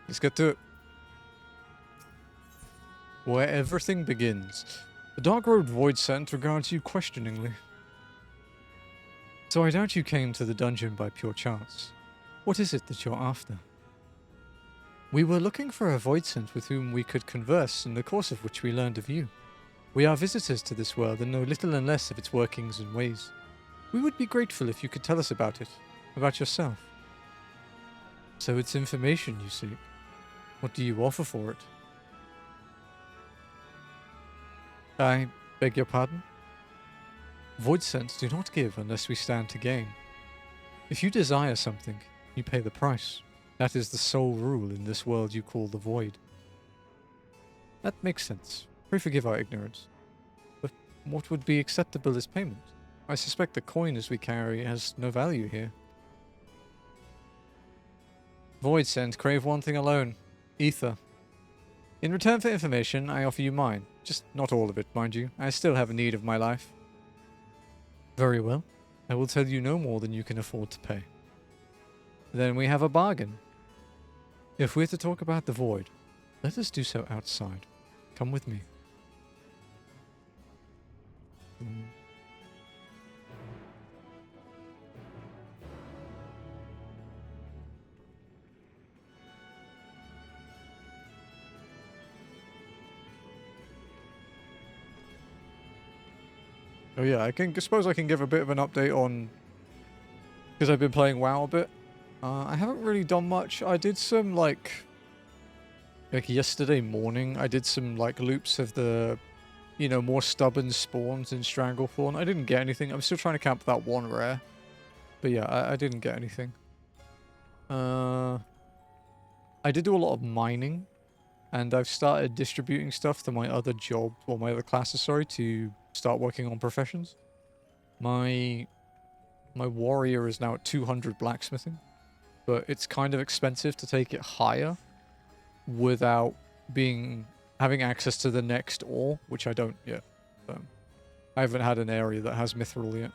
Let's get to it. Where everything begins. The dark robed void scent regards you questioningly. So I doubt you came to the dungeon by pure chance. What is it that you're after? We were looking for a void scent with whom we could converse, in the course of which we learned of you. We are visitors to this world and know little and less of its workings and ways. We would be grateful if you could tell us about it, about yourself. So it's information you seek. What do you offer for it? I beg your pardon? Void scents do not give unless we stand to gain. If you desire something, you pay the price. That is the sole rule in this world you call the void. That makes sense. Pray forgive our ignorance. But what would be acceptable as payment? I suspect the coin as we carry has no value here. Void scent crave one thing alone. Ether. In return for information, I offer you mine. Just not all of it, mind you. I still have a need of my life. Very well. I will tell you no more than you can afford to pay. Then we have a bargain. If we're to talk about the void, let us do so outside. Come with me. Oh yeah, I suppose I can give a bit of an update on, because I've been playing WoW a bit. I haven't really done much. I did some like yesterday morning, I did some like loops of the, more stubborn spawns in Stranglethorn. I didn't get anything. I'm still trying to camp that one rare. But yeah, I didn't get anything. I did do a lot of mining. And I've started distributing stuff to my other job, or my other classes, sorry, to start working on professions. My warrior is now at 200 blacksmithing. But it's kind of expensive to take it higher without having access to the next ore, which I don't yet. So I haven't had an area that has mithril yet.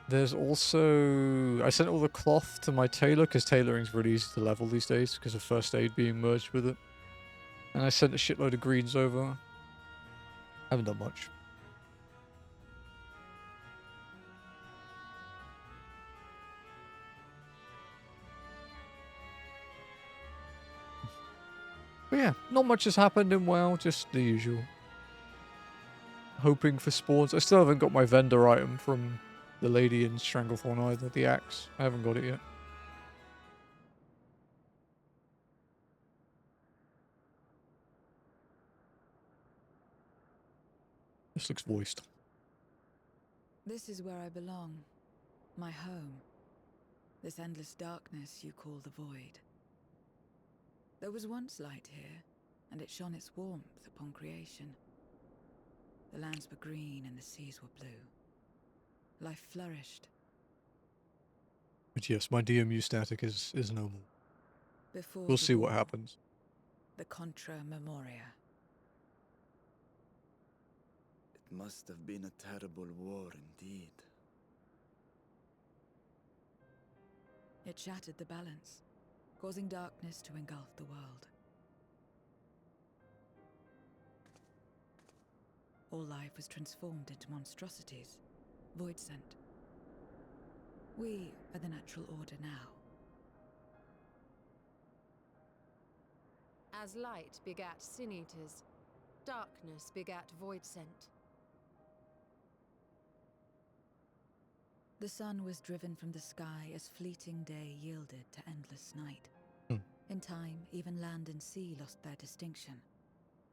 There's also... I sent all the cloth to my tailor, because tailoring's really easy to level these days, because of first aid being merged with it. And I sent a shitload of greens over. Haven't done much. But yeah, not much has happened in WoW, just the usual. Hoping for spawns. I still haven't got my vendor item from the lady in Stranglethorn either, the axe. I haven't got it yet. This looks voiced. This is where I belong. My home. This endless darkness you call the void. There was once light here, and it shone its warmth upon creation. The lands were green and the seas were blue. Life flourished. But yes, my DMU static is normal. Before We'll see what happens. The Contra Memoria. It must have been a terrible war indeed. It shattered the balance, causing darkness to engulf the world. All life was transformed into monstrosities, void scent. We are the natural order now. As light begat sin eaters, darkness begat void scent. The sun was driven from the sky as fleeting day yielded to endless night. In time, even land and sea lost their distinction.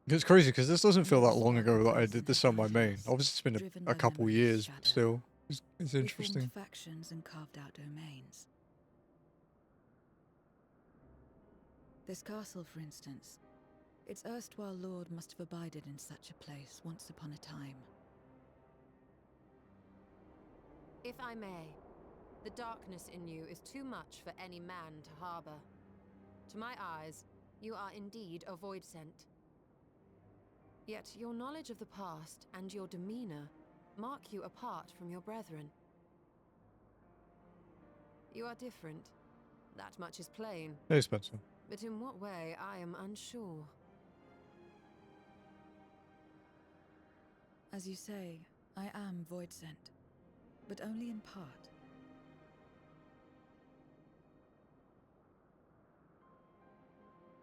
It's crazy because this doesn't feel that long ago that I did this on my main. Obviously, it's been a couple years, but still, it's interesting. We formed factions and carved out domains. This castle, for instance, its erstwhile lord must have abided in such a place once upon a time. If I may, the darkness in you is too much for any man to harbor. To my eyes, you are indeed a void scent. Yet your knowledge of the past and your demeanor mark you apart from your brethren. You are different. That much is plain. Hey, Spencer. But in what way, I am unsure. As you say, I am void sent, but only in part.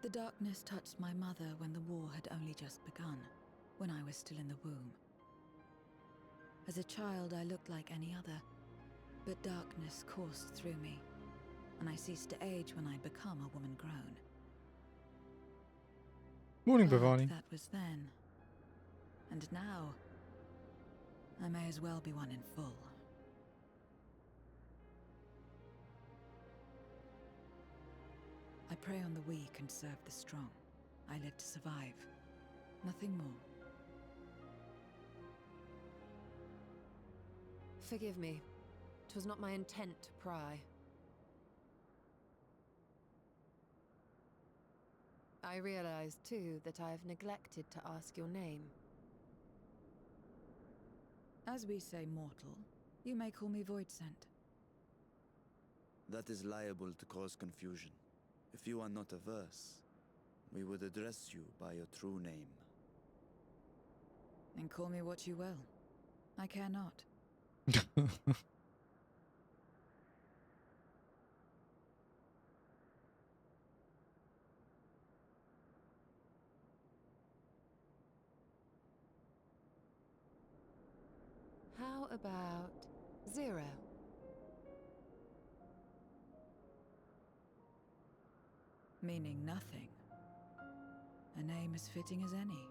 The darkness touched my mother when the war had only just begun, when I was still in the womb. As a child, I looked like any other, but darkness coursed through me, and I ceased to age when I become a woman grown. Morning, But Bhavani. that was then. And now, I may as well be one in full. I prey on the weak and serve the strong. I live to survive. Nothing more. Forgive me. 'Twas not my intent to pry. I realize, too, that I have neglected to ask your name. As we say mortal, you may call me void sent. That is liable to cause confusion. If you are not averse, we would address you by your true name. And call me what you will. I care not. How about 0? Meaning nothing. A name as fitting as any.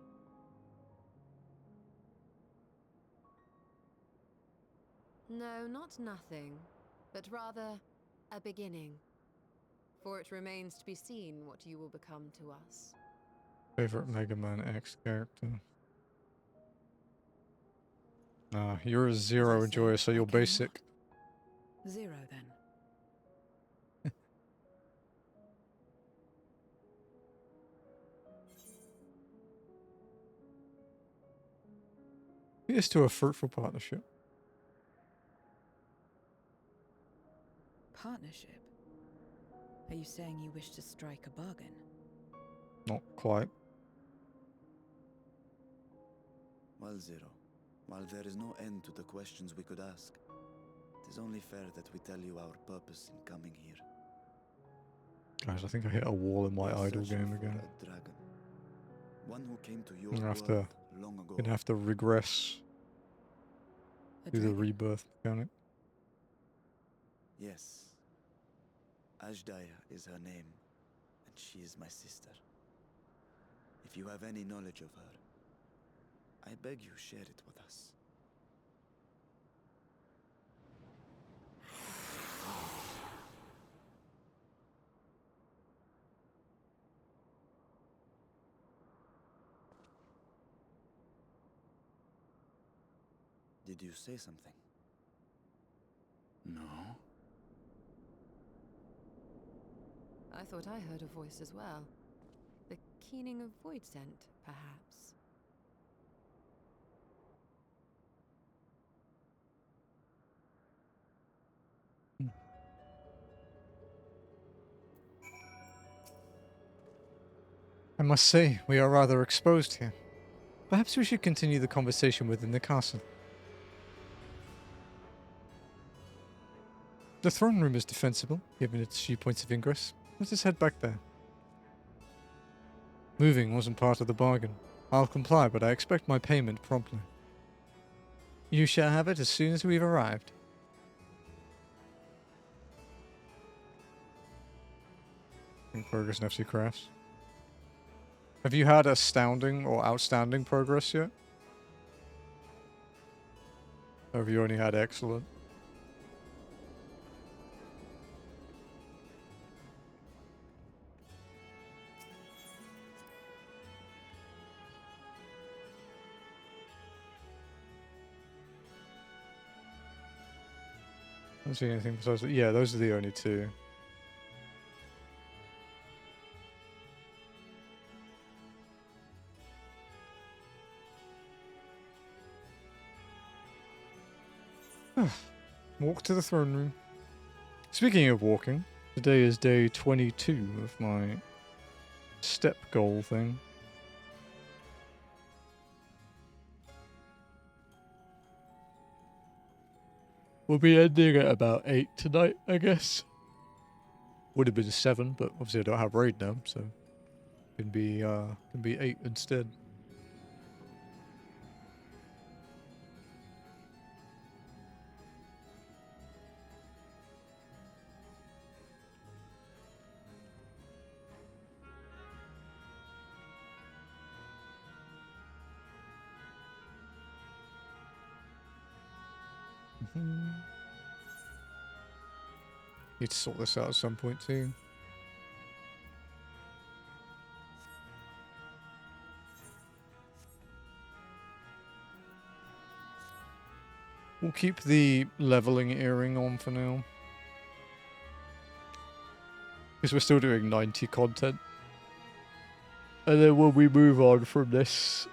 No, not nothing, but rather a beginning. For it remains to be seen what you will become to us. Favorite Mega Man X character? Nah, you're a 0, As I Enjoyer, said, so I you're care basic. not. 0 then. Here's to a fruitful partnership. Partnership? Are you saying you wish to strike a bargain? Not quite. Well, Zero, while there is no end to the questions we could ask, it is only fair that we tell you our purpose in coming here. Guys, I think I hit a wall in my We are idle searching game for again. a dragon. One who came to your I'm gonna have world to, long ago. gonna have to regress A to the dragon? rebirth mechanic. Yes. Ashdaya is her name, and she is my sister. If you have any knowledge of her, I beg you share it with us. Did you say something? No? I thought I heard a voice as well. The keening of void scent, perhaps. I must say, we are rather exposed here. Perhaps we should continue the conversation within the castle. The throne room is defensible, given its few points of ingress. Let us head back there. Moving wasn't part of the bargain. I'll comply, but I expect my payment promptly. You shall have it as soon as we've arrived. In progress in FC Crafts. Have you had astounding or outstanding progress yet? Or have you only had excellent? I don't see anything besides that. Yeah, those are the only two. Walk to the throne room. Speaking of walking, today is day 22 of my step goal thing. We'll be ending at about 8 tonight, I guess. Would have been 7, but obviously I don't have raid now, so can be 8 instead. Need to sort this out at some point too. We'll keep the leveling earring on for now. Because we're still doing 90 content. And then when we move on from this,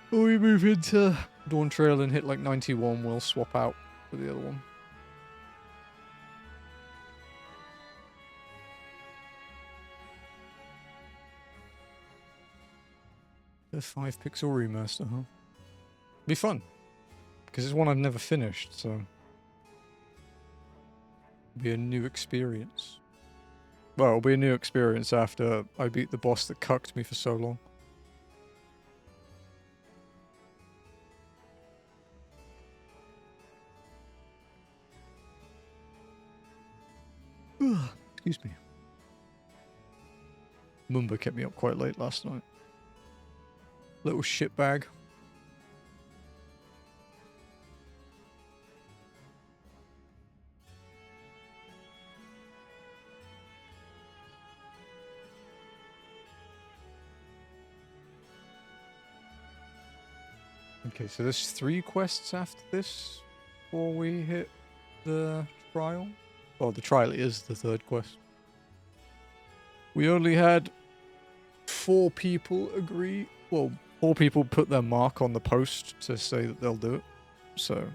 when we move into Dawn Trail and hit like 91, we'll swap out for the other one. The 5-pixel remaster, huh? Be fun. Because it's one I've never finished, so... It'll be a new experience. Well, it'll be a new experience after I beat the boss that cucked me for so long. Excuse me. Mumba kept me up quite late last night. Little shitbag. Okay, so there's 3 quests after this before we hit the trial. Oh, the trial is the 3rd quest. We only had 4 people agree. Well, 4 people put their mark on the post to say that they'll do it. So,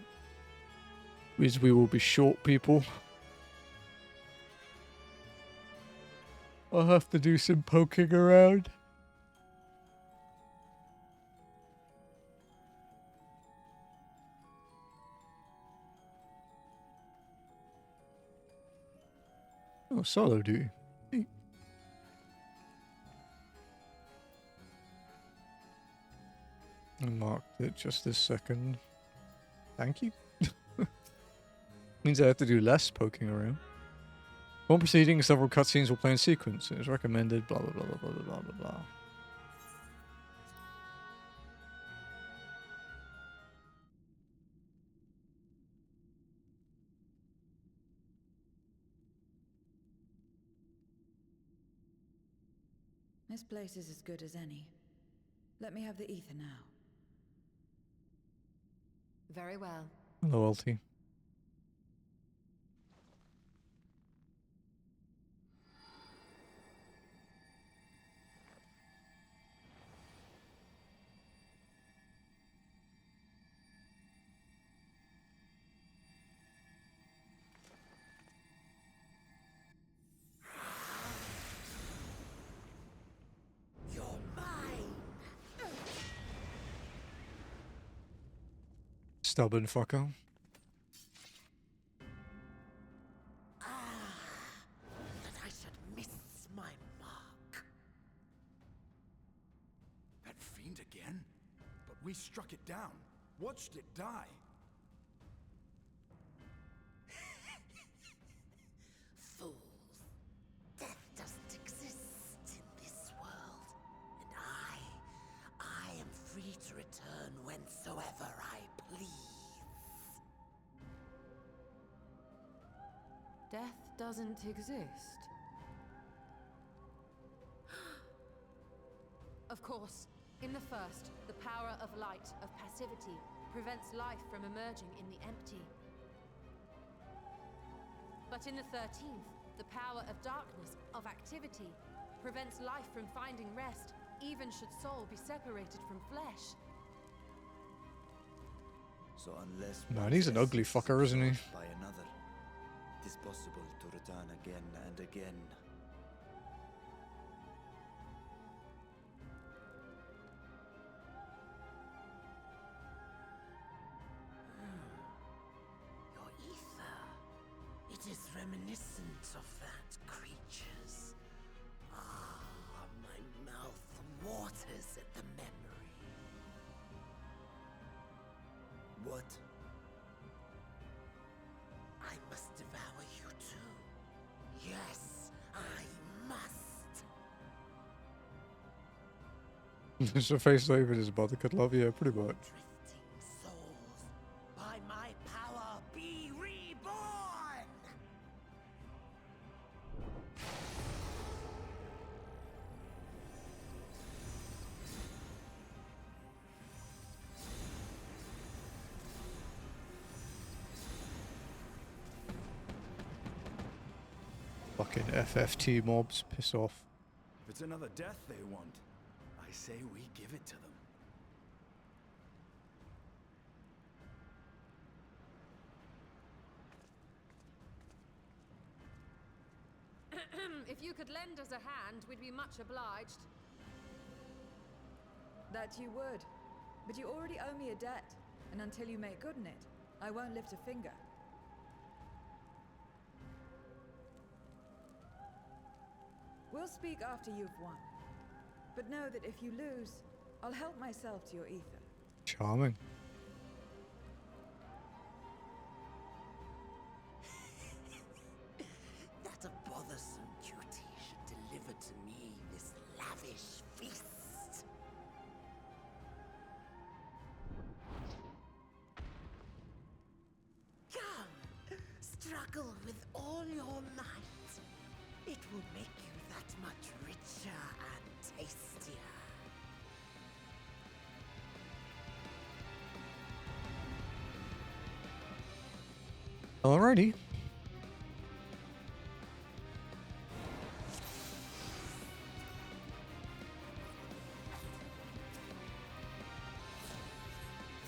means we will be short people. I'll have to do some poking around. Oh, solo duty. Hey. I marked it just this second. Thank you. Means I have to do less poking around. One proceeding, several cutscenes will play in sequence. It is recommended, blah blah blah blah blah blah blah blah. This place is as good as any. Let me have the ether now. Very well. Hello, LT. Stubborn fucker. That I should miss my mark. That fiend again? But we struck it down, watched it die. Fools. Death doesn't exist in this world. And I am free to return whensoever I please. Death doesn't exist. Of course, in the first, the power of light, of passivity, prevents life from emerging in the empty. But in the 13th, the power of darkness, of activity, prevents life from finding rest, even should soul be separated from flesh. So unless Man, he's an ugly fucker, isn't he? by another, It is possible to return again and again. Your ether. It is reminiscent of that creature's. Ah, my mouth waters at the memory. What? I must devour you too. Yes, I must. It's a face not even his mother could love. Yeah, pretty much. Drifting souls, by my power be reborn! Fucking FFT mobs, piss off. If it's another death they want, I say we give it to them. If you could lend us a hand, we'd be much obliged. That you would. But you already owe me a debt, and until you make good on it, I won't lift a finger. We'll speak after you've won. But know that if you lose, I'll help myself to your ether. Charming. That a bothersome duty should deliver to me this lavish feast. Come, struggle with all your might. It will make you that much richer and tastier. Alrighty.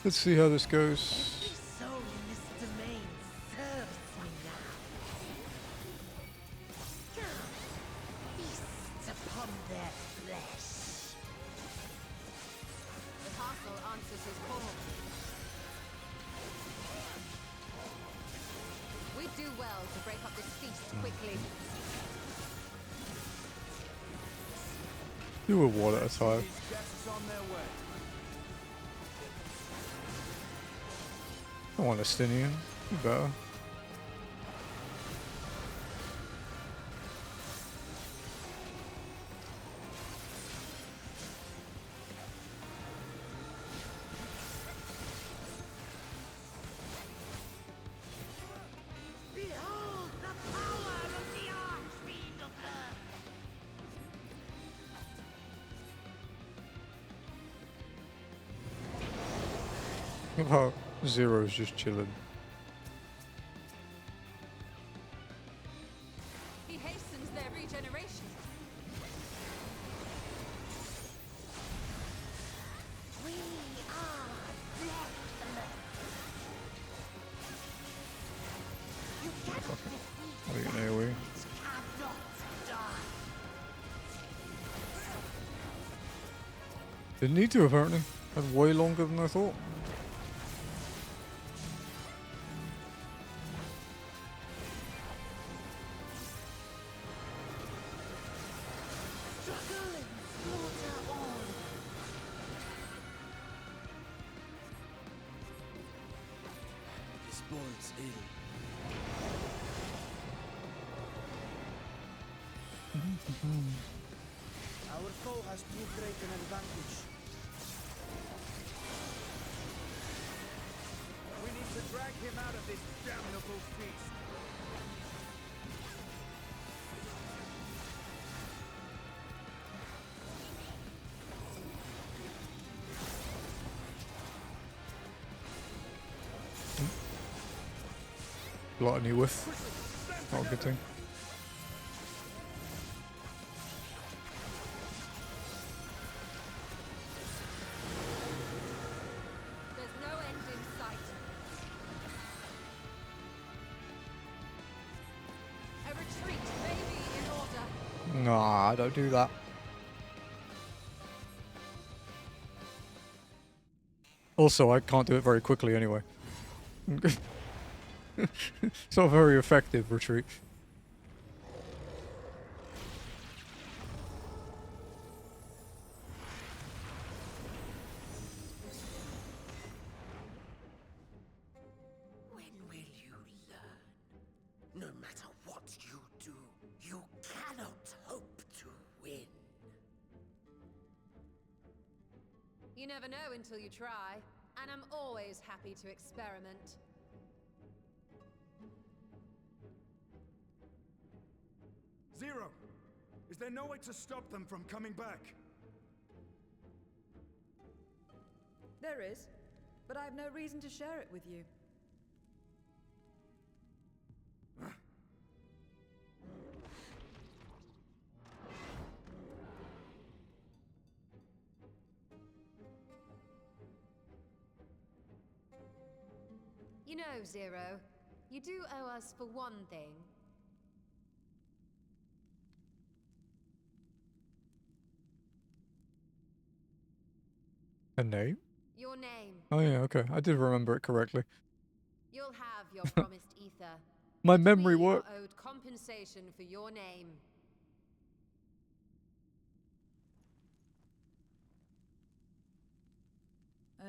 Let's see how this goes. Every soul in this domain serves me now. Come, feast upon their flesh. The castle answers his call. We do well to break up this feast quickly. Do a wall at a time. These guests on their way. I want a Stinian. You better. Behold the power of the Archfiend of Earth! Look how Zero's just chilling. He hastens their regeneration. We are deathless! You cannot defeat Are you an AoE? which cannot die! Didn't need to apparently. Had way longer than I thought. Struggle and slaughter on! This bodes ill. Our foe has too great an advantage. We need to drag him out of this damnable feast. Gluttony with. Not a good thing. There's no end in sight. Nah, don't do that. Also, I can't do it very quickly anyway. It's not a very effective retreat. When will you learn? No matter what you do, you cannot hope to win. You never know until you try, and I'm always happy to experiment. Zero! Is there no way to stop them from coming back? There is, but I have no reason to share it with you. You know, Zero, you do owe us for one thing. A name? Your name. Oh yeah, okay. I did remember it correctly. You'll have your promised ether. My but memory we worked. are owed compensation for your name.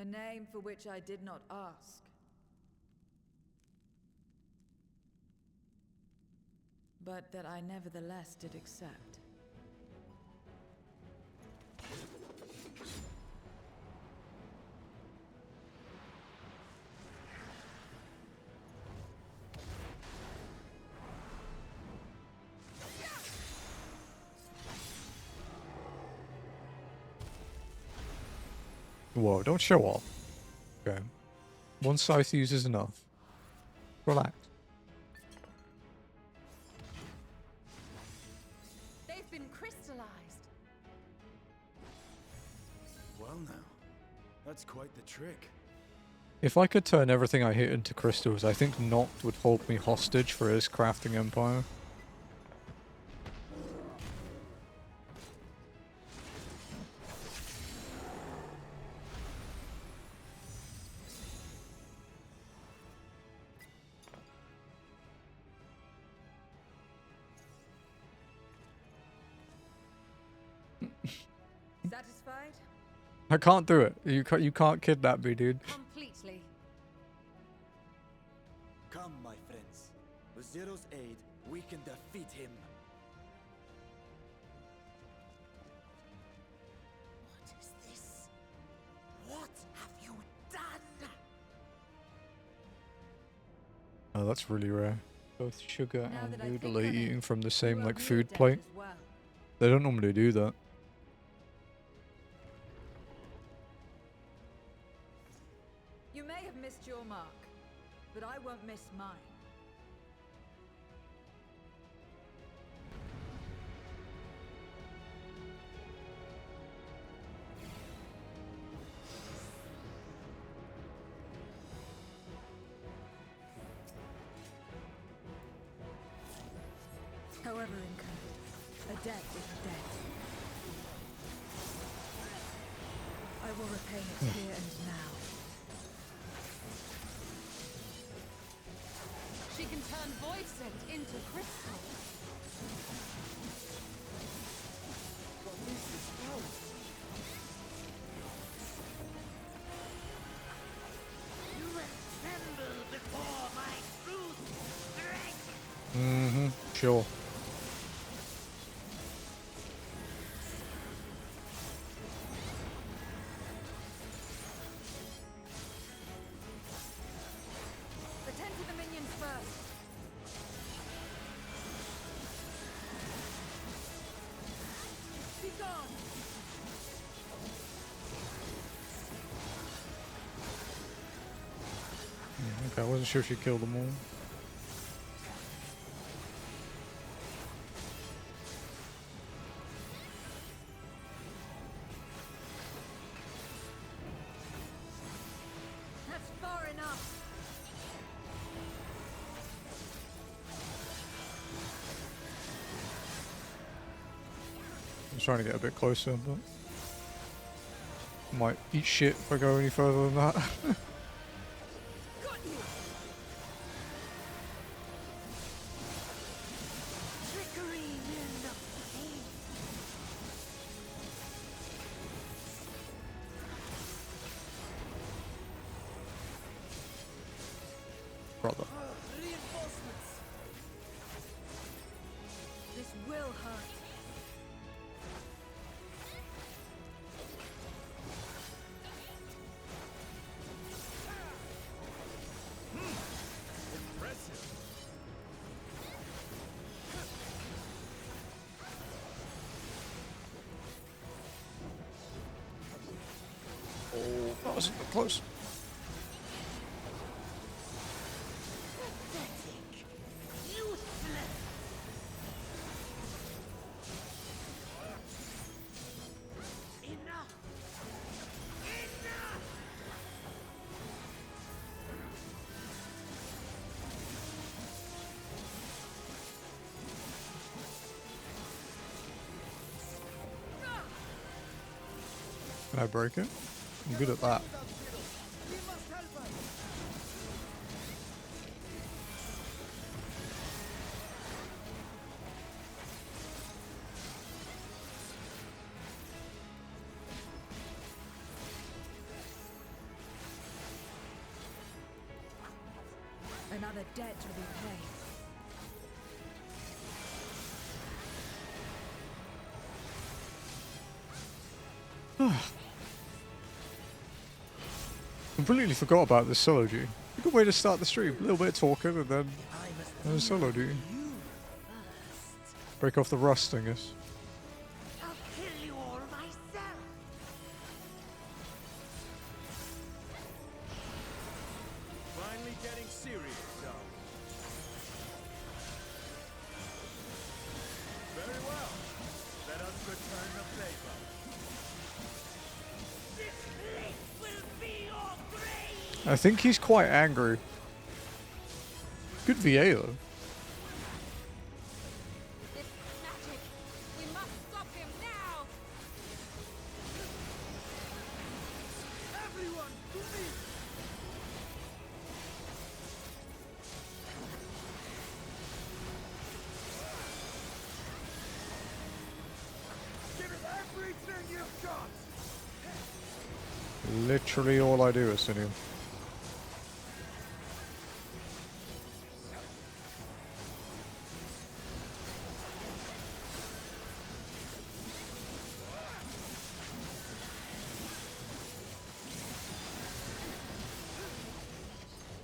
A name for which I did not ask. But that I nevertheless did accept. Whoa, don't show off. Okay. One scythe use is enough. Relax. They've been crystallized. Well now, that's quite the trick. If I could turn everything I hit into crystals, I think Noct would hold me hostage for his crafting empire. Satisfied? I can't do it. You can't kidnap me, dude. Completely. Come, my friends. With Zero's aid, we can defeat him. What is this? What have you done? Oh, that's really rare. Both sugar Now and that I think noodle are on it, eating from the You same owe like me a food debt plate. as well. They don't normally do that. You may have missed your mark, but I won't miss mine. However incurred, a debt is a debt. I will repay it here and now. She can turn void scent into crystal. You will tremble before my truth, strength. Mm-hmm. Sure. Attend to the minions first. Be gone. Okay, I wasn't sure she killed them all. That's far enough. I'm trying to get a bit closer, but might eat shit if I go any further than that. Brother. Reinforcements. This will hurt. Impressive. Oh, that was close. Pathetic. Useless. Enough. Enough. Can I break it? I'm good at that. We must help us. Another debt to repay. Completely forgot about this solo duty. A good way to start the stream. A little bit of talking and then a solo duty. Break off the rust, I guess. I'll kill you all myself. Finally getting serious, though. Very well. Let us return the favor. This place will be your grave. I think he's quite angry. Good VA though. This is magic. We must stop him now. Everyone, to me. Give it everything you've got. Literally all I do is send him.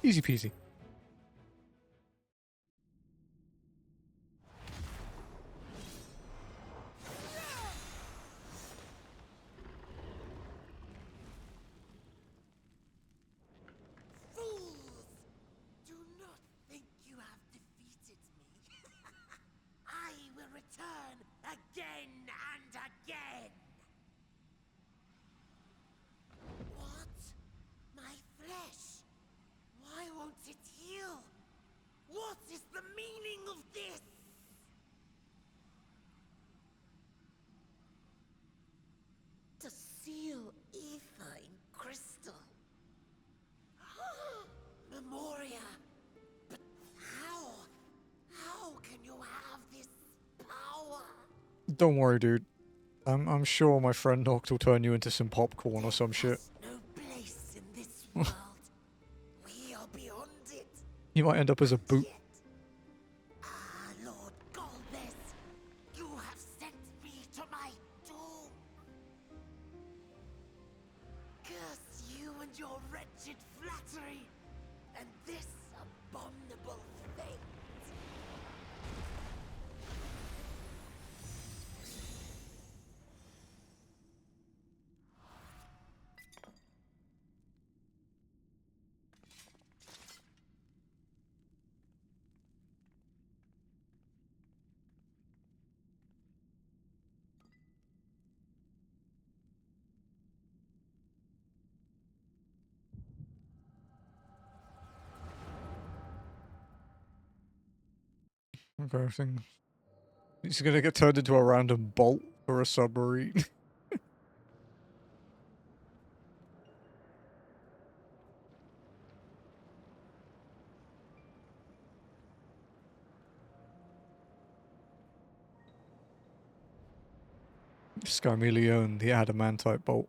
Easy peasy. Fools! Do not think you have defeated me. I will return again and again. What? My flesh? Why won't it heal? What is the meaning of this? To seal ether in crystal. Memoria. But how? How can you have this power? Don't worry, dude. I'm sure my friend Noct will turn you into some popcorn or some shit. There's no place in this world. We are beyond it. You might end up as a boot. Yet. Ah, Lord Golbez, you have sent me to my doom. Curse you and your wretched flattery, and this abominable fate. Okay, everything. He's gonna get turned into a random bolt For a submarine. Scarmeleon, the adamantite bolt.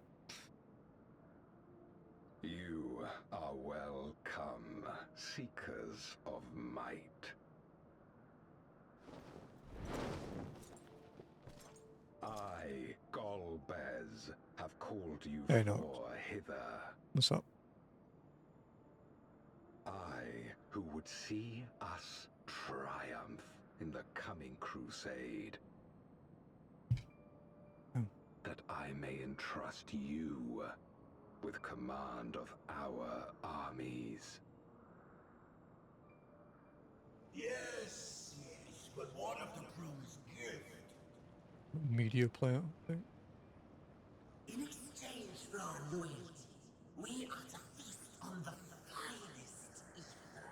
You are welcome, seekers of might. I, Golbez, have called you Hey, no. for hither. What's up? I, who would see us triumph in the coming crusade. Oh. That I may entrust you with command of our armies. Yes, but what of the promised gift? Media player, I think. In exchange for our loyalty, we are to feast on the finest ether.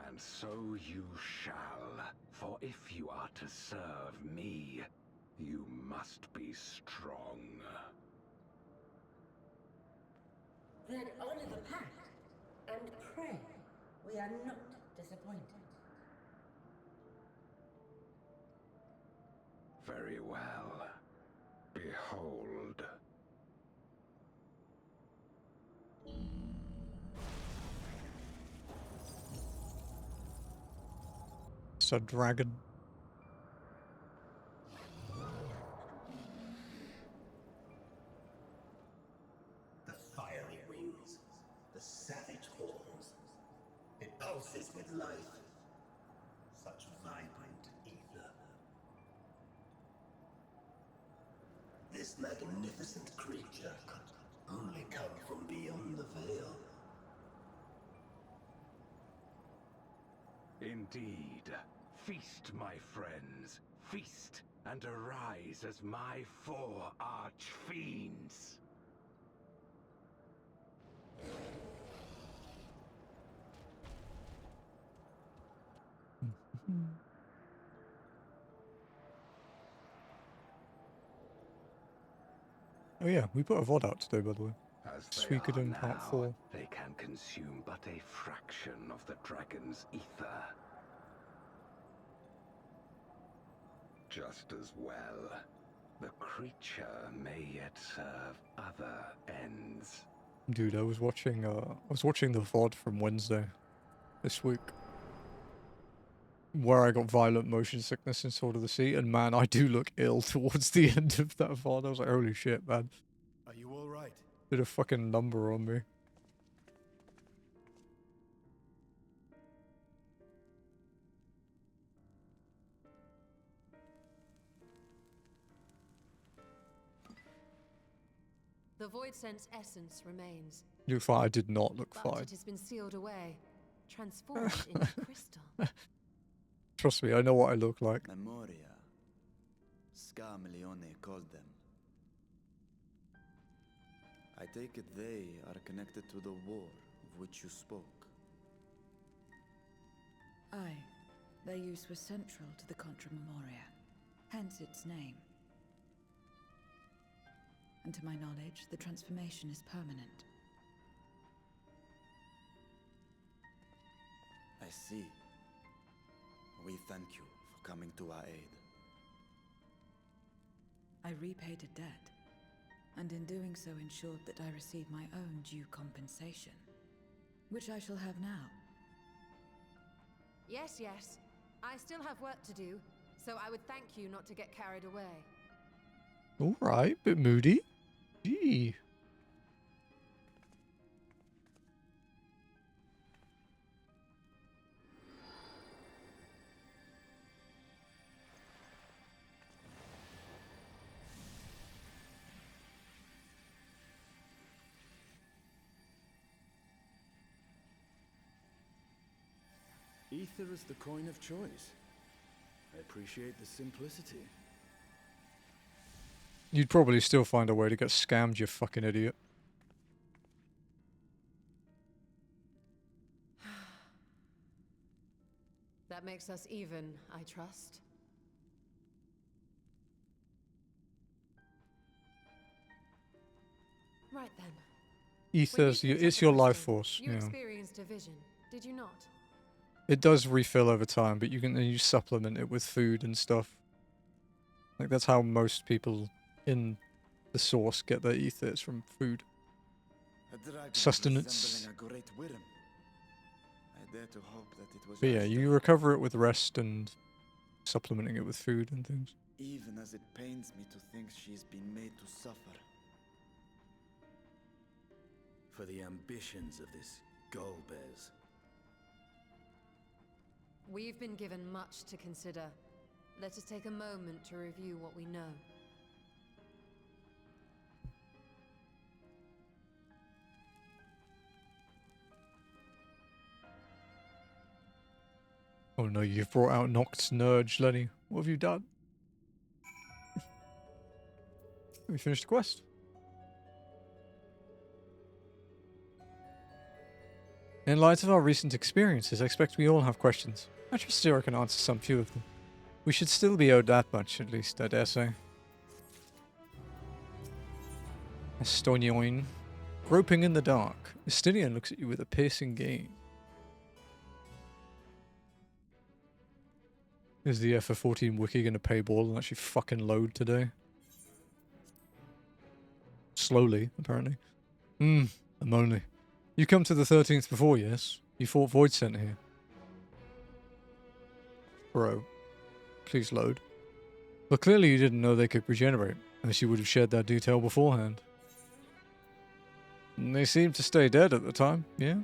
And so you shall, for if you are to serve me, you must be strong. Then honor the pact, and pray we are not disappointed. Very well. Behold. It's a dragon. The fiery wings, the savage horns. It pulses with life. Such vibrant ether. This magnificent creature could only come from beyond the veil. Indeed. Feast, my friends. Feast and arise as my 4 arch-fiends. Oh yeah, we put a VOD out today, by the way. As they Suikoden are Part now, 4. they can consume but a fraction of the dragon's ether. Just as well, the creature may yet serve other ends. Dude, I was watching the VOD from Wednesday this week, where I got violent motion sickness in Sword of the Sea, and man, I do look ill towards the end of that VOD. I was like, holy shit, man. Are you all right? Did a fucking number on me. The Void Sense essence remains, You look fine. I did not look but fine. it has been sealed away, transformed into crystal. Trust me, I know what I look like. Memoria. Scarmeleone called them. I take it they are connected to the war of which you spoke. Aye. Their use was central to the Contra Memoria, hence its name. And to my knowledge, the transformation is permanent. I see. We thank you for coming to our aid. I repaid a debt, and in doing so ensured that I receive my own due compensation, which I shall have now. Yes, yes. I still have work to do, so I would thank you not to get carried away. Alright, bit moody. Gee. Ether is the coin of choice. I appreciate the simplicity. You'd probably still find a way to get scammed, you fucking idiot. The That makes us even, I trust. Right then. Ether's, When you picked it's up the your life crystal, force. You Yeah. experienced a vision, did you not? It does refill over time, but you supplement it with food and stuff. Like, that's how most people in the source get their ether, it's from food. A dragon Sustenance. resembling a great worm. I dare to hope that it was But yeah, Ashtar. you recover it with rest and supplementing it with food and things. Even as it pains me to think she's been made to suffer. For the ambitions of this Golbez. We've been given much to consider. Let us take a moment to review what we know. Oh no, you've brought out Noct's Nurge, Lenny. What have you done? Have you finished the quest? In light of our recent experiences, I expect we all have questions. I trust Zero can answer some few of them. We should still be owed that much, at least, I dare say. Estonioin. Groping in the dark. Estinian looks at you with a piercing gaze. Is the FF14 wiki going to pay ball and actually fucking load today? Slowly, apparently. I'm only. You come to the 13th before, yes? You fought Void Scent here. Bro. Please load. But clearly you didn't know they could regenerate, unless you would have shared that detail beforehand. And they seemed to stay dead at the time, yeah?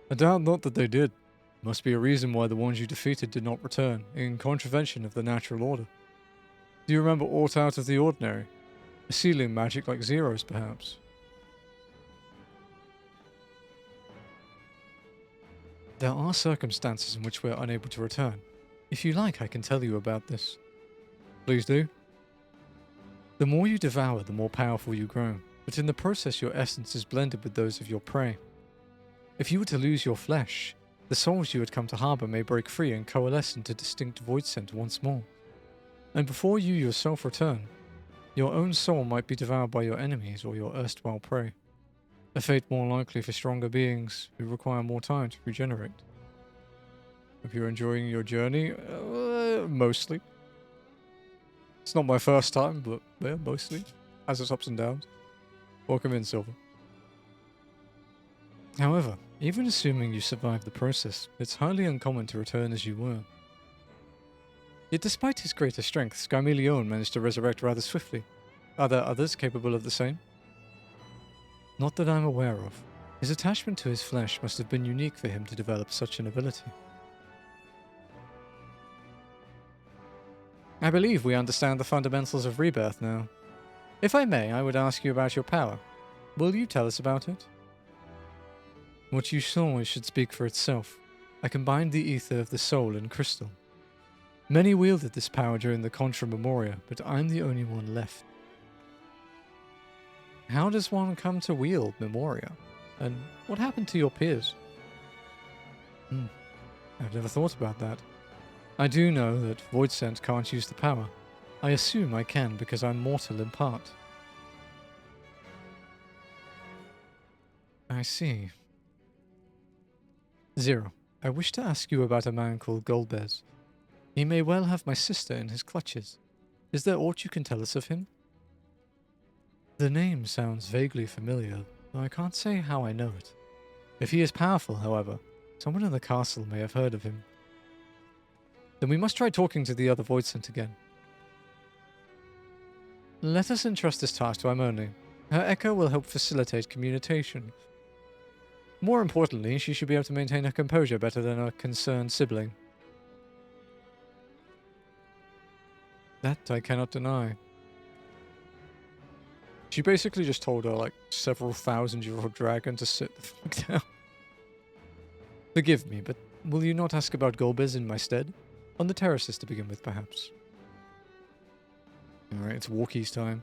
I doubt not that they did. Must be a reason why the ones you defeated did not return, in contravention of the natural order. Do you remember aught out of the ordinary? A sealing magic like Zero's, perhaps? There are circumstances in which we are unable to return. If you like, I can tell you about this. Please do. The more you devour, the more powerful you grow, but in the process your essence is blended with those of your prey. If you were to lose your flesh, the souls you had come to harbour may break free and coalesce into distinct void scent once more. And before you yourself return, your own soul might be devoured by your enemies or your erstwhile prey. A fate more likely for stronger beings who require more time to regenerate. Hope you're enjoying your journey. Mostly. It's not my first time, but yeah, mostly. Has its ups and downs. Welcome in, Silver. However, even assuming you survived the process, it's highly uncommon to return as you were. Yet despite his greater strength, Scarmeleon managed to resurrect rather swiftly. Are there others capable of the same? Not that I'm aware of. His attachment to his flesh must have been unique for him to develop such an ability. I believe we understand the fundamentals of rebirth now. If I may, I would ask you about your power. Will you tell us about it? What you saw should speak for itself. I combined the ether of the soul and crystal. Many wielded this power during the Contra Memoria, but I'm the only one left. How does one come to wield Memoria? And what happened to your peers? I've never thought about that. I do know that Void Scent can't use the power. I assume I can because I'm mortal in part. I see. Zero, I wish to ask you about a man called Golbez. He may well have my sister in his clutches. Is there aught you can tell us of him? The name sounds vaguely familiar, though I can't say how I know it. If he is powerful, however, someone in the castle may have heard of him. Then we must try talking to the other Void Scent again. Let us entrust this task to Imoni. Her echo will help facilitate communication. More importantly, she should be able to maintain her composure better than a concerned sibling. That I cannot deny. She basically just told her, like, several thousand-year-old dragon to sit the fuck down. Forgive me, but will you not ask about Golbez in my stead? On the terraces to begin with, perhaps. Alright, it's walkies time.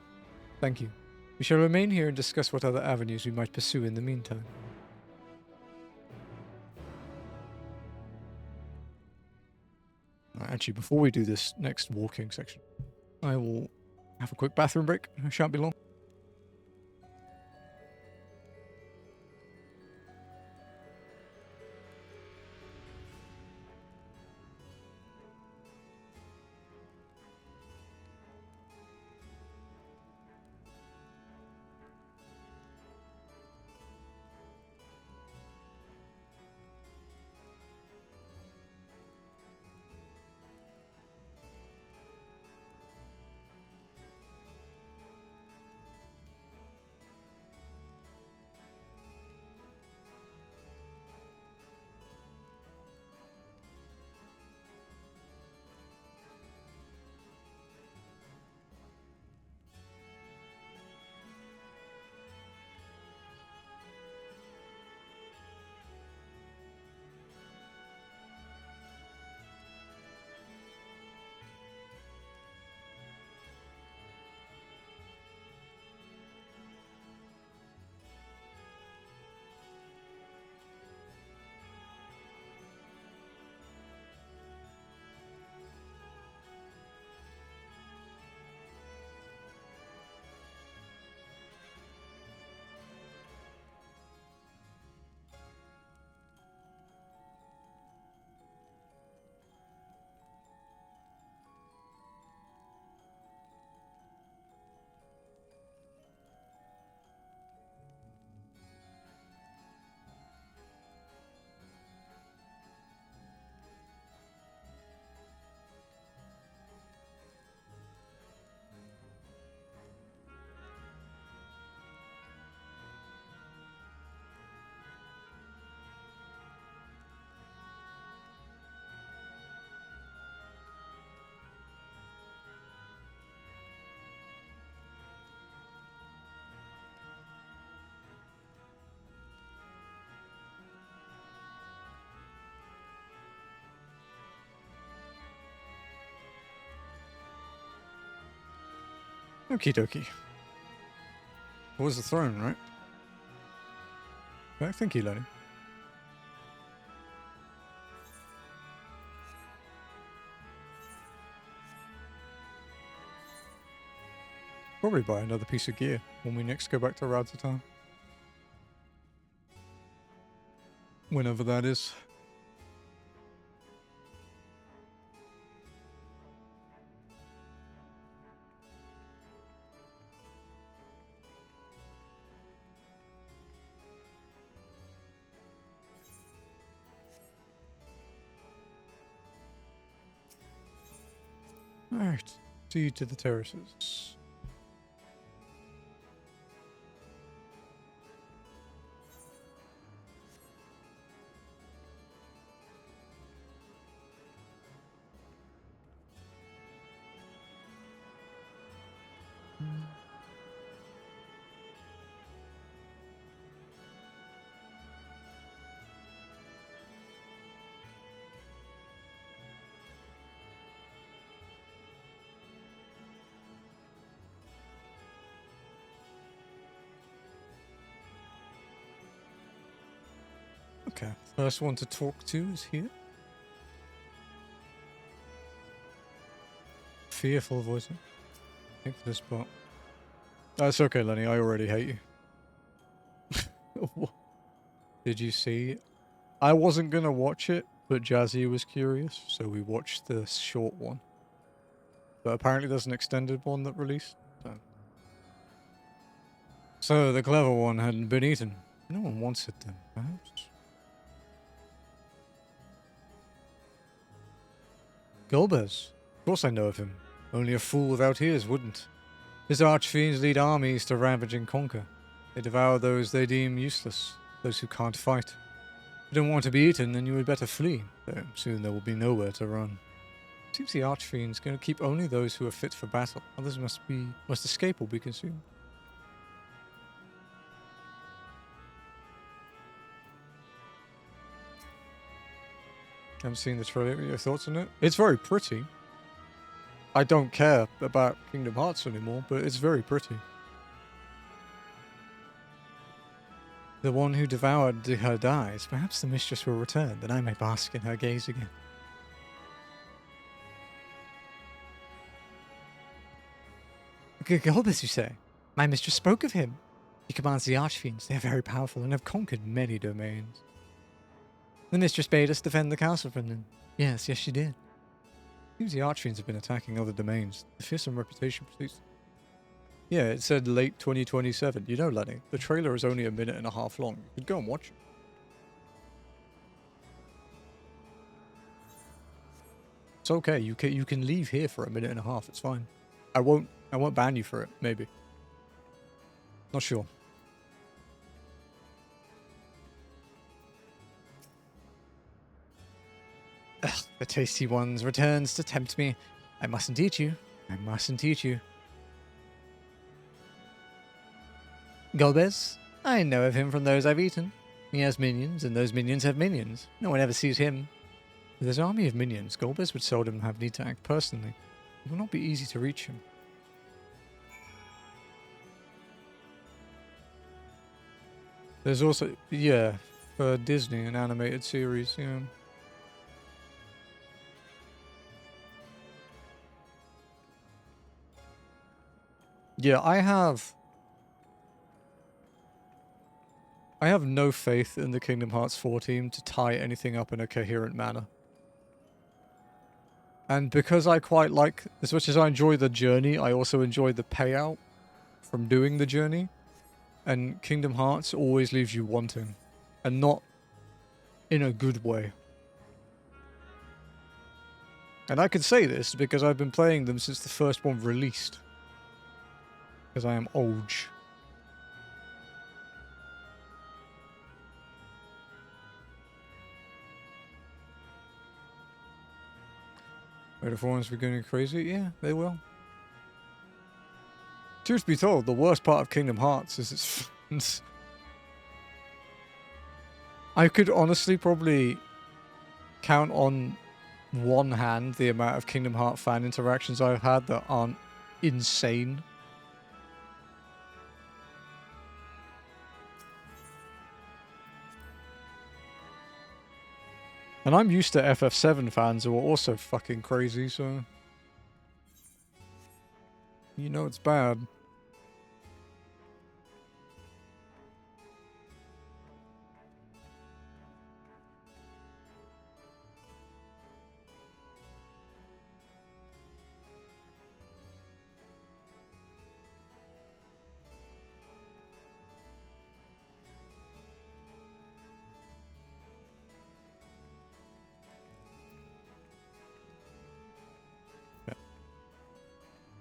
Thank you. We shall remain here and discuss what other avenues we might pursue in the meantime. Actually, before we do this next walking section, I will have a quick bathroom break. It shan't be long. Okie dokie. What was the throne, right? I think you, Lenny. Probably buy another piece of gear when we next go back to Radzatan. Whenever that is. Alright, see to the terraces. Okay, first one to talk to is here. Fearful voice. Think for this part. That's okay, Lenny. I already hate you. Did you see? I wasn't gonna watch it, but Jazzy was curious, so we watched the short one. But apparently there's an extended one that released. So the clever one hadn't been eaten. No one wants it then, perhaps. Golbez. Of course I know of him. Only a fool without ears wouldn't. His archfiends lead armies to ravage and conquer. They devour those they deem useless, those who can't fight. If you don't want to be eaten, then you had better flee, though soon there will be nowhere to run. Seems the archfiend's going to keep only those who are fit for battle. Others must escape or be consumed. Haven't seen the trailer. Your thoughts on it? It's very pretty. I don't care about Kingdom Hearts anymore, but it's very pretty. The one who devoured her dies. Perhaps the mistress will return, that I may bask in her gaze again. Golbez, you say? My mistress spoke of him. He commands the Archfiends. They are very powerful and have conquered many domains. The mistress bade us defend the castle from them. Yes, yes, she did. Seems the Archfiends have been attacking other domains. The fearsome reputation precedes. Yeah, it said late 2027. You know, Lenny, the trailer is only a minute and a half long. You could go and watch it. It's okay. You can leave here for a minute and a half. It's fine. I won't ban you for it. Maybe. Not sure. Ugh, the tasty ones returns to tempt me. I mustn't eat you. I mustn't eat you. Golbez? I know of him from those I've eaten. He has minions, and those minions have minions. No one ever sees him. With his army of minions, Golbez would seldom have need to act personally. It will not be easy to reach him. There's also, yeah, for Disney, an animated series, yeah. Yeah, I have no faith in the Kingdom Hearts 4 team to tie anything up in a coherent manner. And because I quite like, as much as I enjoy the journey, I also enjoy the payout from doing the journey. And Kingdom Hearts always leaves you wanting. And not in a good way. And I can say this because I've been playing them since the first one released. Because I am old. Wait, if ones were going crazy? Yeah, they will. Truth be told, the worst part of Kingdom Hearts is its fans. I could honestly probably count on one hand the amount of Kingdom Hearts fan interactions I've had that aren't insane. And I'm used to FF7 fans who are also fucking crazy, so... You know it's bad.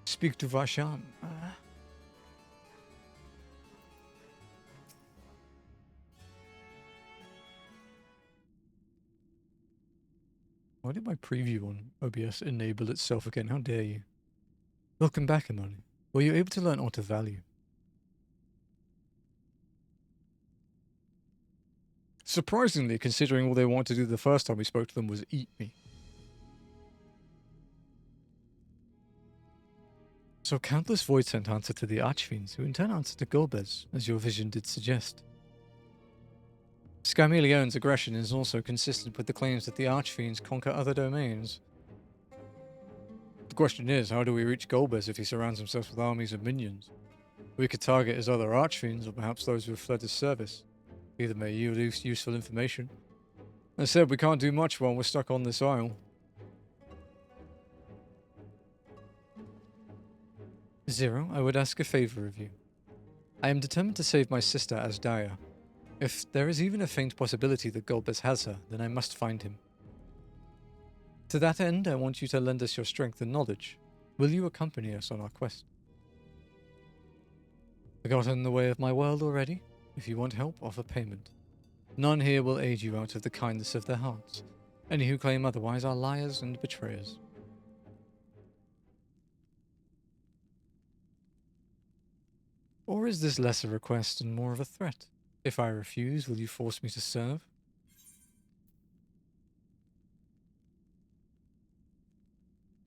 Speak to Vashan. Why did my preview on OBS enable itself again? How dare you? Welcome back, Imani. Were you able to learn aught of value? Surprisingly, considering all they wanted to do the first time we spoke to them was eat me. So countless voids sent answer to the Archfiends, who in turn answered to Golbez, as your vision did suggest. Scarmelion's aggression is also consistent with the claims that the Archfiends conquer other domains. The question is, how do we reach Golbez if he surrounds himself with armies of minions? We could target his other Archfiends, or perhaps those who have fled his service. Either may yield useful information. As I said, we can't do much while we're stuck on this isle. Zero, I would ask a favor of you. I am determined to save my sister Asdaya. If there is even a faint possibility that Golbez has her, then I must find him. To that end, I want you to lend us your strength and knowledge. Will you accompany us on our quest? I got in the way of my world already. If you want help, offer payment. None here will aid you out of the kindness of their hearts. Any who claim otherwise are liars and betrayers. Or is this less a request and more of a threat? If I refuse, will you force me to serve?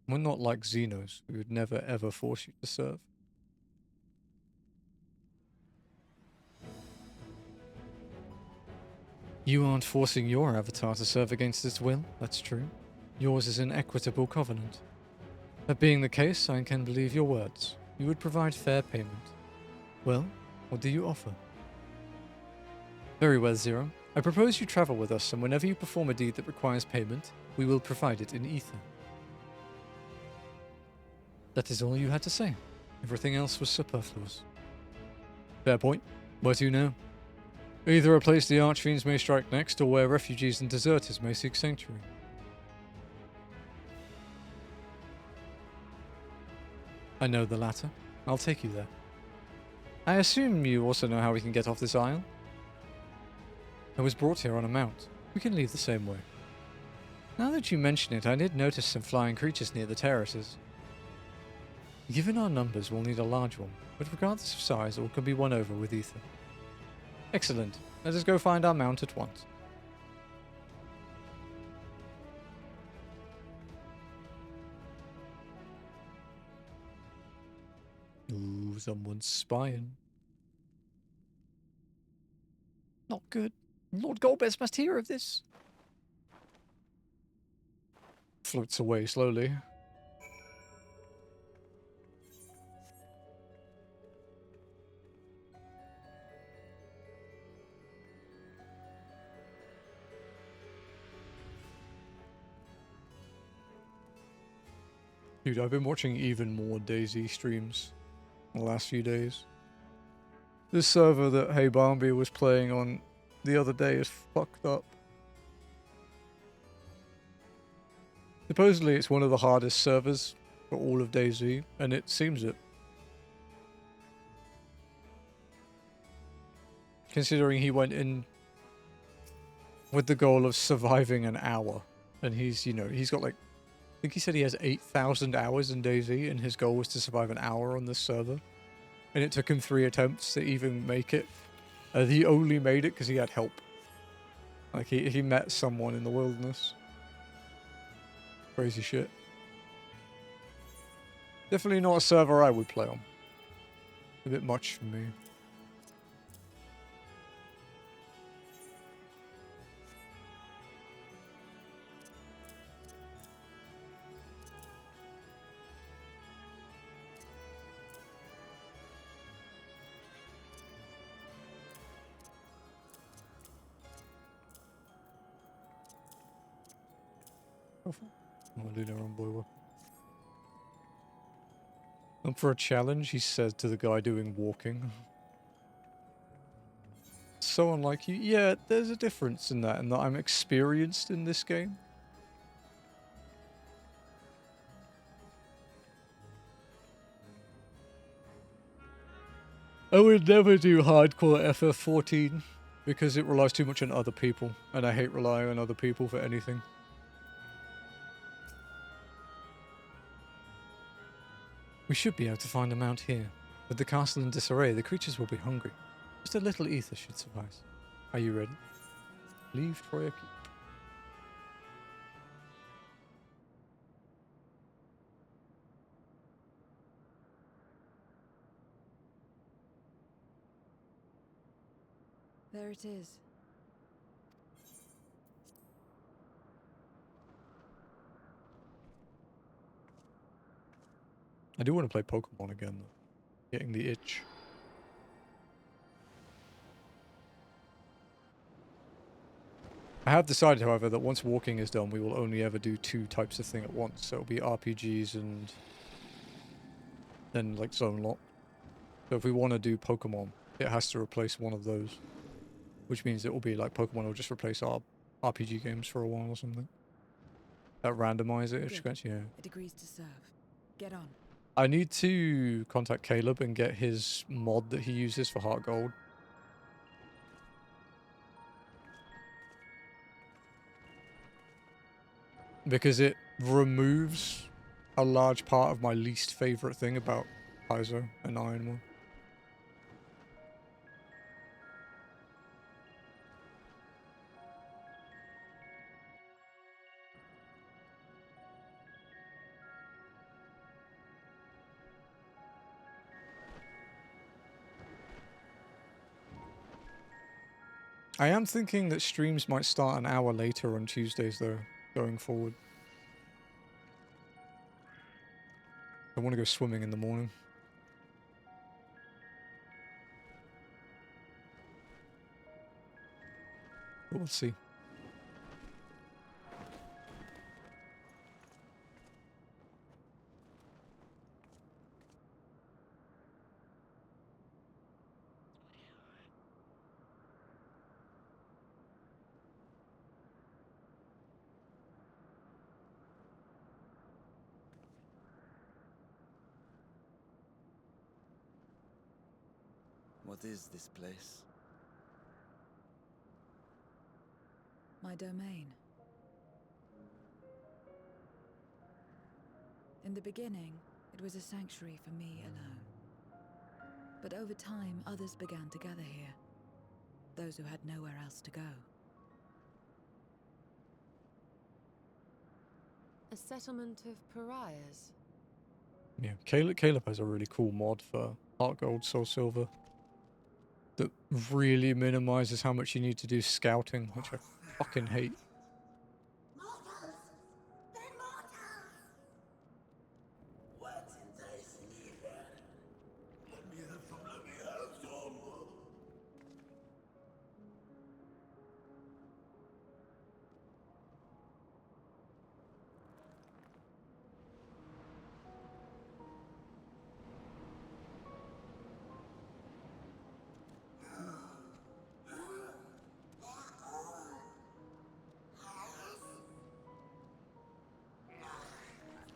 We're not like Xenos, who would never ever force you to serve. You aren't forcing your avatar to serve against its will, that's true. Yours is an equitable covenant. That being the case, I can believe your words. You would provide fair payment. Well, what do you offer? Very well, Zero. I propose you travel with us, and whenever you perform a deed that requires payment, we will provide it in ether. That is all you had to say. Everything else was superfluous. Fair point. Where to now? Either a place the archfiends may strike next, or where refugees and deserters may seek sanctuary. I know the latter. I'll take you there. I assume you also know how we can get off this isle? I was brought here on a mount. We can leave the same way. Now that you mention it, I did notice some flying creatures near the terraces. Given our numbers, we'll need a large one, but regardless of size, all can be won over with ether. Excellent. Let us go find our mount at once. Ooh, someone's spying. Not good. Lord Golbez must hear of this. Floats away slowly. Dude, I've been watching even more DayZ streams in the last few days. This server that Hey Barnby was playing on the other day is fucked up. Supposedly it's one of the hardest servers for all of DayZ, and it seems it. Considering he went in with the goal of surviving an hour, and he's, you know, he's got like, I think he said he has 8,000 hours in DayZ, and his goal was to survive an hour on this server. And it took him 3 attempts to even make it. He only made it because he had help. Like, he met someone in the wilderness. Crazy shit. Definitely not a server I would play on. A bit much for me. I'll do their own boy work. Up for a challenge, he said to the guy doing walking. So unlike you. Yeah, there's a difference in that, and that I'm experienced in this game. I would never do hardcore FF14 because it relies too much on other people, and I hate relying on other people for anything. We should be able to find a mount here. With the castle in disarray, the creatures will be hungry. Just a little ether should suffice. Are you ready? Leave Troya Keep. There it is. I do want to play Pokemon again, though. Getting the itch. I have decided, however, that once walking is done, we will only ever do 2 types of thing at once. So it'll be RPGs and then, like, Zone Lock. So if we want to do Pokemon, it has to replace one of those. Which means it will be like Pokemon will just replace our RPG games for a while or something. That randomize it, yeah. It agrees to serve. Get on. I need to contact Caleb and get his mod that he uses for Heart Gold. Because it removes a large part of my least favorite thing about Paizo and Iron Man. I am thinking that streams might start an hour later on Tuesdays, though, going forward. I want to go swimming in the morning. But we'll see. What is this place? My domain. In the beginning, it was a sanctuary for me alone. But over time, others began to gather here. Those who had nowhere else to go. A settlement of pariahs. Yeah, Caleb has a really cool mod for Heart Gold, Soul Silver that really minimizes how much you need to do scouting, which I fucking hate. Mortals! They're mortals! What's enticing you here? Let me have some, let me have some!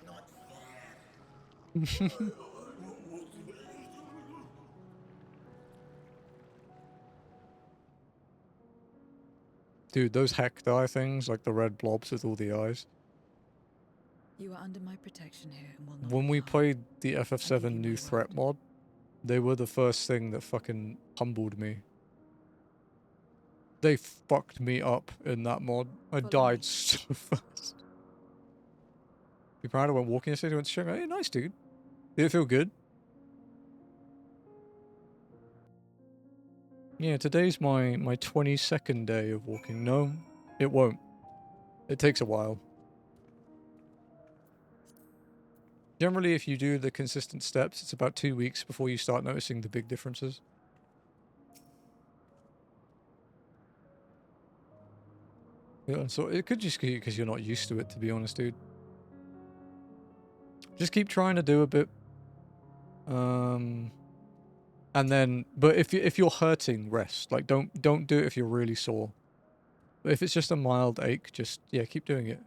Not fair. Dude, those Hekdai things, like the red blobs with all the eyes. You are under my protection here and will not When be we harmed. played the I give FF7 you new my threat word. mod, they were the first thing that fucking humbled me. They fucked me up in that mod. I Follow died me. so fast. Be proud I went walking yesterday, went to show me, hey, nice dude. Did it feel good? Yeah, today's my 22nd day of walking. No, it won't. It takes a while. Generally, if you do the consistent steps, it's about 2 weeks before you start noticing the big differences. Yeah, and so it could just be because you're not used to it, to be honest, dude. Just keep trying to do a bit. And then, but if you're hurting, rest. Like, don't do it if you're really sore. But if it's just a mild ache, just, yeah, keep doing it.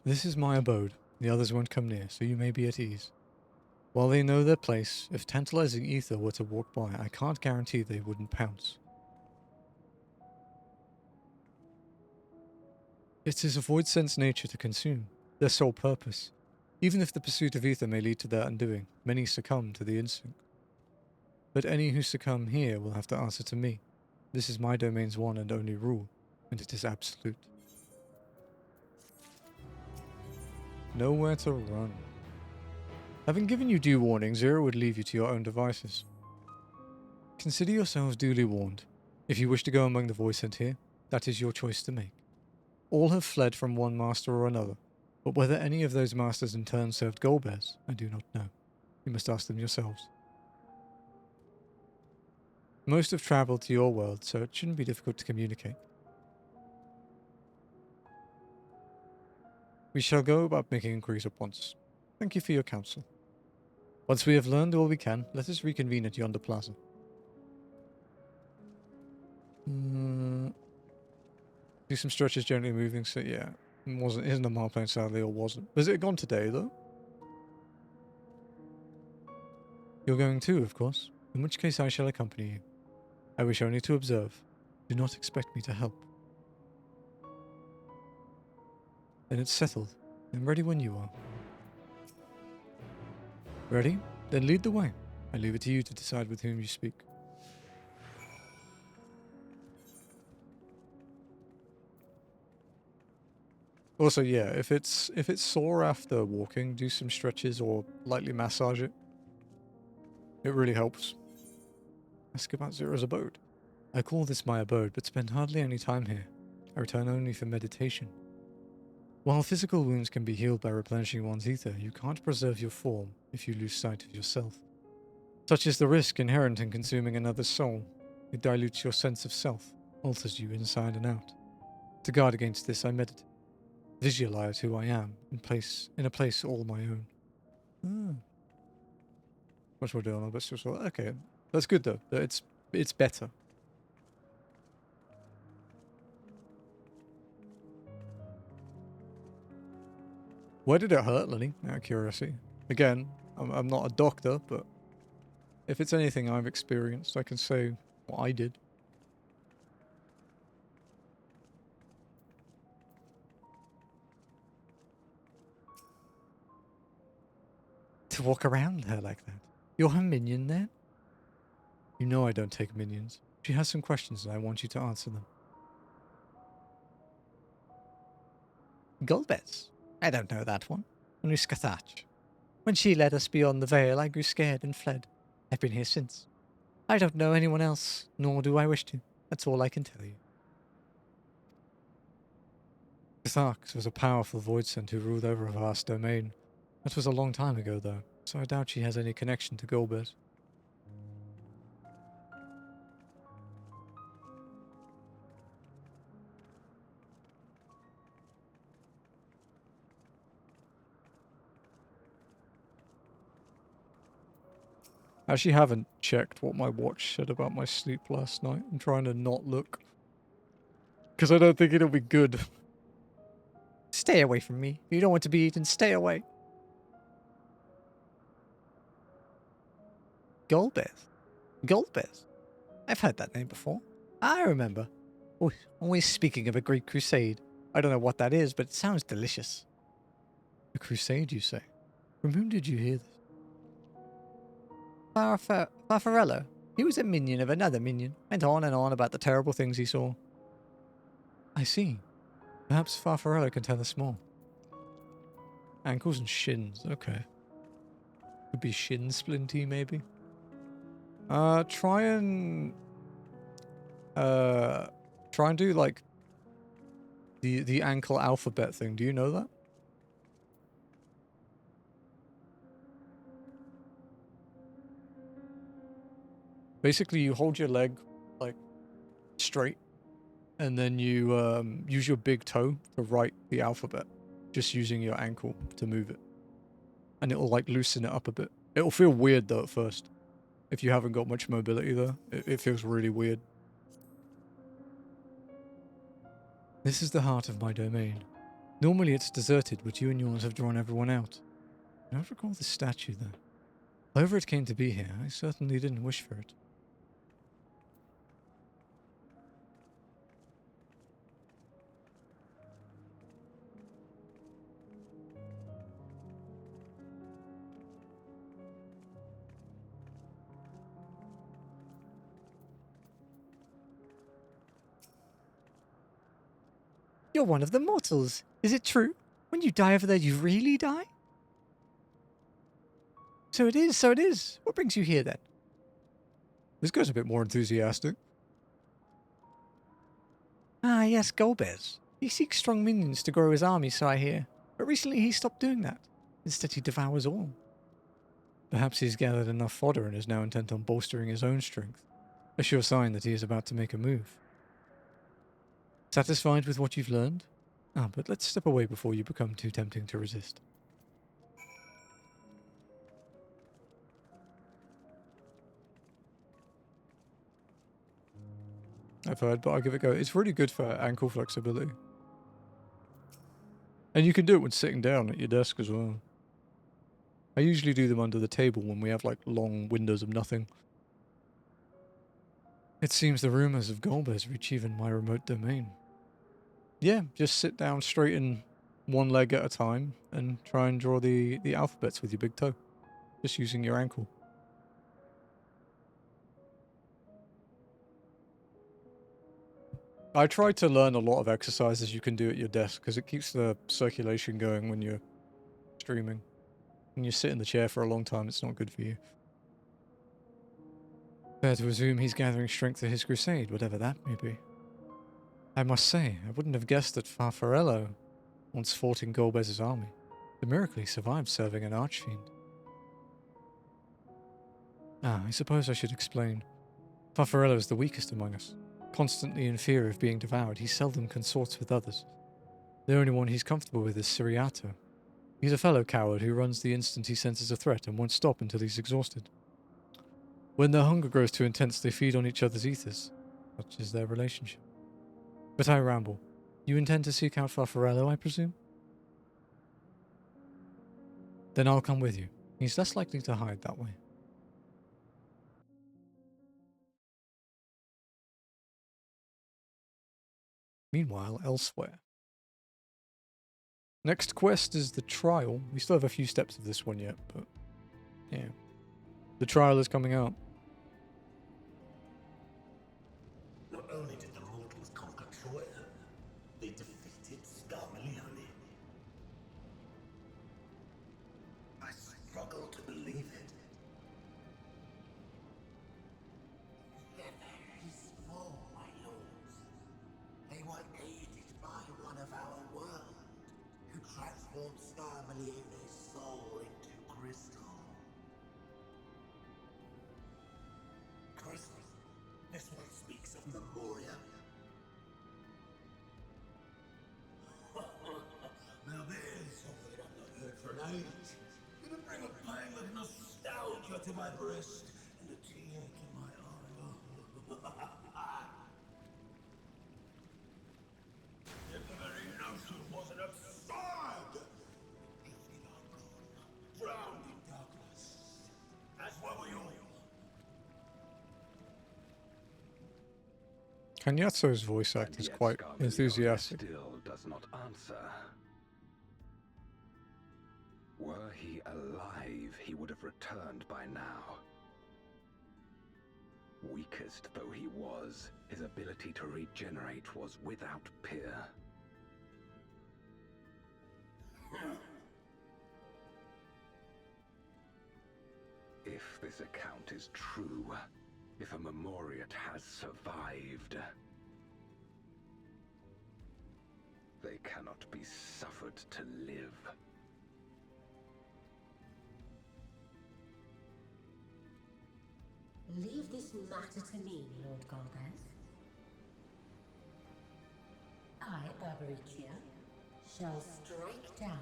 This is my abode. The others won't come near, so you may be at ease. While they know their place, if tantalizing ether were to walk by, I can't guarantee they wouldn't pounce. It is a void sense nature to consume, their sole purpose. Even if the pursuit of ether may lead to their undoing, many succumb to the instinct. But any who succumb here will have to answer to me. This is my domain's one and only rule, and it is absolute. Nowhere to run. Having given you due warning, Zero would leave you to your own devices. Consider yourselves duly warned. If you wish to go among the void sent here, that is your choice to make. All have fled from one master or another, but whether any of those masters in turn served Goldbears, I do not know. You must ask them yourselves. Most have travelled to your world, so it shouldn't be difficult to communicate. We shall go about making inquiries at once. Thank you for your counsel. Once we have learned all we can, let us reconvene at yonder plaza. Do some stretches gently moving, so yeah. Isn't a mile plane sadly, or wasn't. Was it gone today, though? You're going too, of course. In which case I shall accompany you. I wish only to observe. Do not expect me to help. Then it's settled. I'm ready when you are. Ready? Then lead the way. I leave it to you to decide with whom you speak. Also, yeah, if it's sore after walking, do some stretches or lightly massage it. It really helps. Ask about Zero's abode. I call this my abode, but spend hardly any time here. I return only for meditation. While physical wounds can be healed by replenishing one's ether, you can't preserve your form if you lose sight of yourself. Such is the risk inherent in consuming another's soul. It dilutes your sense of self, alters you inside and out. To guard against this, I meditate. Visualize who I am in a place all my own. Much more doing, but still, okay, that's good though. It's better. Where did it hurt, Lily? Out of curiosity. Again, I'm not a doctor, but if it's anything I've experienced, I can say what I did. To walk around her like that. You're her minion then? You know I don't take minions. She has some questions and I want you to answer them. Golbez? I don't know that one. Only Skathach. When she led us beyond the veil, I grew scared and fled. I've been here since. I don't know anyone else, nor do I wish to. That's all I can tell you. Skathax was a powerful voidsent who ruled over a vast domain. That was a long time ago, though, so I doubt she has any connection to Golbez. I actually haven't checked what my watch said about my sleep last night. I'm trying to not look. Because I don't think it'll be good. Stay away from me. You don't want to be eaten. Stay away. Golbez? Golbez? I've heard that name before. I remember. Always speaking of a great crusade. I don't know what that is, but it sounds delicious. A crusade, you say? From whom did you hear this? Farfarello. He was a minion of another minion. Went on and on about the terrible things he saw. I see. Perhaps Farfarello can tell us more. Ankles and shins, okay. Could be shin splinty, maybe. Try and do like the ankle alphabet thing. Do you know that? Basically, you hold your leg like straight, and then you use your big toe to write the alphabet, just using your ankle to move it, and it'll like loosen it up a bit. It'll feel weird though at first. If you haven't got much mobility there, it feels really weird. This is the heart of my domain. Normally it's deserted, but you and yours have drawn everyone out. I don't recall the statue there. However it came to be here, I certainly didn't wish for it. You're one of the mortals. Is it true? When you die over there, you really die? So it is, so it is. What brings you here then? This guy's a bit more enthusiastic. Ah, yes, Golbez. He seeks strong minions to grow his army, so I hear. But recently he stopped doing that. Instead he devours all. Perhaps he's gathered enough fodder and is now intent on bolstering his own strength. A sure sign that he is about to make a move. Satisfied with what you've learned? Ah, but let's step away before you become too tempting to resist. I've heard, but I'll give it a go. It's really good for ankle flexibility. And you can do it when sitting down at your desk as well. I usually do them under the table when we have like long windows of nothing. It seems the rumors of Golbez reach even my remote domain. Yeah, just sit down, straighten one leg at a time, and try and draw the alphabets with your big toe. Just using your ankle. I try to learn a lot of exercises you can do at your desk, because it keeps the circulation going when you're streaming. When you sit in the chair for a long time, it's not good for you. Fair to assume he's gathering strength for his crusade, whatever that may be. I must say, I wouldn't have guessed that Farfarello once fought in Golbez's army. The miracle he survived serving an archfiend. I suppose I should explain. Farfarello is the weakest among us. Constantly in fear of being devoured, he seldom consorts with others. The only one he's comfortable with is Siriato. He's a fellow coward who runs the instant he senses a threat and won't stop until he's exhausted. When their hunger grows too intense, they feed on each other's ethers. Such is their relationship. But I ramble. You intend to seek out Farfarello, I presume? Then I'll come with you. He's less likely to hide that way. Meanwhile, elsewhere. Next quest is the trial. We still have a few steps of this one yet, but yeah. The trial is coming out. Not only did the mortals conquer Troy, they defeated Scarmalione. I struggle to believe it. They're very small, my lords. They were aided by one of our world, who transformed Scarmalione's soul into crystal. Crystal? This one speaks of Memoria. Now there's something I've not heard for an age. Gonna bring a pang of nostalgia to my breast and a tear to my eye. Yet the very notion was an absurd! Drifting our blood, drowned in darkness, as were we all. Cagnazzo's voice act is quite enthusiastic. Still does not answer. Were he alive, he would have returned by now. Weakest though he was, his ability to regenerate was without peer. If this account is true, if a Memoriat has survived, they cannot be suffered to live. Leave this matter to me, Lord Golbez. I, Barbaricia, shall strike down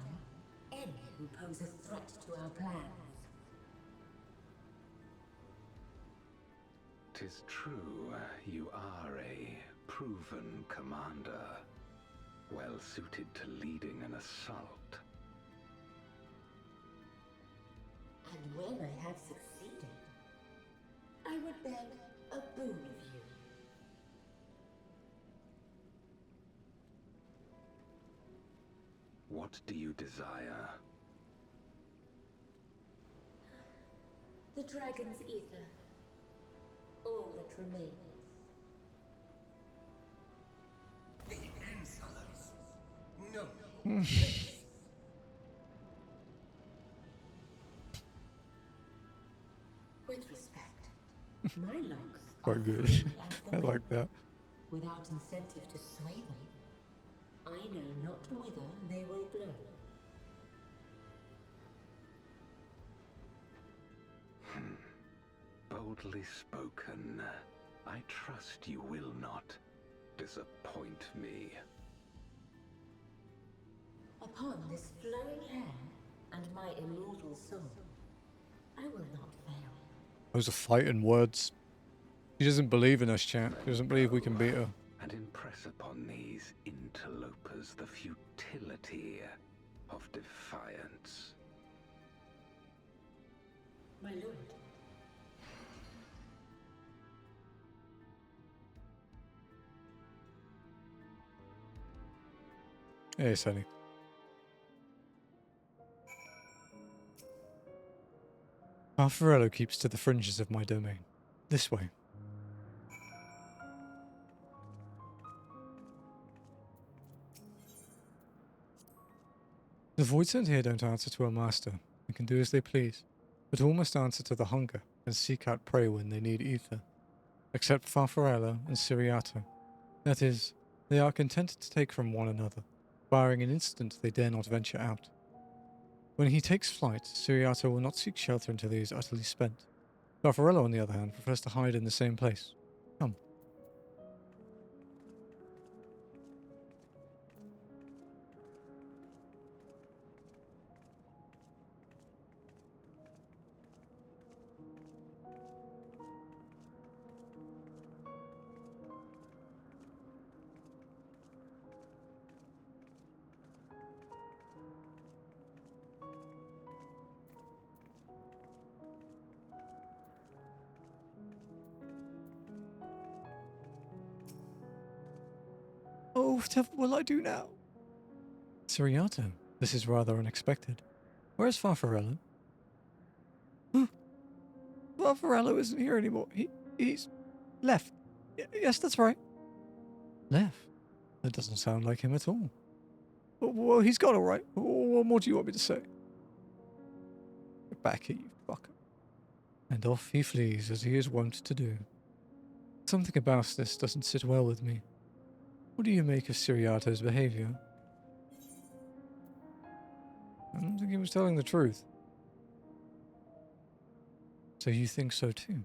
any who pose a threat to our plans. 'Tis true, you are a proven commander, well suited to leading an assault. And when I have succeeded, I would beg a boon of you. What do you desire? The dragon's ether. All that remains. The insolence! No. With respect, my locks Quite are good. free as the I wind. like that. Without incentive to sway them, I know not whither they will blow. Boldly spoken. I trust you will not disappoint me. Upon this flowing hair and my immortal soul, I will not fail. Those are fighting words. She doesn't believe in us, chat. She doesn't believe we can beat her. And impress upon these interlopers the futility of defiance. My lord, Hey, Sonny. Farfarello keeps to the fringes of my domain. This way. The Void Sent here don't answer to a master. They can do as they please. But all must answer to the hunger and seek out prey when they need ether. Except Farfarello and Siriato. That is, they are contented to take from one another. Barring an instant, they dare not venture out. When he takes flight, Siriato will not seek shelter until he is utterly spent. Farfarello, on the other hand, prefers to hide in the same place. Come. Oh, what will I do now? Siriato, this is rather unexpected. Where's Farfarello? Huh? Farfarello isn't here anymore. He's left. Yes, that's right. Left? That doesn't sound like him at all. Well, he's gone all right. What more do you want me to say? Get back here, you fucker. And off he flees, as he is wont to do. Something about this doesn't sit well with me. What do you make of Siriato's behavior? I don't think he was telling the truth. So you think so too?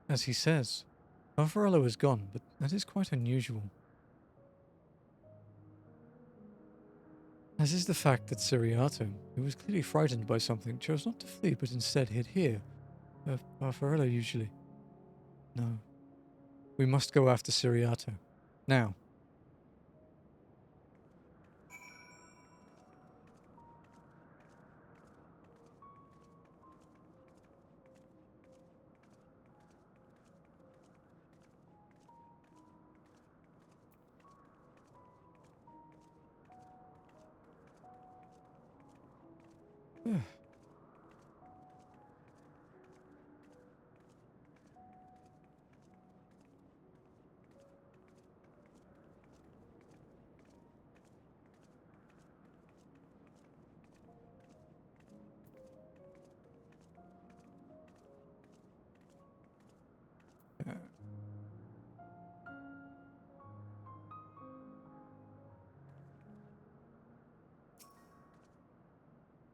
As he says, Farfarello is gone, but that is quite unusual. As is the fact that Siriato, who was clearly frightened by something, chose not to flee but instead hid here. Farfarello usually. No. We must go after Siriato. Now.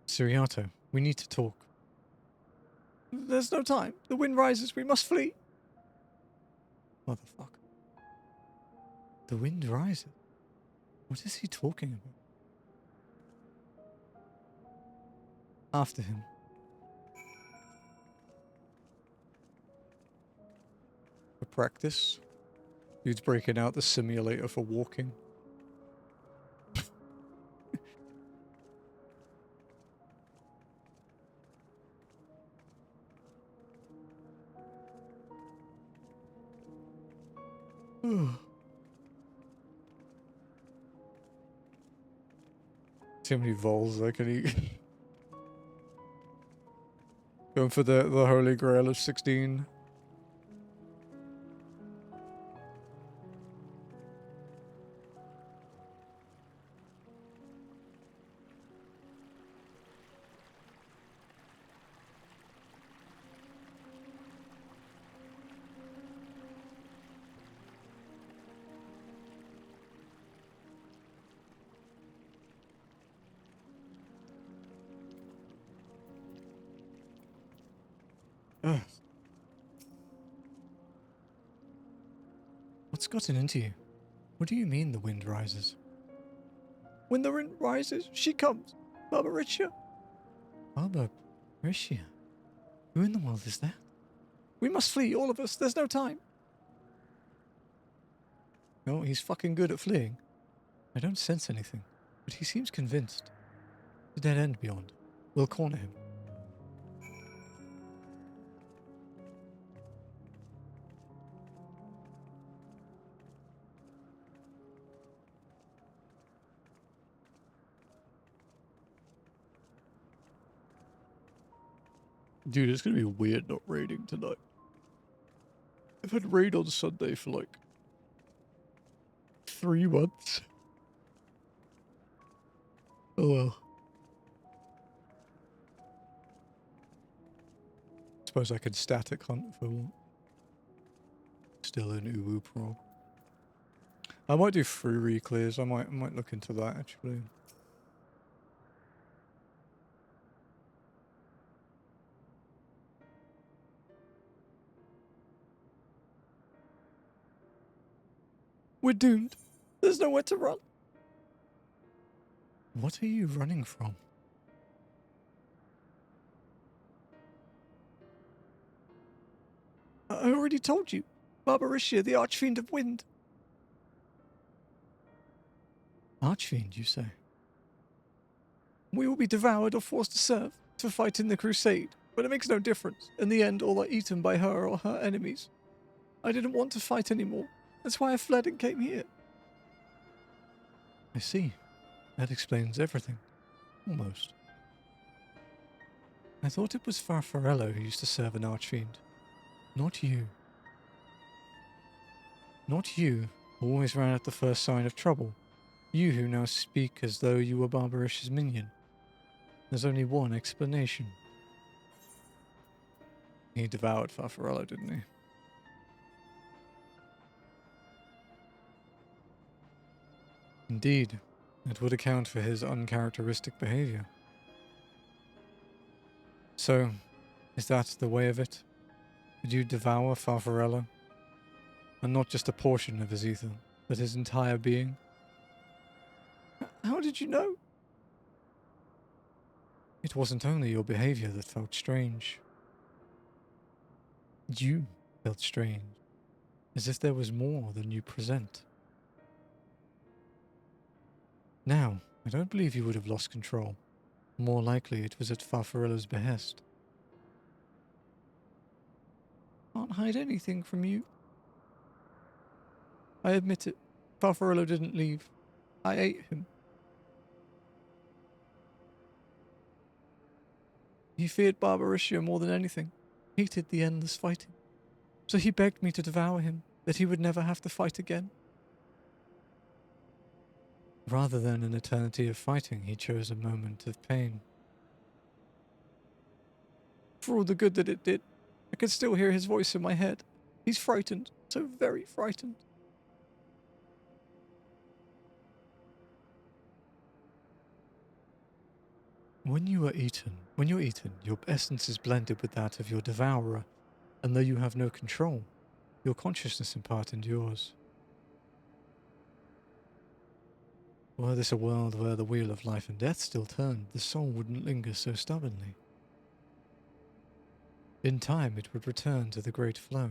Siriato, we need to talk. There's no time. The wind rises. We must flee. Motherfucker. The wind rises? What is he talking about? After him. For practice. Dude's breaking out the simulator for walking. See how many vols I can eat. Going for the holy grail of 16. What's gotten into you? What do you mean the wind rises? When the wind rises, she comes. Barbaricia. Barbaricia? Who in the world is that? We must flee, all of us. There's no time. No, he's fucking good at fleeing. I don't sense anything, but he seems convinced. The dead end beyond. We'll corner him. Dude, it's gonna be weird not raiding tonight. I've had raid on Sunday for like 3 months. Oh well. Suppose I could static hunt if I want. Still in Uwu Pro. I might do free reclears. I might look into that actually. We're doomed. There's nowhere to run. What are you running from? I already told you. Barbariccia, the Archfiend of Wind. Archfiend, you say? We will be devoured or forced to serve, to fight in the crusade, but it makes no difference. In the end, all are eaten by her or her enemies. I didn't want to fight anymore. That's why I fled and came here. I see. That explains everything. Almost. I thought it was Farfarello who used to serve an Archfiend. Not you. Not you, who always ran at the first sign of trouble. You who now speak as though you were Barbariccia's minion. There's only one explanation. He devoured Farfarello, didn't he? Indeed, it would account for his uncharacteristic behavior. So, is that the way of it? Did you devour Farfarello? And not just a portion of his ether, but his entire being? How did you know? It wasn't only your behavior that felt strange. You felt strange, as if there was more than you present. Now, I don't believe you would have lost control. More likely it was at Farfarello's behest. Can't hide anything from you. I admit it. Farfarello didn't leave. I ate him. He feared Barbariccia more than anything, hated the endless fighting. So he begged me to devour him, that he would never have to fight again. Rather than an eternity of fighting, he chose a moment of pain. For all the good that it did, I could still hear his voice in my head. He's frightened, so very frightened. When you're eaten, your essence is blended with that of your devourer, and though you have no control, your consciousness in part endures. Were this a world where the wheel of life and death still turned, the soul wouldn't linger so stubbornly. In time, it would return to the great flow.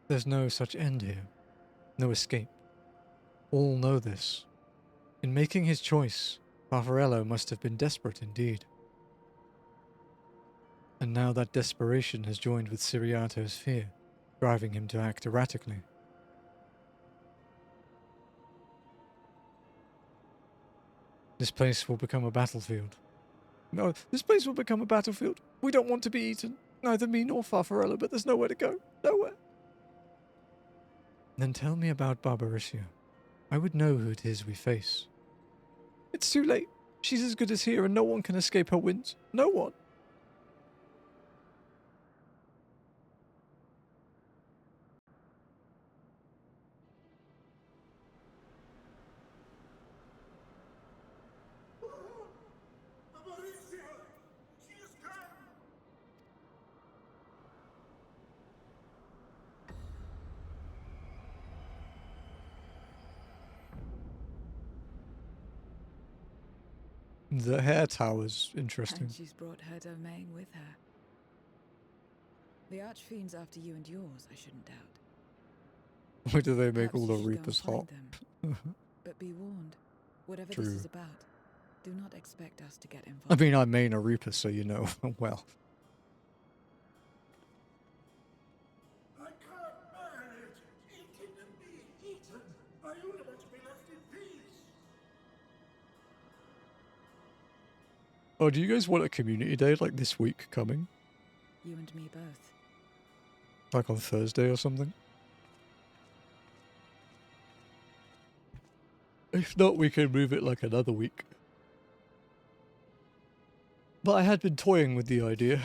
There's no such end here, no escape. All know this. In making his choice, Farfarello must have been desperate indeed. And now that desperation has joined with Ciriato's fear, driving him to act erratically. This place will become a battlefield. No, this place will become a battlefield. We don't want to be eaten. Neither me nor Farfarello, but there's nowhere to go. Nowhere. Then tell me about Barbariccia. I would know who it is we face. It's too late. She's as good as here, and no one can escape her winds. No one. The hair tower's interesting. And she's brought her domain with her. The Archfiend's after you and yours, I shouldn't doubt. Why do they make Perhaps all the you should go and Reapers find hot? them. But be warned, whatever True. this is about, do not expect us to get I involved. mean, I main a Reaper, so you know well. I can't bear it! Eating and being eaten! I only want to be left in peace! Oh, do you guys want a community day like this week coming? You and me both. Like on Thursday or something? If not, we can move it like another week. But I had been toying with the idea.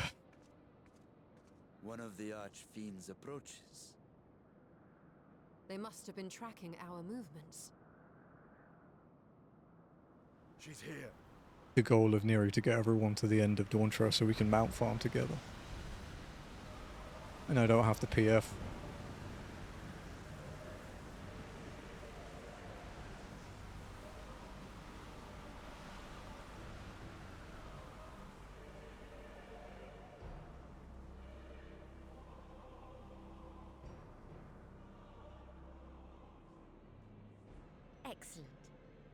One of the Archfiend's approaches. They must have been tracking our movements. She's here. The goal of Neri to get everyone to the end of Dawntra so we can mount farm together. And I don't have to PF. Excellent.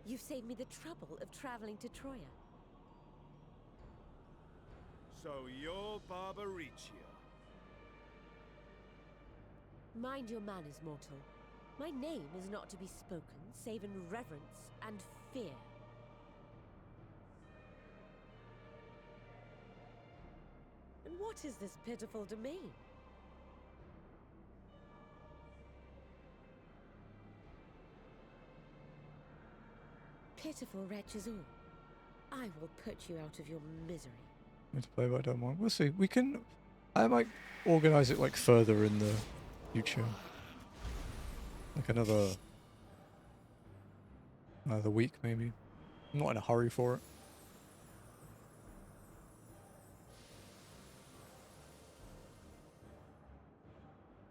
You've saved me the trouble of traveling to Troya. So you're Barbaricia. Mind your manners, mortal. My name is not to be spoken, save in reverence and fear. And what is this pitiful domain? Pitiful wretches all. I will put you out of your misery. To play, but I don't want. We'll see. We can. I might organize it like further in the future, like another week maybe. I'm not in a hurry for it.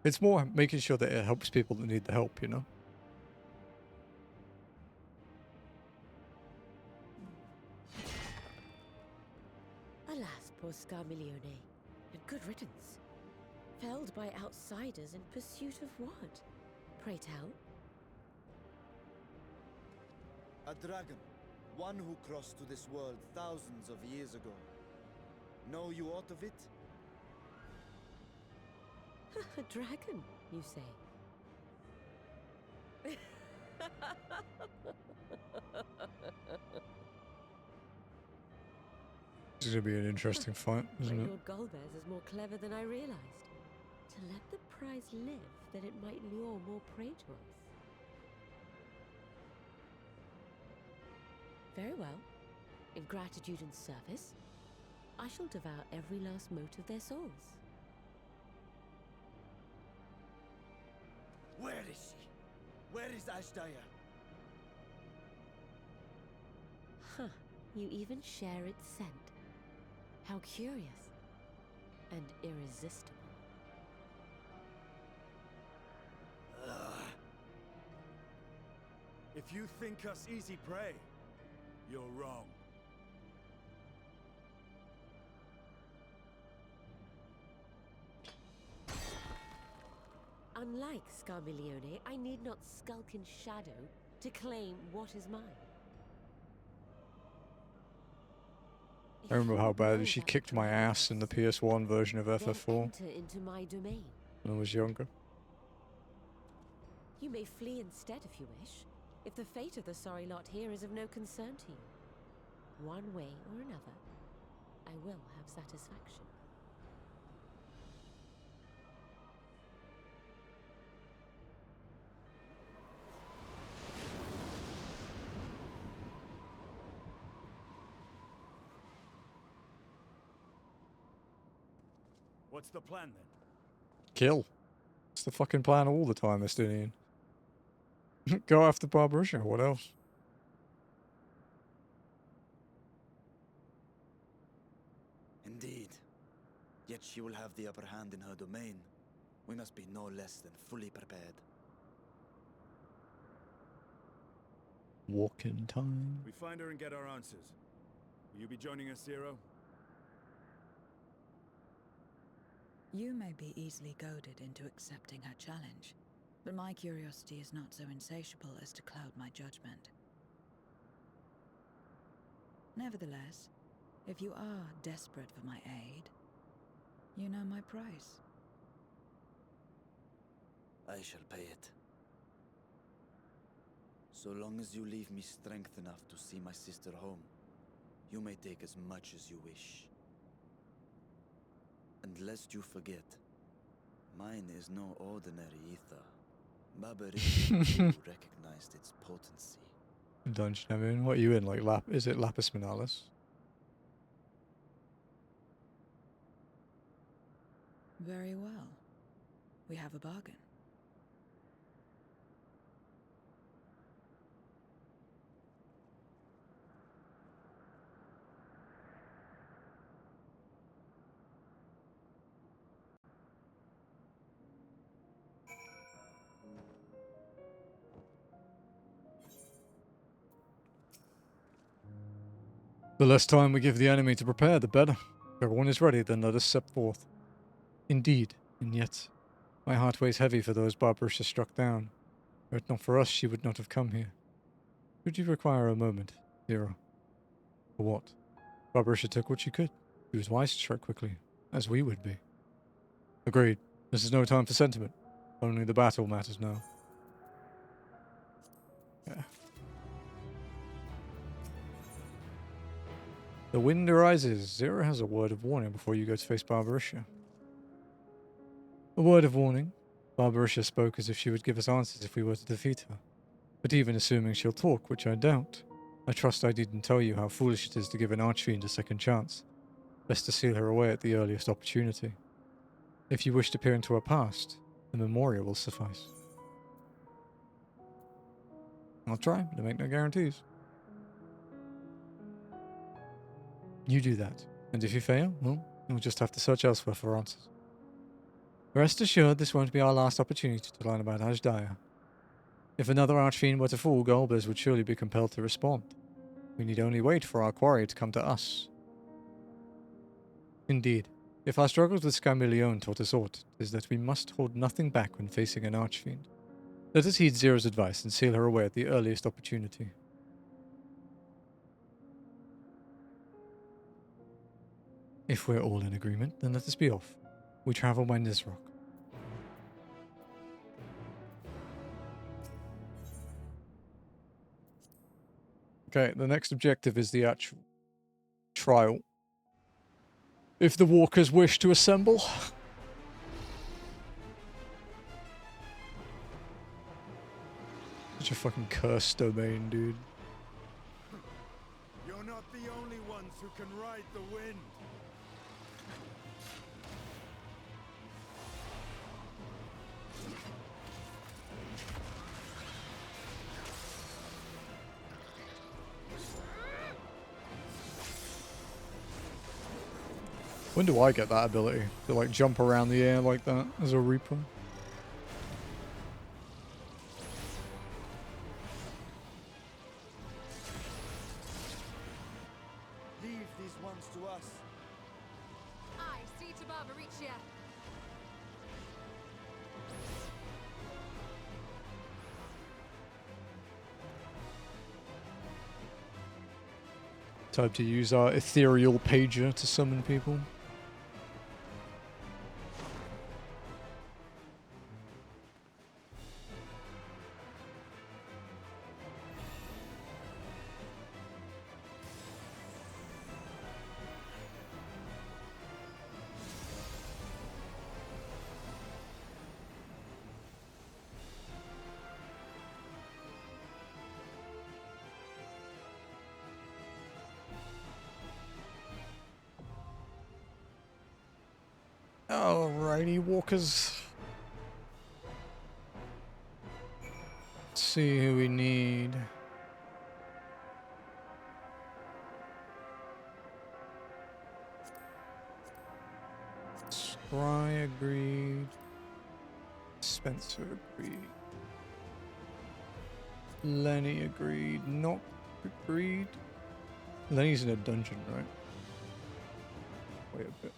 It's more making sure that it helps people that need the help, you know? Alas, poor Scarmiglione, and good riddance. Felled by outsiders in pursuit of what? Pray tell. A dragon. One who crossed to this world thousands of years ago. Know you aught of it? A dragon, you say? This is gonna be an interesting fight, isn't it? Lord Golbez is more clever than I realized. To let the prize live, that it might lure more prey to us. Very well. In gratitude and service, I shall devour every last mote of their souls. Where is she? Where is Ashdaya? Huh, you even share its scent. How curious. And irresistible. If you think us easy prey, you're wrong. Unlike Scarmiglione, I need not skulk in shadow to claim what is mine. I remember how badly she kicked my ass in the PS1 version of FF4 enter into my domain. when I was younger. You may flee instead if you wish, if the fate of the sorry lot here is of no concern to you. One way or another, I will have satisfaction. What's the plan then? Kill. It's the fucking plan all the time, Estinian. Go after Barbaricia, what else? Indeed. Yet she will have the upper hand in her domain. We must be no less than fully prepared. Walk-in time. We find her and get our answers. Will you be joining us, Zero? You may be easily goaded into accepting her challenge, but my curiosity is not so insatiable as to cloud my judgment. Nevertheless, if you are desperate for my aid, you know my price. I shall pay it. So long as you leave me strength enough to see my sister home, you may take as much as you wish. And lest you forget, mine is no ordinary ether. Barbaricia recognized its potency. Dungeon, I mean, what are you in? Like, is it Lapis Manalis? Very well. We have a bargain. The less time we give the enemy to prepare, the better. If everyone is ready, then let us step forth. Indeed, and yet, my heart weighs heavy for those Barbaricia struck down. Were it not for us, she would not have come here. Would you require a moment, Zero? For what? Barbarisha took what she could. She was wise to strike quickly, as we would be. Agreed. This is no time for sentiment. Only the battle matters now. Yeah. The wind arises. Zero has a word of warning before you go to face Barbarisha. A word of warning? Barbarisha spoke as if she would give us answers if we were to defeat her. But even assuming she'll talk, which I doubt, I trust I didn't tell you how foolish it is to give an archfiend a second chance. Best to seal her away at the earliest opportunity. If you wish to peer into her past, the memorial will suffice. I'll try, but I make no guarantees. You do that, and if you fail, well, you'll just have to search elsewhere for answers. Rest assured this won't be our last opportunity to learn about Ashdaya. If another archfiend were to fall, Golbez would surely be compelled to respond. We need only wait for our quarry to come to us. Indeed, if our struggles with Scamillion taught us aught, it is that we must hold nothing back when facing an archfiend. Let us heed Zero's advice and seal her away at the earliest opportunity. If we're all in agreement, then let us be off. We travel by Nizrock. Okay, the next objective is the actual trial. If the walkers wish to assemble. Such a fucking cursed domain, dude. You're not the only ones who can ride the wind. When do I get that ability? To like jump around the air like that as a Reaper? Leave these ones to us. I see to Barbaricia. Time to use our ethereal pager to summon people. Alrighty, walkers. Let's see who we need. Scry agreed. Spencer agreed. Lenny agreed. Not agreed. Lenny's in a dungeon, right? Wait a bit.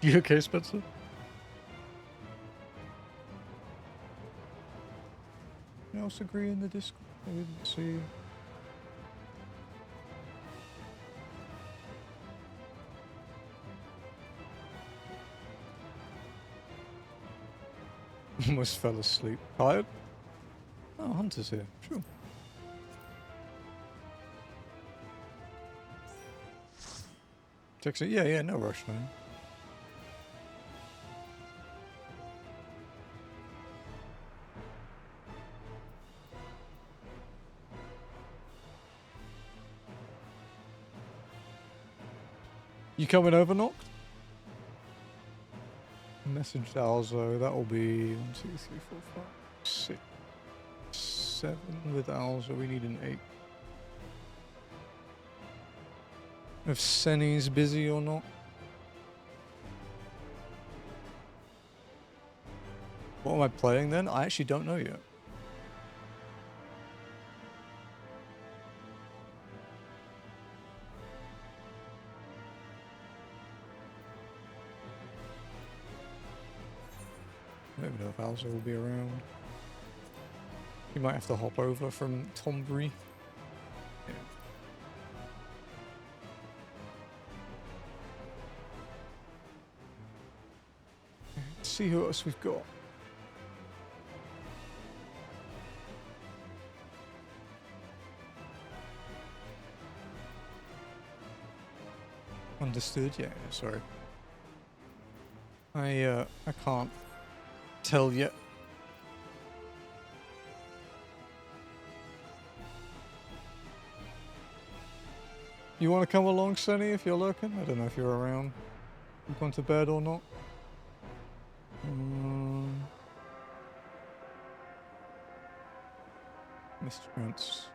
You okay, Spencer? Anyone else agree in the Discord? I didn't see. Almost fell asleep. Tired? Oh, Hunter's here. Sure. Text it. Yeah, no rush, man. You coming over, Noct? Message Alzo, that'll be 1, 2, 3, 4, 5, 6, 7 with Alzo, we need an 8. If Senny's busy or not. What am I playing then? I actually don't know yet. I don't even know if Alza will be around. You might have to hop over from Tombury. Yeah. Let's see who else we've got. Understood? Yeah, sorry. I can't tell yet. You want to come along, Sonny, if you're looking? I don't know if you're around. You gone to bed or not? Mr. Trance.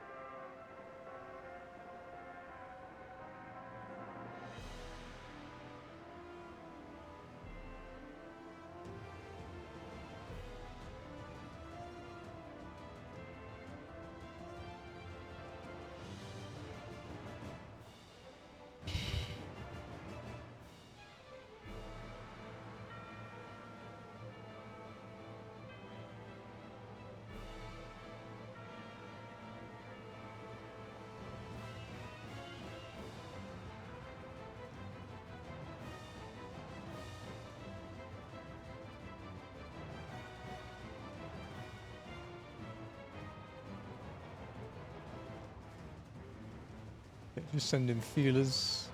Just send in feelers.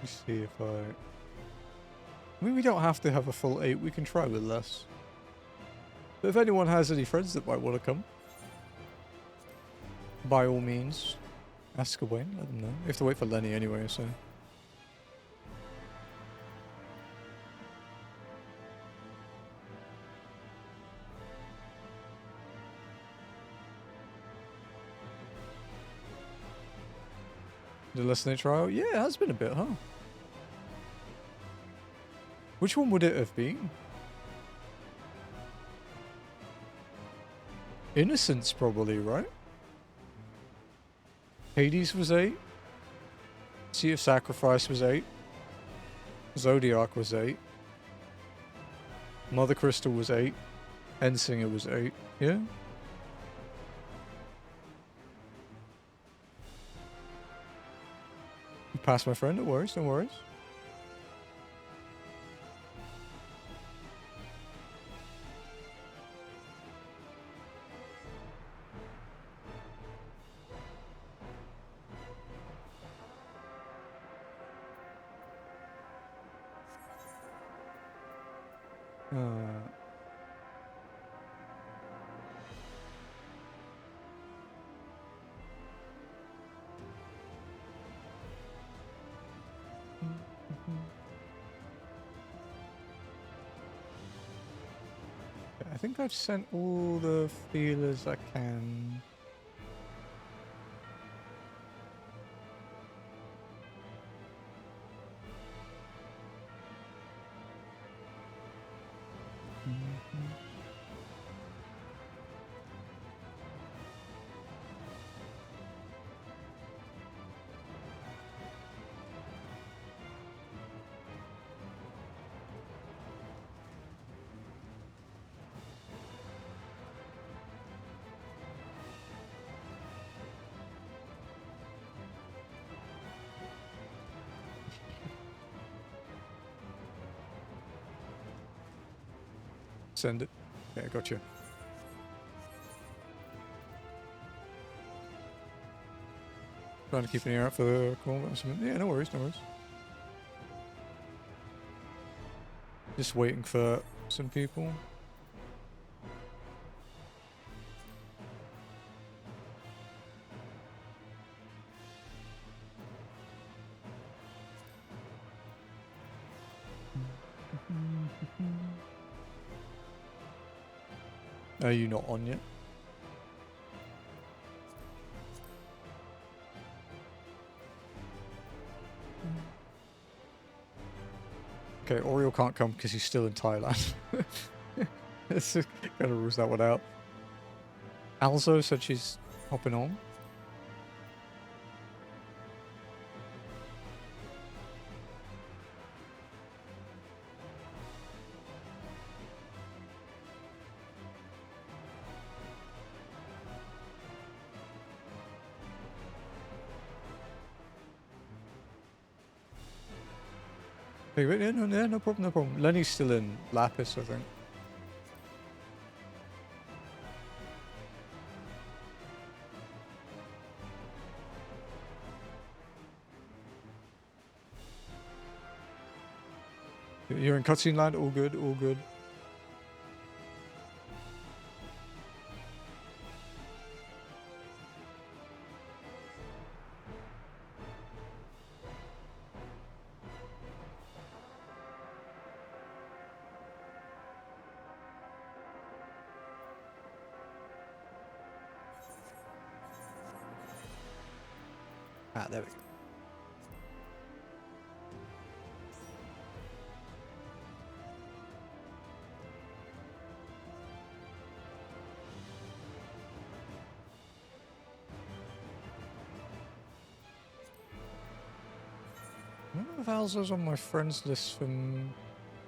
Let's see if I mean, we don't have to have a full 8. We can try with less. But if anyone has any friends that might want to come, by all means, ask away. Let them know. We have to wait for Lenny anyway, so. The listening trial? Yeah, it has been a bit, huh? Which one would it have been? Innocence, probably, right? Hades was 8. Sea of Sacrifice was 8. Zodiac was 8. Mother Crystal was 8. Endsinger was 8. Yeah? You passed my friend, no worries, no worries. I think I've sent all the feelers I can. Send it. Yeah, gotcha. Trying to keep an ear out for the call. Yeah, no worries, no worries. Just waiting for some people. Are you not on yet? Okay, Oriole can't come because he's still in Thailand. This kind of rules that one out. Alzo said she's hopping on. Yeah, no problem, no problem. Lenny's still in Lapis, I think. You're in cutscene land, all good, all good. Ah, there we go. I don't know if Alzo's on my friends list from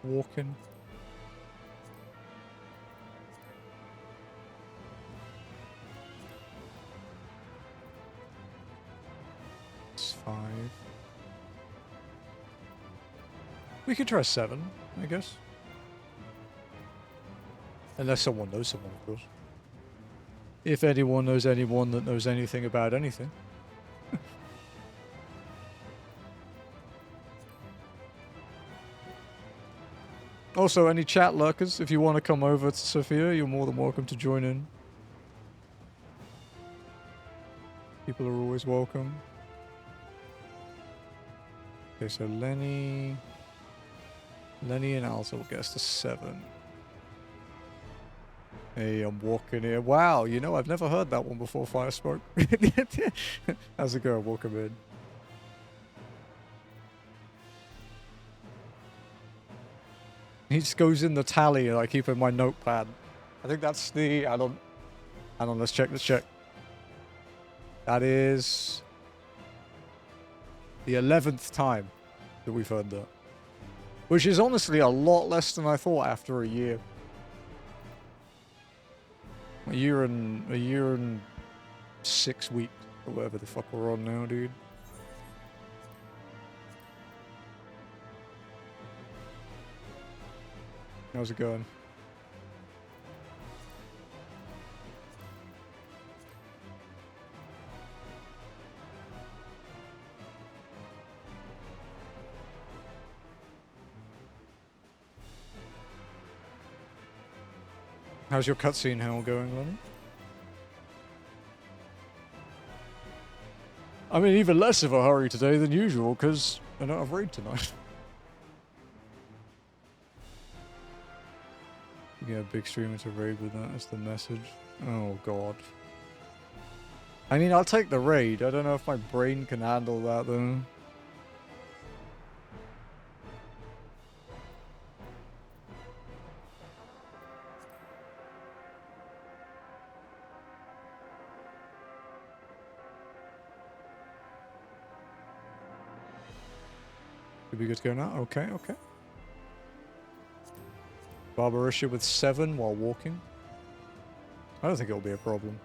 walking. It's 5. We could try 7, I guess. Unless someone knows someone, of course. If anyone knows anyone that knows anything about anything. Also, any chat lurkers, if you want to come over to Sophia, you're more than welcome to join in. People are always welcome. Okay, so Lenny and Alza will get us to 7. Hey, I'm walking here. Wow, you know, I've never heard that one before, Fire Smoke. How's it going? Welcome in. He just goes in the tally and I keep in my notepad. I think that's the... Hang on, let's check. That is... the 11th time that we've heard that. Which is honestly a lot less than I thought after a year. A year and 6 weeks, or whatever the fuck we're on now, dude. How's it going? How's your cutscene hell going, Lenny? I'm in even less of a hurry today than usual, because I don't have raid tonight. You get a big streamer to raid with that as the message. Oh god. I mean, I'll take the raid. I don't know if my brain can handle that though. Should be good to go now? Okay, okay. Barbarisha with 7 while walking. I don't think it'll be a problem.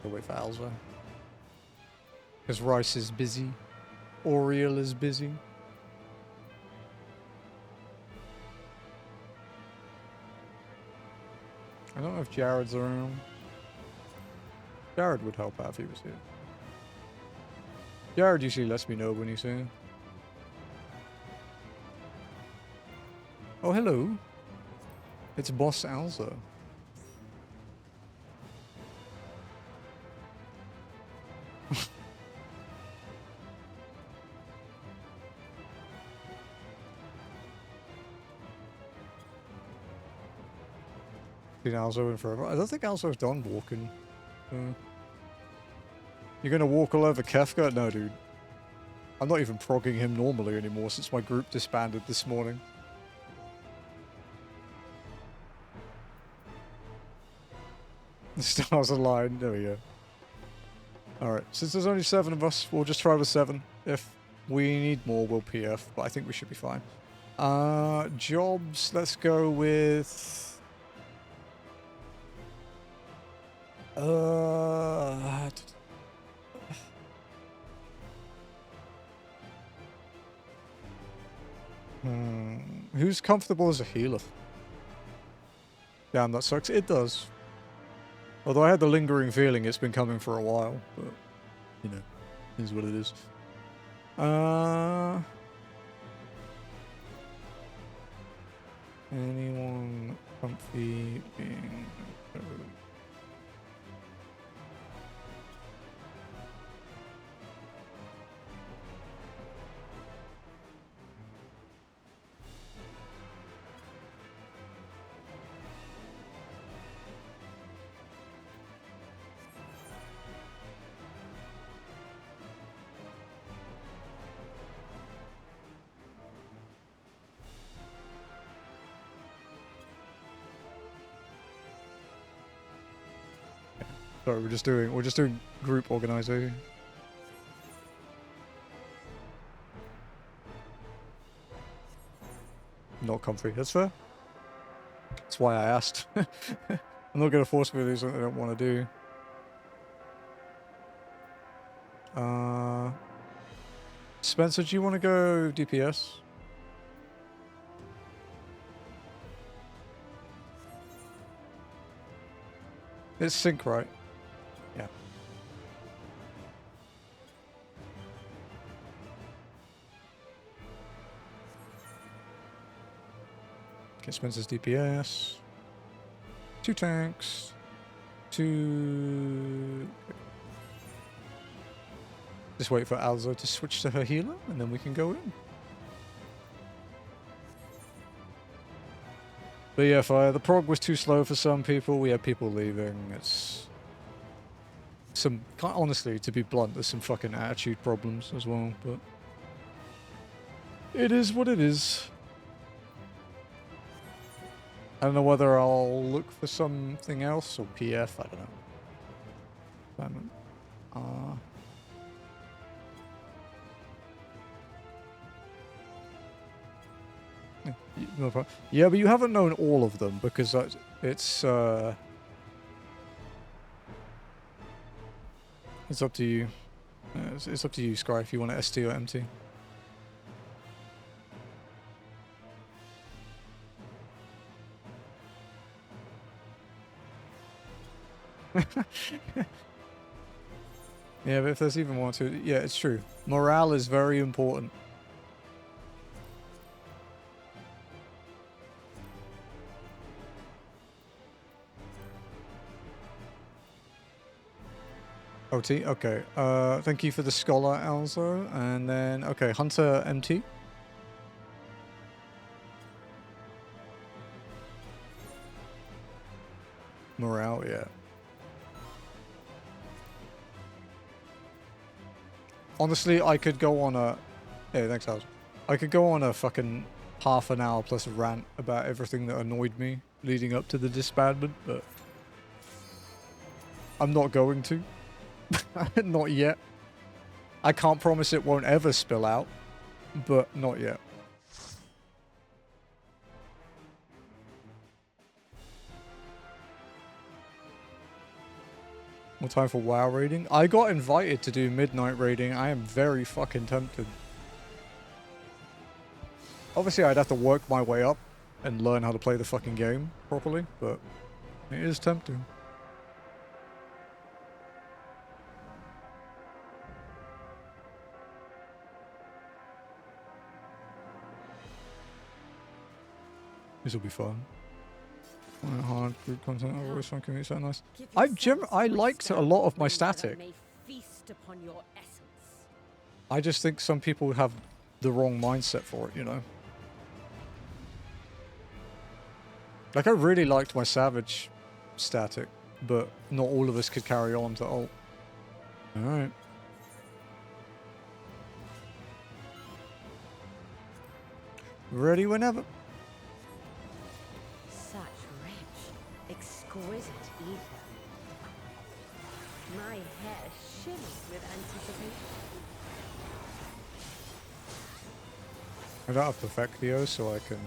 I'll wait for Alza. Because Rice is busy. Oriole is busy. I don't know if Jared's around. Jared would help out if he was here. Jared usually lets me know when he's here. Oh, hello. It's Boss Alza. Seen Alzo in forever. I don't think Alzo's done walking. You're gonna walk all over Kefka? No, dude. I'm not even progging him normally anymore since my group disbanded this morning. The stars align. There we go. Alright, since there's only 7 of us, we'll just try with 7. If we need more, we'll PF, but I think we should be fine. Jobs, let's go with... Who's comfortable as a healer? Damn, that sucks. It does. Although I had the lingering feeling it's been coming for a while, but, you know, is what it is. Anyone comfy being... Sorry, we're just doing group organization. Not comfy. That's fair. That's why I asked. I'm not gonna force me to do something I don't want to do. Spencer, do you want to go DPS? It's sync, right? Yeah. Okay, Spencer's DPS. 2 tanks. 2... Just wait for Alzo to switch to her healer, and then we can go in. But yeah, the prog was too slow for some people. We had people leaving. It's some, honestly, to be blunt, there's some fucking attitude problems as well. But it is what it is. I don't know whether I'll look for something else or PF. I don't know. Yeah, but you haven't known all of them because it's up to you. It's up to you, Scry, if you want to ST or MT. Yeah, but if there's even one, two, yeah, it's true. Morale is very important. OT, okay. Thank you for the scholar, Alzo. And then, okay, Hunter MT. Morale, yeah. Honestly, I could go on a... Yeah, thanks, Alzo. I could go on a fucking half an hour plus rant about everything that annoyed me leading up to the disbandment, but... I'm not going to. Not yet. I can't promise it won't ever spill out, but not yet. More time for WoW raiding? I got invited to do midnight raiding. I am very fucking tempted. Obviously, I'd have to work my way up and learn how to play the fucking game properly, but it is tempting. This will be fun. Hard group content. I've always found community so nice. Give I yourselves liked a wisdom, lot of my wind, that I static. may feast upon your essence. I just think some people have the wrong mindset for it, you know? Like, I really liked my Savage static, but not all of us could carry on to ult. Alright. Ready whenever. Such rich, exquisite ether. My hair shimmers with anticipation. I don't have Perfectio, so I can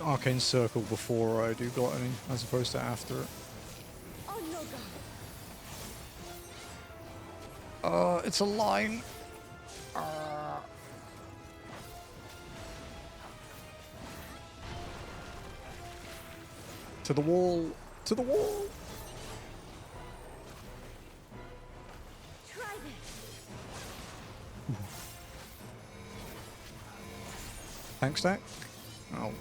Arcane Circle before I do Gluttony, as opposed to after it. On your guard. It's a line. To the wall. To the wall. Try this. Tank stack? Oh,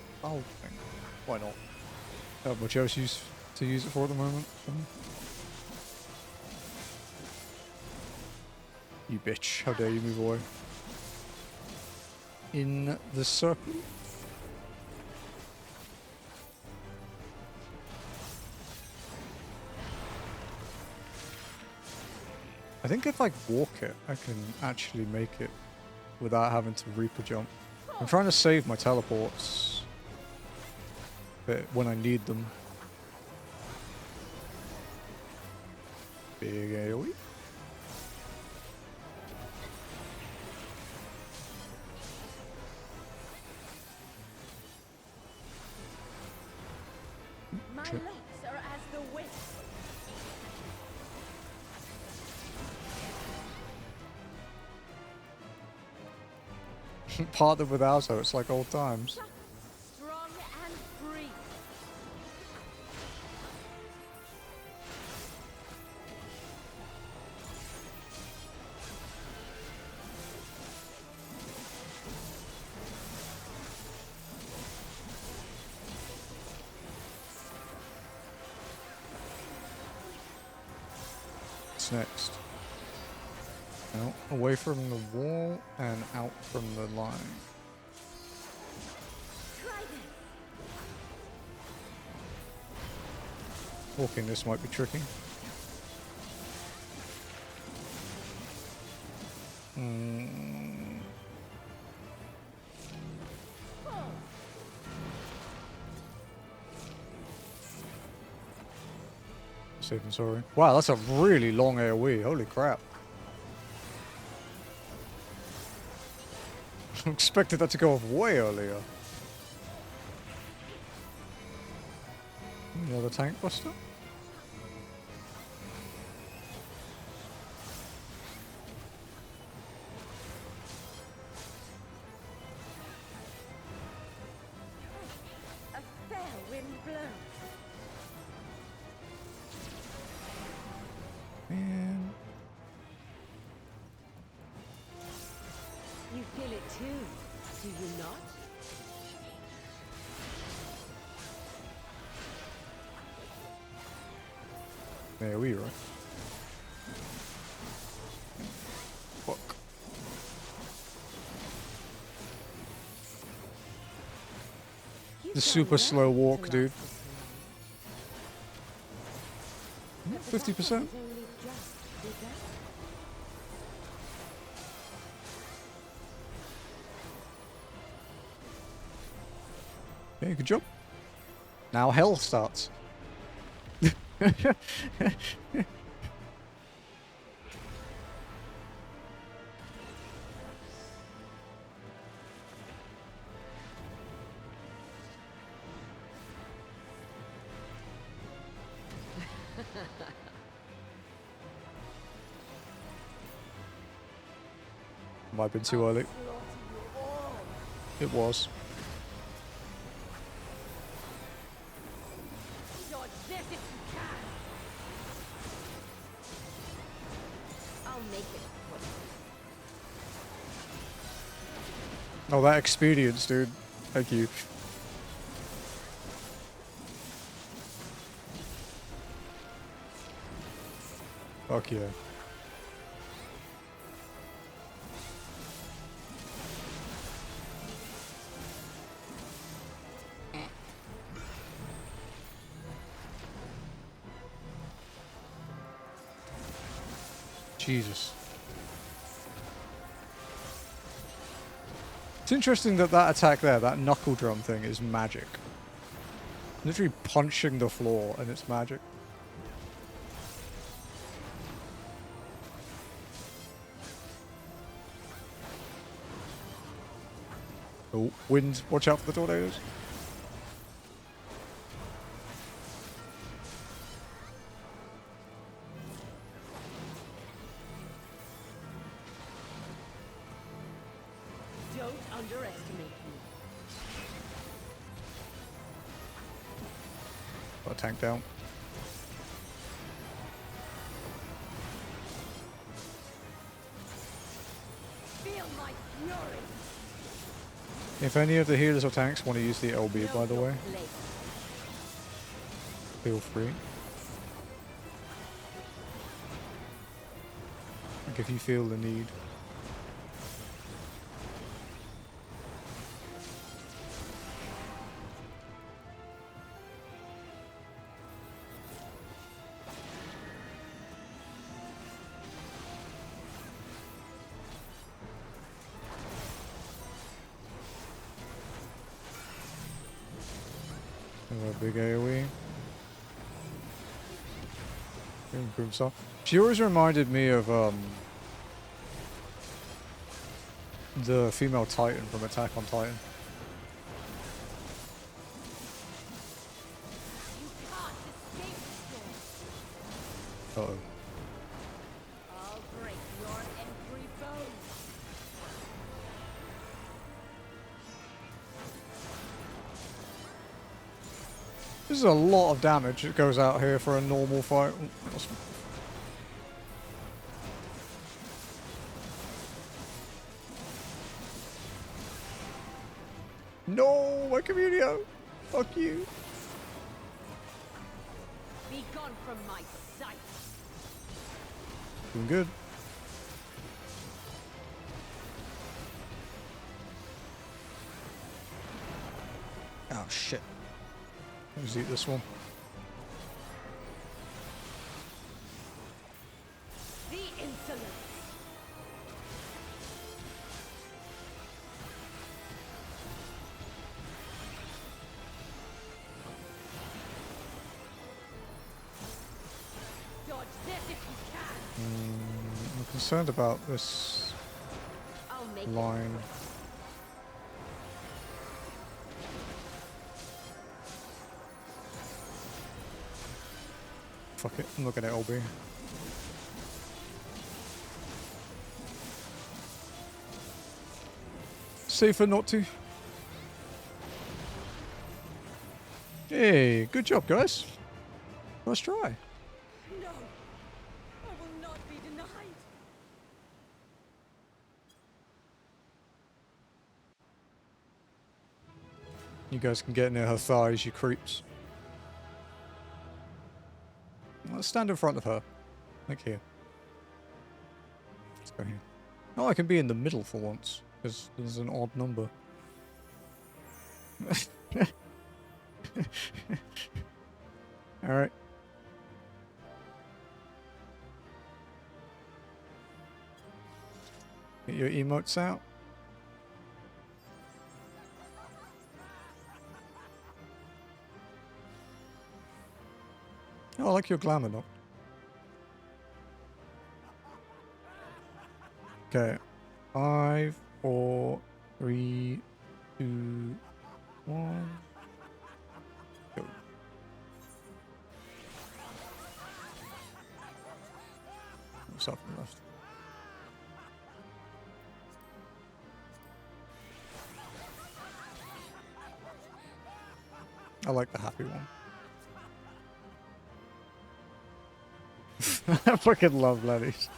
why not? I have much else to use it for at the moment. So. You bitch, how dare you move away. In the circle. I think if I walk it, I can actually make it without having to Reaper jump. I'm trying to save my teleports when I need them. Big AoE. My Shit. lips are as the wind. Partnered with Alzo, it's like old times. Strong and free. What's next? Out, away from the wall and out from the line. Try this. Walking this might be tricky. Safe and sorry. Wow, that's a really long AoE. Holy crap. I expected that to go off way earlier. Another tank buster? A fair wind blows. Man. You feel it too, do you not? AoE, right? Fuck. The super slow walk, dude. 50%? Yeah, good job. Now hell starts. Might have been too early. It was. Dodge this if you can. I'll make it quick. Oh, that experience, dude. Thank you. Fuck yeah. Jesus. It's interesting that that attack there, that knuckle drum thing, is magic. Literally punching the floor and it's magic. Oh, wind. Watch out for the tornadoes. Don't underestimate me. Got a tank down. Feel my fury. If any of the healers or tanks want to use the LB, by the way, feel free. Like if you feel the need. A big AoE. Improve stuff. She always reminded me of the female Titan from Attack on Titan. Uh-oh. I'll break your every bone. This is a lot of damage that goes out here for a normal fight. No, my Communio! Fuck you. Be gone from my sight. Doing good. Oh shit. Let's eat this one. The insolence. Dodge this if you can. I'm concerned about this I'll make line. Fuck it, I'm looking at LB. Safer not to. Hey, good job, guys. Let's try. No, I will not be denied. You guys can get near her thighs, you creeps. Let's stand in front of her. Like here. Let's go here. Oh, I can be in the middle for once. Because there's an odd number. Alright. Get your emotes out. Oh, I like your glamour knock. Okay. 5, 4, 3, 2, 1. Go. What's up and left? I like the happy one. I fucking love Lenny's.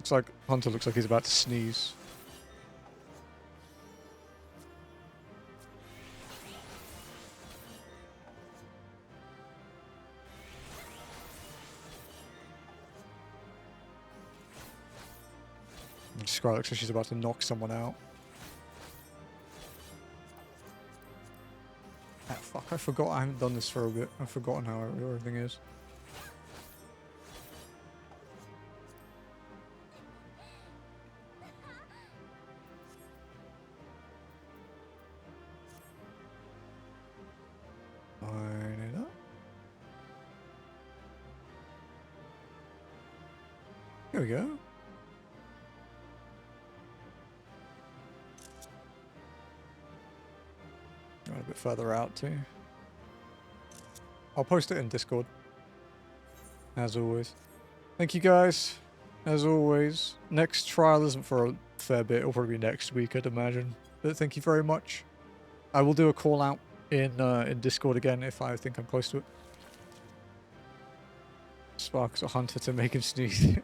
Looks like Hunter looks like he's about to sneeze. Scarlet looks like she's about to knock someone out. Ah, fuck, I forgot I haven't done this for a bit. I've forgotten how everything is. Line it up. Here we go. Got a bit further out too. I'll post it in Discord. As always. Thank you guys. As always. Next trial isn't for a fair bit. It'll probably be next week, I'd imagine. But thank you very much. I will do a call out in Discord again if I think I'm close to it. Sparks a Hunter to make him sneeze.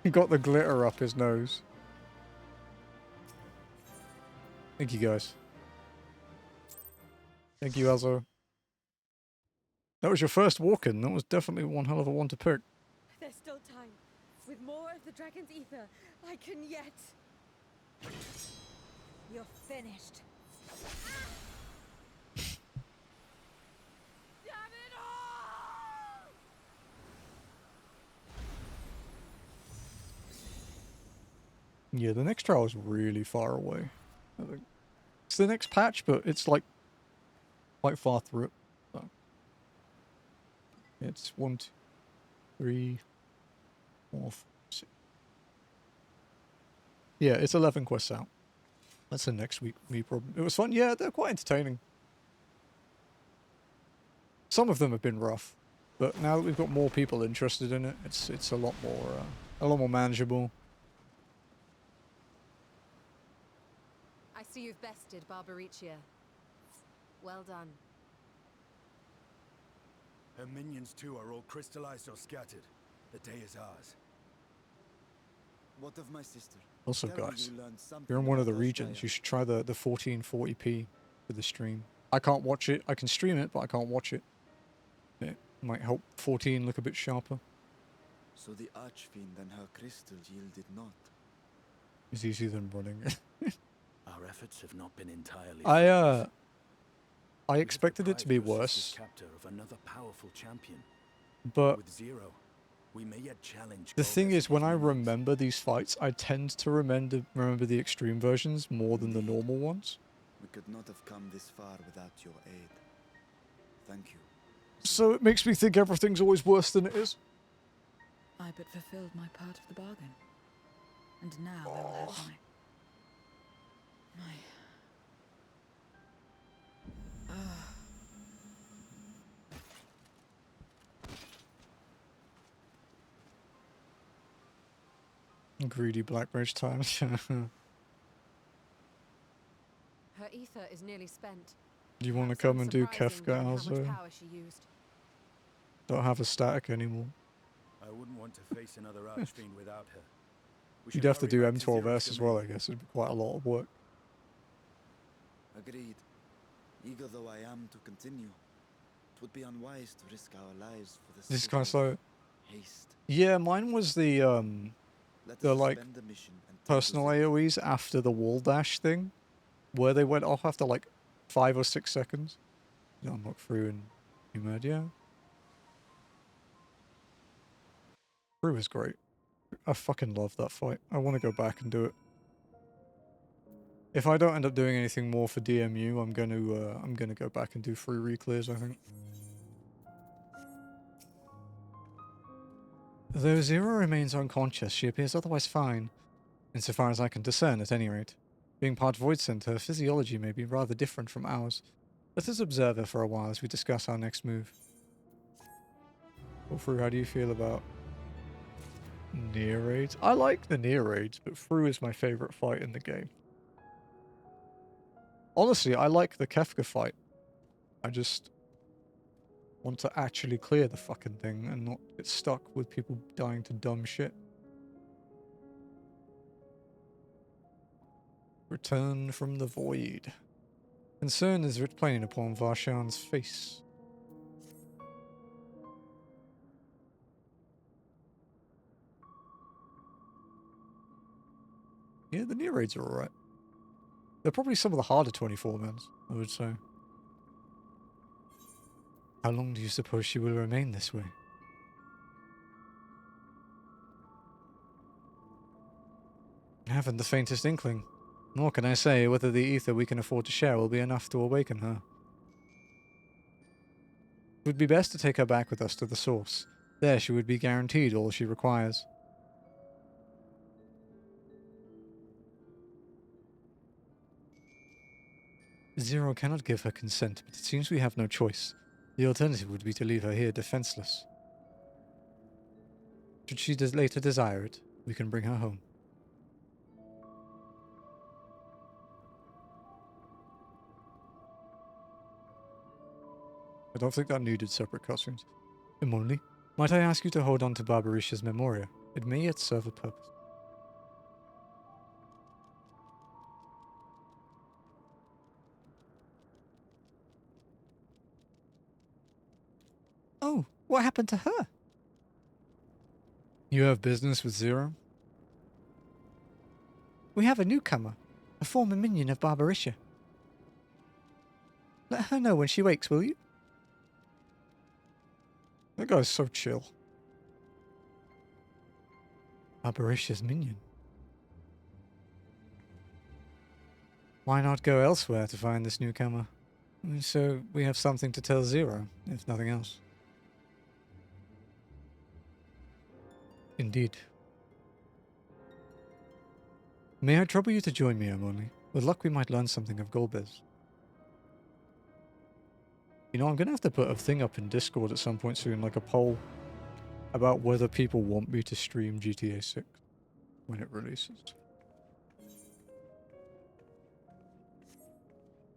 He got the glitter up his nose. Thank you guys. Thank you, Elzo. That was your first walk-in. That was definitely one hell of a one to pick. There's still time. With more of the dragon's ether, I can yet... You're finished. Damn it all! Yeah, the next trial is really far away. I think it's the next patch, but it's like quite far through it. So it's 1, 2, 3, 4, 5, 6. Yeah, it's 11 quests out. That's the next week me problem. It was fun. Yeah, they're quite entertaining. Some of them have been rough, but now that we've got more people interested in it, it's a lot more manageable. I see you've bested Barbaricia. Well done. Her minions too are all crystallized or scattered. The day is ours. What of my sister? Also, Tell me guys, you learned if something you're in one of the about regions, Ashdaya. you should try the 1440p for the stream. I can't watch it. I can stream it, but I can't watch it. It might help 14 look a bit sharper. So the Archfiend and her crystal yielded not. It's easier than running. Our efforts have not been entirely I We have expected it to be deprived us worse, as captor of another powerful champion. but With Zero, we may yet challenge the thing Golbez is, when and I his minions. remember these fights, I tend to remember the extreme versions more than the Indeed. normal ones. We could not have come this far without your aid. Thank you. So it makes me think everything's always worse than it is. I but fulfilled my part of the bargain. And now they will have my... Greedy Blackbridge times. Her ether is nearly spent. Do you want to Perhaps come and do unsurprising Kefka given how much also? power she used. Don't have a static anymore. I wouldn't want to face another Archfiend without her. We You'd should have to hurry do back to Zero's M12S as well, I domain. guess. It'd be quite a lot of work. Agreed. Eager though I am to continue, it would be unwise to risk our lives for the This is sake kind of of slow. haste. Yeah, mine was the Let The, us like, suspend the mission until personal the victory. AoEs after the wall dash thing, where they went off after like 5 or 6 seconds. Unlock through and you mad, yeah. Through is great. I fucking love that fight. I want to go back and do it. If I don't end up doing anything more for DMU, I'm gonna go back and do free reclears, I think. Though Zero remains unconscious, she appears otherwise fine, insofar as I can discern at any rate. Being part Void Center, her physiology may be rather different from ours. Let us observe her for a while as we discuss our next move. Well, Fru, how do you feel about near raids? I like the near raids, but Fru is my favorite fight in the game. Honestly, I like the Kefka fight. I just want to actually clear the fucking thing and not get stuck with people dying to dumb shit. Return from the void. Concern is writ plain upon Varshan's face. Yeah, the near raids are alright. They're probably some of the harder 24-mans, I would say. How long do you suppose she will remain this way? I haven't the faintest inkling. Nor can I say whether the ether we can afford to share will be enough to awaken her. It would be best to take her back with us to the source. There she would be guaranteed all she requires. Zero cannot give her consent, but it seems we have no choice. The alternative would be to leave her here defenseless. Should she later desire it, we can bring her home. I don't think that needed separate cutscenes. Immonli, might I ask you to hold on to Barbarisha's memoria? It may yet serve a purpose. Oh, what happened to her? You have business with Zero? We have a newcomer, a former minion of Barbarisha. Let her know when she wakes, will you? That guy's so chill. Barbarisha's minion. Why not go elsewhere to find this newcomer? So we have something to tell Zero, if nothing else. Indeed. May I trouble you to join me, Immonli? With luck we might learn something of Golbez. You know, I'm going to have to put a thing up in Discord at some point soon, like a poll, about whether people want me to stream GTA 6 when it releases.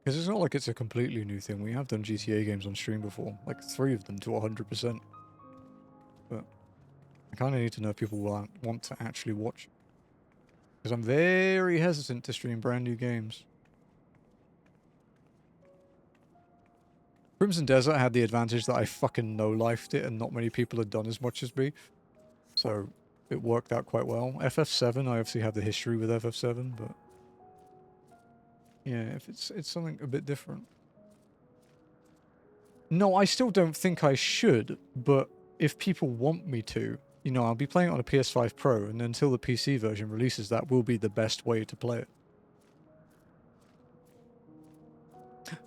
Because it's not like it's a completely new thing. We have done GTA games on stream before, like 3 of them to 100%. But I kind of need to know if people will want to actually watch. Because I'm very hesitant to stream brand new games. Crimson Desert had the advantage that I fucking no-lifed it and not many people had done as much as me. So it worked out quite well. FF7, I obviously have the history with FF7, but yeah, if it's something a bit different. No, I still don't think I should, but if people want me to, you know, I'll be playing it on a PS5 Pro, and until the PC version releases, that will be the best way to play it.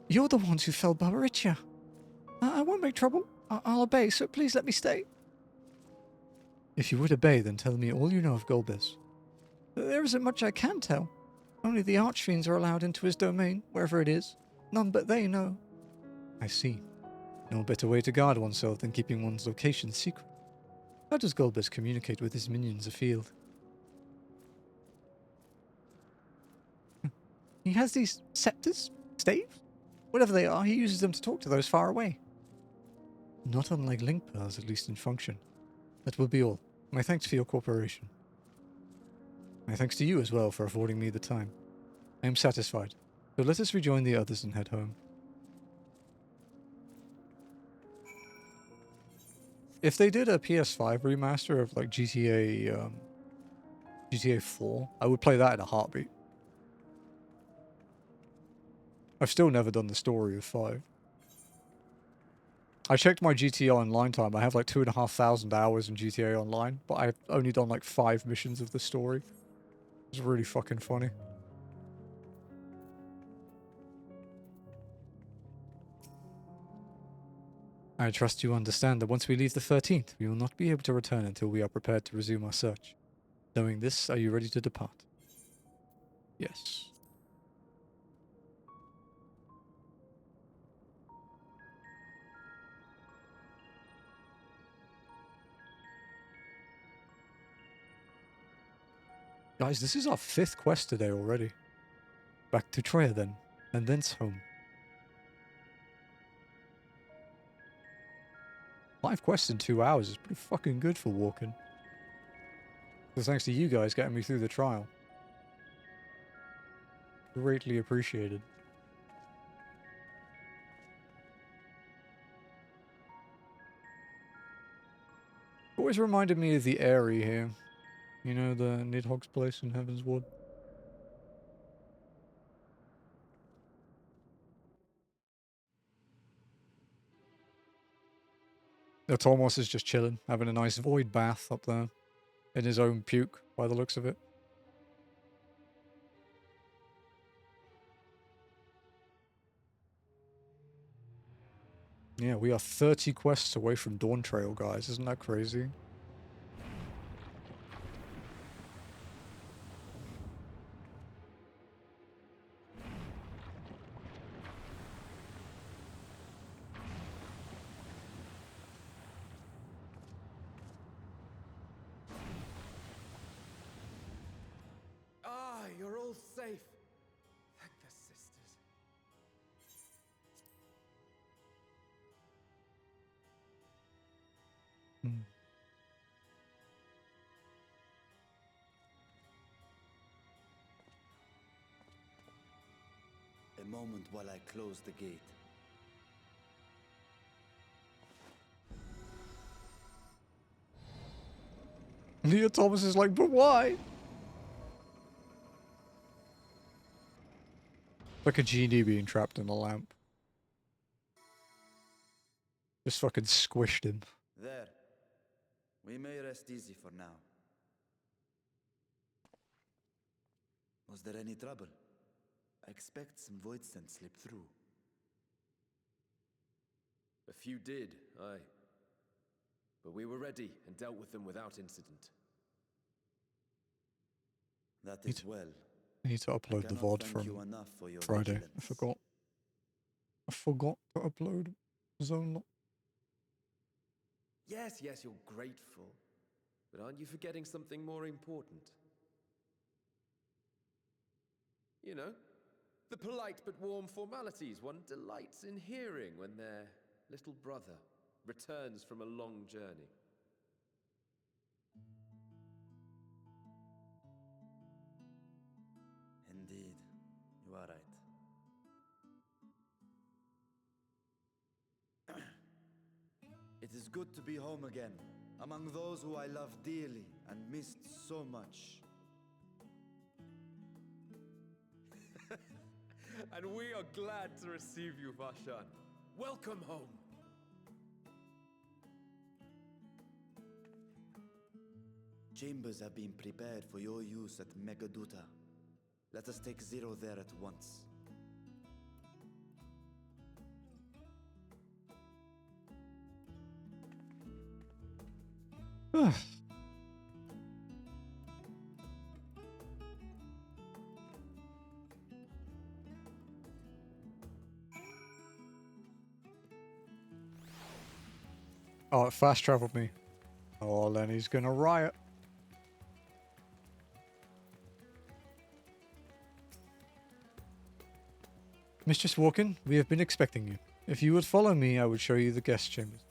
You're the ones who felled Barbaricha. I won't make trouble. I'll obey, so please let me stay. If you would obey, then tell me all you know of Golbez. There isn't much I can tell. Only the Archfiends are allowed into his domain, wherever it is. None but they know. I see. No better way to guard oneself than keeping one's location secret. How does Golbez communicate with his minions afield? He has these scepters? Staves? Whatever they are, he uses them to talk to those far away. Not unlike link pearls, at least in function. That will be all. My thanks for your cooperation. My thanks to you as well for affording me the time. I am satisfied, so let us rejoin the others and head home. If they did a PS5 remaster of like GTA 4, I would play that in a heartbeat. I've still never done the story of 5. I checked my GTA Online time. I have like 2,500 hours in GTA Online, but I've only done like 5 missions of the story. It's really fucking funny. I trust you understand that once we leave the 13th, we will not be able to return until we are prepared to resume our search. Knowing this, are you ready to depart? Yes. Guys, this is our 5th quest today already. Back to Troya then, and thence home. 5 quests in 2 hours is pretty fucking good for walking. So thanks to you guys getting me through the trial. Greatly appreciated. Always reminded me of the Airy here. You know, the Nidhogg's place in Heaven's Ward. The Tormos is just chilling, having a nice void bath up there. In his own puke, by the looks of it. Yeah, we are 30 quests away from Dawn Trail, guys. Isn't that crazy? You're all safe. Thank the sisters. Hmm. A moment while I close the gate. Leah Thomas is like, but why? Like a genie being trapped in a lamp. Just fucking squished him. There. We may rest easy for now. Was there any trouble? I expect some void scent slipped through. A few did, aye. But we were ready and dealt with them without incident. That is well. I need to upload the VOD from Friday. Vigilance. I forgot. I forgot to upload Zone Lock. Yes, you're grateful. But aren't you forgetting something more important? You know, the polite but warm formalities one delights in hearing when their little brother returns from a long journey. Indeed, you are right. It is good to be home again, among those who I love dearly and missed so much. And we are glad to receive you, Vashan. Welcome home. Chambers have been prepared for your use at Megaduta. Let us take Zero there at once. Oh, it fast traveled me. Oh, Lenny's gonna riot. Mistress Walkin, we have been expecting you. If you would follow me, I would show you the guest chambers.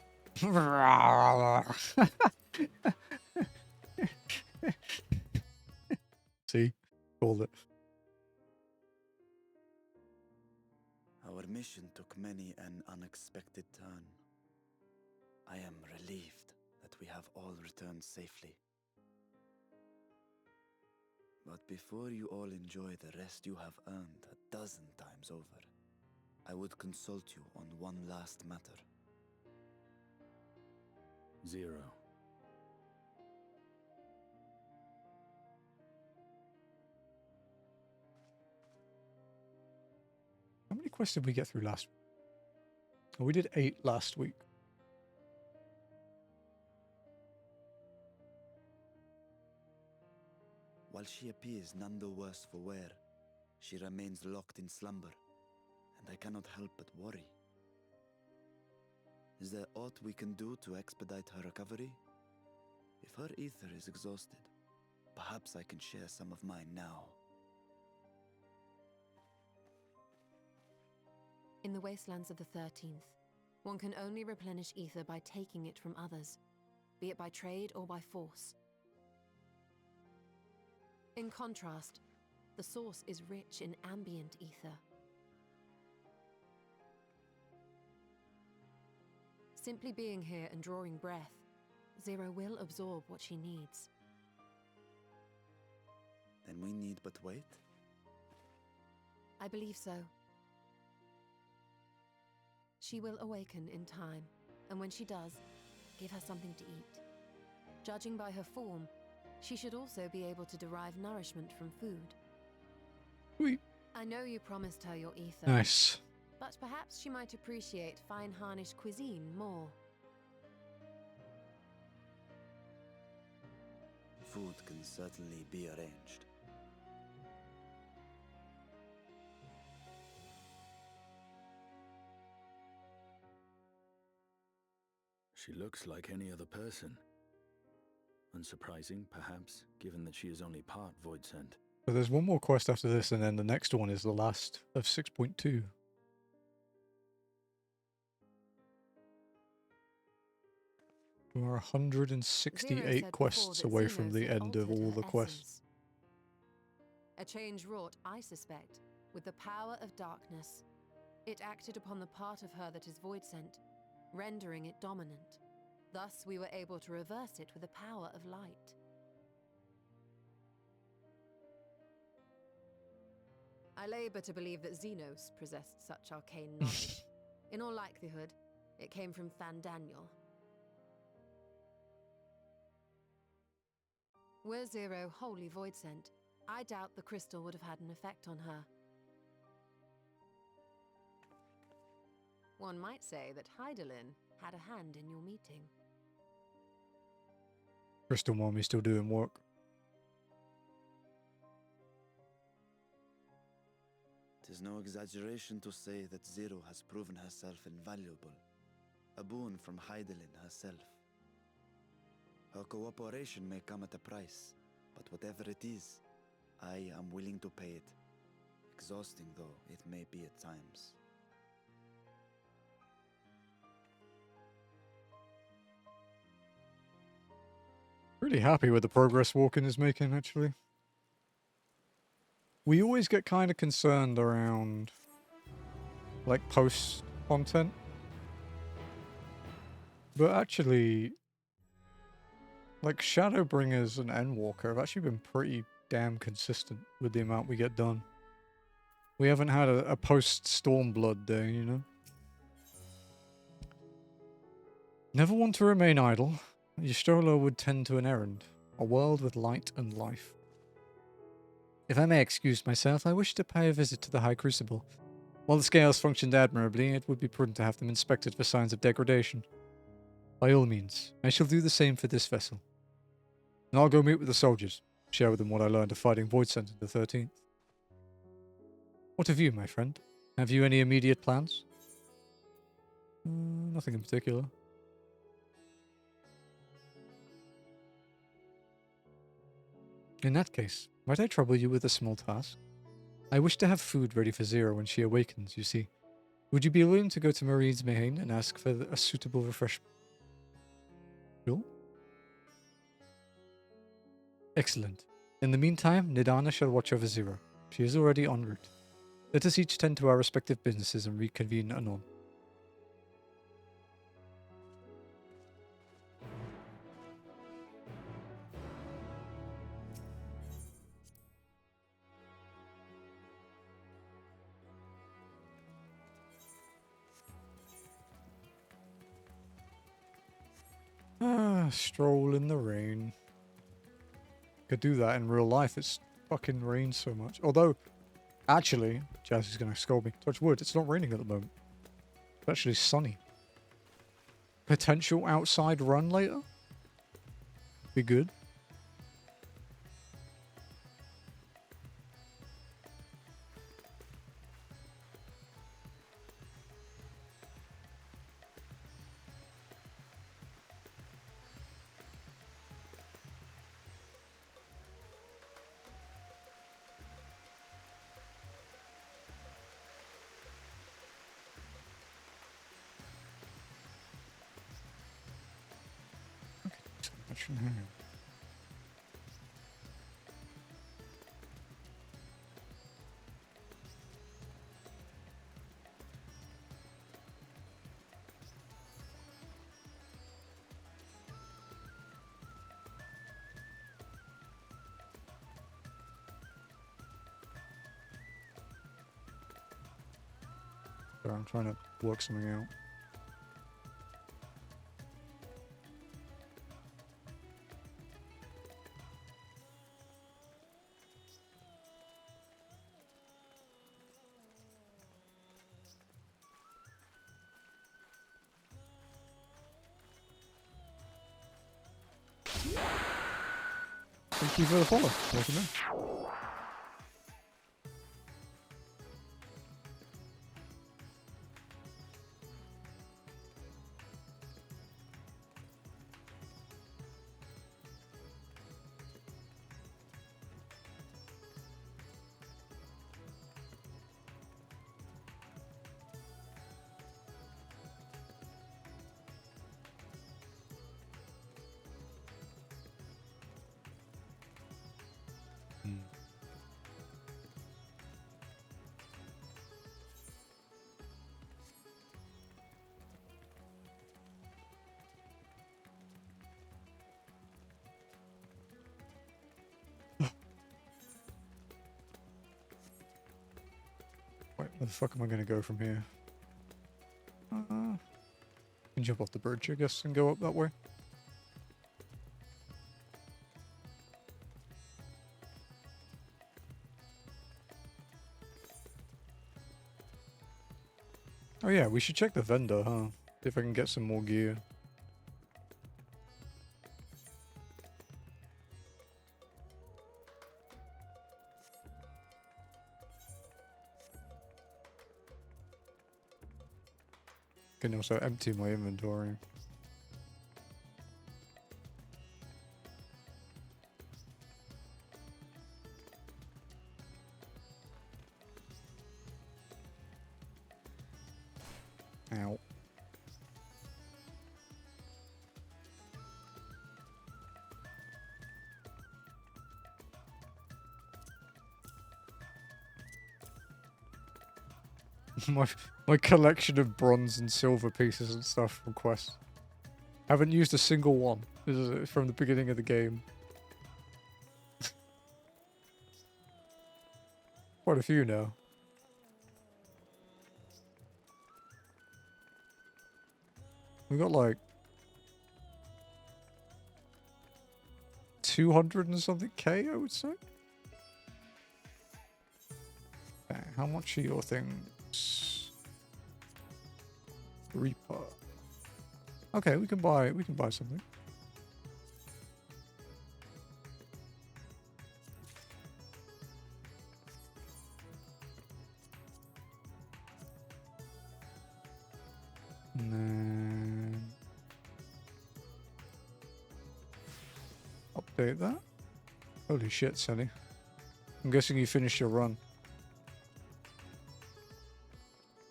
See? Called it. Our mission took many an unexpected turn. I am relieved that we have all returned safely. But before you all enjoy the rest you have earned 12 times over, I would consult you on one last matter. Zero. How many quests did we get through last week? Oh, we did 8 last week. While she appears none the worse for wear, she remains locked in slumber, and I cannot help but worry. Is there aught we can do to expedite her recovery? If her ether is exhausted, perhaps I can share some of mine now. In the wastelands of the 13th, one can only replenish ether by taking it from others, be it by trade or by force. In contrast, The source is rich in ambient ether. Simply being here and drawing breath, Zero will absorb what she needs. Then we need but wait? I believe so. She will awaken in time, and when she does, give her something to eat. Judging by her form, she should also be able to derive nourishment from food. Sweet. I know you promised her your ether. Nice. But perhaps she might appreciate fine Harnish cuisine more. Food can certainly be arranged. She looks like any other person. Unsurprising, perhaps, given that she is only part void sent. So there's one more quest after this, and then the next one is the last of 6.2. We're 168 quests away from the end of all the quests. A change wrought, I suspect, with the power of darkness. It acted upon the part of her that is void sent, rendering it dominant. Thus we were able to reverse it with the power of light. I labor to believe that Xenos possessed such arcane knowledge. In all likelihood, it came from Fandaniel. Were Zero wholly void sent, I doubt the crystal would have had an effect on her. One might say that Hydaelyn had a hand in your meeting. Crystal Mommy still doing work. Tis no exaggeration to say that Zero has proven herself invaluable. A boon from Hydaelyn herself. Her cooperation may come at a price, but whatever it is, I am willing to pay it. Exhausting though it may be at times. Really happy with the progress Walkin is making, actually. We always get kind of concerned around, like, post content. But actually, like, Shadowbringers and Endwalker have actually been pretty damn consistent with the amount we get done. We haven't had a post-Stormblood day, you know? Never want to remain idle. Ystolo would tend to an errand. A world with light and life. If I may excuse myself, I wish to pay a visit to the High Crucible. While the scales functioned admirably, it would be prudent to have them inspected for signs of degradation. By all means, I shall do the same for this vessel. And I'll go meet with the soldiers, share with them what I learned of fighting Void Center the 13th. What of you, my friend? Have you any immediate plans? Nothing in particular. In that case, might I trouble you with a small task? I wish to have food ready for Zero when she awakens, you see. Would you be willing to go to Marine's Mahane and ask for a suitable refreshment? Sure. Excellent. In the meantime, Nidana shall watch over Zero. She is already en route. Let us each tend to our respective businesses and reconvene anon. Stroll in the rain. Could do that in real life. It's fucking rains so much. Although, actually, Jazz is going to scold me. Touch wood, it's not raining at the moment. It's actually sunny. Potential outside run later? Be good. So I'm trying to work something out. Thank you for the follow. Welcome in. Wait, where the fuck am I gonna go from here? Can jump off the bridge, I guess, and go up that way. Oh yeah, we should check the vendor, huh? See if I can get some more gear. Can also empty my inventory. Ow. my collection of bronze and silver pieces and stuff from quests. Haven't used a single one. This is from the beginning of the game. Quite a few now. We got like 200 and something K, I would say. Okay, how much are your things? Reaper. Okay, we can buy something. And then update that. Holy shit, Sunny. I'm guessing you finished your run.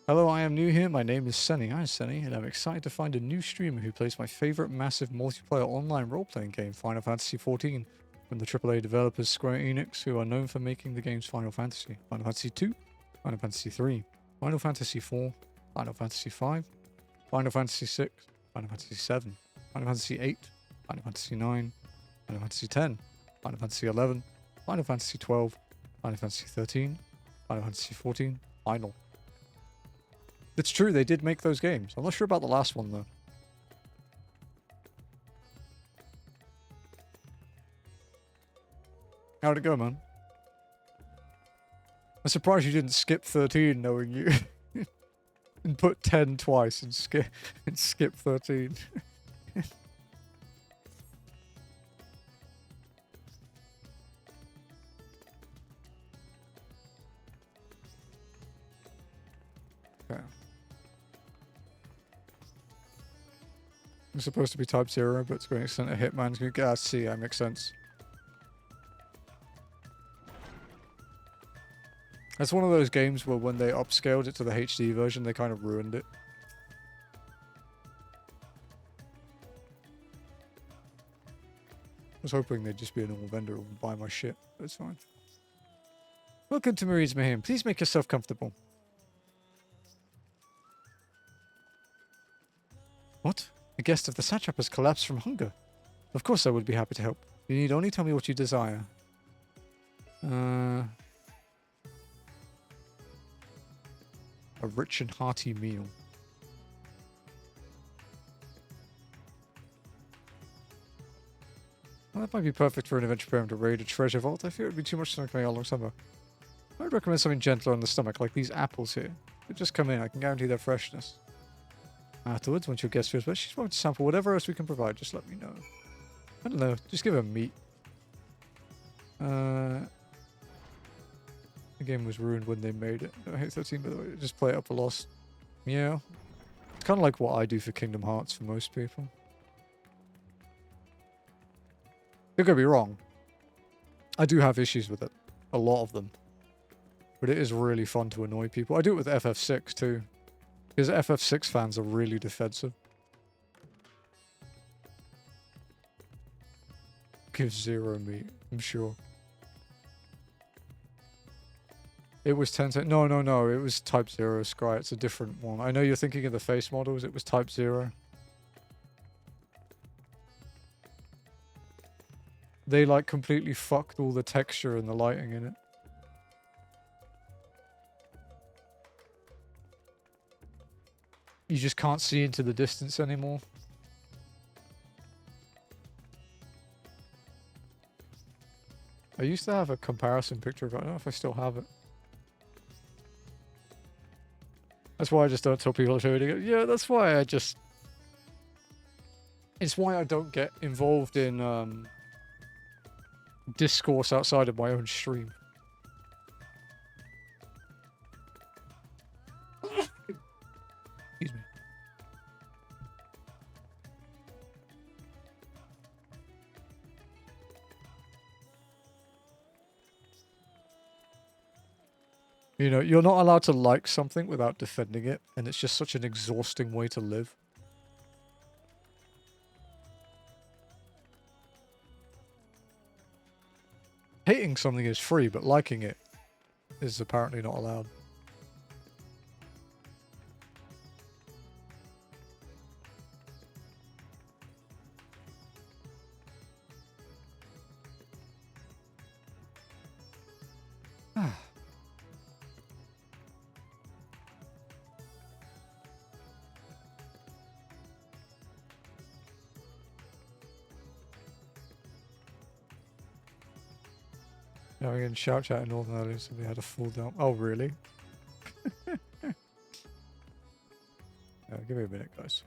Hello, I am new here. My name is Sunny. Hi, Sunny, and I'm excited to find a new streamer who plays my favorite massive multiplayer online role-playing game, Final Fantasy XIV, from the AAA developers Square Enix, who are known for making the games Final Fantasy, Final Fantasy II, Final Fantasy III, Final Fantasy IV, Final Fantasy V, Final Fantasy VI, Final Fantasy VII, Final Fantasy VIII, Final Fantasy IX, Final Fantasy X, Final Fantasy XI, Final Fantasy XII, Final Fantasy XIII, Final Fantasy XIV, Final. It's true, they did make those games. I'm not sure about the last one, though. How'd it go, man? I'm surprised you didn't skip 13, knowing you. And put 10 twice and skip 13. Okay. It's supposed to be type 0, but it's going to send a hitman's going to get see, that makes sense. That's one of those games where when they upscaled it to the HD version, they kind of ruined it. I was hoping they'd just be a normal vendor and buy my shit, but it's fine. Welcome to Marie's Mayhem. Please make yourself comfortable. What? A guest of the Satrap has collapsed from hunger. Of course I would be happy to help. You need only tell me what you desire. A A rich and hearty meal. Well, that might be perfect for an adventure program to raid a treasure vault. I fear it would be too much to make all long summer. I would recommend something gentler on the stomach, like these apples here. They just come in, I can guarantee their freshness. Afterwards, once your guest feels better, she's willing to sample whatever else we can provide. Just let me know. I don't know, just give her meat. The game was ruined when they made it. I hate 13, by the way. Just play it up for lost. Yeah. It's kind of like what I do for Kingdom Hearts for most people. Don't get me wrong. I do have issues with it. A lot of them. But it is really fun to annoy people. I do it with FF6 too. Because FF6 fans are really defensive. Give zero meat, I'm sure. It was 10. No. It was Type 0, Scry. It's a different one. I know you're thinking of the face models. It was Type 0. They, like, completely fucked all the texture and the lighting in it. You just can't see into the distance anymore. I used to have a comparison picture of it. I don't know if I still have it. That's why I just don't tell people to show it. Yeah, that's why I just... It's why I don't get involved in discourse outside of my own stream. Excuse me. You know, you're not allowed to like something without defending it, and it's just such an exhausting way to live. Hating something is free, but liking it is apparently not allowed. Now we can shout chat in Northern Ireland, so they had a full down. Oh, really? Give me a minute, guys.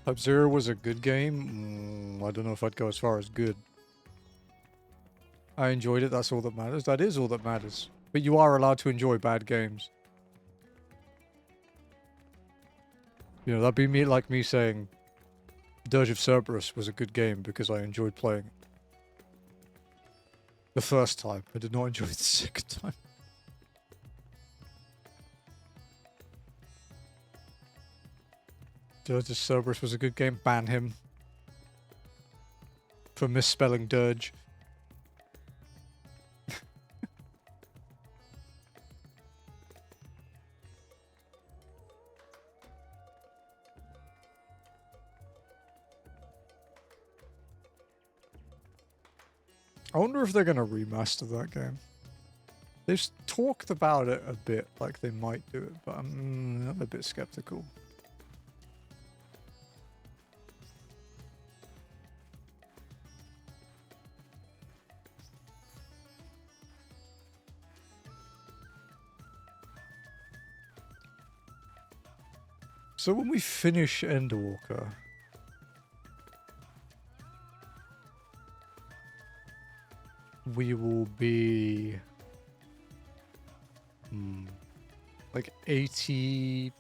Type 0 was a good game? I don't know if I'd go as far as good. I enjoyed it, that's all that matters. That is all that matters. But you are allowed to enjoy bad games. You know, that'd be me, like me saying Dirge of Cerberus was a good game because I enjoyed playing it. The first time. I did not enjoy it the second time. Dirge of Cerberus was a good game. Ban him. For misspelling Dirge. I wonder if they're going to remaster that game. They've talked about it a bit, like they might do it, but I'm a bit skeptical. So when we finish Endwalker, we will be like 84%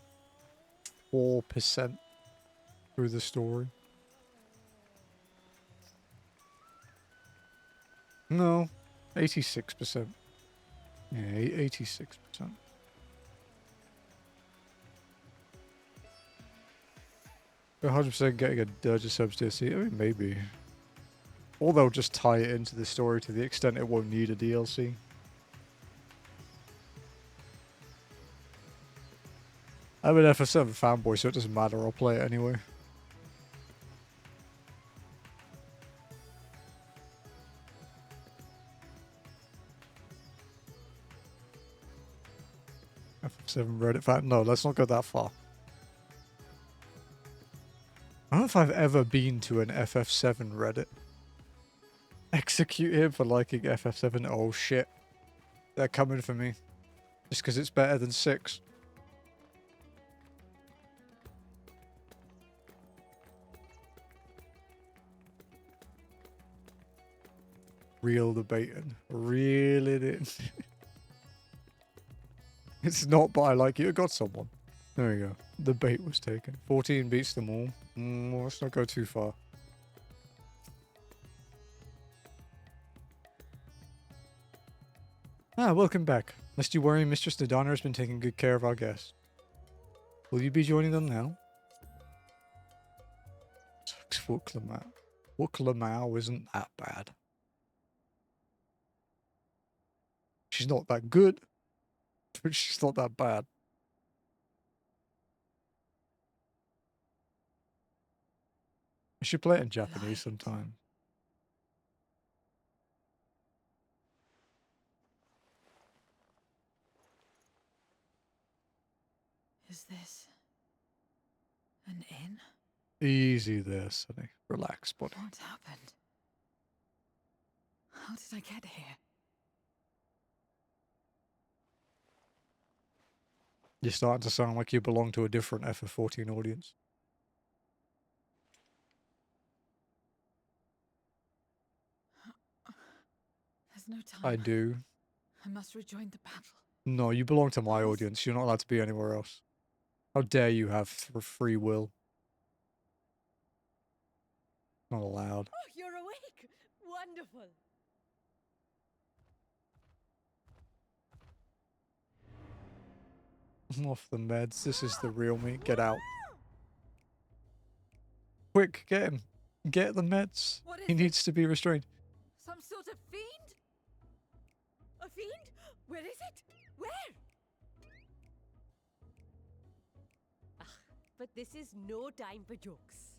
through the story. No, 86%. Yeah, 86%. We're 100% getting a Dirge of Subs DLC. I mean, maybe. Or they'll just tie it into the story to the extent it won't need a DLC. I'm an FF7 fanboy, so it doesn't matter. I'll play it anyway. FF7 Reddit fan? No, let's not go that far. I don't know if I've ever been to an FF7 Reddit. Execute him for liking FF7. Oh shit. They're coming for me. Just because it's better than 6. Reel the bait in. Reel it in. It's not, but I like you. It got someone. There we go. The bait was taken. 14 beats them all. Let's not go too far. Ah, welcome back. Lest you worry, Mistress Nadana has been taking good care of our guests. Will you be joining them now? Wuklamau isn't that bad. She's not that good, but she's not that bad. I should play it in Japanese sometime. Is this an inn? Easy there, Sonny. Relax, buddy. What happened? How did I get here? You're starting to sound like you belong to a different FF14 audience. There's no time. I do. I must rejoin the battle. No, you belong to my audience. You're not allowed to be anywhere else. How dare you have free will? Not allowed. Oh, you're awake! Wonderful! I'm off the meds. This is the real me. Get out. Quick, get him. Get the meds. He needs to be restrained. Some sort of fiend? A fiend? Where is it? Where? But this is no time for jokes.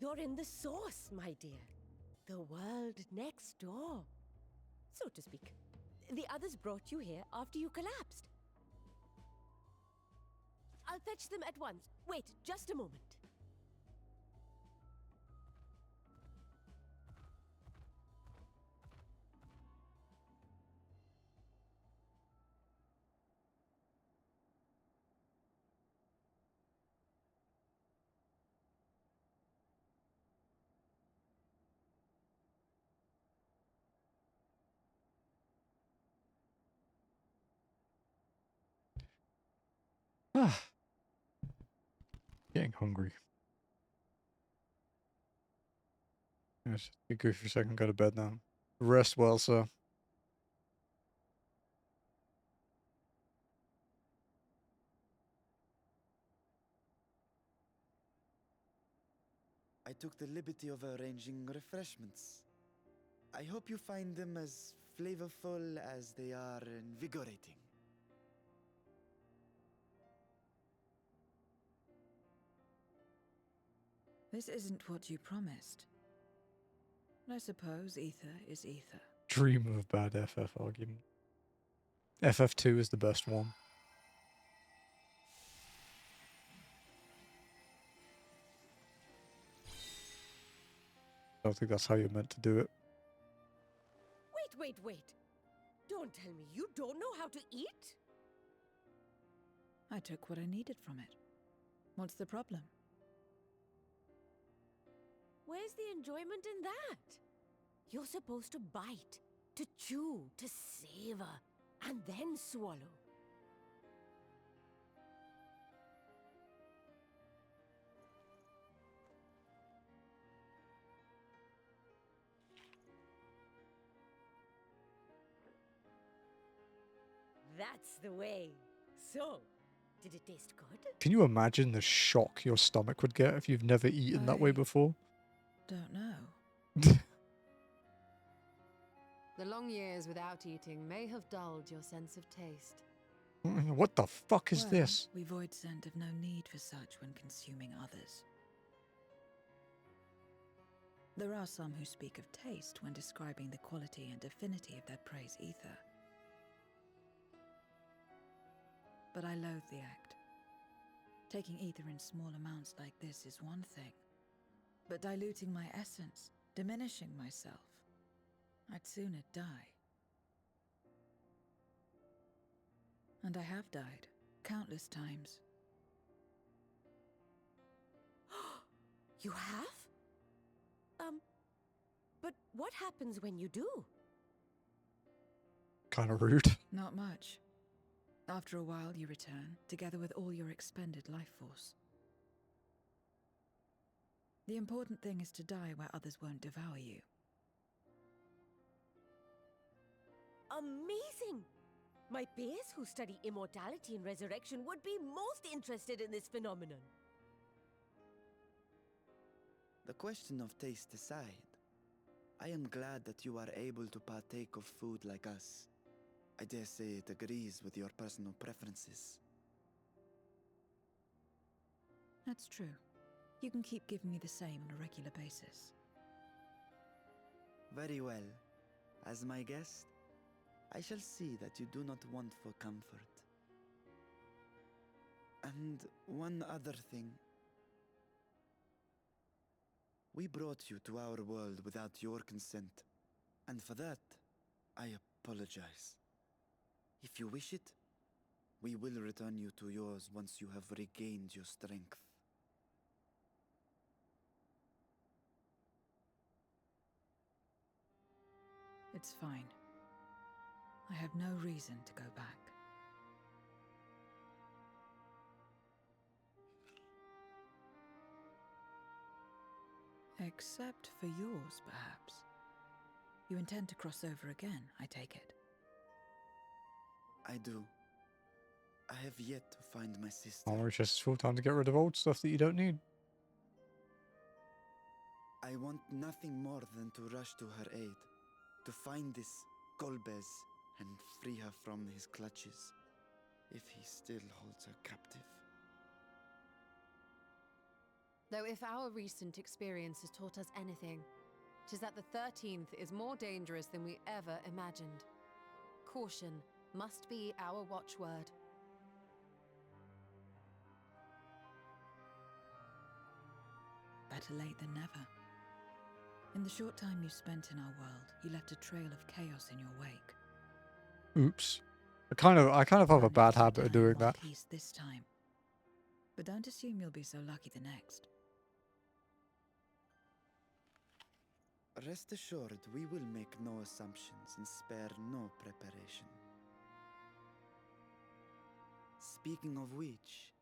You're in the source, my dear. The world next door. So to speak. The others brought you here after you collapsed. I'll fetch them at once. Wait, just a moment. Ah, getting hungry. Yes, be good for a second. Go to bed now. Rest well, sir. I took the liberty of arranging refreshments. I hope you find them as flavorful as they are invigorating. This isn't what you promised. I suppose ether is ether. Dream of a bad FF argument. FF2 is the best one. I don't think that's how you're meant to do it. Wait. Don't tell me you don't know how to eat? I took what I needed from it. What's the problem? Where's the enjoyment in that? You're supposed to bite, to chew, to savor, and then swallow. That's the way. So, did it taste good? Can you imagine the shock your stomach would get if you've never eaten that way before? Don't know. The long years without eating may have dulled your sense of taste. What the fuck is this? We void scent have no need for such when consuming others. There are some who speak of taste when describing the quality and affinity of their prey's ether. But I loathe the act. Taking ether in small amounts like this is one thing. But diluting my essence, diminishing myself, I'd sooner die. And I have died, countless times. You have? But what happens when you do? Kind of rude. Not much. After a while, you return, together with all your expended life force. The important thing is to die where others won't devour you. Amazing! My peers who study immortality and resurrection would be most interested in this phenomenon. The question of taste aside, I am glad that you are able to partake of food like us. I dare say it agrees with your personal preferences. That's true. You can keep giving me the same on a regular basis. Very well. As my guest, I shall see that you do not want for comfort. And one other thing. We brought you to our world without your consent, and for that, I apologize. If you wish it, we will return you to yours once you have regained your strength. It's fine. I have no reason to go back. Except for yours, perhaps. You intend to cross over again, I take it. I do. I have yet to find my sister. Oh, it's just full time to get rid of old stuff that you don't need. I want nothing more than to rush to her aid, to find this Golbez and free her from his clutches, if he still holds her captive. Though if our recent experience has taught us anything, 'tis that the 13th is more dangerous than we ever imagined. Caution must be our watchword. Better late than never. In the short time you spent in our world, you left a trail of chaos in your wake. Oops. I kind of have a bad habit of doing that. Peace this time. But don't assume you'll be so lucky the next. Rest assured, we will make no assumptions and spare no preparation. Speaking of which,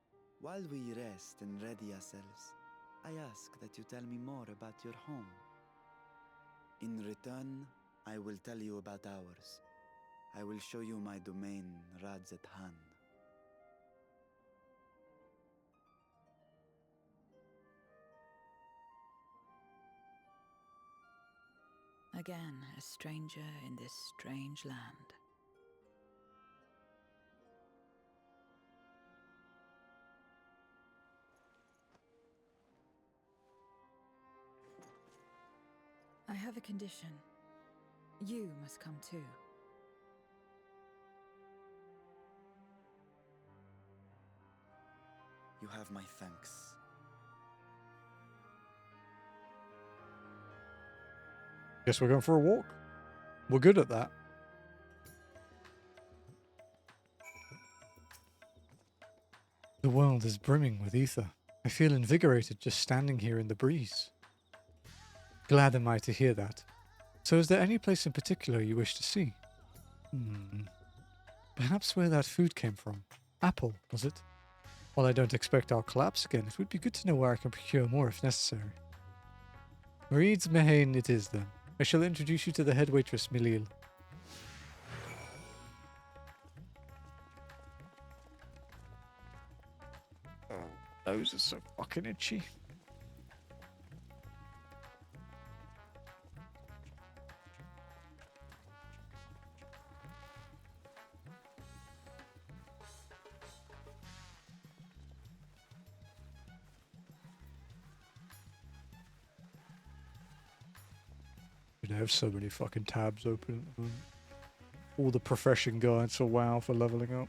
while we rest and ready ourselves, I ask that you tell me more about your home. In return, I will tell you about ours. I will show you my domain, Radzet Han. Again, a stranger in this strange land. I have a condition. You must come too. You have my thanks. Guess we're going for a walk. We're good at that. The world is brimming with ether. I feel invigorated just standing here in the breeze. Glad am I to hear that. So is there any place in particular you wish to see? Perhaps where that food came from. Apple, was it? While I don't expect I'll collapse again, it would be good to know where I can procure more if necessary. Marid's Mehain it is then. I shall introduce you to the head waitress, Milil. Oh, those are so fucking itchy. I have so many fucking tabs open at the moment. All the profession guides for WoW for leveling up.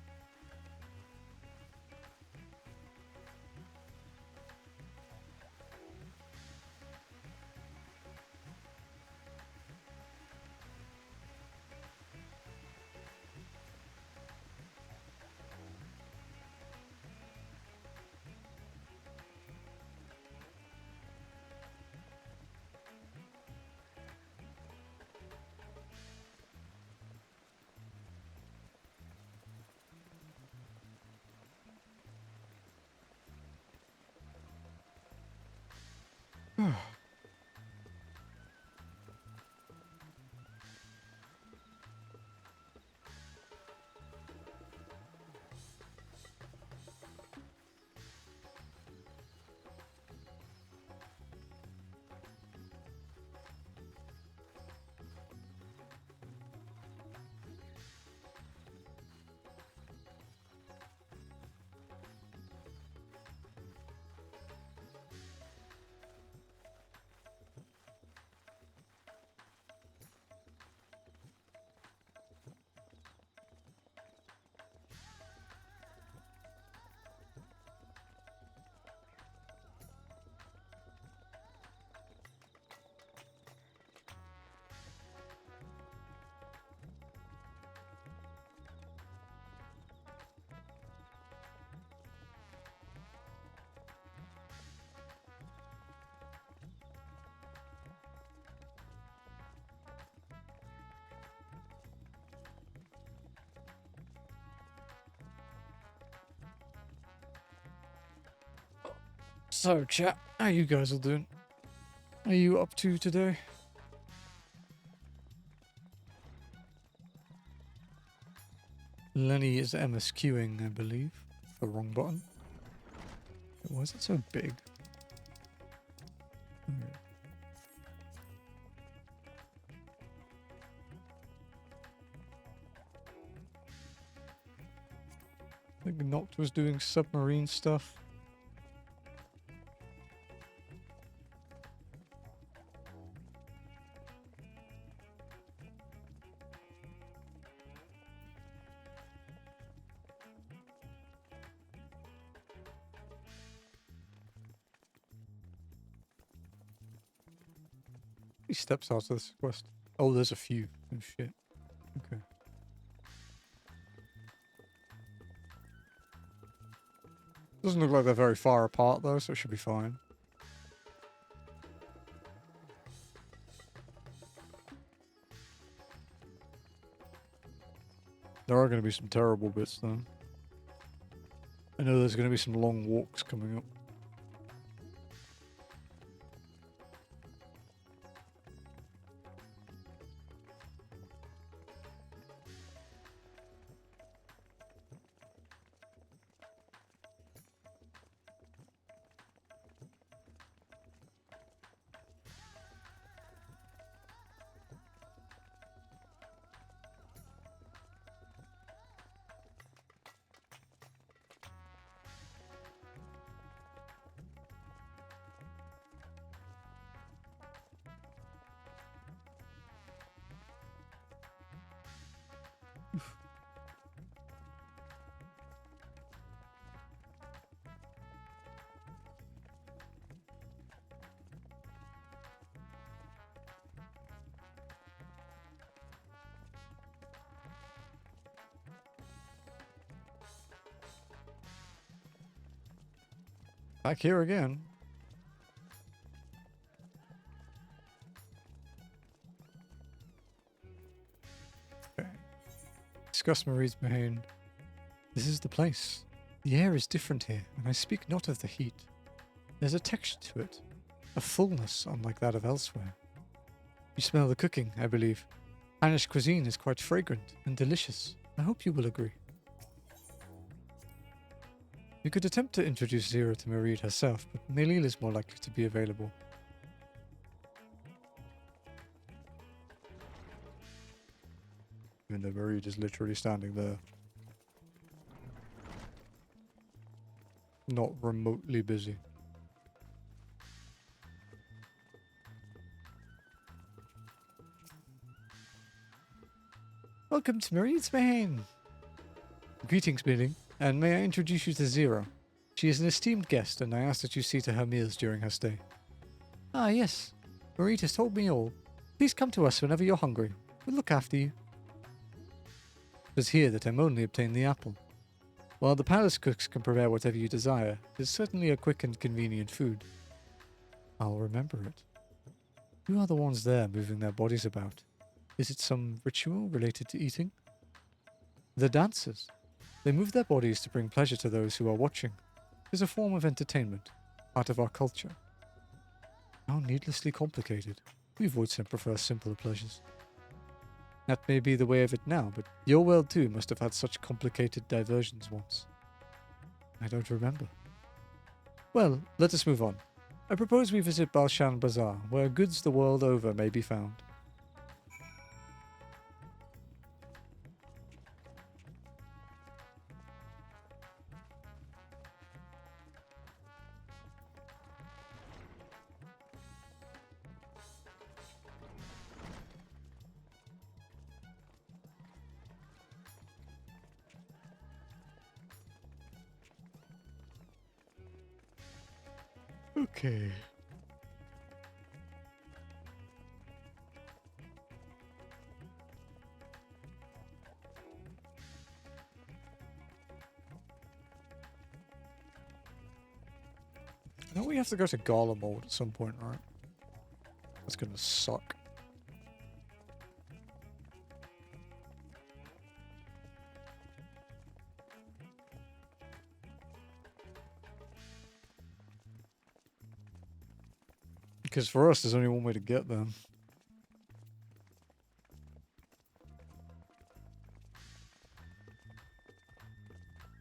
So, chat, how you guys all doing? Are you up to today? Lenny is MSQing, I believe. The wrong button. Why is it so big? I think Noct was doing submarine stuff. He steps out of this quest. Oh, there's a few. Oh shit. Okay. Doesn't look like they're very far apart though, so it should be fine. There are going to be some terrible bits though. I know there's going to be some long walks coming up. Back here again. Okay. Discuss Marie's Mahane. This is the place. The air is different here, and I speak not of the heat. There's a texture to it, a fullness unlike that of elsewhere. You smell the cooking, I believe. Spanish cuisine is quite fragrant and delicious. I hope you will agree. We could attempt to introduce Zero to Mareed herself, but Melil is more likely to be available. Even though Mareed is literally standing there. Not remotely busy. Welcome to Mareed's Mahane. Greetings, Millie. And may I introduce you to Zero? She is an esteemed guest, and I ask that you see to her meals during her stay. Ah, yes. Mareed has told me all. Please come to us whenever you're hungry. We'll look after you. It is here that Emoni obtained the apple. While the palace cooks can prepare whatever you desire, it is certainly a quick and convenient food. I'll remember it. Who are the ones there moving their bodies about? Is it some ritual related to eating? The dancers. They move their bodies to bring pleasure to those who are watching. It is a form of entertainment, part of our culture. How needlessly complicated. We Voidsent prefer simpler pleasures. That may be the way of it now, but your world too must have had such complicated diversions once. I don't remember. Well, let us move on. I propose we visit Balshan Bazaar, where goods the world over may be found. Okay. Don't we have to go to Golem mode at some point, right? That's gonna suck. Because for us, there's only one way to get them.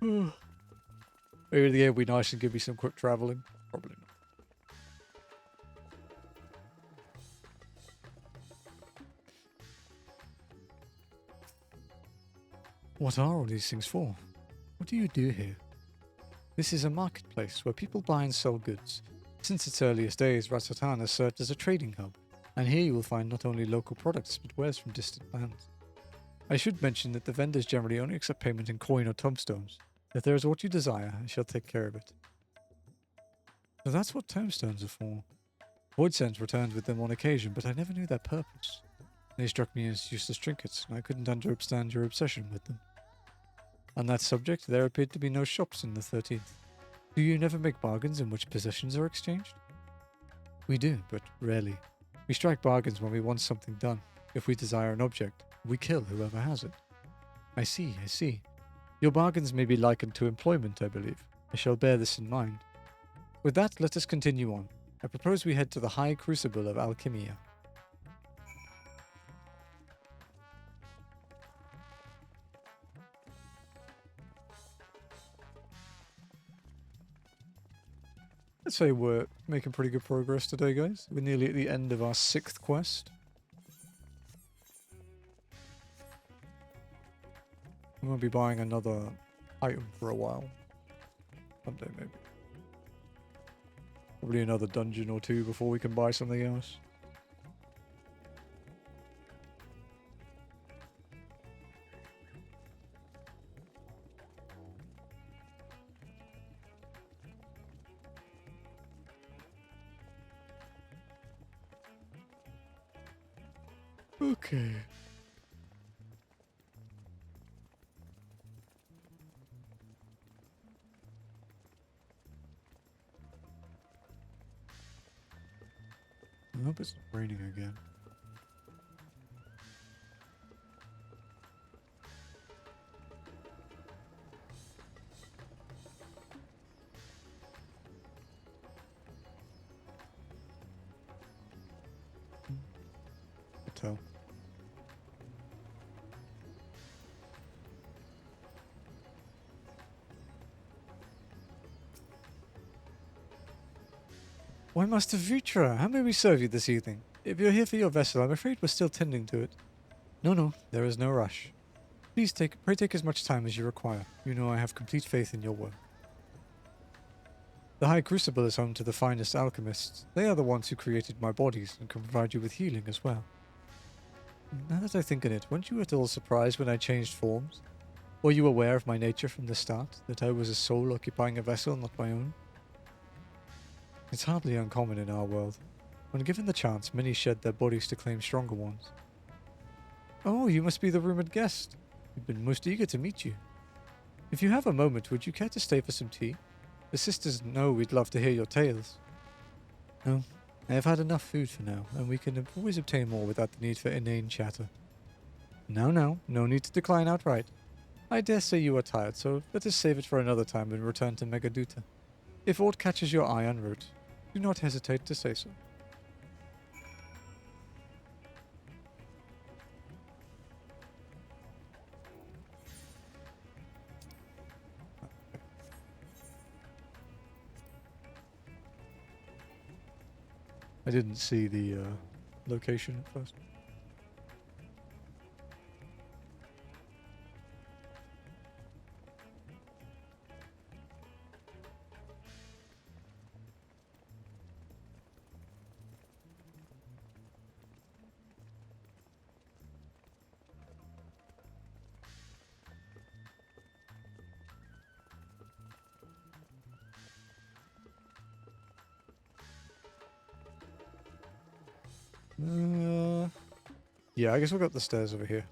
Maybe the game will be nice and give me some quick traveling. Probably not. What are all these things for? What do you do here? This is a marketplace where people buy and sell goods. Since its earliest days, Ratatan has served as a trading hub, and here you will find not only local products, but wares from distant lands. I should mention that the vendors generally only accept payment in coin or tomestones. If there is what you desire, I shall take care of it. So that's what tomestones are for. Voidsent returned with them on occasion, but I never knew their purpose. They struck me as useless trinkets, and I couldn't understand your obsession with them. On that subject, there appeared to be no shops in the 13th. Do you never make bargains in which possessions are exchanged? We do, but rarely. We strike bargains when we want something done. If we desire an object, we kill whoever has it. I see, I see. Your bargains may be likened to employment, I believe. I shall bear this in mind. With that, let us continue on. I propose we head to the High Crucible of Alchemia. I'd say we're making pretty good progress today, guys. We're nearly at the end of our 6th quest. We won't be buying another item for a while. Someday, maybe. Probably another dungeon or two before we can buy something else. Okay. I hope it's not raining again. Tell. Why, Master Vitra, how may we serve you this evening? If you're here for your vessel, I'm afraid we're still tending to it. No, there is no rush. Please pray take as much time as you require. You know I have complete faith in your work. The High Crucible is home to the finest alchemists. They are the ones who created my bodies and can provide you with healing as well. Now that I think on it, weren't you at all surprised when I changed forms? Were you aware of my nature from the start, that I was a soul occupying a vessel not my own? It's hardly uncommon in our world. When given the chance, many shed their bodies to claim stronger ones. Oh, you must be the rumoured guest. We've been most eager to meet you. If you have a moment, would you care to stay for some tea? The sisters know we'd love to hear your tales. No, I have had enough food for now, and we can always obtain more without the need for inane chatter. No need to decline outright. I dare say you are tired, so let us save it for another time and return to Megaduta. If aught catches your eye en route, do not hesitate to say so. I didn't see the location at first. Yeah, I guess we'll go up the stairs over here.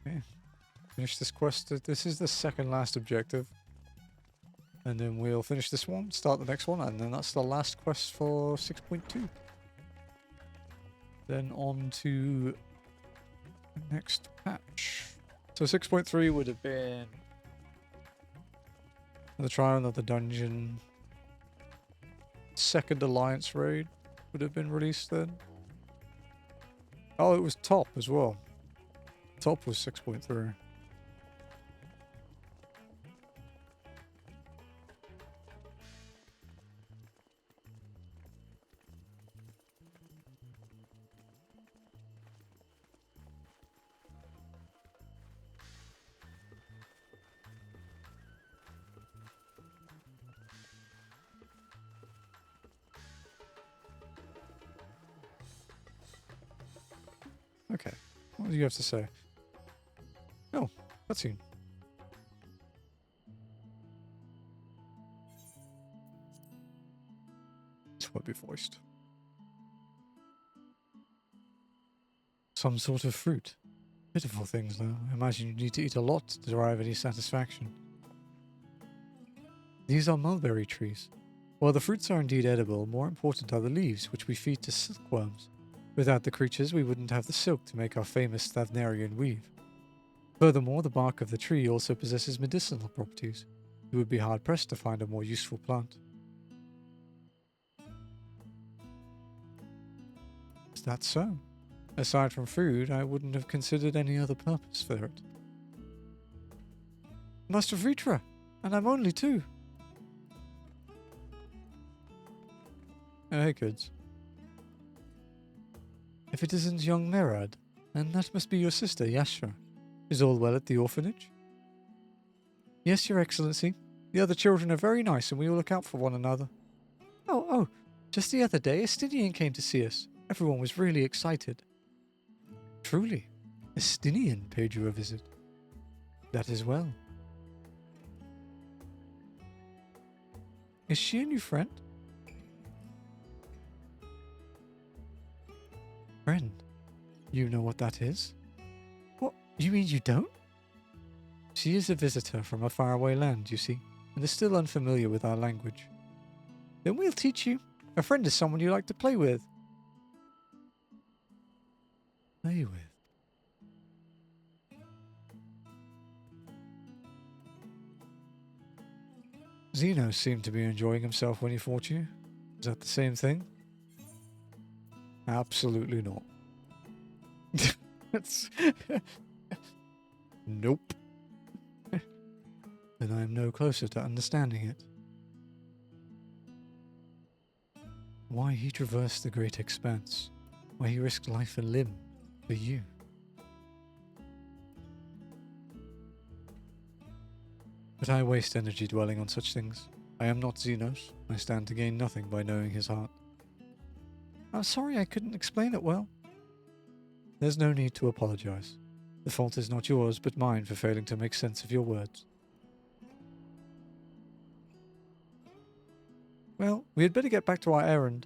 Okay. Finish this quest. This is the second last objective. And then we'll finish this one, start the next one, and then that's the last quest for 6.2. Then on to the next patch. So 6.3 would have been the trial of the dungeon, second alliance raid. would have been released then. Oh, it was top as well. Top was 6.3. Okay. What do you have to say? Oh, cutscene. This won't be voiced. Some sort of fruit. Pitiful things, though. I imagine you need to eat a lot to derive any satisfaction. These are mulberry trees. While the fruits are indeed edible, more important are the leaves, which we feed to silkworms. Without the creatures, we wouldn't have the silk to make our famous Thavnarian weave. Furthermore, the bark of the tree also possesses medicinal properties. You would be hard-pressed to find a more useful plant. Is that so? Aside from food, I wouldn't have considered any other purpose for it. Master Vritra, and I'm only 2. Oh, hey, kids. If it isn't young Merad, then that must be your sister, Yashra. Is all well at the orphanage? Yes, Your Excellency. The other children are very nice and we all look out for one another. Oh, just the other day, Estinian came to see us. Everyone was really excited. Truly, Estinian paid you a visit. That is well. Is she a new friend? Friend? You know what that is? What? You mean you don't? She is a visitor from a faraway land, you see, and is still unfamiliar with our language. Then we'll teach you. A friend is someone you like to play with. Play with? Zeno seemed to be enjoying himself when he fought you. Is that the same thing? Absolutely not. That's nope. Then I am no closer to understanding it. Why he traversed the great expanse. Why he risked life and limb for you. But I waste energy dwelling on such things. I am not Xenos. I stand to gain nothing by knowing his heart. I'm sorry I couldn't explain it well. There's no need to apologize. The fault is not yours, but mine for failing to make sense of your words. Well, we had better get back to our errand.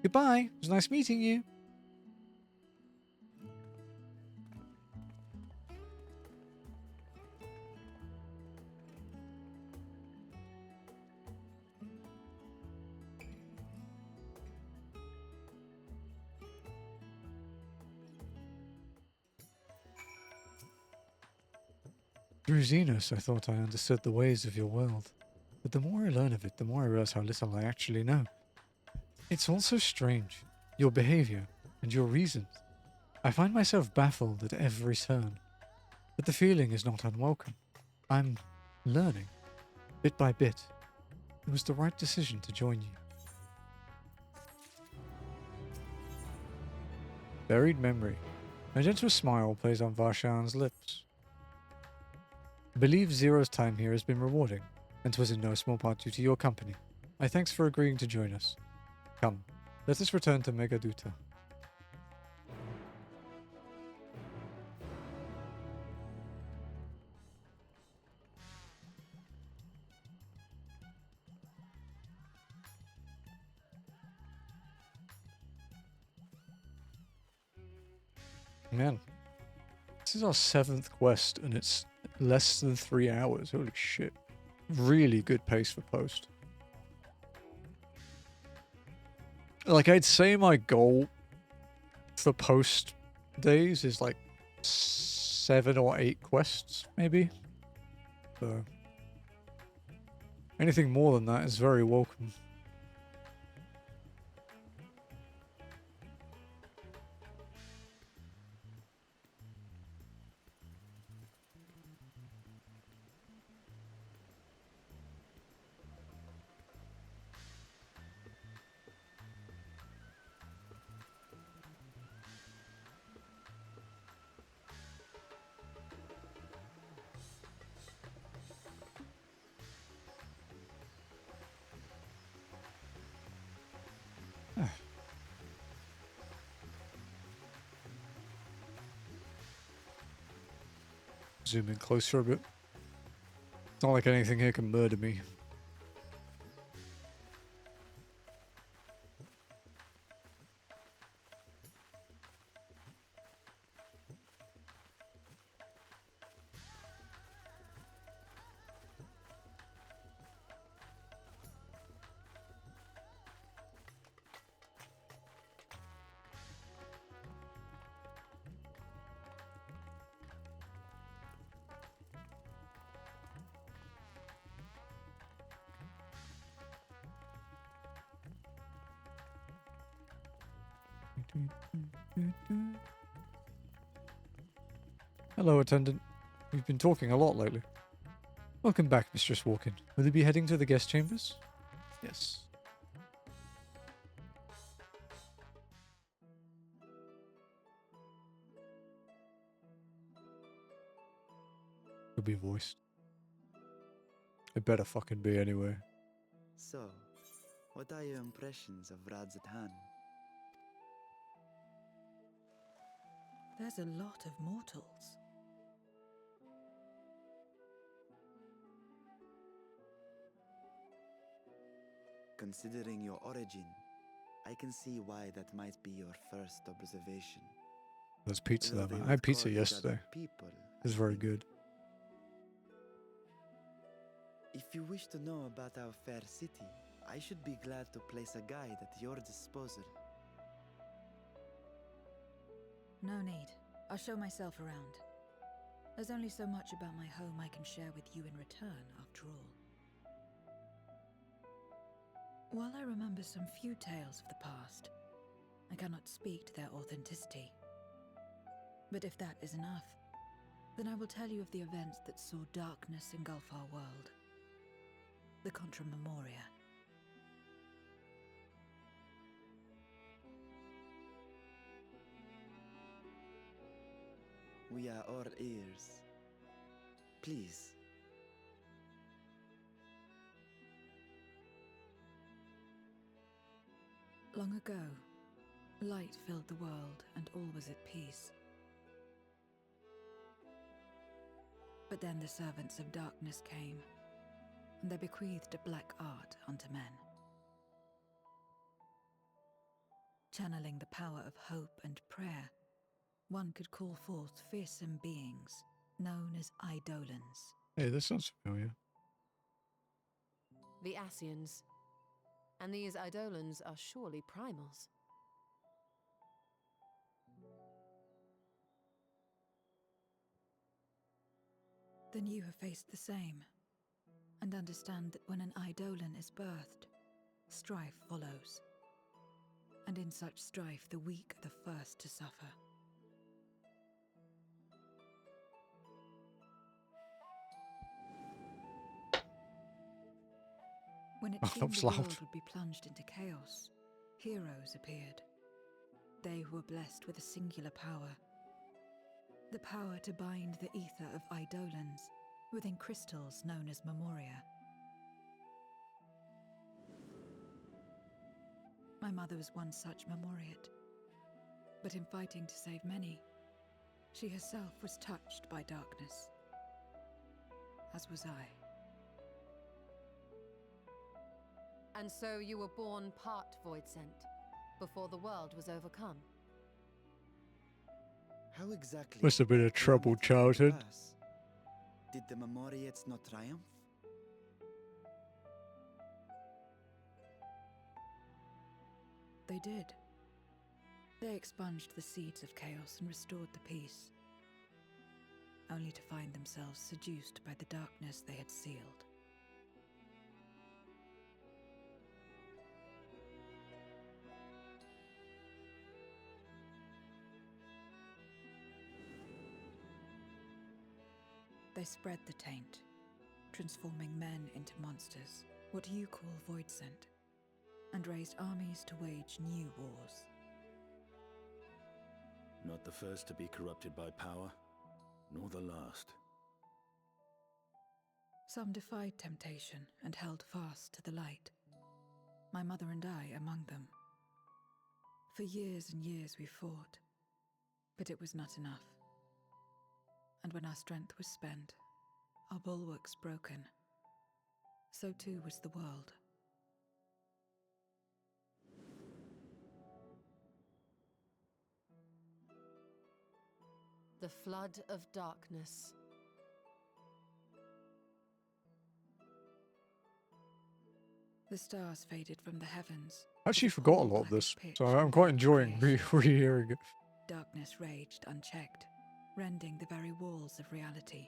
Goodbye. It was nice meeting you. Through Xenos, I thought I understood the ways of your world. But the more I learn of it, the more I realize how little I actually know. It's all so strange. Your behavior and your reasons. I find myself baffled at every turn. But the feeling is not unwelcome. I'm learning, bit by bit. It was the right decision to join you. Buried memory. A gentle smile plays on Varshan's lips. I believe Zero's time here has been rewarding, and 'twas in no small part due to your company. I thanks for agreeing to join us. Come, let us return to Megaduta. Man, this is our 7th quest, and it's less than 3 hours. Holy shit. Really good pace for post. Like, I'd say my goal for post days is like 7 or 8 quests, maybe. So, anything more than that is very welcome. zoom in closer a bit. It's not like anything here can murder me. Hello, attendant. We've been talking a lot lately. Welcome back, Mistress Walkin. Will you be heading to the guest chambers? Yes. Could be voiced. It better fucking be anyway. So, what are your impressions of Radzatan? There's a lot of mortals. Considering your origin, I can see why that might be your first observation. There's pizza Though there, they man. I would had pizza call each yesterday. other people, It was I very think. good. If you wish to know about our fair city, I should be glad to place a guide at your disposal. No need. I'll show myself around. There's only so much about my home I can share with you in return, after all. While I remember some few tales of the past, I cannot speak to their authenticity. But if that is enough, then I will tell you of the events that saw darkness engulf our world. The Contra Memoria. We are all ears. Please. Long ago, light filled the world and all was at peace. But then the servants of darkness came, and they bequeathed a black art unto men. Channeling the power of hope and prayer, one could call forth fearsome beings known as Eidolons. Hey, this sounds familiar. The Ascians. And these Eidolons are surely primals. Then you have faced the same, and understand that when an Eidolon is birthed, strife follows. And in such strife, the weak are the first to suffer. When it Oh, that seemed was the loud. world would be plunged into chaos, heroes appeared. They who were blessed with a singular power. The power to bind the ether of Eidolons within crystals known as Memoria. My mother was one such Memoriate. But in fighting to save many, she herself was touched by darkness. As was I. And so you were born part void sent, before the world was overcome. How exactly Must have been a did troubled calamity come to childhood. pass? Did the Memoriates not triumph? They did. They expunged the seeds of chaos and restored the peace, only to find themselves seduced by the darkness they had sealed. They spread the taint, transforming men into monsters, what you call void sent, and raised armies to wage new wars. Not the first to be corrupted by power, nor the last. Some defied temptation and held fast to the light. My mother and I among them. For years and years we fought, but it was not enough. And when our strength was spent, our bulwarks broken, so too was the world. The flood of darkness. The stars faded from the heavens. I actually as a forgot a pool lot of black as this, pitch so I'm quite enveloped enjoying creation. re-hearing it. Darkness raged unchecked, rending the very walls of reality.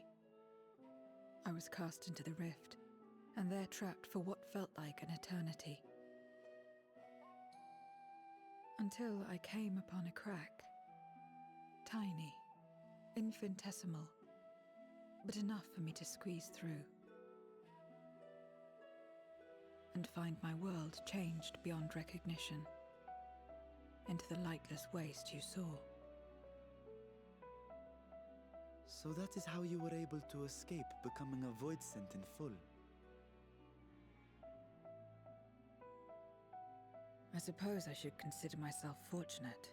I was cast into the rift, and there trapped for what felt like an eternity. Until I came upon a crack. Tiny, infinitesimal, but enough for me to squeeze through. And find my world changed beyond recognition, into the lightless waste you saw. So that is how you were able to escape becoming a void scent in full. I suppose I should consider myself fortunate.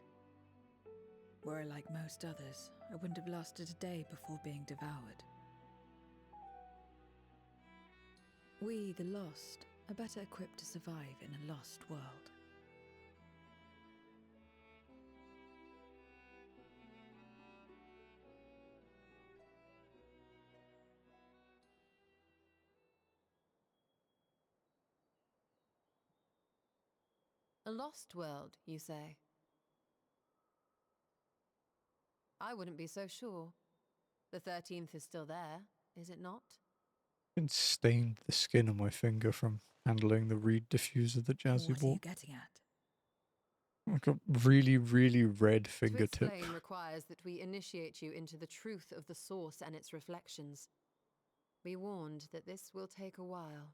Were I like most others, I wouldn't have lasted a day before being devoured. We, the lost, are better equipped to survive in a lost world. A lost world, you say? I wouldn't be so sure. The 13th is still there, is it not? It stained the skin on my finger from handling the reed diffuser that Jazzy What are you bought. getting at? Like a really, really red To fingertip. explain requires that we initiate you into the truth of the source and its reflections. Be warned that this will take a while.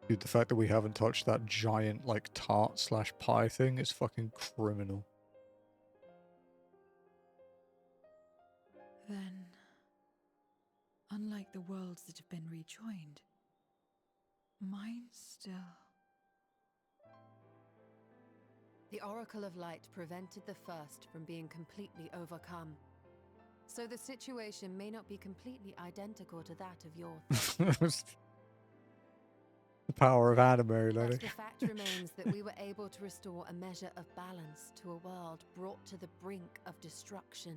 Dude, the fact that we haven't touched that giant, like, tart/pie thing is fucking criminal. Then, unlike the worlds that have been rejoined, mine still... The Oracle of Light prevented the first from being completely overcome. So the situation may not be completely identical to that of your The power of anime, But lady. the fact remains that we were able to restore a measure of balance to a world brought to the brink of destruction.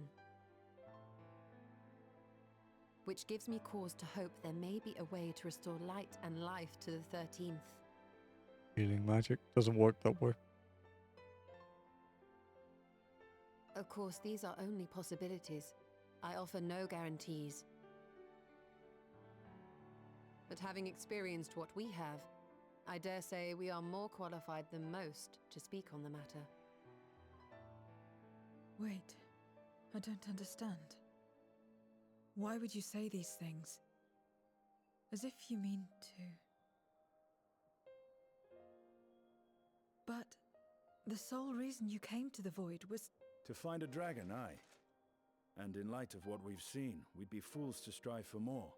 Which gives me cause to hope there may be a way to restore light and life to the 13th. Healing magic doesn't work that way. Of course, these are only possibilities. I offer no guarantees. But having experienced what we have, I dare say we are more qualified than most to speak on the matter. Wait, I don't understand. Why would you say these things? As if you mean to... But the sole reason you came to the Void was... To find a dragon, aye. And in light of what we've seen, we'd be fools to strive for more.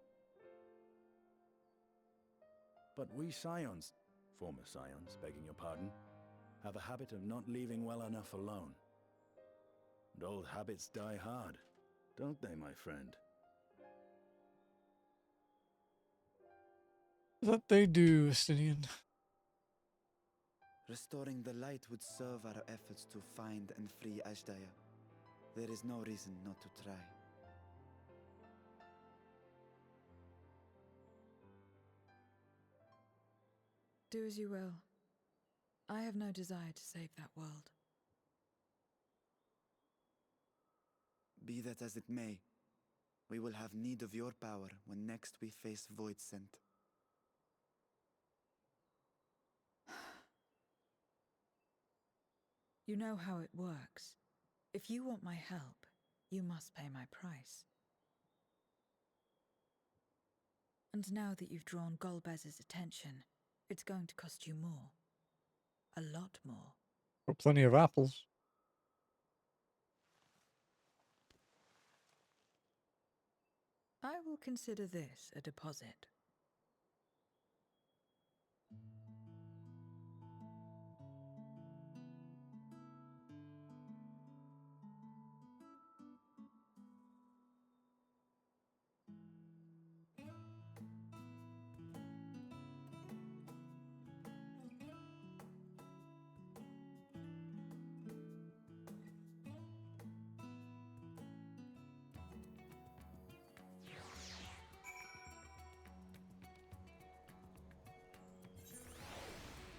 But we Scions, former Scions, begging your pardon, have a habit of not leaving well enough alone. And old habits die hard, don't they, my friend? That they do, Estinian. Restoring the light would serve our efforts to find and free Ashdaya. There is no reason not to try. Do as you will. I have no desire to save that world. Be that as it may, we will have need of your power when next we face Void Scent. You know how it works. If you want my help, you must pay my price. And now that you've drawn Golbez's attention, It's going to cost you more. A lot more. Got plenty of apples. I will consider this a deposit.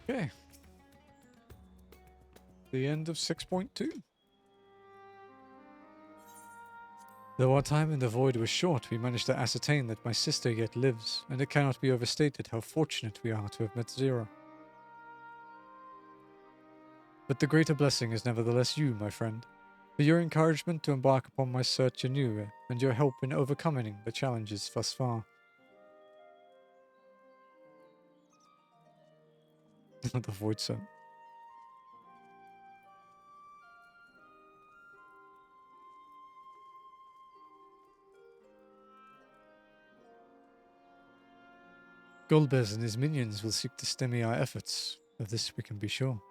Okay. The end of 6.2. Though our time in the void was short, we managed to ascertain that my sister yet lives, and it cannot be overstated how fortunate we are to have met Zero. But the greater blessing is nevertheless you, my friend, for your encouragement to embark upon my search anew, and your help in overcoming the challenges thus far. The void scent. Golbez and his minions will seek to stem our efforts, of this we can be sure.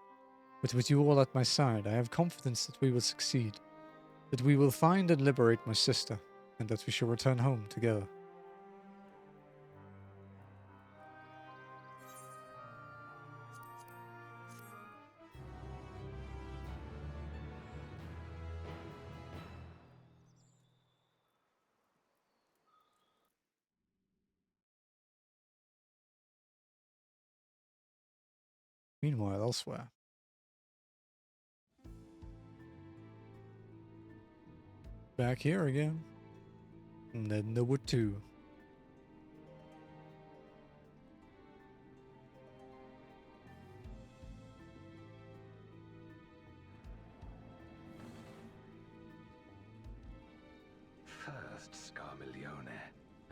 But with you all at my side, I have confidence that we will succeed, that we will find and liberate my sister, and that we shall return home together. Meanwhile, elsewhere. Back here again. And then number 2. First Scarmiglione,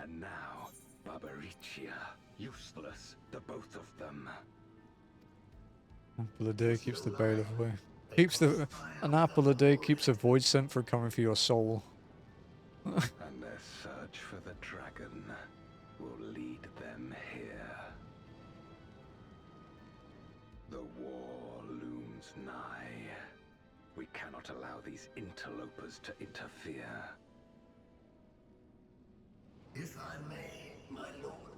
and now Barbaricia. Useless, the both of them. Apple a day keeps the bailiff away. An apple a day keeps a void scent from coming for your soul. And their search for the dragon will lead them here. The war looms nigh. We cannot allow these interlopers to interfere. If I may, my lord,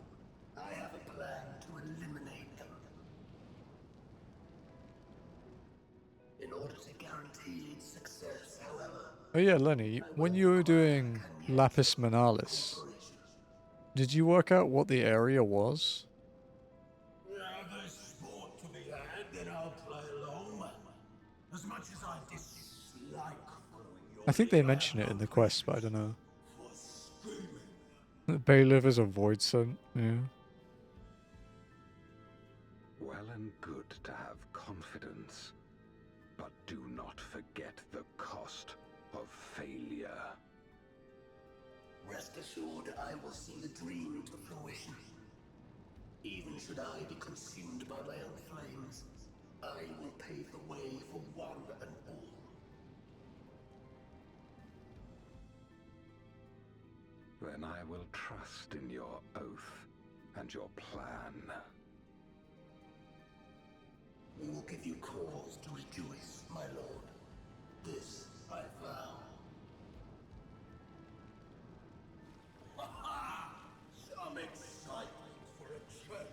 I have a plan to eliminate them. In order to guarantee its success, however... Oh yeah, Lenny, when you were doing Lapis Manalis, did you work out what the area was? There's sport to be had, then I'll play along. As much as I dislike following your I think they lead, mention it in the quest, but I don't know. for screaming. The bailiff is a void scent, yeah. Well and good to have confidence, but do not forget the cost of failure. Rest assured, I will see the dream to fruition. Even should I be consumed by my own flames, I will pave the way for one and all. Then I will trust in your oath and your plan. We will give you cause to rejoice, my lord. This I vow. Ha-ha! Some excitement for a change.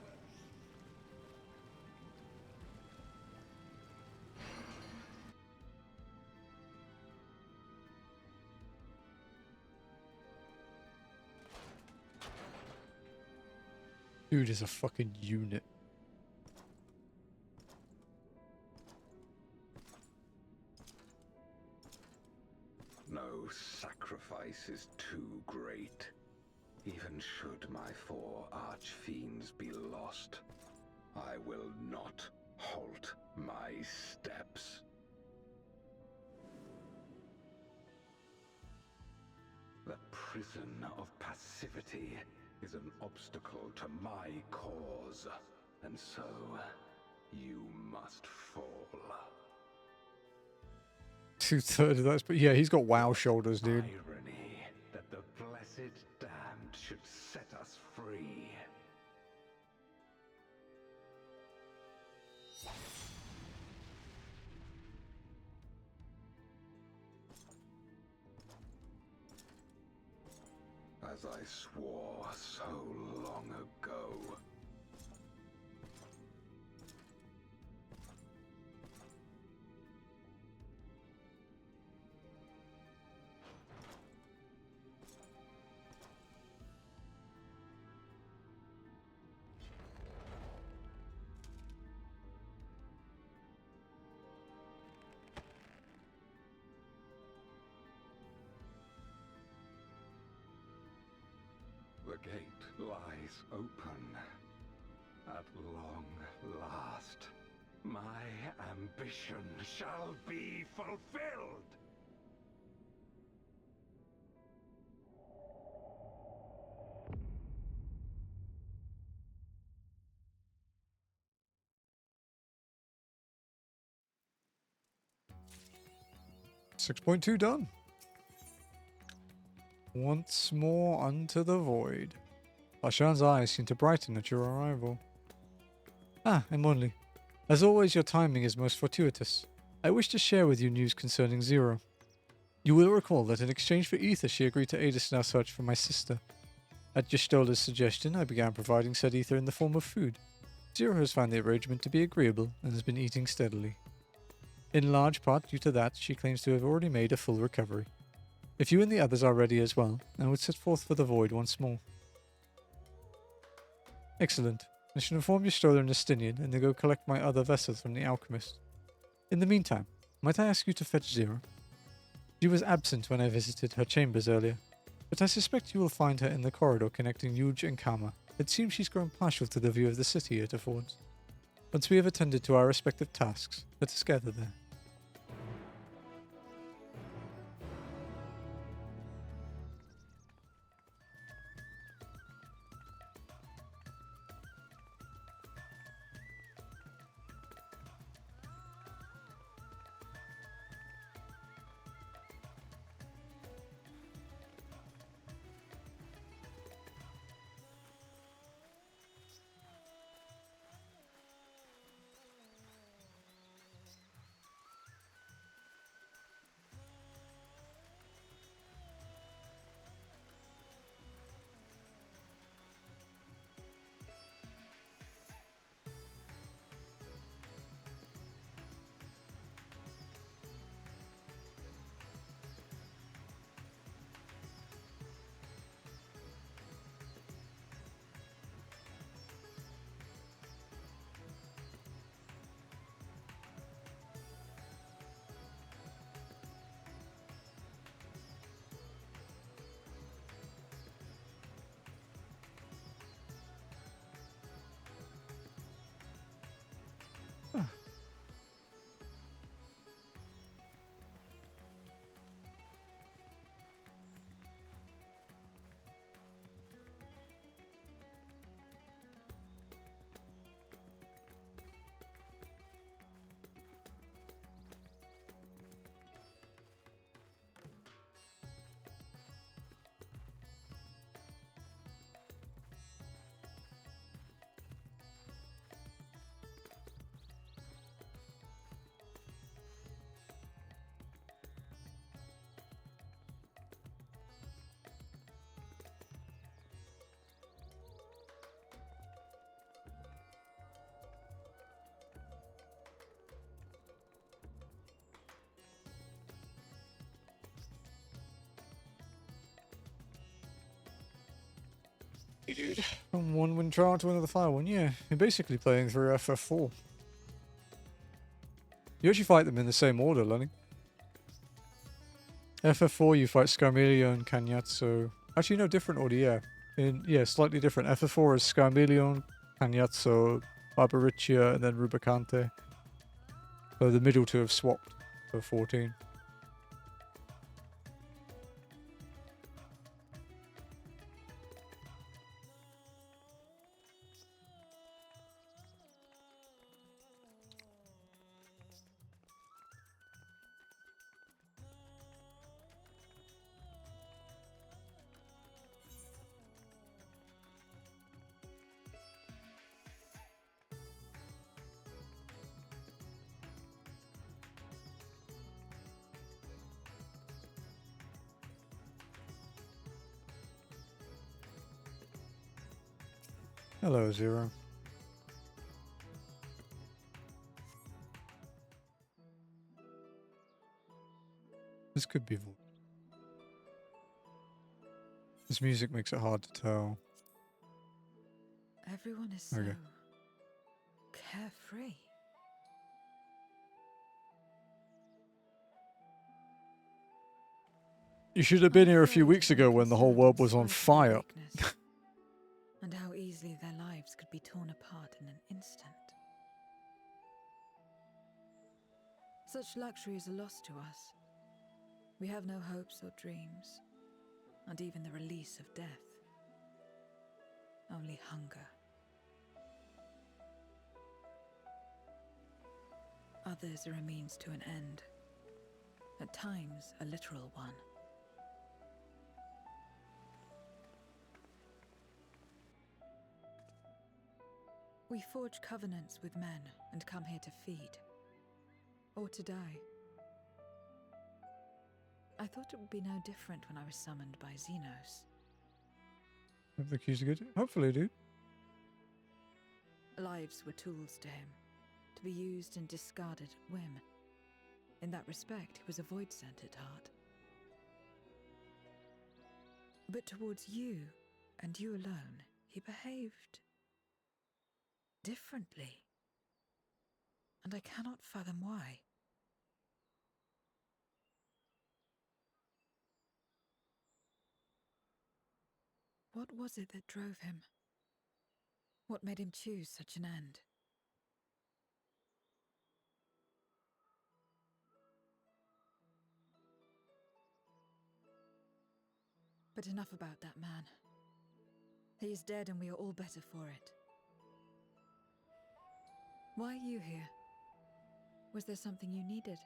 Dude is a fucking unit. No sacrifice is too great. Even should my 4 archfiends be lost, I will not halt my steps. The prison of passivity is an obstacle to my cause. And so, you must fall. 2/3 of that's, but yeah, he's got wow shoulders, dude. Irony that the blessed damned should set us free. As I swore so long ago. The gate lies open. At long last, my ambition shall be fulfilled! .2 done. Once more unto the void. Lashan's eyes seem to brighten at your arrival. Ah, Emily. As always, your timing is most fortuitous. I wish to share with you news concerning Zero. You will recall that in exchange for ether, she agreed to aid us in our search for my sister. At Gestola's suggestion, I began providing said ether in the form of food. Zero has found the arrangement to be agreeable and has been eating steadily. In large part due to that, she claims to have already made a full recovery. If you and the others are ready as well, I would set forth for the void once more. Excellent. I shall inform Gestola and Estinian, and then go collect my other vessels from the alchemist. In the meantime, might I ask you to fetch Zero? She was absent when I visited her chambers earlier, but I suspect you will find her in the corridor connecting Yuj and Kama. It seems she's grown partial to the view of the city it affords. Once we have attended to our respective tasks, let us gather there. Dude, from one wind trial to another fire one, yeah. You're basically playing through FF4. You actually fight them in the same order, Lenny. FF4 you fight Scarmelion, Cagnazzo. Actually no, different order, yeah. Yeah, slightly different. FF4 is Scarmelion, Cagnazzo, Barbariccia, and then Rubicante. So the middle two have swapped for 14. Hello, Zero. This could be voice. This music makes it hard to tell. Everyone is so Okay. carefree. You should have been here a few Afraid weeks of the ago when the whole world was on uncontrolled fire. weakness, and how easily their lives could be torn apart in an instant. Such luxury is a loss to us. We have no hopes or dreams, not even the release of death. Only hunger. Others are a means to an end, at times a literal one. We forge covenants with men and come here to feed, or to die. I thought it would be no different when I was summoned by Xenos. Have the keys to get it? Hopefully, dude. Lives were tools to him, to be used and discarded at whim. In that respect, he was a void-sent at heart. But towards you, and you alone, he behaved differently. And I cannot fathom why. What was it that drove him? What made him choose such an end? But enough about that man. He is dead and we are all better for it. Why are you here? Was there something you needed?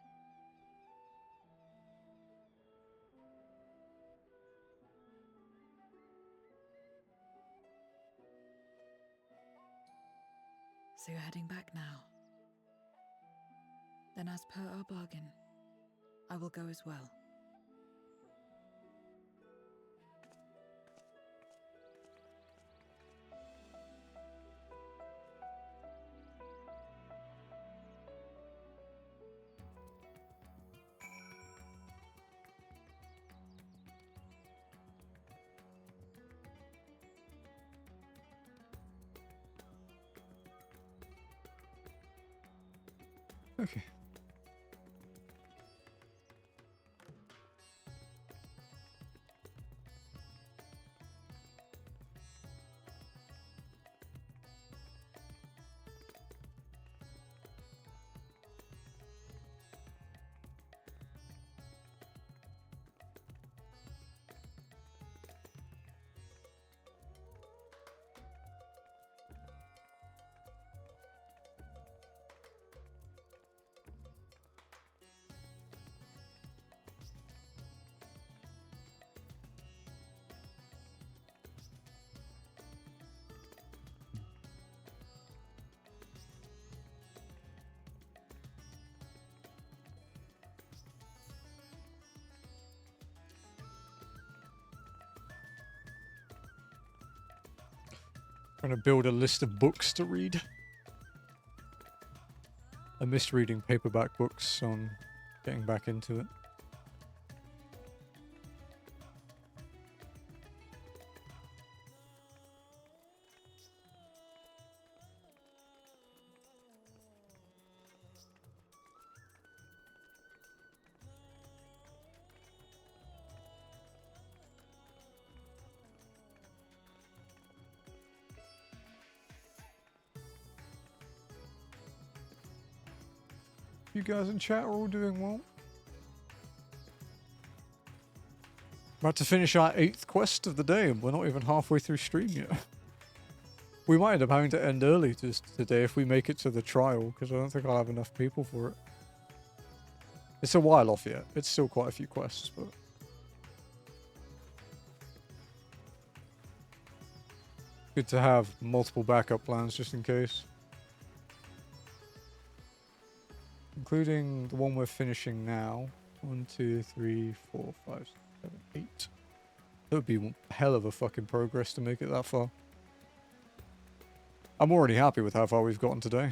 So you're heading back now. Then as per our bargain, I will go as well. Okay. Trying to build a list of books to read. I missed reading paperback books, so I'm getting back into it. You guys in chat are all doing well. About to finish our 8th quest of the day, and we're not even halfway through stream yet. We might end up having to end early today if we make it to the trial, because I don't think I'll have enough people for it. It's a while off yet. It's still quite a few quests, but... good to have multiple backup plans just in case. Including the one we're finishing now. 1, 2, 3, 4, 5, 6, 7, 8. That would be one hell of a fucking progress to make it that far. I'm already happy with how far we've gotten today.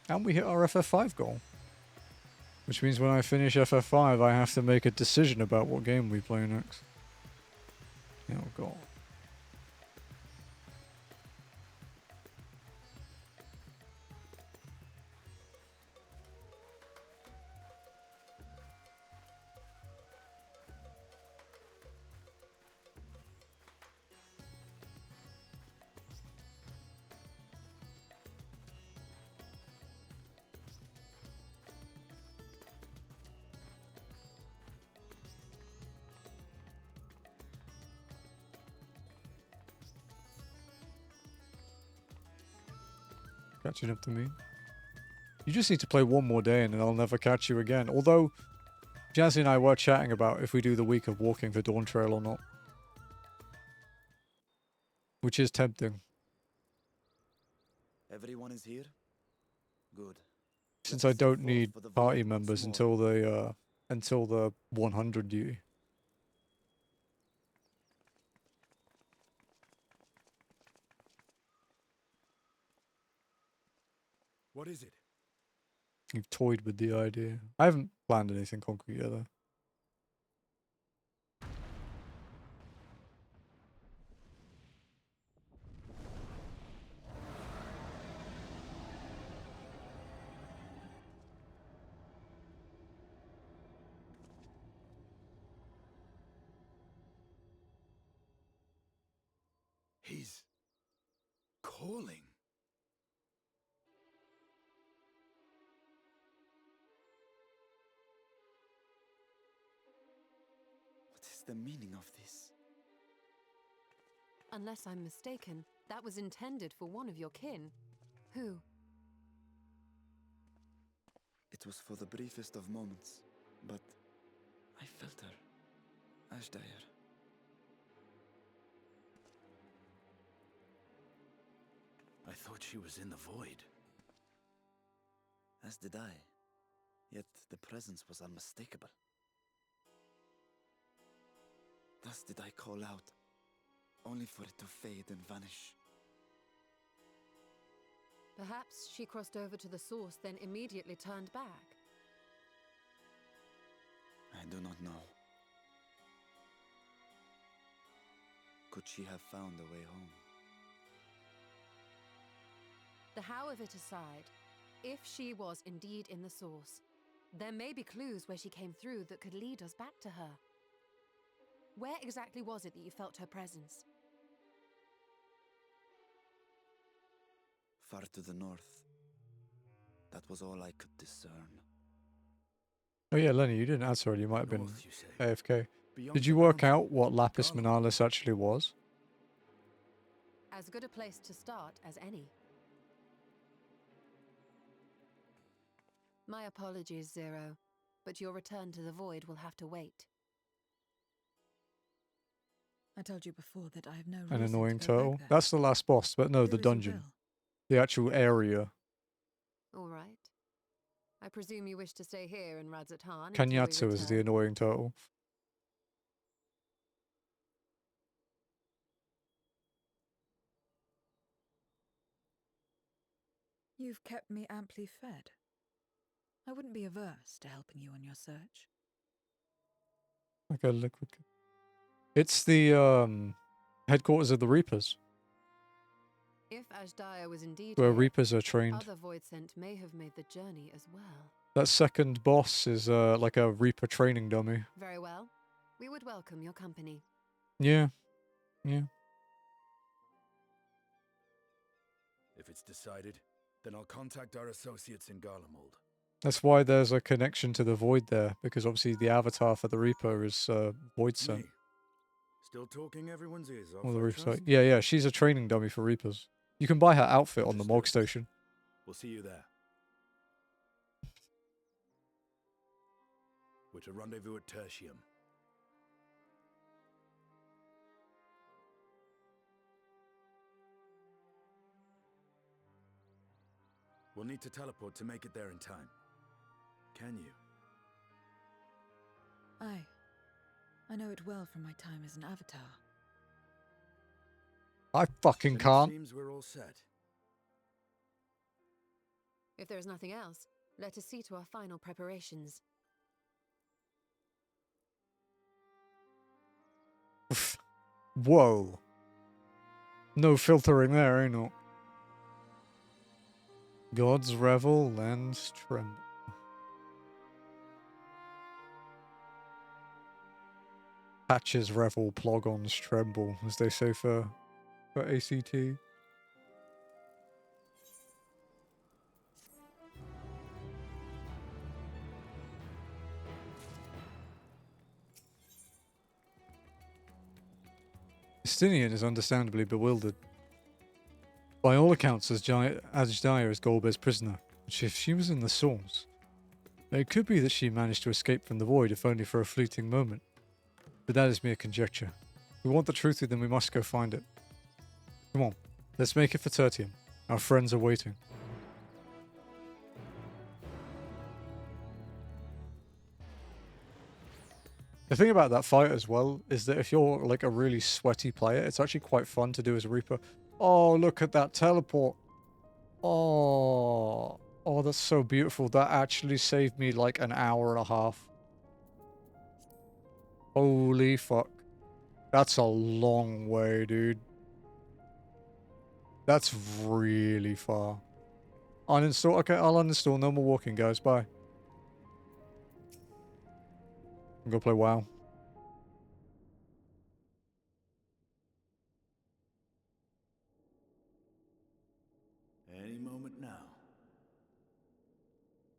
And we hit our FF5 goal. Which means when I finish FF5, I have to make a decision about what game we play next. Oh god. Catching up to me. You just need to play one more day and then I'll never catch you again. Although, Jazzy and I were chatting about if we do the week of walking for Dawn Trail or not. Which is tempting. Everyone is here? Good. Since Let I us don't set need forth for the party voyage once members more. until the 100 duty. What is it? You've toyed with the idea. I haven't planned anything concrete yet though. He's calling. What is the meaning of this? Unless I'm mistaken, that was intended for one of your kin. Who? It was for the briefest of moments, but I felt her. Ashdire. I thought she was in the void. As did I. Yet the presence was unmistakable. Thus did I call out, only for it to fade and vanish. Perhaps she crossed over to the source, then immediately turned back. I do not know. Could she have found a way home? The how of it aside, if she was indeed in the source, there may be clues where she came through that could lead us back to her. Where exactly was it that you felt her presence? Far to the north. That was all I could discern. Oh yeah, Lenny, you didn't answer it. You might have been North, you say? AFK. Beyond Did the you work mountain, out what Lapis Garland. Manalis actually was? As good a place to start as any. My apologies, Zero, but your return to the void will have to wait. I told you before that I have no An reason annoying to go back turtle. there. That's the last boss, but no, Do the as you dungeon. will. The actual area. All right. I presume you wish to stay here in Radzatan until we Kanyatsu is the return? annoying turtle. You've kept me amply fed. I wouldn't be averse to helping you on your search. Like a liquid. It's the headquarters of the Reapers, If Ashdaya was indeed where here, Reapers are trained. other void scent may have made the journey as well. That second boss is like a Reaper training dummy. Very well. We would welcome your company. Yeah. Yeah. If it's decided, then I'll contact our associates in Garlemald. That's why there's a connection to the Void there, because obviously the avatar for the Reaper is Void Scent. Me? Still talking everyone's ears off, Or the I Reaper's trust? like, yeah, she's a training dummy for Reapers. You can buy her outfit on the Morgue Understood. Station. We'll see you there. We're to rendezvous at Tertium. We'll need to teleport to make it there in time. Can you? Aye. I know it well from my time as an avatar. I fucking Then it can't. seems we're all set. If there is nothing else, let us see to our final preparations. Whoa. No filtering there, ain't it? Gods revel, lands tremble. Patches revel, plogons tremble, as they say for ACT. Justinian is understandably bewildered. By all accounts, Ajdaya is Golbear's prisoner, which if she was in the source, it could be that she managed to escape from the void, if only for a fleeting moment. But that is mere conjecture. If we want the truth, then we must go find it. Come on, let's make it for Tertium. Our friends are waiting. The thing about that fight as well is that if you're like a really sweaty player, it's actually quite fun to do as a Reaper. Oh, look at that teleport. Oh, that's so beautiful. That actually saved me like an hour and a half. Holy fuck. That's a long way, dude. That's really far. Uninstall. Okay, I'll uninstall. No more walking, guys. Bye. I'm gonna play WoW. Any moment now.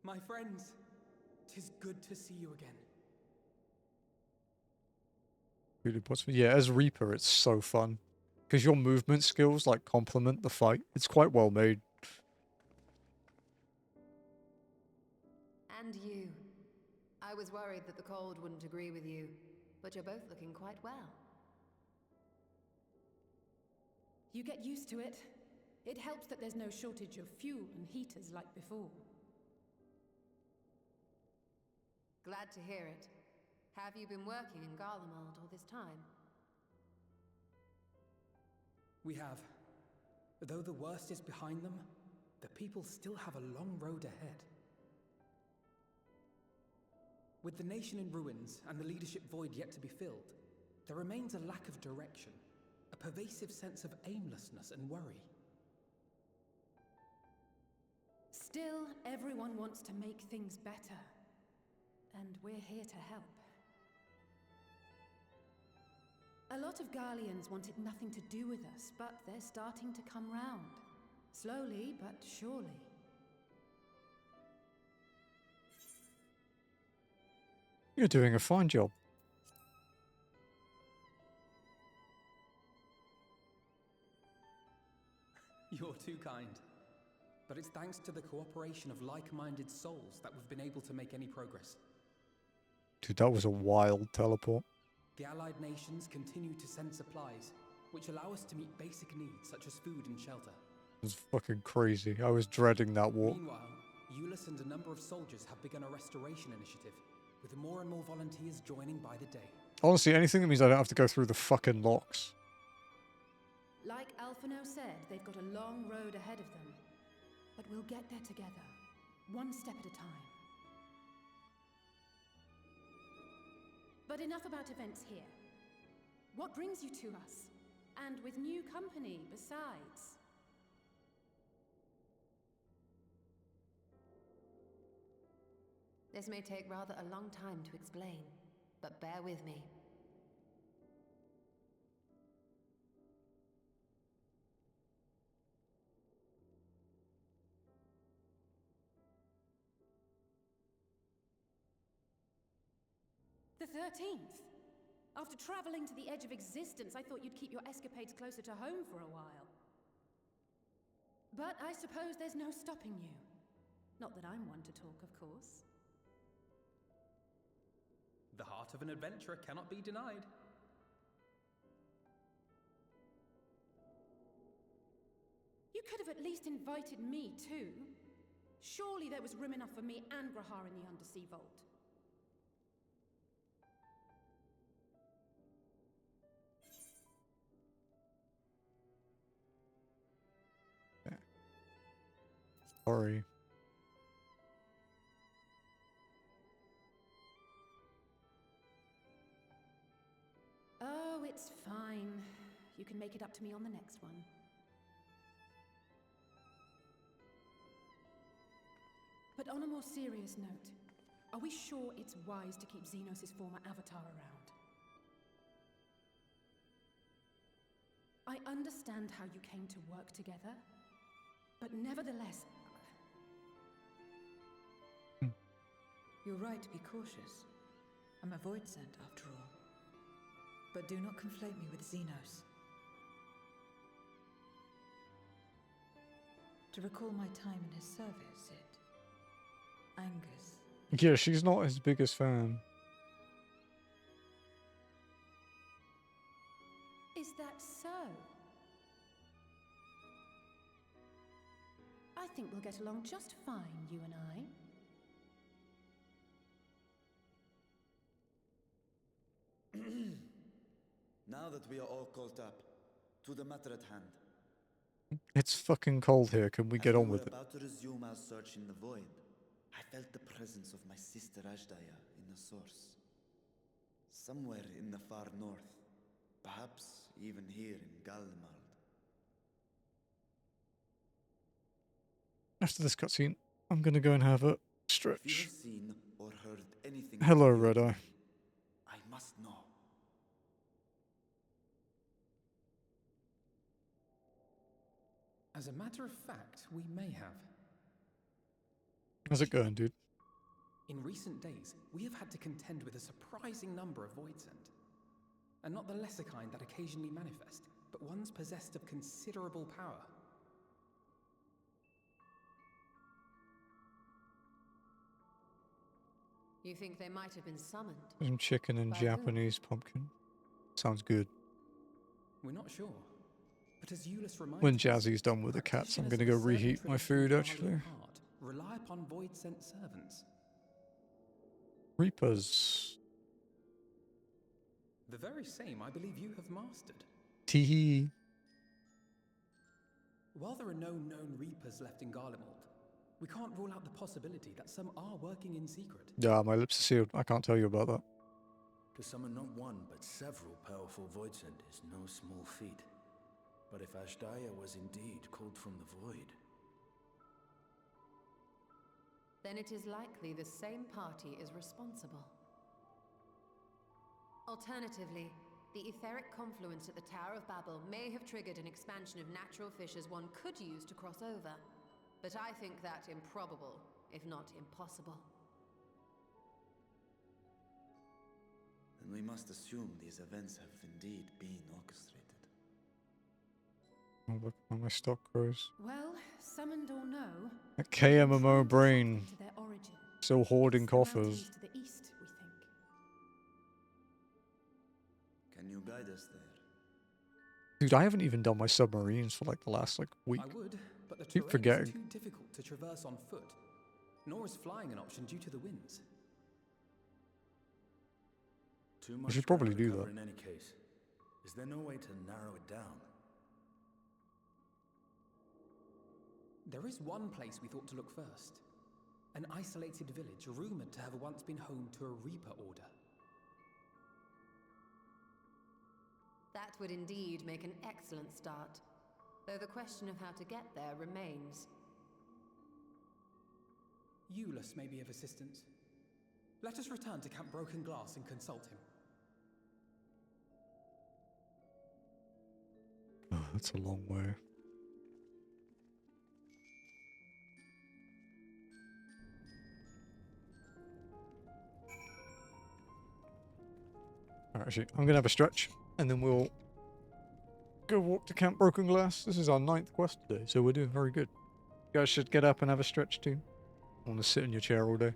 My friends, 'tis good to see you again. Yeah, as Reaper, it's so fun. Because your movement skills, like, complement the fight. It's quite well made. And you. I was worried that the cold wouldn't agree with you, but you're both looking quite well. You get used to it. It helps that there's no shortage of fuel and heaters like before. Glad to hear it. Have you been working in Garlemald all this time? We have. Though the worst is behind them, the people still have a long road ahead. With the nation in ruins and the leadership void yet to be filled, there remains a lack of direction, a pervasive sense of aimlessness and worry. Still, everyone wants to make things better. And we're here to help. A lot of Garleans wanted nothing to do with us, but they're starting to come round. Slowly, but surely. You're doing a fine job. You're too kind. But it's thanks to the cooperation of like-minded souls that we've been able to make any progress. Dude, that was a wild teleport. The allied nations continue to send supplies, which allow us to meet basic needs such as food and shelter. It was fucking crazy. I was dreading that walk. Meanwhile, Euless and a number of soldiers have begun a restoration initiative, with more and more volunteers joining by the day. Honestly, anything that means I don't have to go through the fucking locks. Like Alphino said, they've got a long road ahead of them. But we'll get there together, one step at a time. But enough about events here. What brings you to us? And with new company, besides. This may take rather a long time to explain, but bear with me. The 13th. After traveling to the edge of existence, I thought you'd keep your escapades closer to home for a while. But I suppose there's no stopping you. Not that I'm one to talk, of course. The heart of an adventurer cannot be denied. You could have at least invited me, too. Surely there was room enough for me and Grahar in the Undersea Vault. Sorry. Oh, it's fine. You can make it up to me on the next one. But on a more serious note, are we sure it's wise to keep Xenos' former avatar around? I understand how you came to work together, but nevertheless... You're right to be cautious. I'm a void sent, after all. But do not conflate me with Xenos. To recall my time in his service, it angers. Yeah, she's not his biggest fan. Is that so? I think we'll get along just fine, you and I. Now that we are all caught up, to the matter at hand. It's fucking cold here. Can we get on with it? As we were about to resume our search in the void, I felt the presence of my sister Ajdaya in the source. Somewhere in the far north. Perhaps even here in Galmald. After this cutscene, I'm gonna go and have a If you stretch. have seen or heard anything... Hello, unusual, Red Eye. I must know. As a matter of fact, we may have. How's it going, dude? In recent days, we have had to contend with a surprising number of Voidsent. And not the lesser kind that occasionally manifest, but ones possessed of considerable power. You think they might have been summoned? Some chicken and By whom? Japanese pumpkin. Sounds good. We're not sure. But as Euless reminds When us, Jazzy's done with the cats, I'm gonna go practitioners of a certain reheat my tradition of food, Dalian actually. art rely upon Voidsent servants. Reapers. The very same I believe you have mastered. Teehee. While there are no known Reapers left in Garlemald, we can't rule out the possibility that some are working in secret. Yeah, my lips are sealed. I can't tell you about that. To summon not one, but several powerful Voidsent is no small feat. But if Ajdaya was indeed called from the void... Then it is likely the same party is responsible. Alternatively, the etheric confluence at the Tower of Babel may have triggered an expansion of natural fissures one could use to cross over. But I think that improbable, if not impossible. Then we must assume these events have indeed been orchestrated. Oh, look how my stock grows. Well, summoned or no, A we can try KMMO and brain. track them to their origin. Still hoarding It's the coffers. mountains to the east, we think. Can you guide us there? Dude, I haven't even done my submarines for like the last week. I would, but the Keep terrain forgetting. is too difficult to traverse on foot. Nor is flying an option due to the winds. Too much should probably ground to do cover that. in any case. Is there no way to narrow it down? There is one place we thought to look first. An isolated village rumored to have once been home to a Reaper order. That would indeed make an excellent start, though the question of how to get there remains. Euless may be of assistance. Let us return to Camp Broken Glass and consult him. Oh, that's a long way. Alright, actually, I'm gonna have a stretch, and then we'll go walk to Camp Broken Glass. This is our 9th quest today, so we're doing very good. You guys should get up and have a stretch too. I want to sit in your chair all day.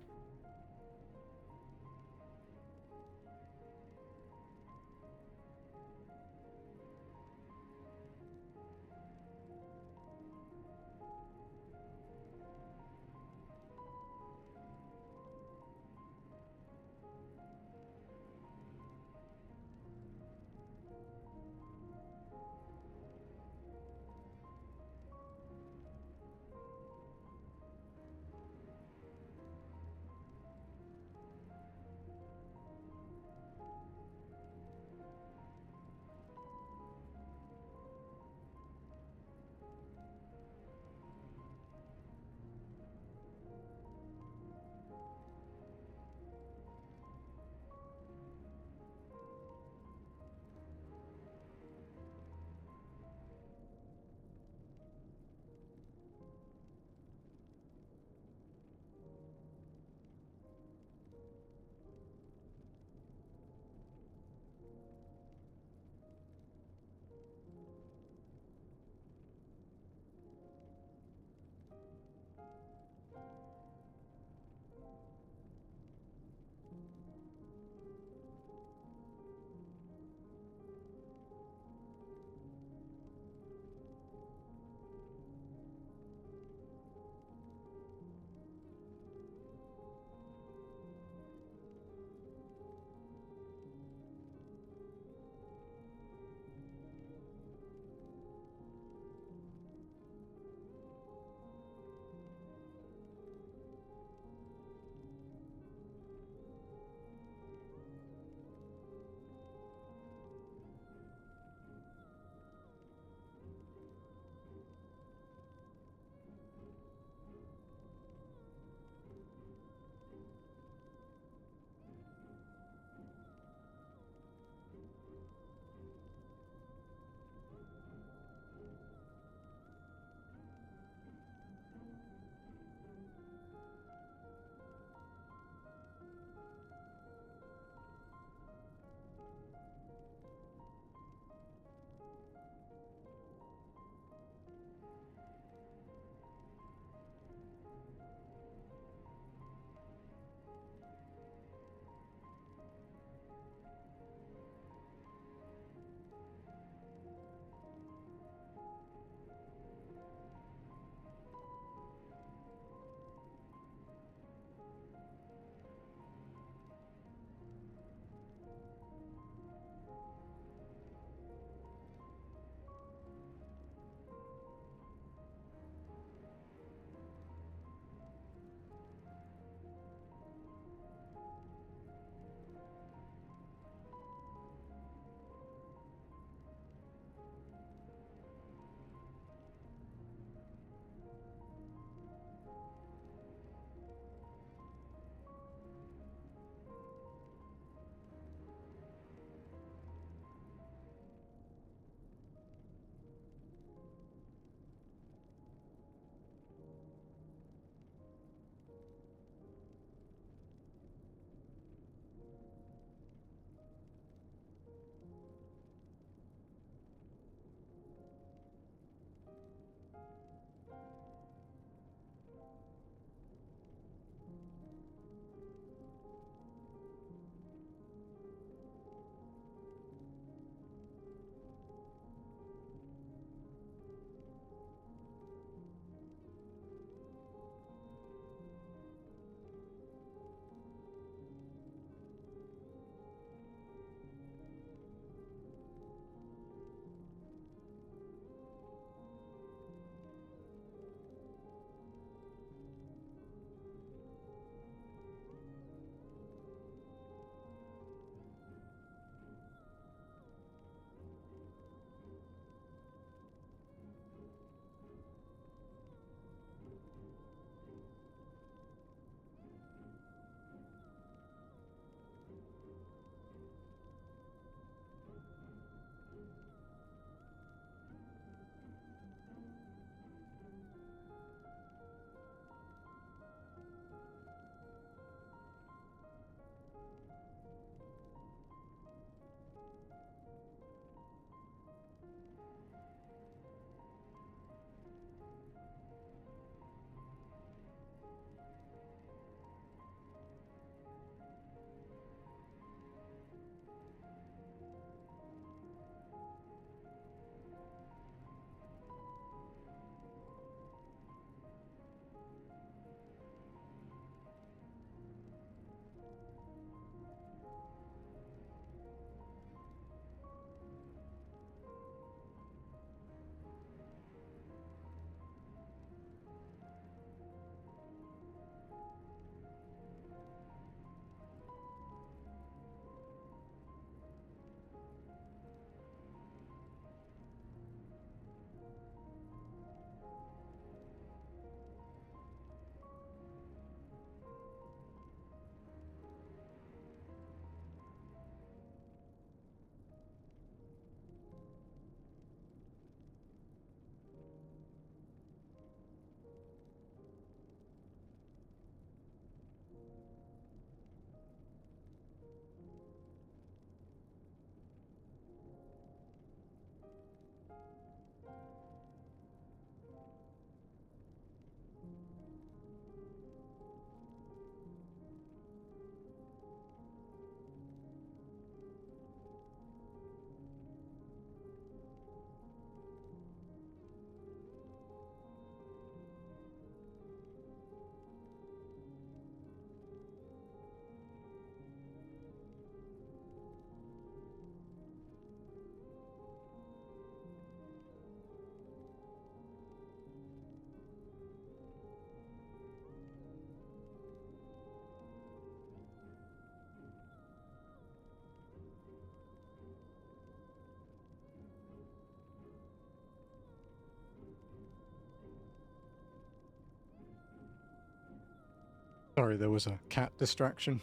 Sorry, there was a cat distraction.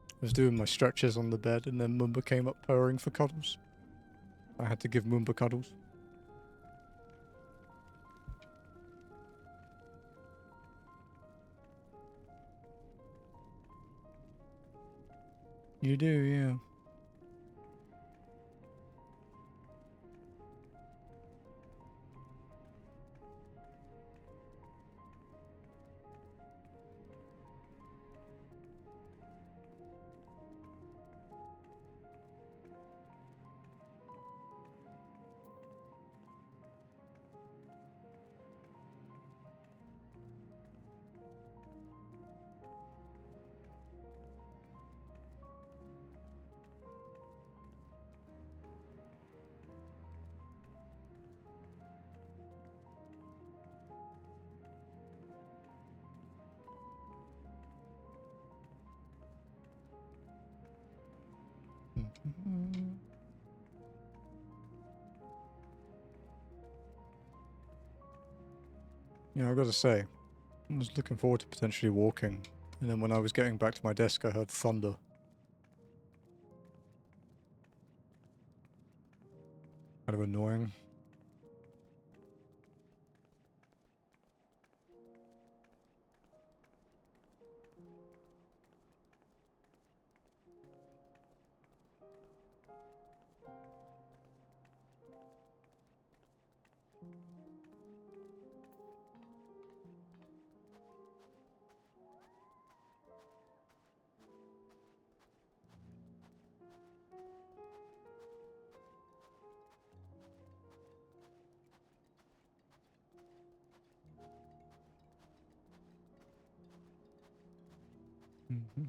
I was doing my stretches on the bed and then Mumba came up purring for cuddles. I had to give Mumba cuddles. You do, yeah. Yeah, I've got to say, I was looking forward to potentially walking, and then when I was getting back to my desk, I heard thunder. Kind of annoying. Mm-hmm.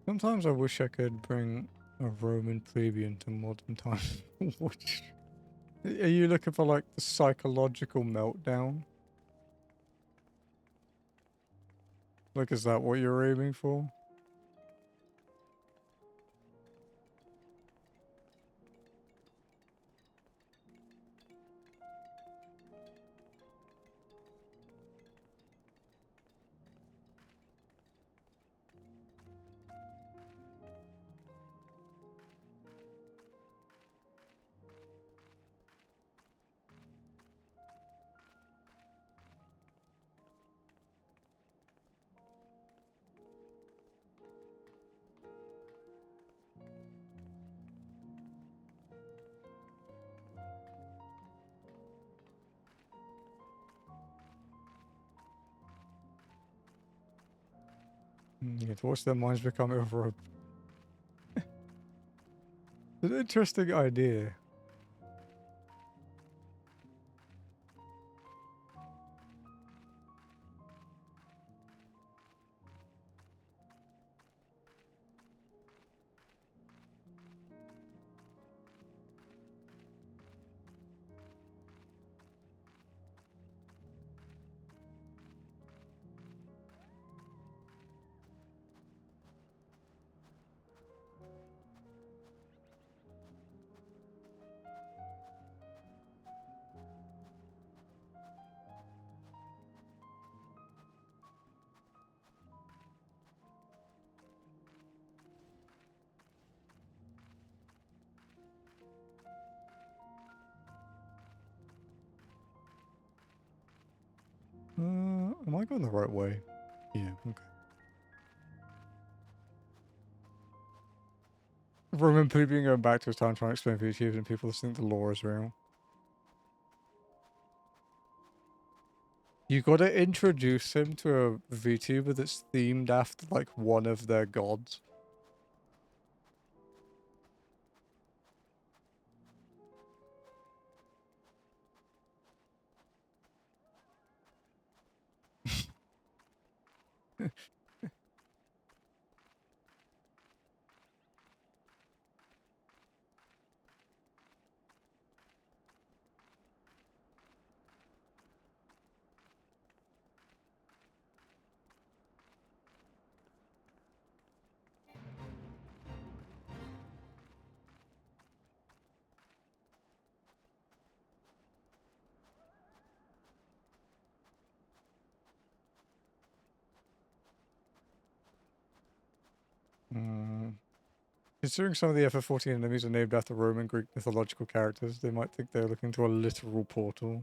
Sometimes I wish I could bring a Roman plebeian to modern times. Which, are you looking for like the psychological meltdown? Like, is that what you're aiming for? Yeah, to watch their minds become over. It's an interesting idea. Am I going the right way? Yeah, okay. Roman people going back to his time trying to explain VTubers and people think the lore is real. You gotta introduce him to a VTuber that's themed after, like, one of their gods. Considering some of the FF14 enemies are named after Roman Greek mythological characters, they might think they're looking to a literal portal.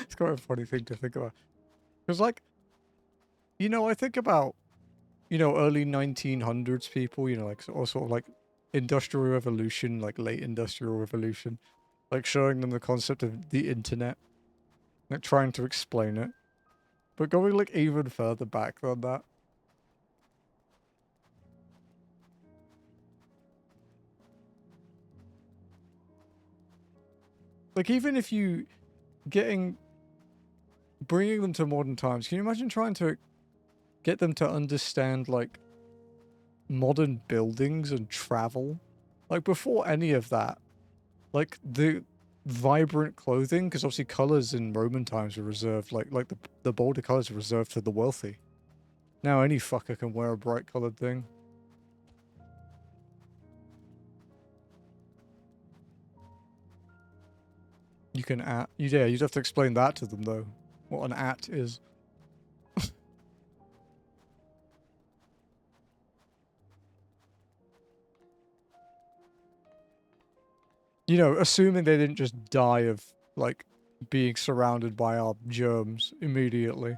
It's quite a funny thing to think about. Because, like, you know, I think about, you know, early 1900s people, you know, like, sort of like Industrial Revolution, like late Industrial Revolution, like showing them the concept of the internet, like trying to explain it. But going, like, even further back than that. Like, even if you bringing them to modern times, can you imagine trying to get them to understand, like, modern buildings and travel? Like, before any of that, like, the vibrant clothing, because obviously colors in Roman times were reserved, like the bolder colors are reserved for the wealthy. Now any fucker can wear a bright colored thing. You can yeah, you'd have to explain that to them though, what an at is. You know, assuming they didn't just die of, like, being surrounded by our germs immediately.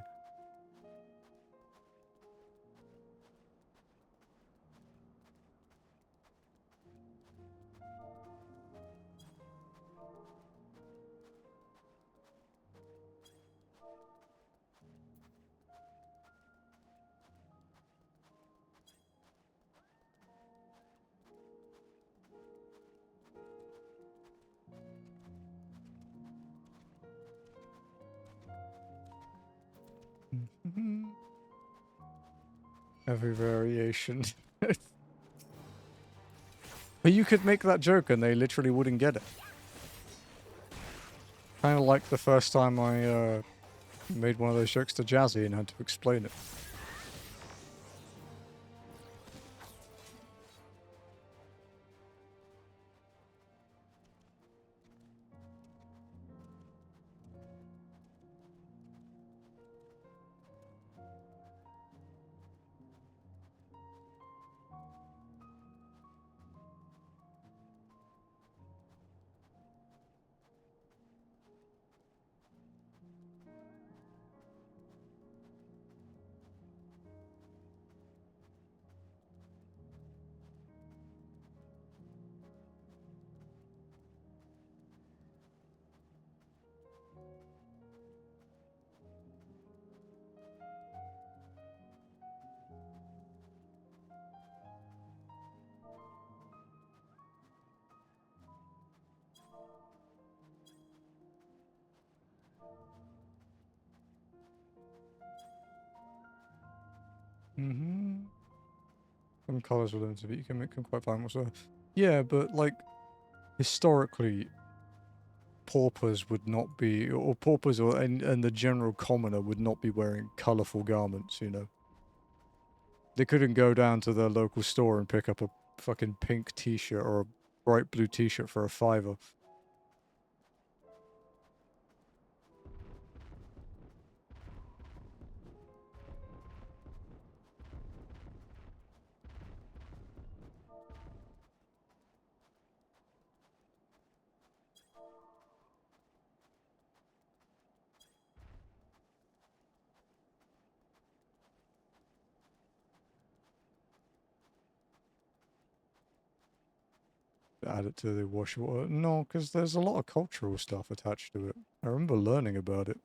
Every variation. But you could make that joke and they literally wouldn't get it. Kind of like the first time I made one of those jokes to Jazzy and had to explain it. Some colors were limited, but you can make them quite fine. So, yeah, but, like, historically, paupers would not be, or paupers and the general commoner would not be wearing colorful garments, you know. They couldn't go down to their local store and pick up a fucking pink t-shirt or a bright blue t-shirt for $5. Add it to the wash water. No, because there's a lot of cultural stuff attached to it. I remember learning about it.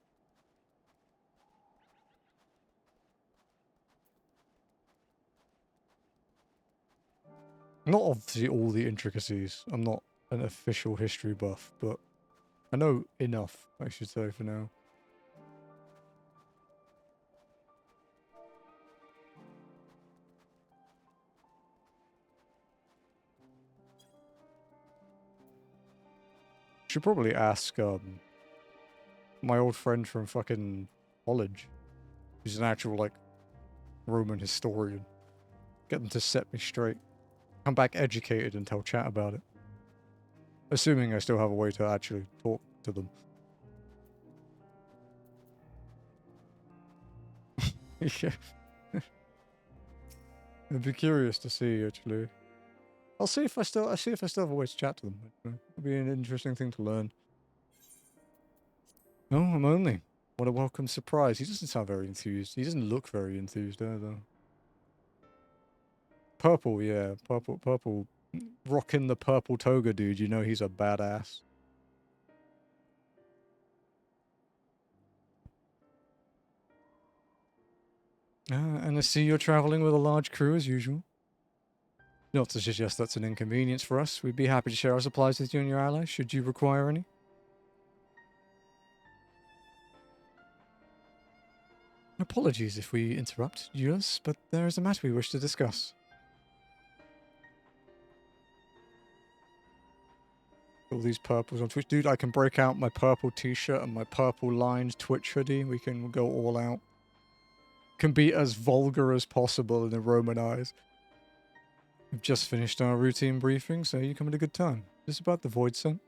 Not obviously all the intricacies. I'm not an official history buff, but I know enough, I should say, for now. Should probably ask my old friend from fucking college, who's an actual like Roman historian. Get them to set me straight. Come back educated and tell chat about it. Assuming I still have a way to actually talk to them. Yeah. I'd be curious to see actually. I'll see if I still have a way to chat to them. It'll be an interesting thing to learn. No, I'm only. What a welcome surprise. He doesn't sound very enthused. He doesn't look very enthused either. Purple, yeah. Purple. Rocking the purple toga, dude. You know he's a badass. And I see you're traveling with a large crew as usual. Not to suggest that's an inconvenience for us. We'd be happy to share our supplies with you and your allies, should you require any. Apologies if we interrupt, Julius, but there is a matter we wish to discuss. All these purples on Twitch. Dude, I can break out my purple t-shirt and my purple lined Twitch hoodie. We can go all out. Can be as vulgar as possible in the Roman eyes. We've just finished our routine briefing, so you come at a good time. Is this about the Void Scent?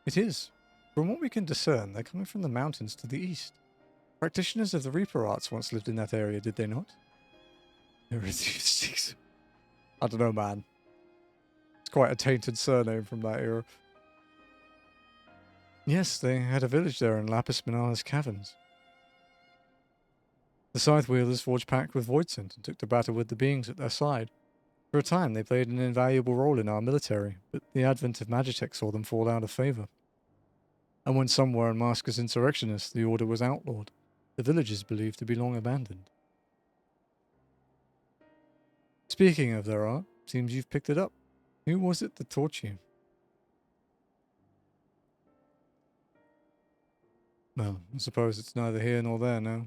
It is. From what we can discern, they're coming from the mountains to the east. Practitioners of the Reaper arts once lived in that area, did they not? Nirethia. I don't know, man. It's quite a tainted surname from that era. Yes, they had a village there in Lapis Manalis caverns. The Scythe Wheelers forged pact with Voidsent and took to battle with the beings at their side. For a time, they played an invaluable role in our military, but the advent of Magitech saw them fall out of favour. And when some were unmasked as insurrectionists, the order was outlawed. The village is believed to be long abandoned. Speaking of their art, seems you've picked it up. Who was it that taught you? Well, I suppose it's neither here nor there now.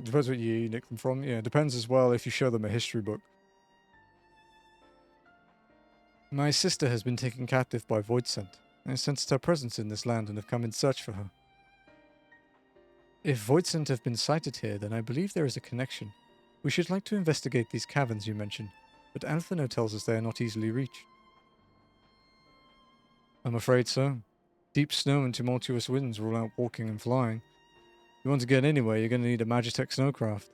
Depends what year you nick them from. Yeah, depends as well if you show them a history book. My sister has been taken captive by Voidsent. I sensed her presence in this land and have come in search for her. If Voidsent have been sighted here, then I believe there is a connection. We should like to investigate these caverns you mentioned, but Anthony tells us they are not easily reached. I'm afraid so. Deep snow and tumultuous winds rule out walking and flying. If you want to get anywhere, you're going to need a Magitech snowcraft.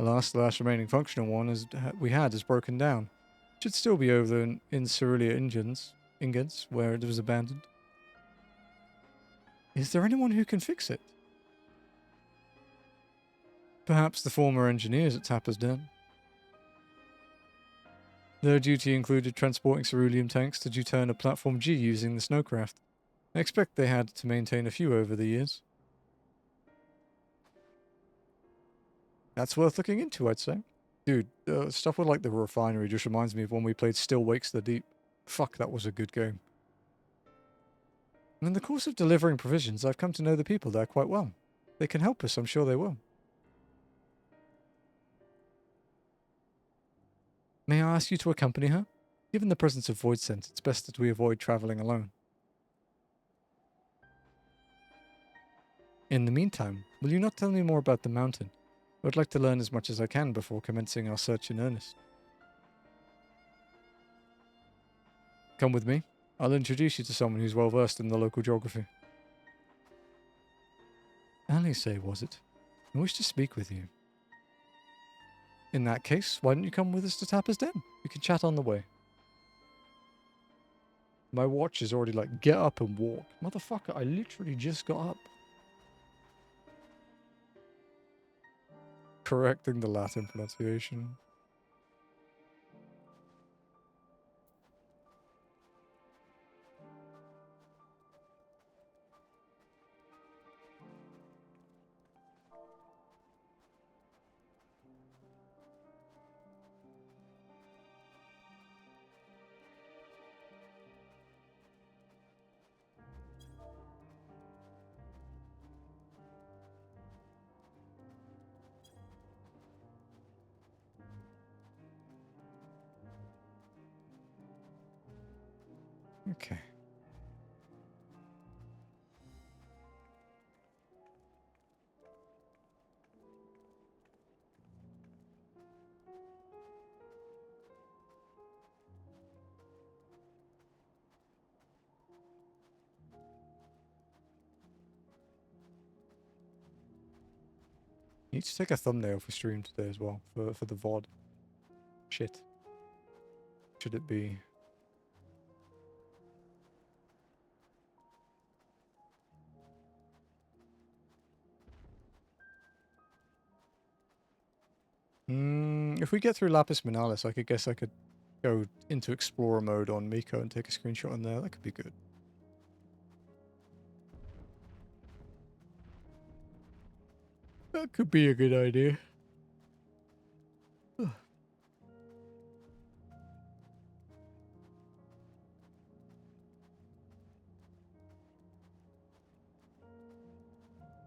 Alas, the last remaining functional one we had has broken down. It should still be over in Cerulean Ingens, where it was abandoned. Is there anyone who can fix it? Perhaps the former engineers at Tapper's Den. Their duty included transporting cerulean tanks to Juturna Platform G using the snowcraft. I expect they had to maintain a few over the years. That's worth looking into, I'd say. Dude, stuff with like the refinery just reminds me of when we played Still Wakes the Deep. Fuck, that was a good game. And in the course of delivering provisions, I've come to know the people there quite well. They can help us, I'm sure they will. May I ask you to accompany her? Given the presence of Voidsent, it's best that we avoid travelling alone. In the meantime, will you not tell me more about the mountain? I would like to learn as much as I can before commencing our search in earnest. Come with me. I'll introduce you to someone who's well versed in the local geography. Alice, was it? I wish to speak with you. In that case, why don't you come with us to Tapper's Den? We can chat on the way. My watch is already like, get up and walk. Motherfucker, I literally just got up. Correcting the Latin pronunciation. Okay. Need to take a thumbnail for stream today as well, for the VOD. Shit. Should it be? If we get through Lapis Manalis, I guess I could go into Explorer mode on Miko and take a screenshot on there. That could be good. That could be a good idea.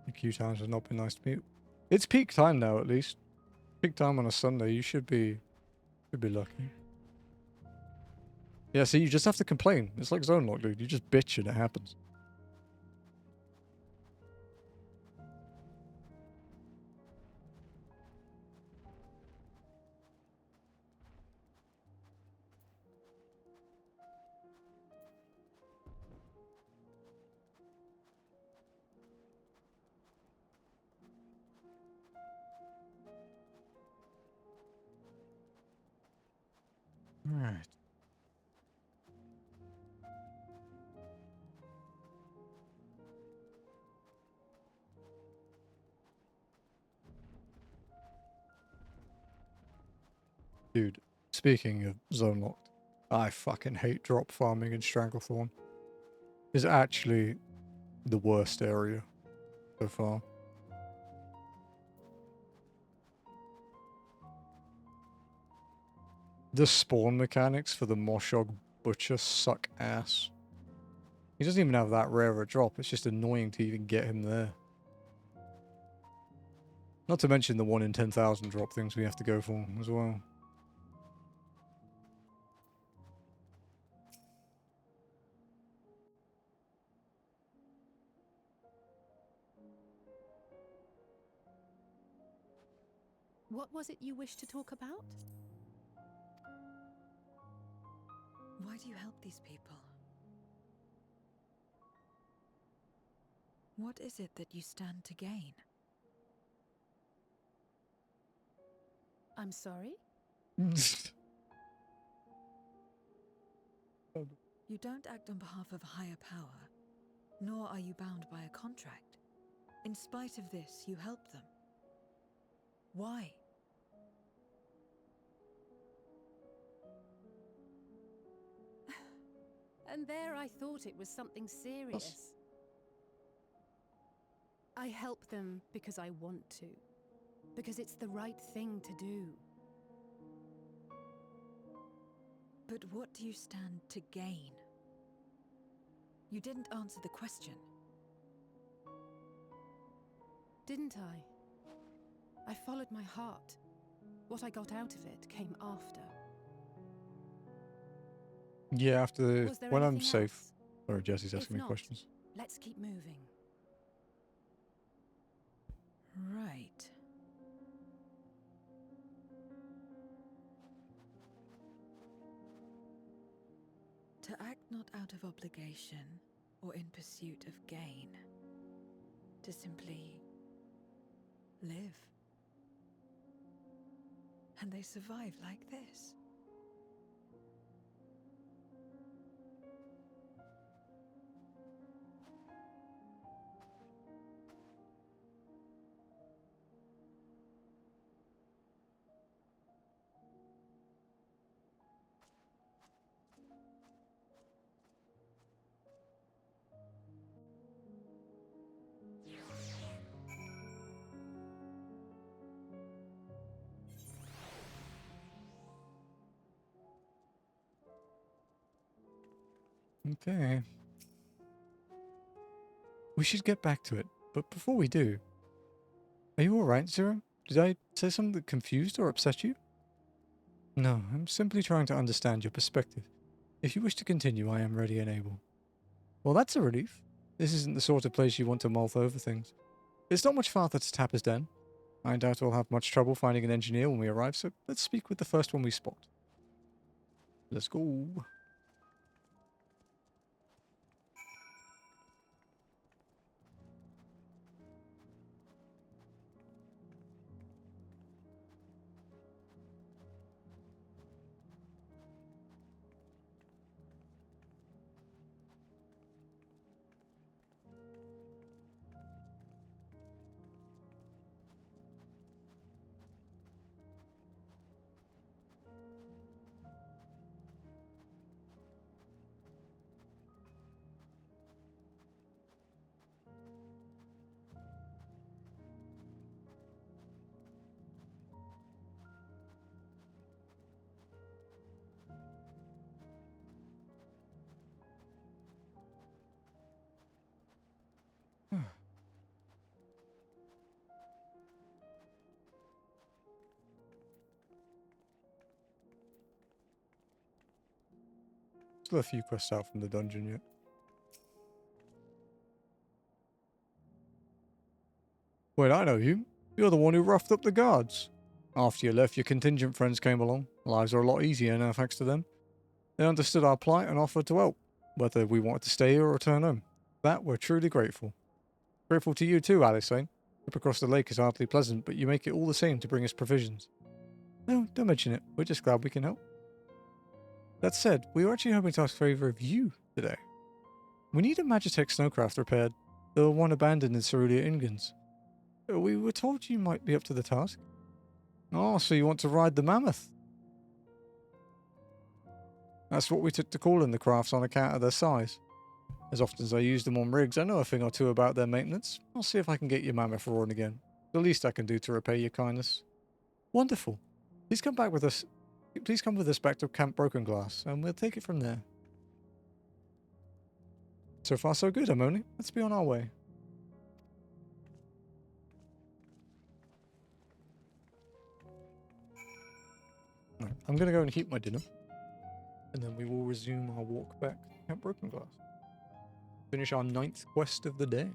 The queue times have not been nice to me. It's peak time now, at least. Peak time on a Sunday. You should be lucky. Yeah, see, you just have to complain. It's like zone lock, dude. You just bitch and it happens. Alright. Dude, speaking of zone locked, I fucking hate drop farming in Stranglethorn. It's actually the worst area so far. The spawn mechanics for the Moshog Butcher suck ass. He doesn't even have that rare a drop. It's just annoying to even get him there. Not to mention the 1 in 10,000 drop things we have to go for as well. What was it you wished to talk about? Why do you help these people? What is it that you stand to gain? I'm sorry? You don't act on behalf of a higher power, nor are you bound by a contract. In spite of this, you help them. Why? And there I thought it was something serious. I help them because I want to. Because it's the right thing to do. But what do you stand to gain? You didn't answer the question. Didn't I? I followed my heart. What I got out of it came after. Yeah, after Was there when I'm anything safe. else? Or Jesse's If asking me not, questions. let's keep moving. Right. To act not out of obligation or in pursuit of gain. To simply live. And they survive like this. Okay. We should get back to it, but before we do... Are you alright, Zero? Did I say something that confused or upset you? No, I'm simply trying to understand your perspective. If you wish to continue, I am ready and able. Well, that's a relief. This isn't the sort of place you want to mull over things. It's not much farther to Tapper's Den. I doubt we'll have much trouble finding an engineer when we arrive, so let's speak with the first one we spot. Let's go. Still a few quests out from the dungeon yet. Wait, I know you. You're the one who roughed up the guards. After you left, your contingent friends came along. Lives are a lot easier now thanks to them. They understood our plight and offered to help, whether we wanted to stay here or return home. That we're truly grateful. Grateful to you too, Alice. Trip across the lake is hardly pleasant, but you make it all the same to bring us provisions. No, don't mention it. We're just glad we can help. That said, we were actually hoping to ask a favour of you today. We need a Magitech snowcraft repaired, the one abandoned in Cerulean Ingens. We were told you might be up to the task. Oh, so you want to ride the mammoth? That's what we took to calling the crafts on account of their size. As often as I use them on rigs, I know a thing or two about their maintenance. I'll see if I can get your mammoth roaring again. The least I can do to repay your kindness. Wonderful. Please come with us back to Camp Broken Glass, and we'll take it from there. So far so good, Amoni. Let's be on our way. Right, I'm going to go and heat my dinner, and then we will resume our walk back to Camp Broken Glass. Finish our 9th quest of the day.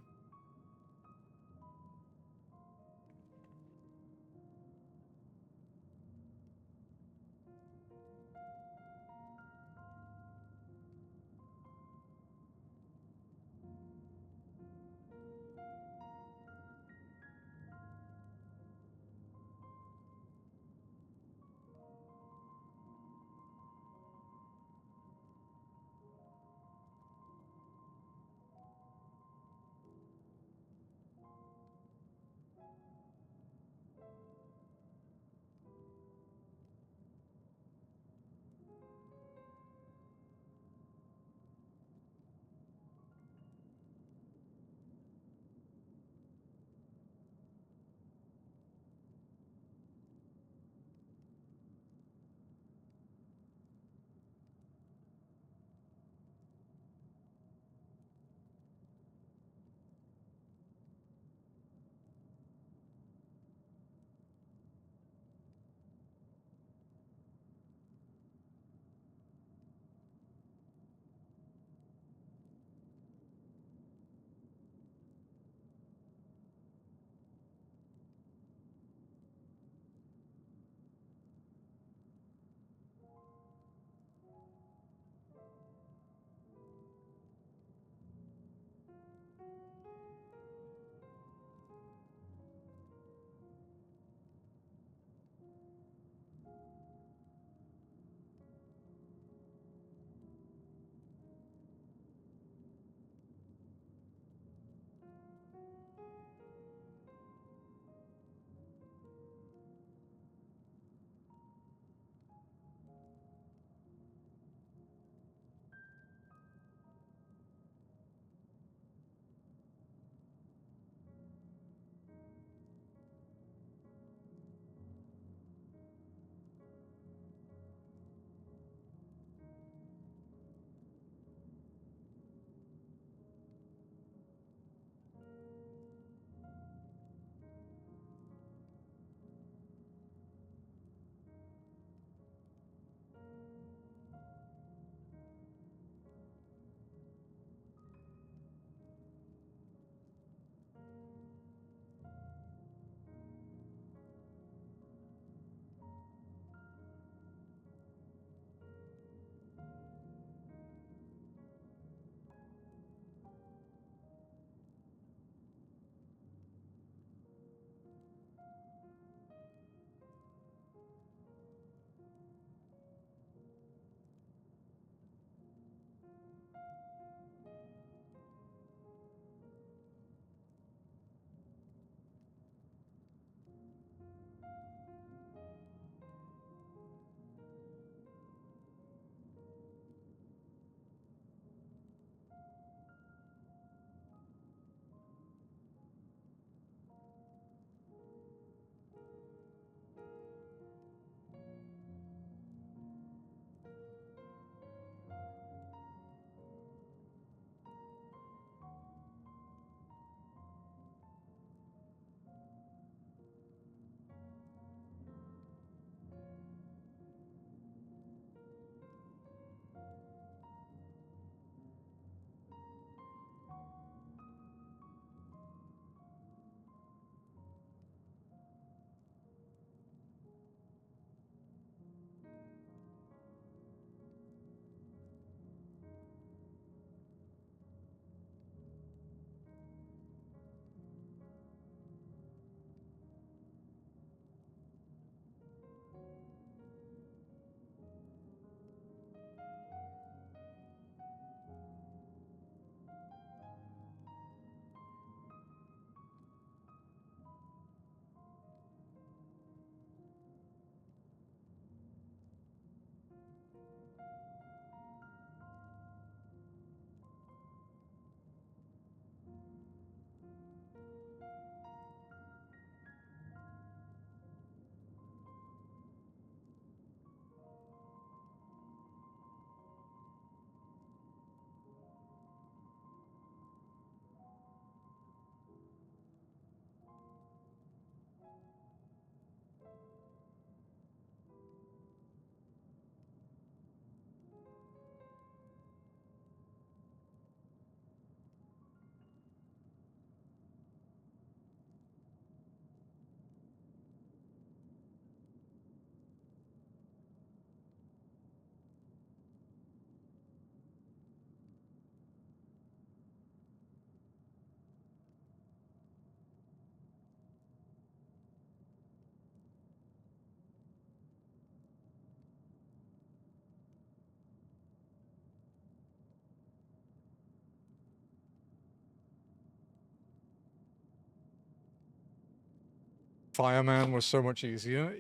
Fireman was so much easier.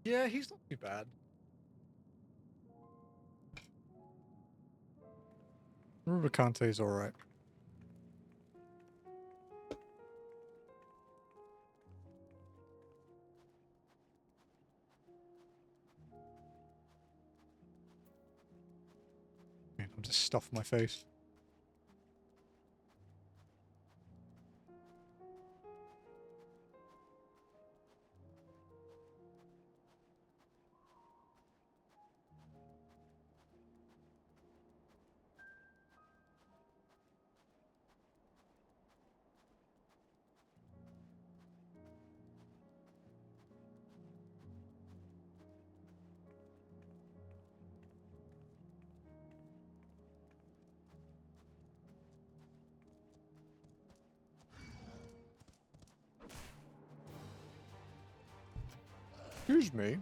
Yeah, he's not too bad. Rubacante's alright. I'll just stuff my face. Excuse me.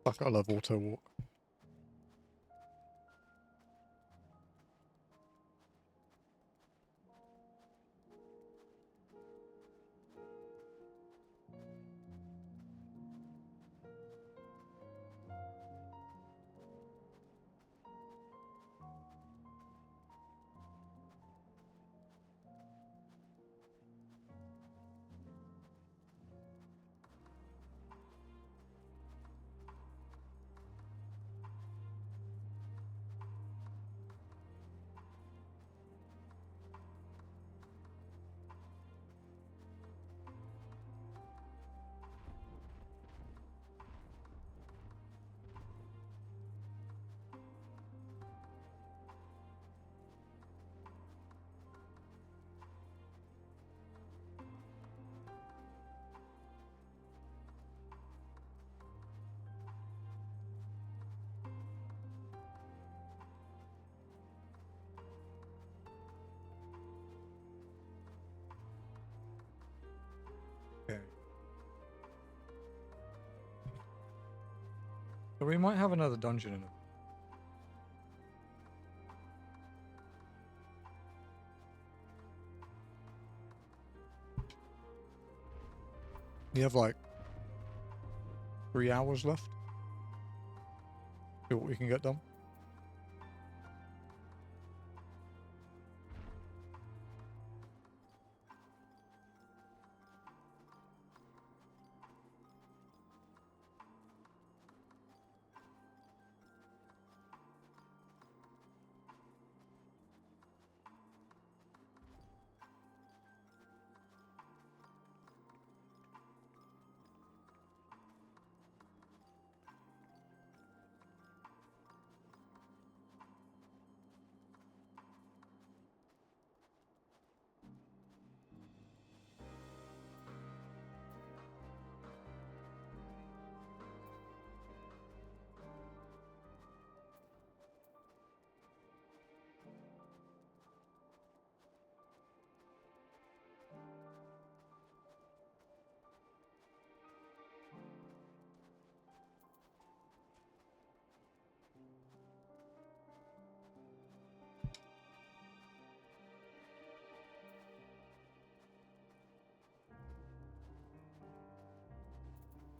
Fuck, I love auto walk. Okay. So we might have another dungeon in it. You have like 3 hours left. See what we can get done.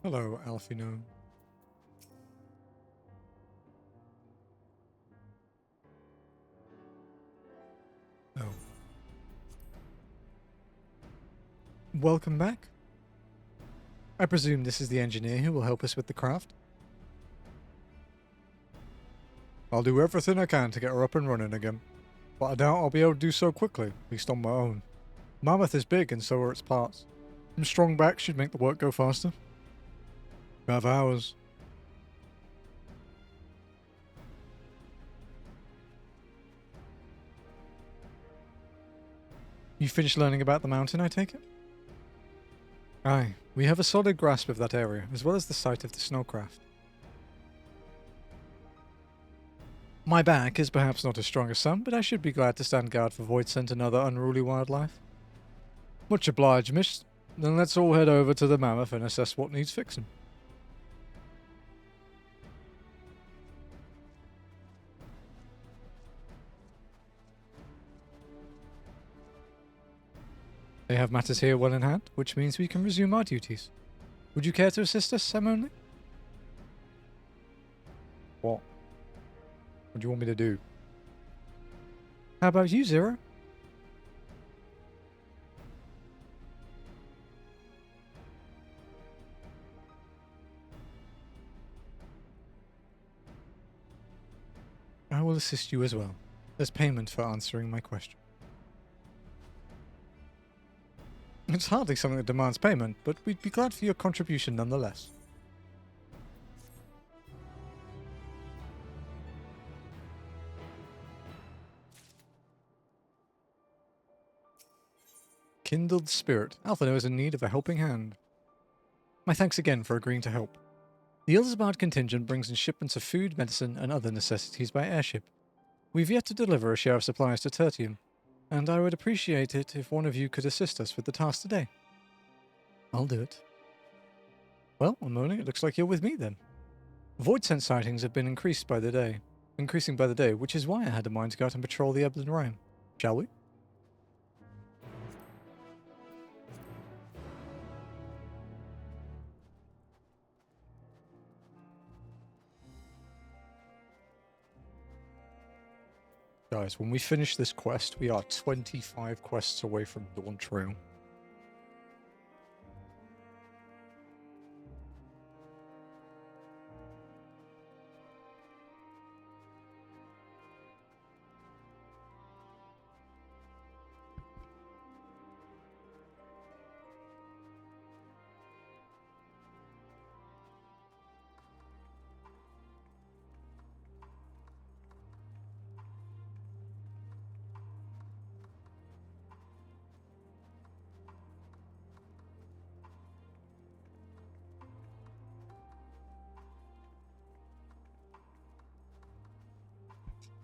Hello, Alfino. Oh, Welcome back. I presume this is the engineer who will help us with the craft. I'll do everything I can to get her up and running again, but I doubt I'll be able to do so quickly, at least on my own. Mammoth is big and so are its parts. Some strong backs should make the work go faster. We have hours. You finished learning about the mountain, I take it? Aye, we have a solid grasp of that area, as well as the site of the snowcraft. My back is perhaps not as strong as some, but I should be glad to stand guard for Voidsent and other unruly wildlife. Much obliged, miss. Then let's all head over to the Mammoth and assess what needs fixing. They have matters here well in hand, which means we can resume our duties. Would you care to assist us, Sam only? What? What do you want me to do? How about you, Zero? I will assist you as well, as payment for answering my question. It's hardly something that demands payment, but we'd be glad for your contribution nonetheless. Kindled spirit. Alphino is in need of a helping hand. My thanks again for agreeing to help. The Ilsbard contingent brings in shipments of food, medicine, and other necessities by airship. We've yet to deliver a share of supplies to Tertium, and I would appreciate it if one of you could assist us with the task today. I'll do it. Well, Amoni, it looks like you're with me then. Voidsent sightings have been increasing by the day, which is why I had in mind to go out and patrol the Eblan Rime. Shall we? Guys, when we finish this quest, we are 25 quests away from Dawn Trail.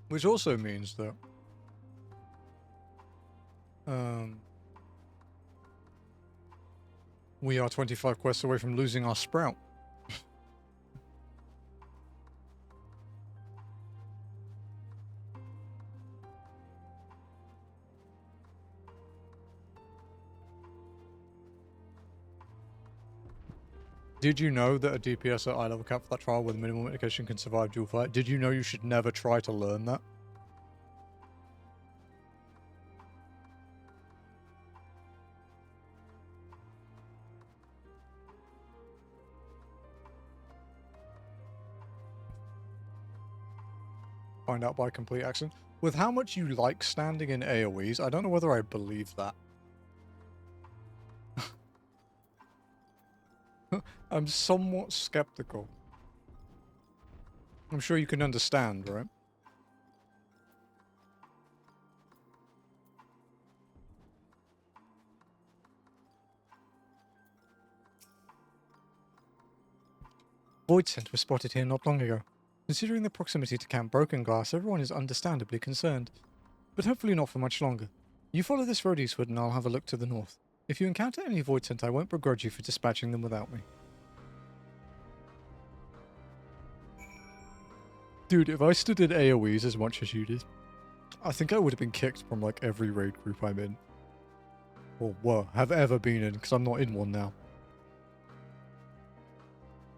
Which also means that we are 25 quests away from losing our sprout. Did you know that a DPS at eye level cap for that trial with minimal mitigation can survive dual fight? Did you know you should never try to learn that? Find out by complete accident. With how much you like standing in AoEs, I don't know whether I believe that. I'm somewhat skeptical. I'm sure you can understand, right? Voidsent was spotted here not long ago. Considering the proximity to Camp Broken Glass, everyone is understandably concerned. But hopefully not for much longer. You follow this road eastward and I'll have a look to the north. If you encounter any Voidsent, I won't begrudge you for dispatching them without me. Dude, if I stood in AoEs as much as you did, I think I would have been kicked from like every raid group I'm in. Or well, have ever been in, because I'm not in one now.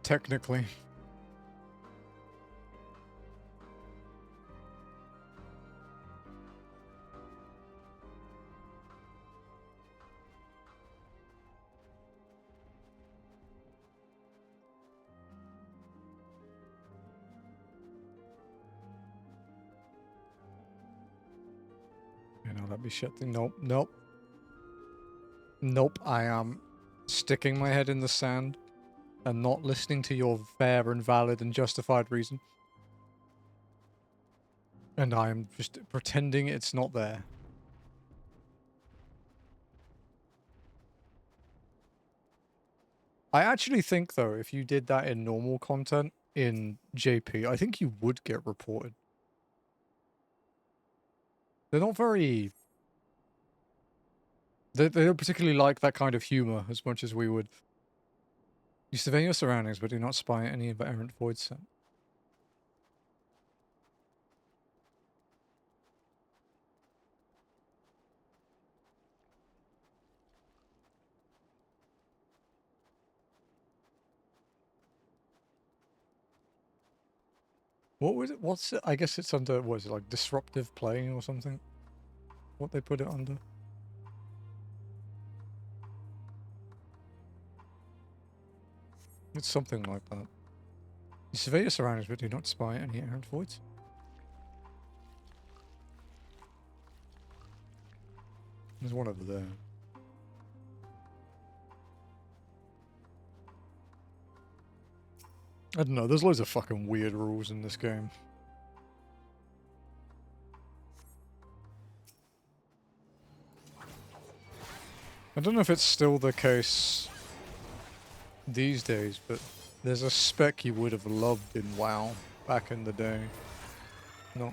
Technically. might be shit thing. Nope, nope. Nope, I am sticking my head in the sand and not listening to your fair and valid and justified reason. And I am just pretending it's not there. I actually think, though, if you did that in normal content in JP, I think you would get reported. They're not very... They don't particularly like that kind of humor as much as we would. You survey your surroundings, but do not spy any errant void scent. What was it? What's it? I guess it's under, what is it, like disruptive playing or something? What they put it under? It's something like that. You survey your surroundings, but do not spy any errant voids. There's one over there. I don't know, there's loads of fucking weird rules in this game. I don't know if it's still the case these days, but there's a spec you would have loved in WoW back in the day. No.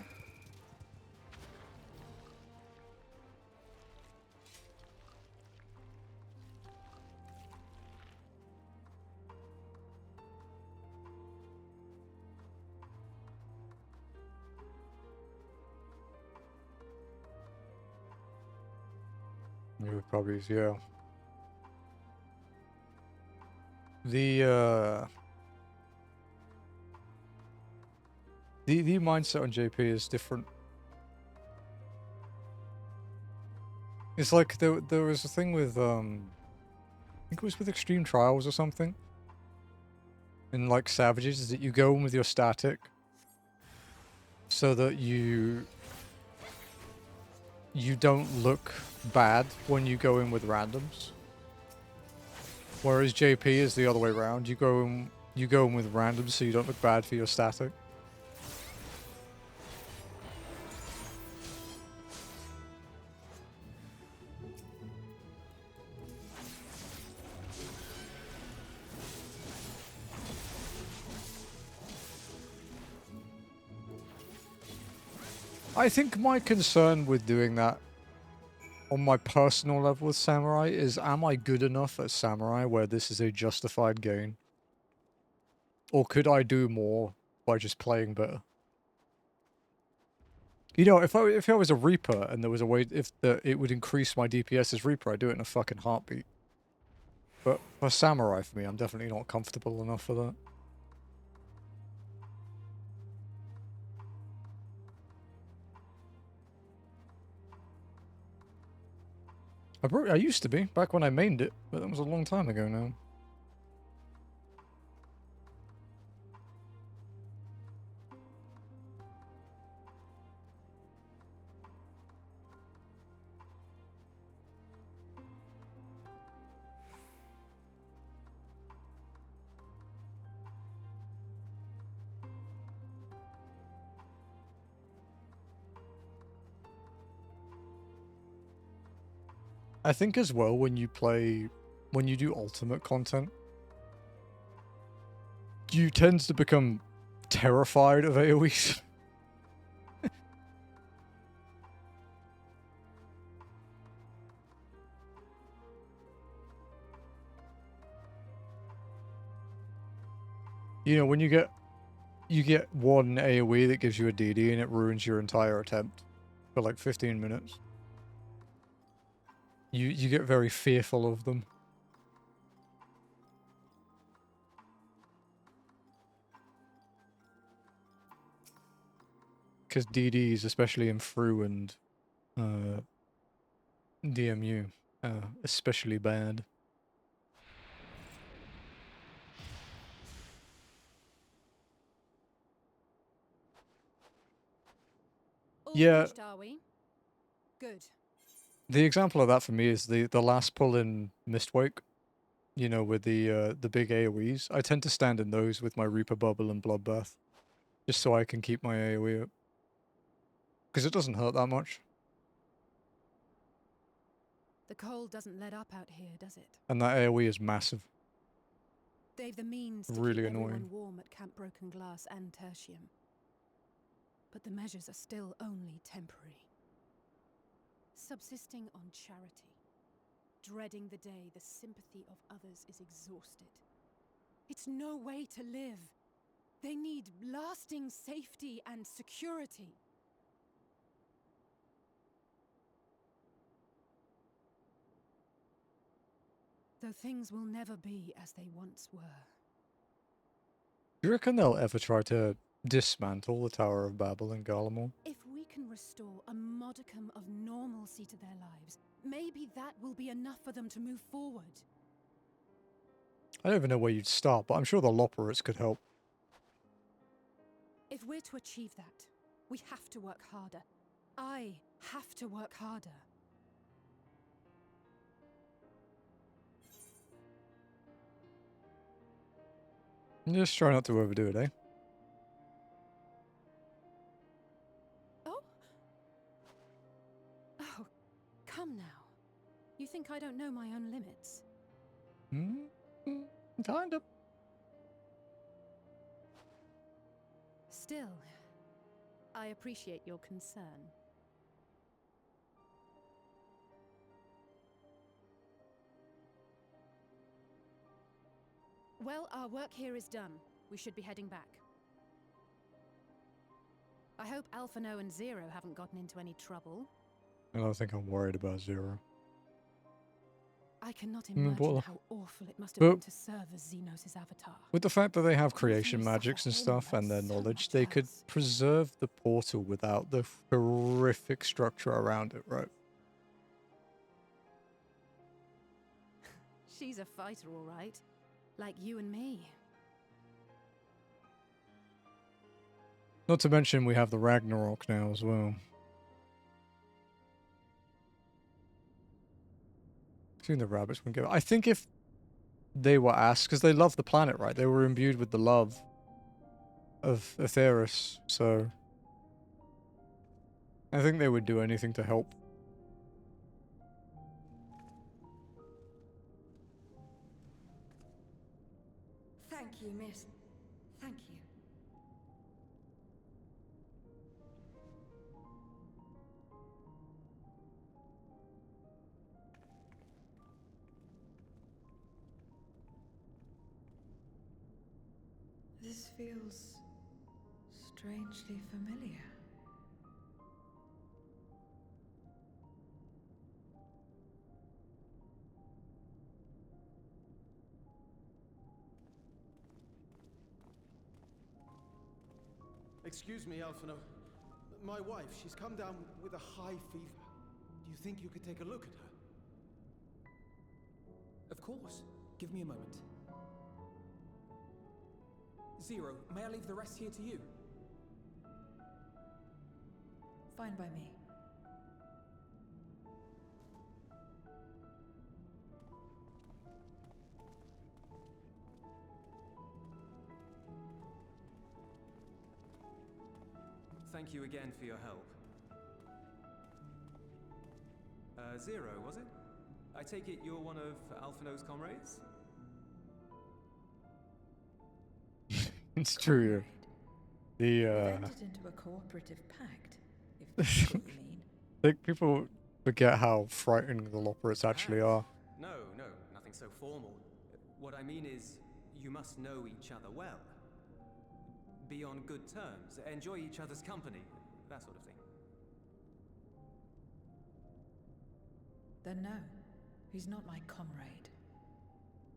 Probably, yeah. The mindset on JP is different. It's like there was a thing with I think it was with Extreme Trials or something. In like Savages, is that you go in with your static so that you don't look bad when you go in with randoms. Whereas JP is the other way around. You go in with randoms so you don't look bad for your static. I think my concern with doing that on my personal level with Samurai is, am I good enough at Samurai where this is a justified gain? Or could I do more by just playing better? You know, if I was a Reaper and there was a way it would increase my DPS as Reaper, I'd do it in a fucking heartbeat. But for Samurai, for me, I'm definitely not comfortable enough for that. I used to be, back when I mained it, but that was a long time ago now. I think as well, when you do ultimate content, you tend to become terrified of AoEs. You know, when you get one AoE that gives you a DD and it ruins your entire attempt for like 15 minutes. You get very fearful of them. Because DDs, especially in Through and DMU, especially bad. All Yeah. finished, are we? Good. The example of that for me is the last pull in Mistwake. You know, with the big AoEs. I tend to stand in those with my Reaper Bubble and Bloodbath, just so I can keep my AoE up. Because it doesn't hurt that much. The cold doesn't let up out here, does it? And that AoE is massive. They've the means to Really keep annoying. everyone warm at Camp Broken Glass and Tertium. But the measures are still only temporary. Subsisting on charity. Dreading the day the sympathy of others is exhausted. It's no way to live. They need lasting safety and security. Though things will never be as they once were. Do you reckon they'll ever try to dismantle the Tower of Babel in Garlemald? If we can restore a modicum of normalcy to their lives, maybe that will be enough for them to move forward. I don't even know where you'd start, but I'm sure the Loperates could help. If we're to achieve that, we have to work harder. I have to work harder. Just try not to overdo it, eh? Oh? Oh, come now. You think I don't know my own limits? Kind of. Still, I appreciate your concern. Well, our work here is done. We should be heading back. I hope Alphino and Zero haven't gotten into any trouble. I don't think I'm worried about Zero. I cannot imagine how awful it must have been to serve as Xenos' avatar. With the fact that they have creation magics and stuff and their knowledge, they could preserve the portal without the horrific structure around it, right? She's a fighter, all right. Like you and me. Not to mention we have the Ragnarok now as well. I think the rabbits wouldn't give. I think if they were asked, because they love the planet, right? They were imbued with the love of Aetheris, so I think they would do anything to help. Thank you, miss. Thank you. This feels strangely familiar. Excuse me, Alphino. My wife, she's come down with a high fever. Do you think you could take a look at her? Of course. Give me a moment. Zero, may I leave the rest here to you? Fine by me. Thank you again for your help. Zero, was it? I take it you're one of Alphino's comrades? It's true. The Entered into a cooperative pact, if that's what you mean. I think people forget how frightening the Loperates actually are. No, nothing so formal. What I mean is, you must know each other well. Be on good terms, enjoy each other's company, that sort of thing. Then no, he's not my comrade.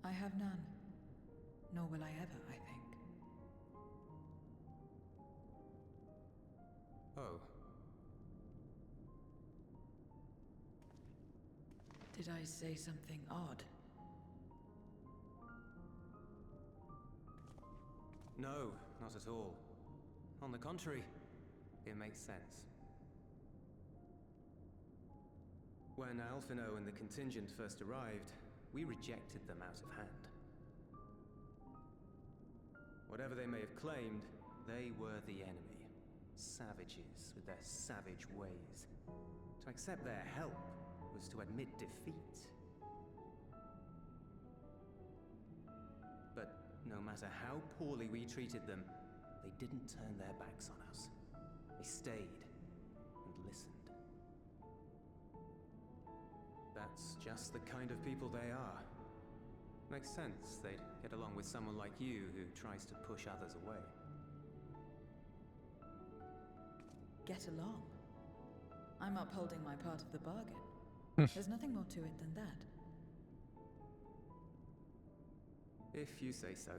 I have none. Nor will I ever, I think. Oh. Did I say something odd? No, not at all. On the contrary, it makes sense. When Alphino and the contingent first arrived, we rejected them out of hand. Whatever they may have claimed, they were the enemy. Savages with their savage ways. To accept their help was to admit defeat. But no matter how poorly we treated them, they didn't turn their backs on us. They stayed and listened. That's just the kind of people they are. Makes sense they'd get along with someone like you who tries to push others away. Get along? I'm upholding my part of the bargain. There's nothing more to it than that. If you say so.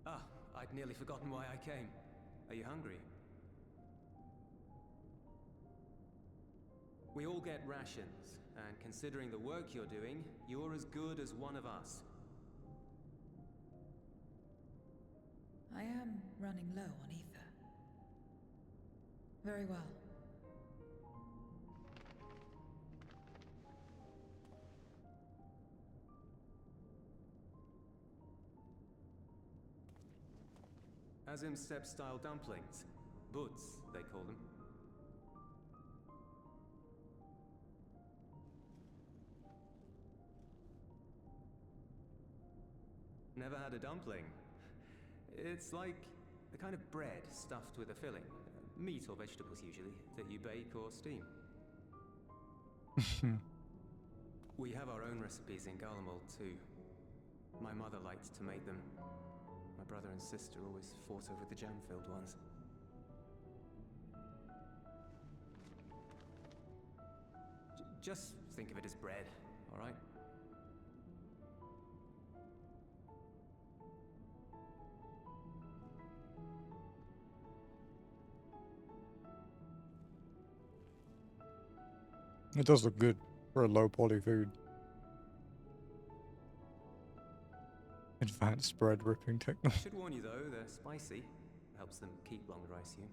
Ah, I'd nearly forgotten why I came. Are you hungry? We all get rations, and considering the work you're doing, you're as good as one of us. I am running low on ether. Very well. Azim step-style dumplings. Buds, they call them. Never had a dumpling. It's like a kind of bread stuffed with a filling. Meat or vegetables usually, that you bake or steam. We have our own recipes in Garlemald too. My mother liked to make them. My brother and sister always fought over the jam-filled ones. Just think of it as bread, all right? It does look good for a low poly food. Advanced bread ripping technology. Should warn you though, they're spicy. Helps them keep longer, I assume.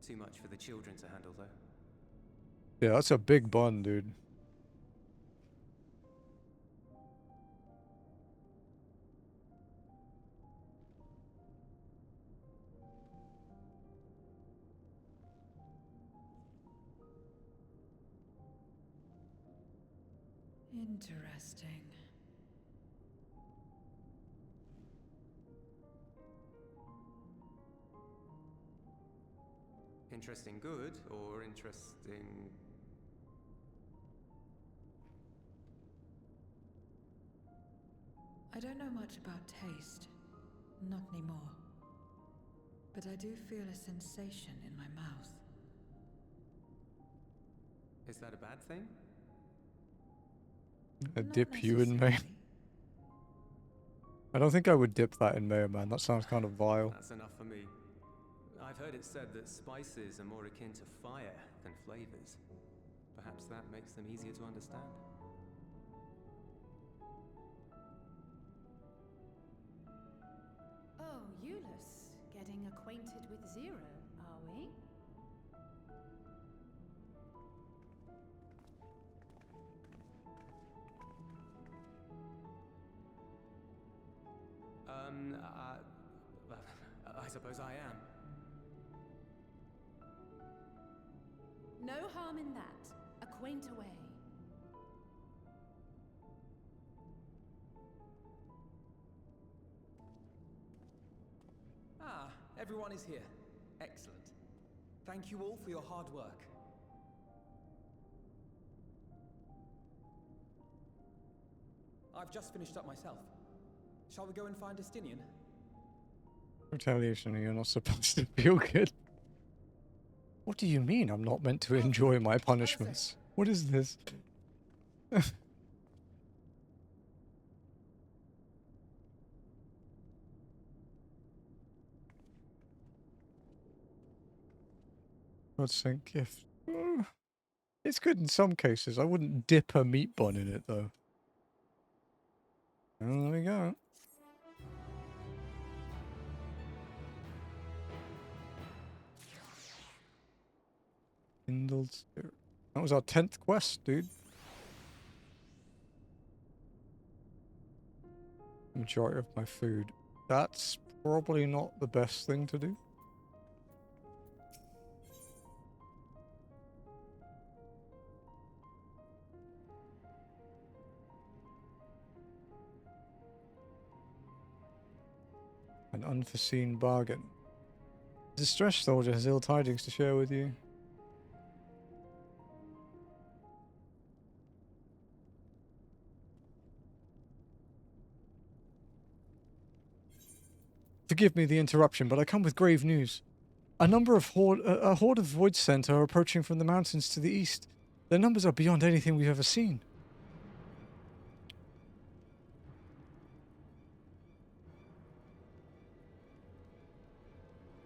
Too much for the children to handle though. Yeah, that's a big bun, dude. Interesting. Interesting good, or interesting... I don't know much about taste. Not anymore. But I do feel a sensation in my mouth. Is that a bad thing? A dip you in mayo. I don't think I would dip that in mayo, man. That sounds kind of vile. That's enough for me. I've heard it said that spices are more akin to fire than flavors. Perhaps that makes them easier to understand. Oh, Euless, getting acquainted with Zero, are we? I suppose I am. No harm in that. Acquaint away. Ah, everyone is here. Excellent. Thank you all for your hard work. I've just finished up myself. Shall we go and find Estinian? Retaliation, you're not supposed to feel good. What do you mean I'm not meant to enjoy my punishments? What is this? God's sake, if... It's good in some cases. I wouldn't dip a meat bun in it, though. Well, there we go. Kindled spirit. That was our 10th quest, dude. Majority of my food. That's probably not the best thing to do. An unforeseen bargain. The distressed soldier has ill tidings to share with you. Forgive me the interruption, but I come with grave news. A horde of Void Scent are approaching from the mountains to the east. Their numbers are beyond anything we've ever seen.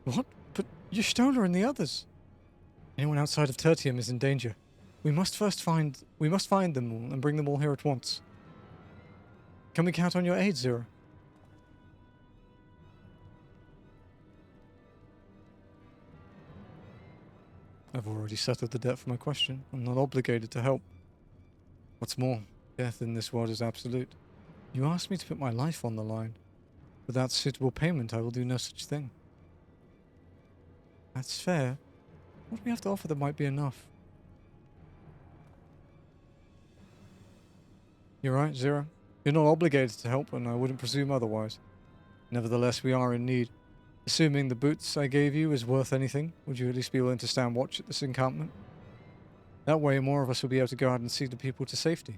What? But Y'shtola and the others. Anyone outside of Tertium is in danger. We must find them all and bring them all here at once. Can we count on your aid, Zero? I've already settled the debt for my question. I'm not obligated to help. What's more, death in this world is absolute. You asked me to put my life on the line. Without suitable payment, I will do no such thing. That's fair. What do we have to offer that might be enough? You're right, Zero. You're not obligated to help, and I wouldn't presume otherwise. Nevertheless, we are in need. Assuming the boots I gave you is worth anything, would you at least be willing to stand watch at this encampment? That way, more of us will be able to go out and see the people to safety.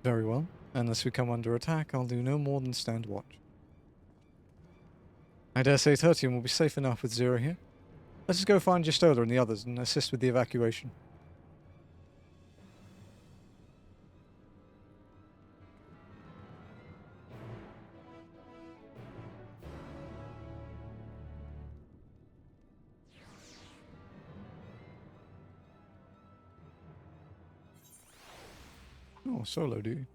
Very well. Unless we come under attack, I'll do no more than stand watch. I dare say Tertium will be safe enough with Zero here. Let's just go find Y'shtola and the others and assist with the evacuation. Oh, solo duty.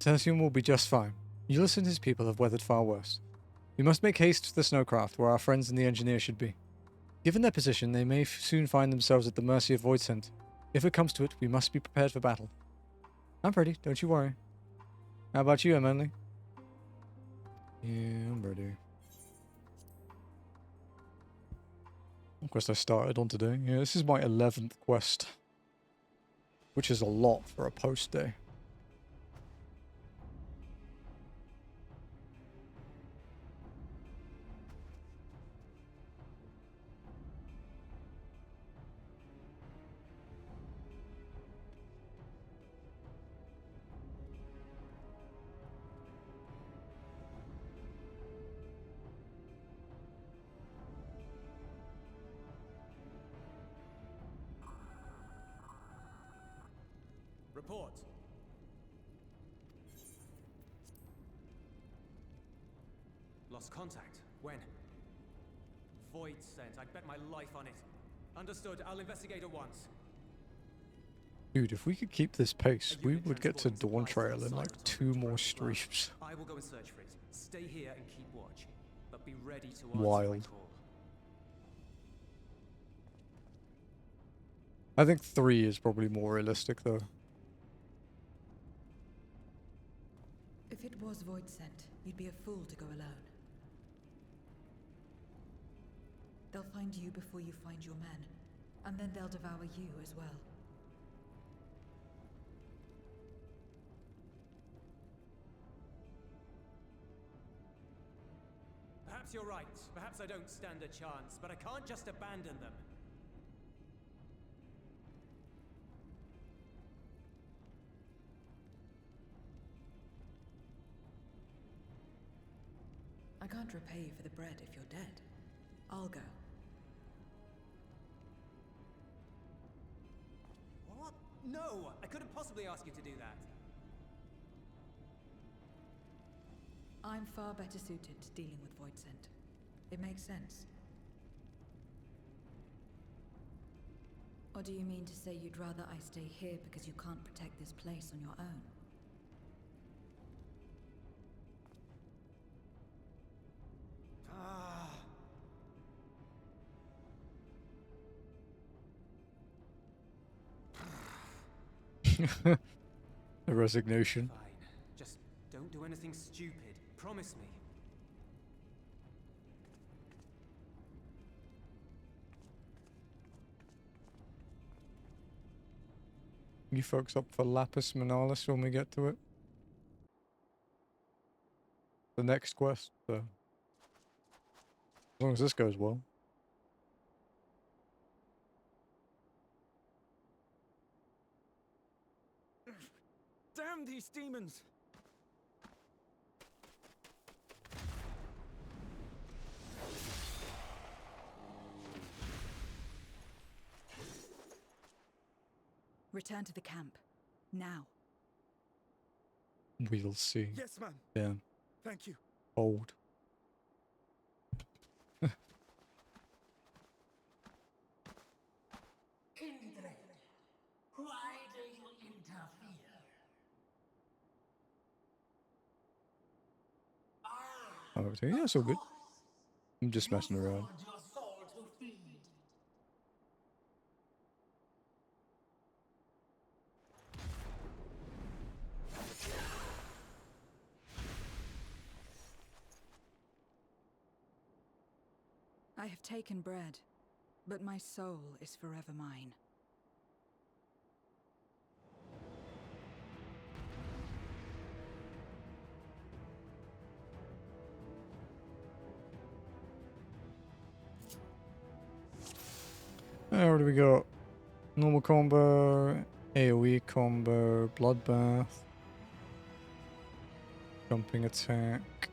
Tertium will be just fine. Ulysses and his people have weathered far worse. We must make haste to the snowcraft, where our friends and the engineer should be. Given their position, they may soon find themselves at the mercy of Voidsent. If it comes to it, we must be prepared for battle. I'm ready, don't you worry. How about you, Emily? Yeah, I'm ready. What quest I started on today? Yeah, this is my 11th quest. Which is a lot for a post day. Report. Lost contact. When? Void sent. I'd bet my life on it. Understood. I'll investigate at once. Dude, if we could keep this pace, we would get to Dawn Trail in like 2 more streams. I will go and search for it. Stay here and keep watch. But be ready to answer my call. I think 3 is probably more realistic though. If it was Void Scent, you'd be a fool to go alone. They'll find you before you find your men, and then they'll devour you as well. Perhaps you're right. Perhaps I don't stand a chance, but I can't just abandon them. I can't repay you for the bread if you're dead. I'll go. What? No! I couldn't possibly ask you to do that. I'm far better suited to dealing with Void Scent. It makes sense. Or do you mean to say you'd rather I stay here because you can't protect this place on your own? The resignation. Fine. Just don't do anything stupid. Promise me. You folks up for Lapis Manalis when we get to it? The next quest, so. As long as this goes well. Damn these demons! Return to the camp. Now. We'll see. Yes, ma'am. Yeah. Thank you. Old. Kindred, why do you interfere? Oh, yeah, it's all good. I'm just messing around. Want your soul to feed. I have taken bread, but my soul is forever mine. What do we got? Normal combo, AoE combo, bloodbath, jumping attack,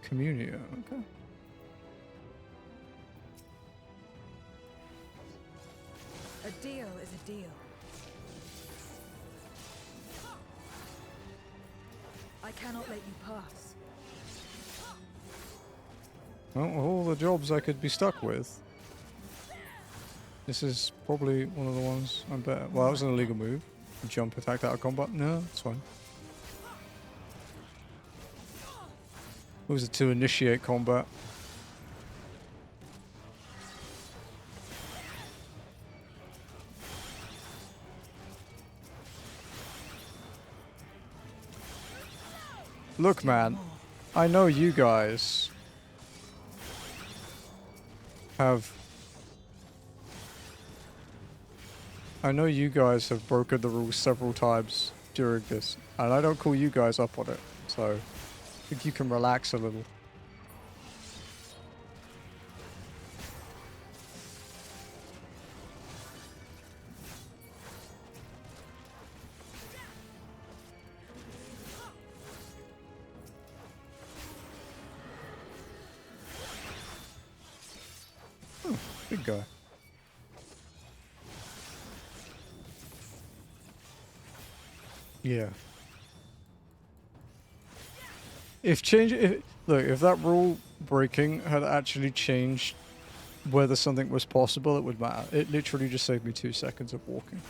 communio. Okay. A deal is a deal. I cannot let you pass. Well, of all the jobs I could be stuck with, this is probably one of the ones I'm better. Well, that was an illegal move. Jump attack out of combat? No, it's fine. Was it to initiate combat? Look, man, I know you guys have... I know you guys have broken the rules several times during this, and I don't call you guys up on it, so I think you can relax a little. Oh, big guy. Yeah. If that rule breaking had actually changed whether something was possible, it would matter. It literally just saved me 2 seconds of walking.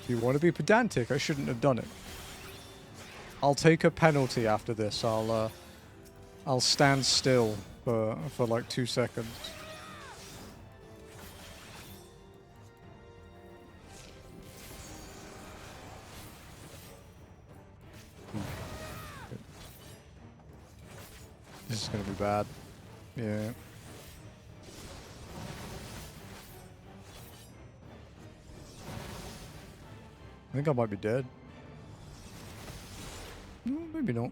If you want to be pedantic, I shouldn't have done it. I'll take a penalty after this. I'll stand still for like 2 seconds. This is gonna be bad. Yeah. I think I might be dead. No, maybe not.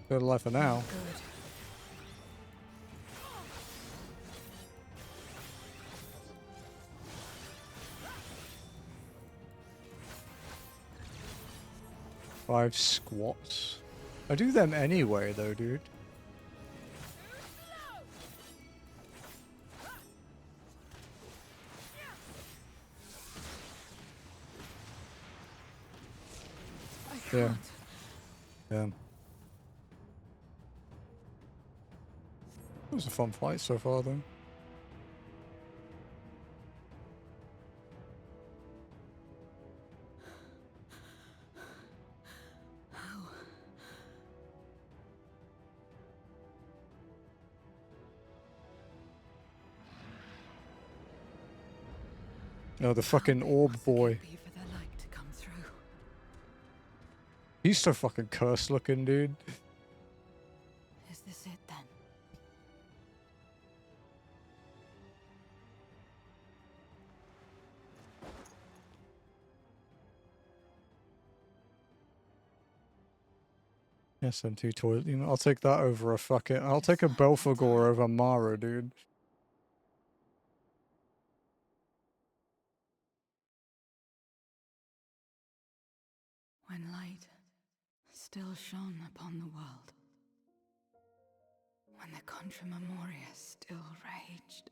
Good life for now. Good. 5 squats. I do them anyway, though, dude. Yeah. Yeah. It was a fun fight so far, though. Oh, the fucking orb boy. He's so fucking cursed looking, dude. Is this it then? SMT toilet. You know, I'll take that over a fucking. I'll take a Belphegor over Mara, dude. When light still shone upon the world, when the Contra Memoria still raged.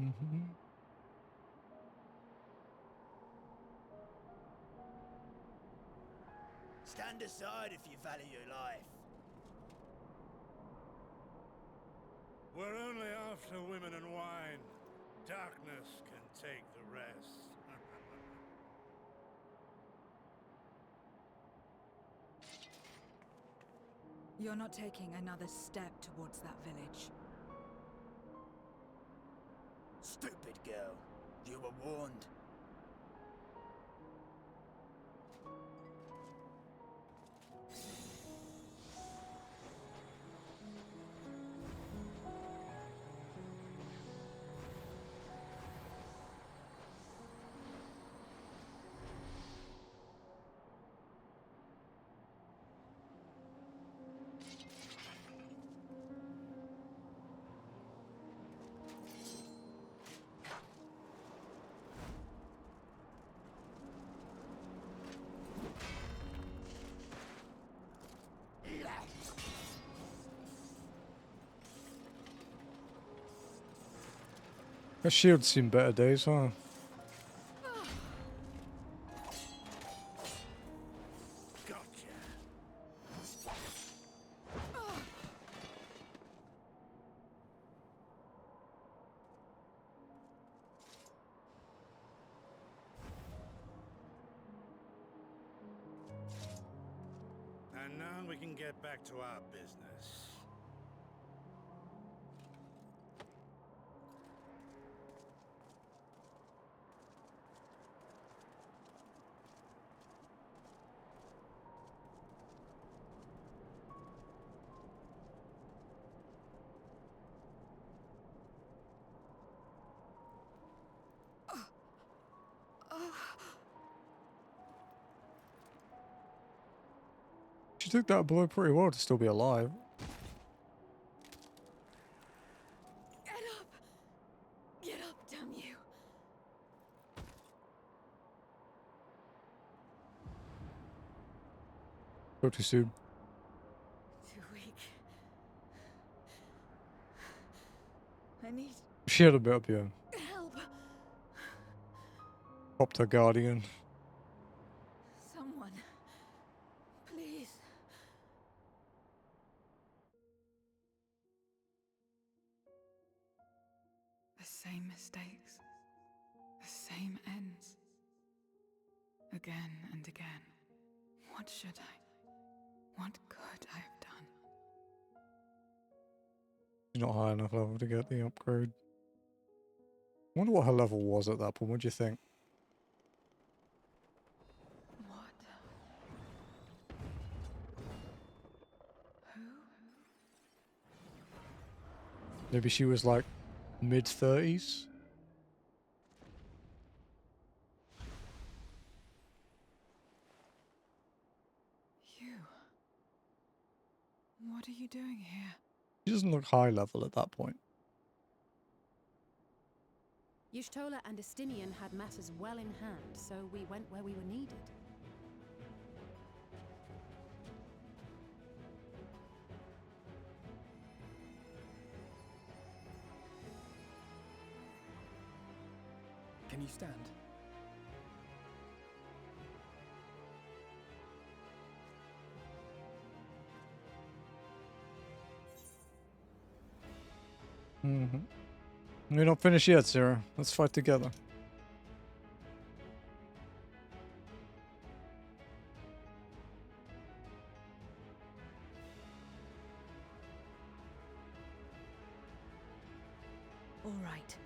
Mm-hmm. Stand aside if you value your life. We're only after women and wine. Darkness can take the rest. You're not taking another step towards that village. Stupid girl. You were warned. Her shield's seen better days, huh? And now we can get back to our business. She took that blow pretty well to still be alive. Get up! Get up, damn you! Go too soon. Too weak. I need She had a bit up here. help. Popped her guardian. Someone. Please. The same mistakes. The same ends. Again and again. What should I? What could I have done? She's not high enough level to get the upgrade. I wonder what her level was at that point. What do you think? What? Who? Maybe she was like mid-30s? You. What are you doing here? She doesn't look high level at that point. Y'shtola and Estinian had matters well in hand, so we went where we were needed. Can you stand? Mm-hmm. We're not finished yet, Sarah. Let's fight together. All right.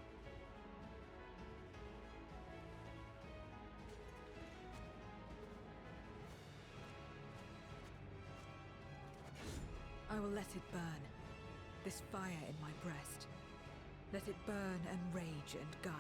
I will let it burn. This fire in my breast. Let it burn and rage and guide.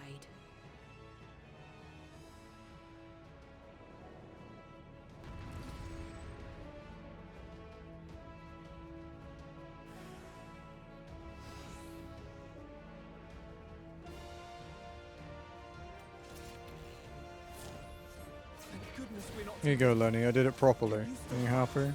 Thank goodness we're not. Here you go, Lenny. I did it properly. Are you happy?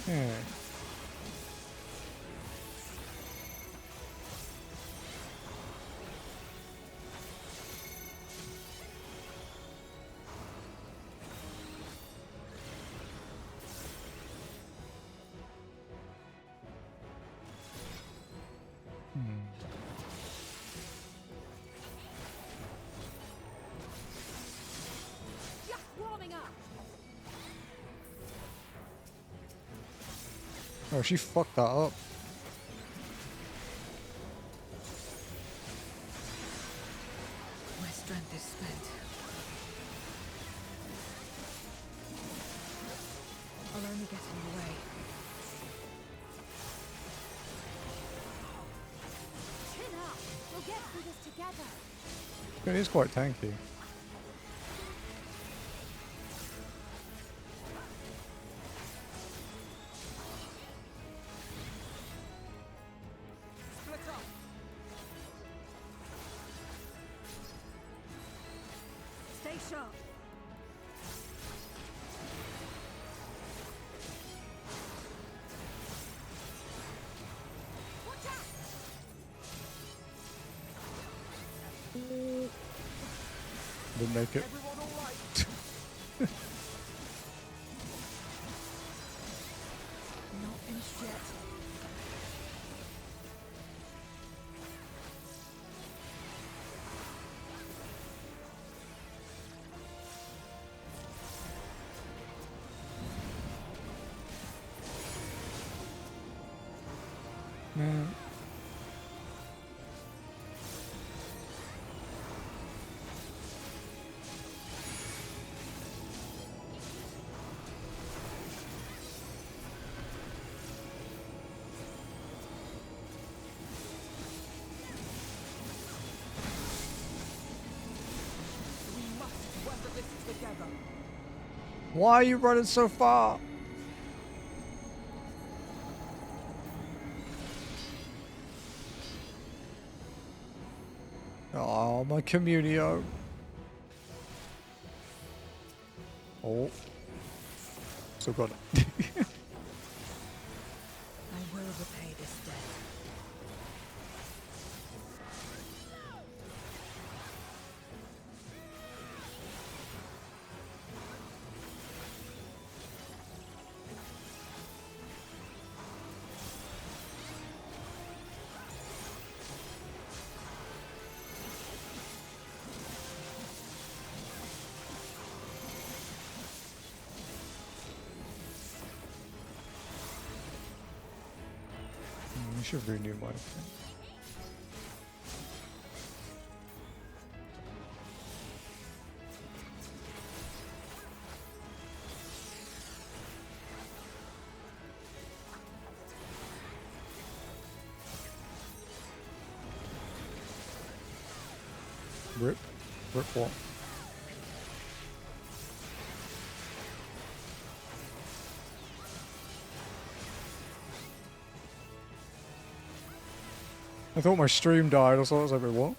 Yeah. Just warming up. Oh, she fucked that up. My strength is spent. I'll only get in the way. Chin up. We'll get through this together. It is quite tanky. Split up. Stay sharp. Watch out. Didn't make it. Everyone all right? Not finished yet. Mm. We must weather this together. Why are you running so far? Oh, my Communio. Oh. Still got it. I will repay this debt. You should renew my thing. Rip? Rip what? I thought my stream died, I was like, wait, what?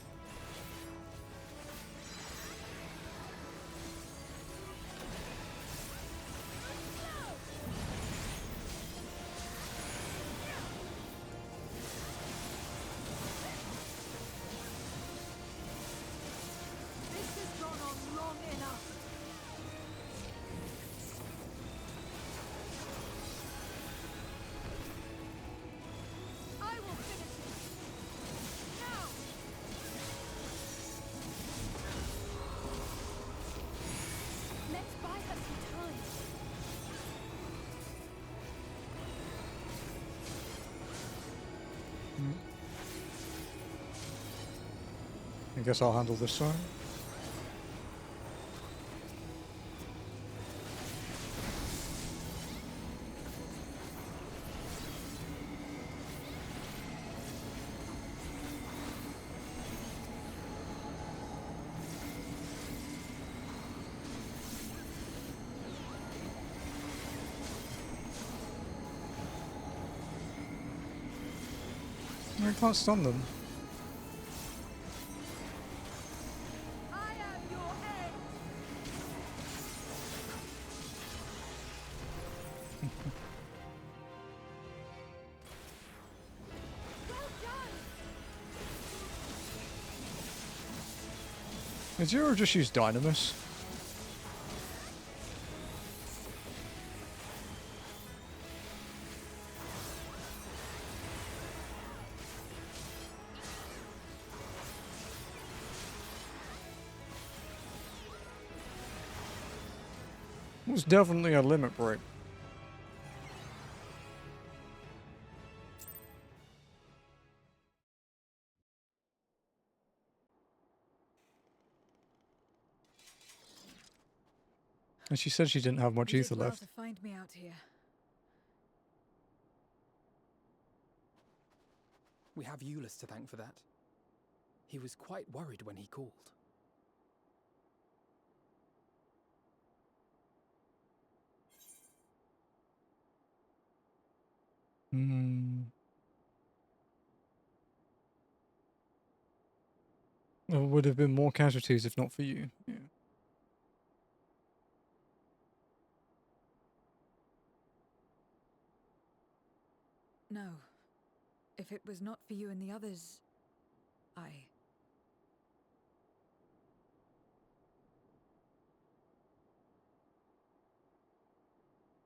I guess I'll handle this one. I can't stun them. Did Zero just use Dynamis? It was definitely a limit break. And she said she didn't have much ether left. To find me out here. We have Eulus to thank for that. He was quite worried when he called. There would have been more casualties if not for you. Yeah. No. If it was not for you and the others,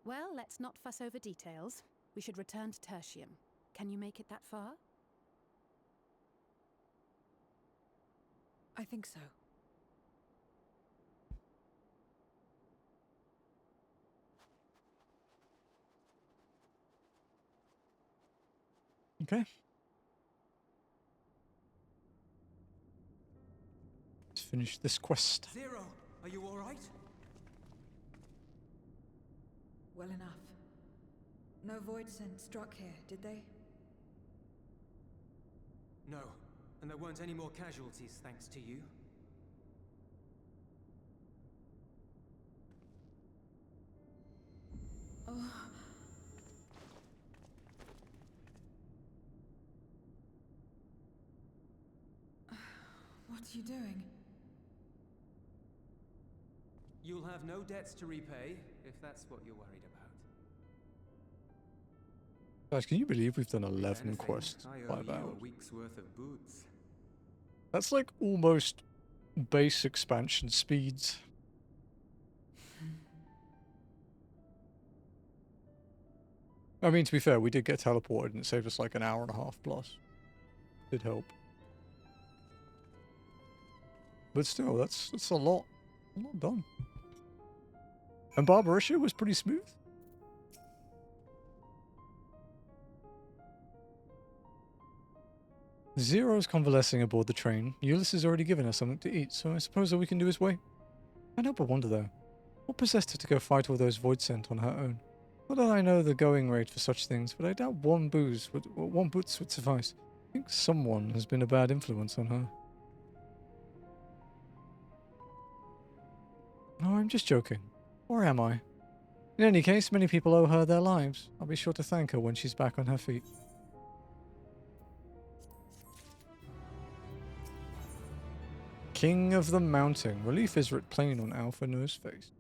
Well, let's not fuss over details. We should return to Tertium. Can you make it that far? I think so. Okay. Let's finish this quest. Zero, are you all right? Well enough. No void scent struck here, did they? No, and there weren't any more casualties thanks to you. Oh. What are you doing? You'll have no debts to repay, if that's what you're worried about. Guys, can you believe we've done 11 Anything, quests I by owe you about? a week's worth of boots. That's like almost base expansion speeds. I mean, to be fair, we did get teleported and it saved us like an hour and a half plus. Did help. But still, that's a lot done. And Barbarisha was pretty smooth. Zero's convalescing aboard the train. Eulus has already given us something to eat, so I suppose all we can do is wait. I can't help but wonder though, what possessed her to go fight all those void scent on her own? Not that I know the going rate for such things, but I doubt one boots would suffice. I think someone has been a bad influence on her. I'm just joking. Or am I? In any case, many people owe her their lives. I'll be sure to thank her when she's back on her feet. King of the Mountain. Relief is writ plain on Alpha No's face.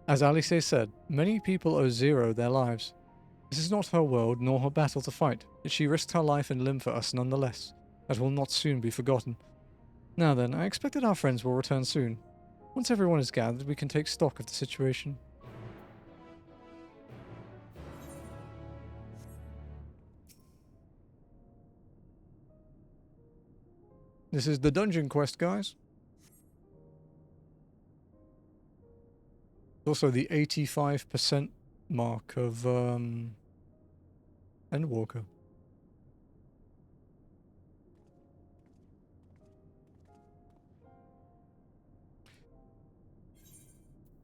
As Alice said, many people owe Zero their lives. This is not her world nor her battle to fight, yet she risked her life and limb for us nonetheless. That will not soon be forgotten. Now then, I expect that our friends will return soon. Once everyone is gathered, we can take stock of the situation. This is the dungeon quest, guys. Also the 85% mark of Endwalker.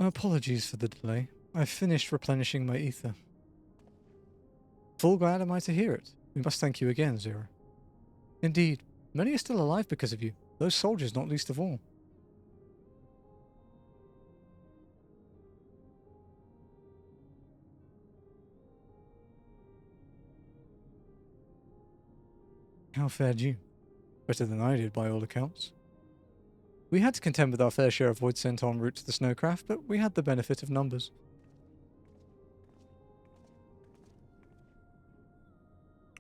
Apologies for the delay. I've finished replenishing my ether. Full glad am I to hear it. We must thank you again, Zero. Indeed, many are still alive because of you, those soldiers not least of all. How fared you? Better than I did, by all accounts. We had to contend with our fair share of void sent en route to the snowcraft, but we had the benefit of numbers.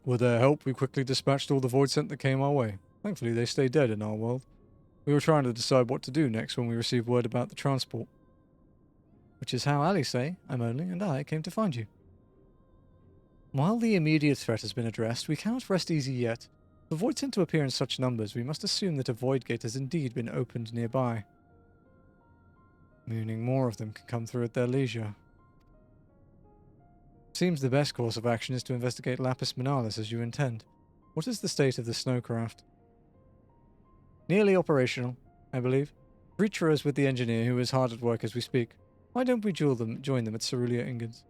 With their help, we quickly dispatched all the void sent that came our way. Thankfully, they stay dead in our world. We were trying to decide what to do next when we received word about the transport. Which is how Alice, Emily, and I came to find you. While the immediate threat has been addressed, we cannot rest easy yet. For void sent to appear in such numbers, we must assume that a void gate has indeed been opened nearby. Meaning more of them can come through at their leisure. Seems the best course of action is to investigate Lapis Manalis as you intend. What is the state of the snowcraft? Nearly operational, I believe. Reacher is with the engineer, who is hard at work as we speak. Why don't we join them at Cerulean Ingots?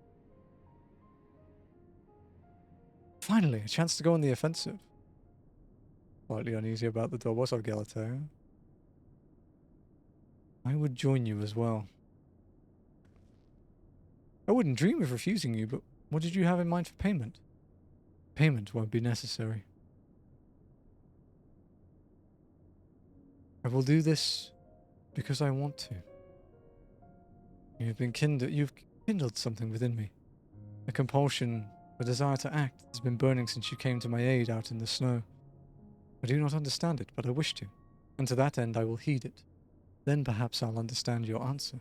Finally, a chance to go on the offensive. Slightly uneasy about the door. What's up, Galatea? I would join you as well. I wouldn't dream of refusing you, but what did you have in mind for payment? Payment won't be necessary. I will do this because I want to. You've kindled something within me. A compulsion, a desire to act has been burning since you came to my aid out in the snow. I do not understand it, but I wish to, and to that end I will heed it. Then perhaps I'll understand your answer.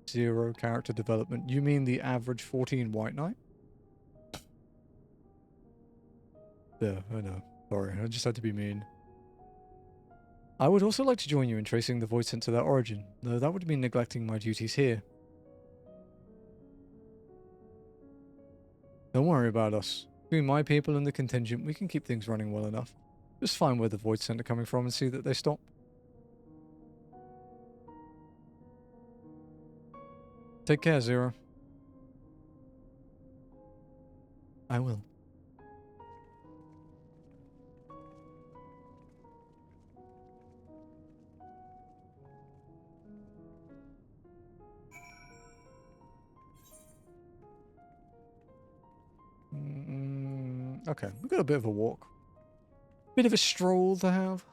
0 character development. You mean the average 14 White Knight? Yeah, I know. Sorry, I just had to be mean. I would also like to join you in tracing the void sent to their origin, though that would mean neglecting my duties here. Don't worry about us. Between my people and the contingent, we can keep things running well enough. Just find where the void sent are coming from and see that they stop. Take care, Zero. I will. Okay, we've got a bit of a walk. Bit of a stroll to have.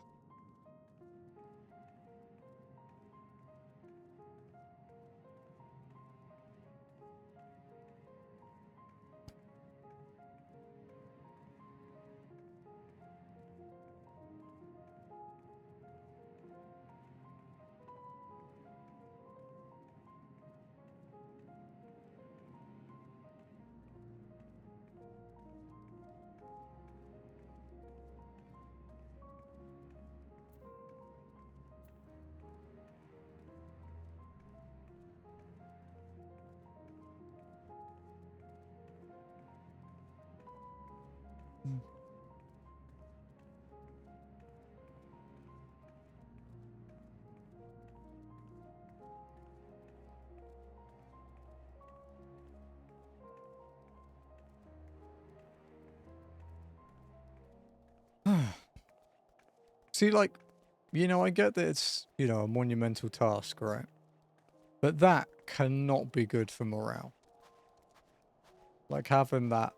See, like, you know, I get that it's, you know, a monumental task, right? But that cannot be good for morale. Like, having that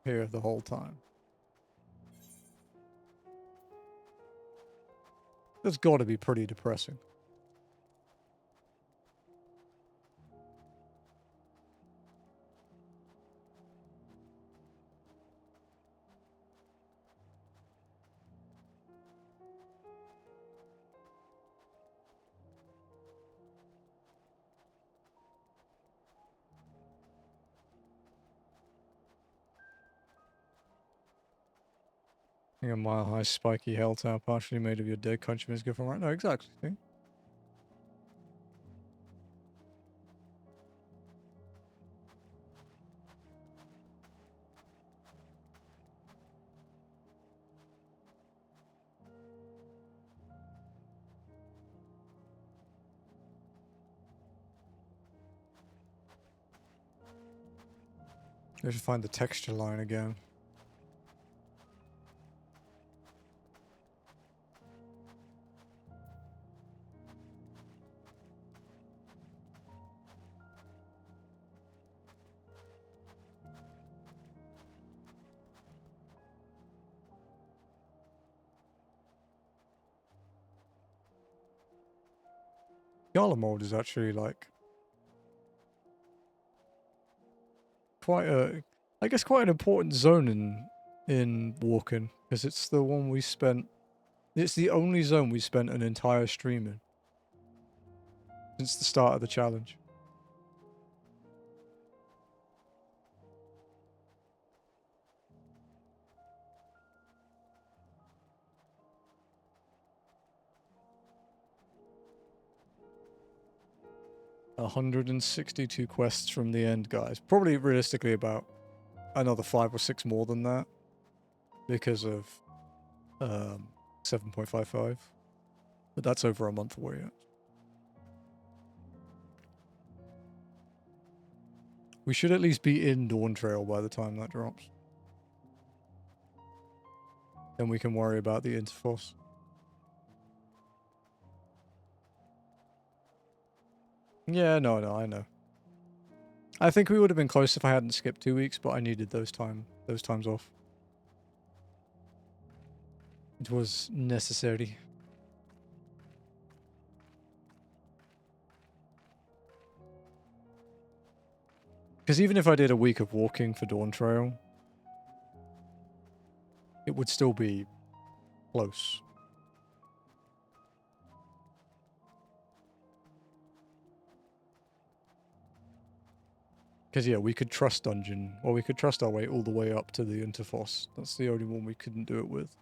here the whole time. That's got to be pretty depressing. A mile-high spiky hell tower partially made of your dead countrymen's gift from right. No, exactly. See? I should find the texture line again. Gala mold is actually like quite a, I guess quite an important zone in walkin, because it's the one we spent. It's the only zone we spent an entire stream in since the start of the challenge. $162 quests from the end, guys. Probably realistically about another 5 or 6 more than that because of 7.55. But that's over a month away yet. We should at least be in Dawn Trail by the time that drops. Then we can worry about the Interforce. Yeah, no, I know. I think we would have been close if I hadn't skipped 2 weeks, but I needed those times off. It was necessary. Because even if I did a week of walking for Dawn Trail, it would still be close. Because, yeah, we could trust dungeon. Well, we could trust our way all the way up to the Interforce. That's the only one we couldn't do it with.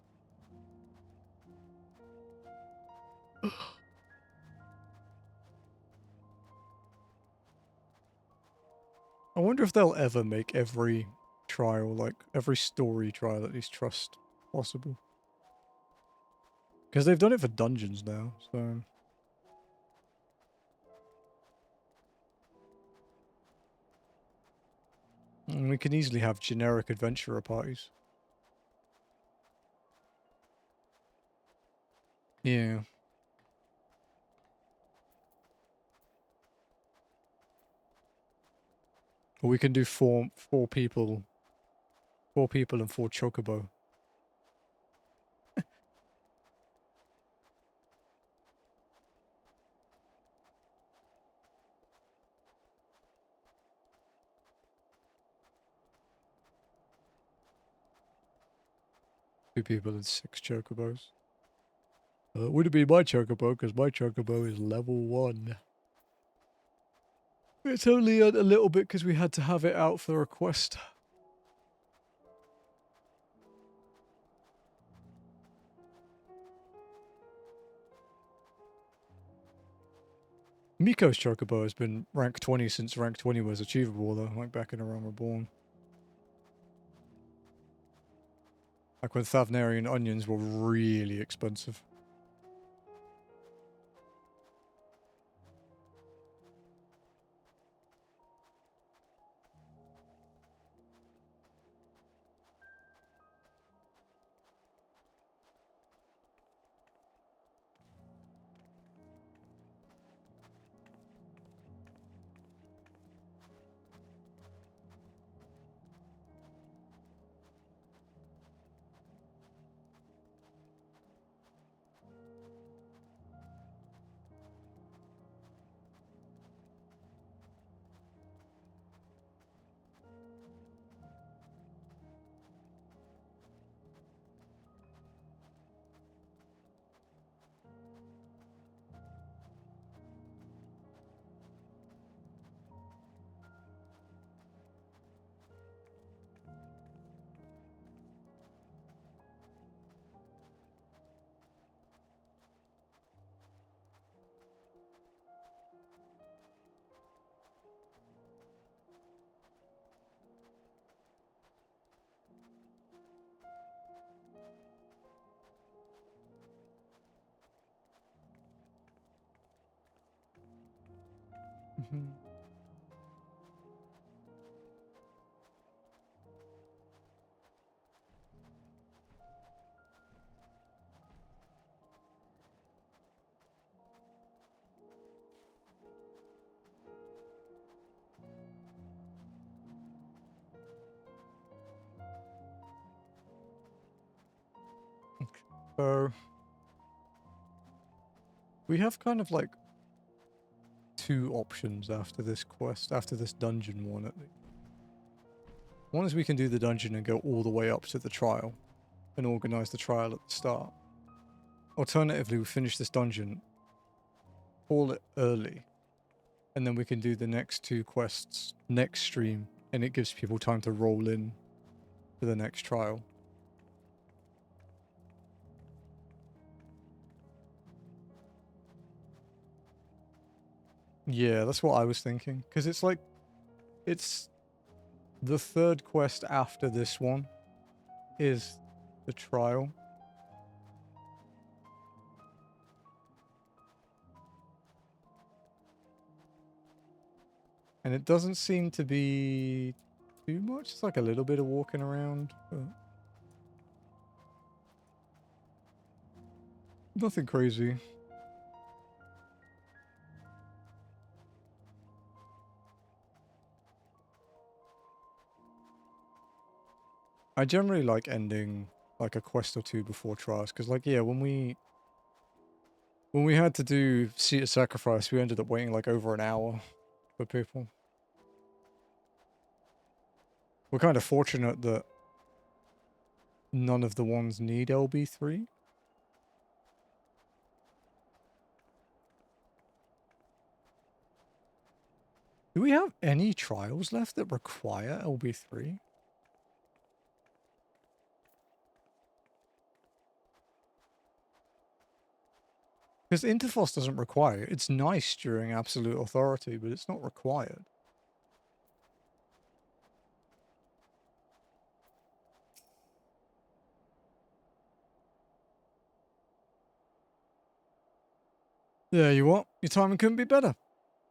I wonder if they'll ever make every trial, like, every story trial at least trust possible. Because they've done it for dungeons now, so... And we can easily have generic adventurer parties. Yeah. Or we can do four people. 4 people and 4 chocobo. 2 people and 6 chocobos. Would it be my chocobo? Because my chocobo is level 1. It's only a little bit because we had to have it out for a quest. Miko's chocobo has been rank 20 since rank 20 was achievable, though, like back in A Realm Reborn. Like when Thavnarian onions were really expensive. So we have kind of like two options after this quest, after this dungeon one at least. One is we can do the dungeon and go all the way up to the trial and organize the trial at the start. Alternatively, we finish this dungeon, call it early, and then we can do the next two quests next stream, and it gives people time to roll in to the next trial. Yeah, that's what I was thinking. Because it's like, it's the third quest after this one is the trial. And it doesn't seem to be too much. It's like a little bit of walking around. But nothing crazy. I generally like ending like a quest or two before trials. Because like, yeah, when we had to do Seat of Sacrifice, we ended up waiting like over an hour for people. We're kind of fortunate that none of the ones need LB3. Do we have any trials left that require LB3? Because Interfos doesn't require it. It's nice during Absolute Authority, but it's not required. There you are. Your timing couldn't be better.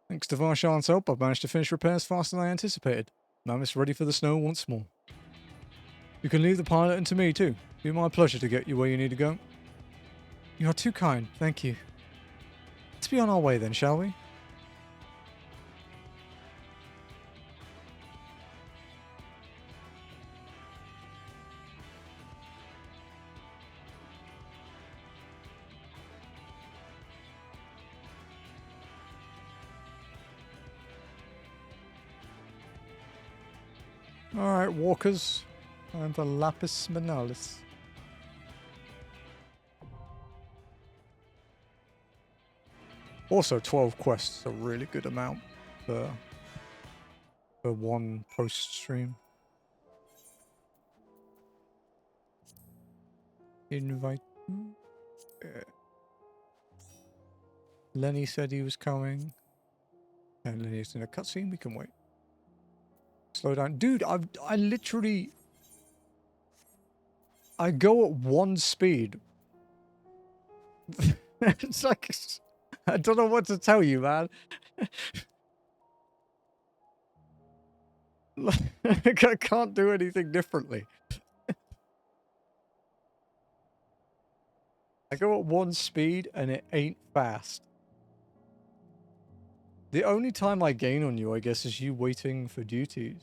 Thanks to Varshan's help, I've managed to finish repairs faster than I anticipated. Mammoth's ready for the snow once more. You can leave the pilot and to me too. It'll be my pleasure to get you where you need to go. You are too kind, thank you. Let's be on our way then, shall we? Alright, walkers. I'm the Lapis Manalis. Also, 12 quests is a really good amount for one post stream. Invite. Lenny said he was coming. And Lenny's in a cutscene, we can wait. Slow down. Dude, I literally... I go at one speed. It's like... I don't know what to tell you, man. I can't do anything differently. I go at one speed and it ain't fast. The only time I gain on you, I guess, is you waiting for duties.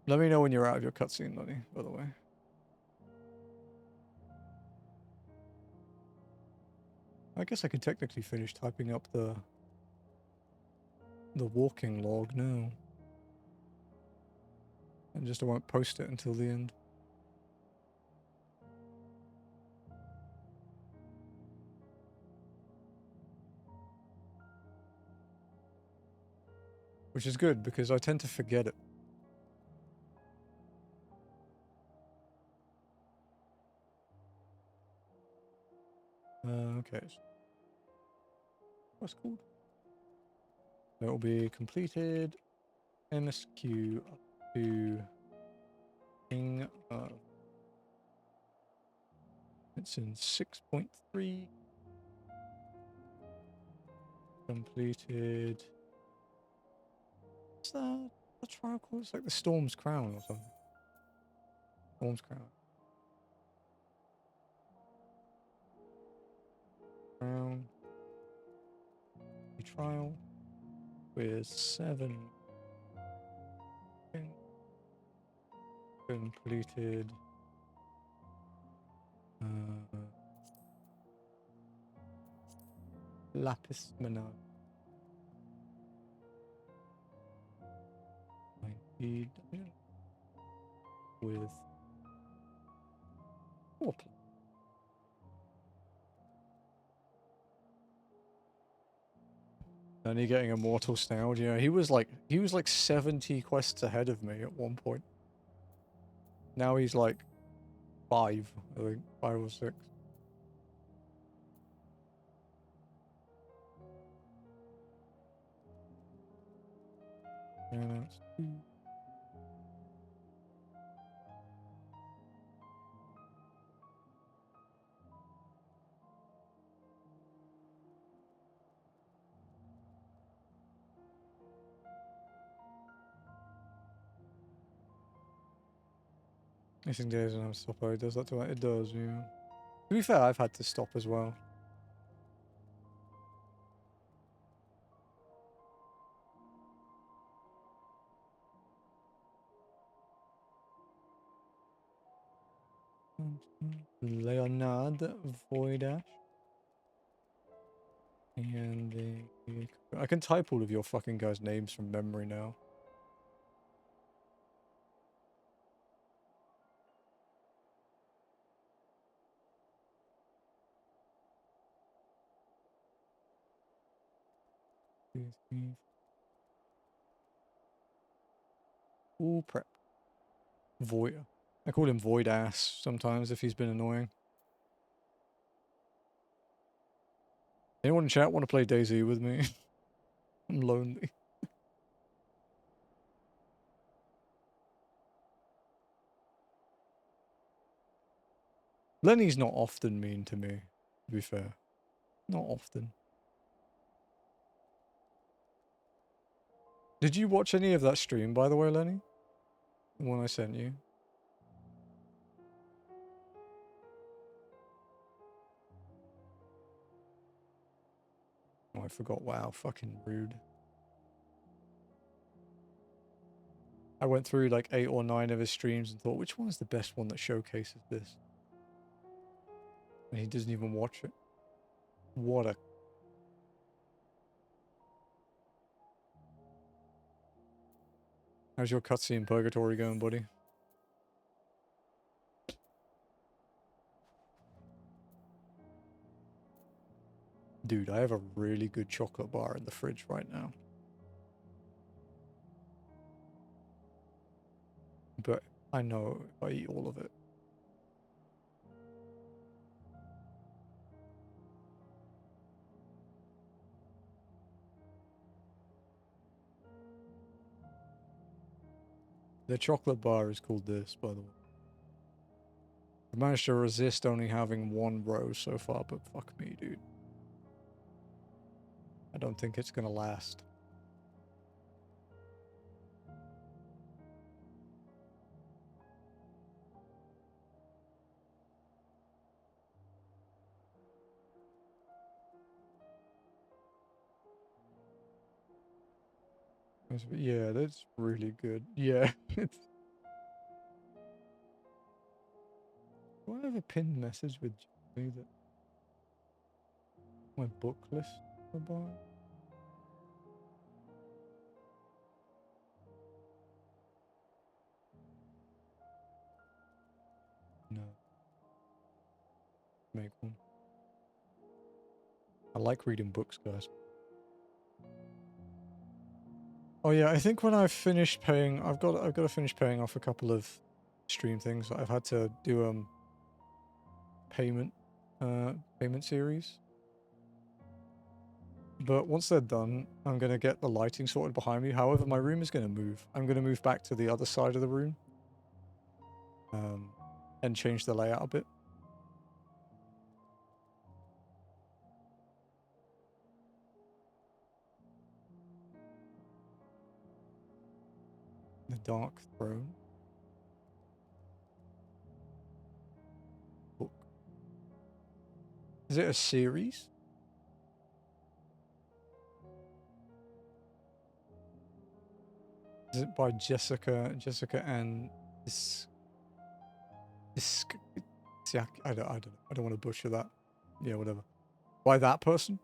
Let me know when you're out of your cutscene, Lenny, by the way. I guess I could technically finish typing up the walking log now. And just I won't post it until the end. Which is good, because I tend to forget it. Okay. What's called? It will be completed. MSQ up to King of. It's in 6.3. Completed. What's that? The trial called? It's like the Storm's Crown or something. Storm's Crown. Crown. Trial with 7 completed. Lapis Manalis. I need with 4. Only getting Immortal Snout. Yeah, he was like 70 quests ahead of me at one point. Now he's like 5, I think 5 or 6. And that's 2. I think there doesn't have to stop. It does that to it. It does, yeah. To be fair, I've had to stop as well. Leonard Voidash. And I can type all of your fucking guys' names from memory now. All prep. Void. I call him Void Ass sometimes if he's been annoying. Anyone in chat want to play DayZ with me? I'm lonely. Lenny's not often mean to me, to be fair. Not often. Did you watch any of that stream, by the way, Lenny? The one I sent you? Oh, I forgot. Wow, fucking rude. I went through like 8 or 9 of his streams and thought, which one's the best one that showcases this? And he doesn't even watch it. What a... How's your cutscene purgatory going, buddy? Dude, I have a really good chocolate bar in the fridge right now. But I know if I eat all of it. The chocolate bar is called this, by the way. I managed to resist only having 1 rose so far, but fuck me, dude. I don't think it's gonna last. Yeah, that's really good. Yeah, it's... Do I have a pinned message with Jimmy that... My book list about? No. Make one. I like reading books, guys. Oh yeah, I think when I've finished paying, I've got to finish paying off a couple of stream things. I've had to do payment series. But once they're done, I'm gonna get the lighting sorted behind me. However, my room is gonna move. I'm gonna move back to the other side of the room. And change the layout a bit. The Dark Throne. Book. Is it a series? Is it by Jessica and I don't know. I don't want to butcher that. Yeah, whatever. By that person?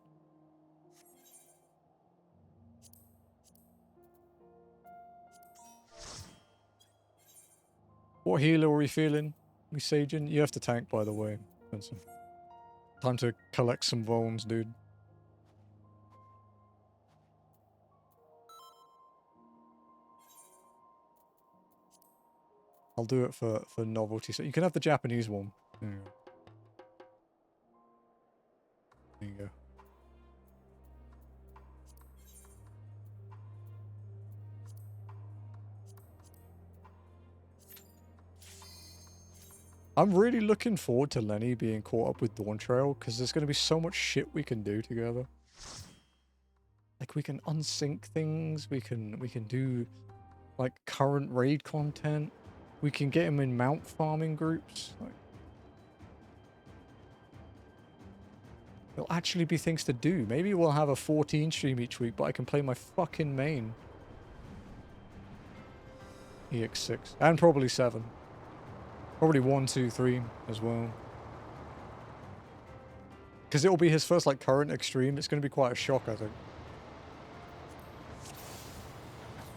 What healer are we feeling? We saging? You have to tank, by the way. Time to collect some bones, dude. I'll do it for novelty. So you can have the Japanese one. There you go. There you go. I'm really looking forward to Lenny being caught up with Dawn Trail, because there's going to be so much shit we can do together. Like, we can unsync things, we can do, like, current raid content. We can get him in mount farming groups. Like, there'll actually be things to do. Maybe we'll have a 14 stream each week, but I can play my fucking main. EX6. And probably 7. Probably 1, 2, 3 as well. Because it'll be his first, like, current extreme. It's going to be quite a shock, I think.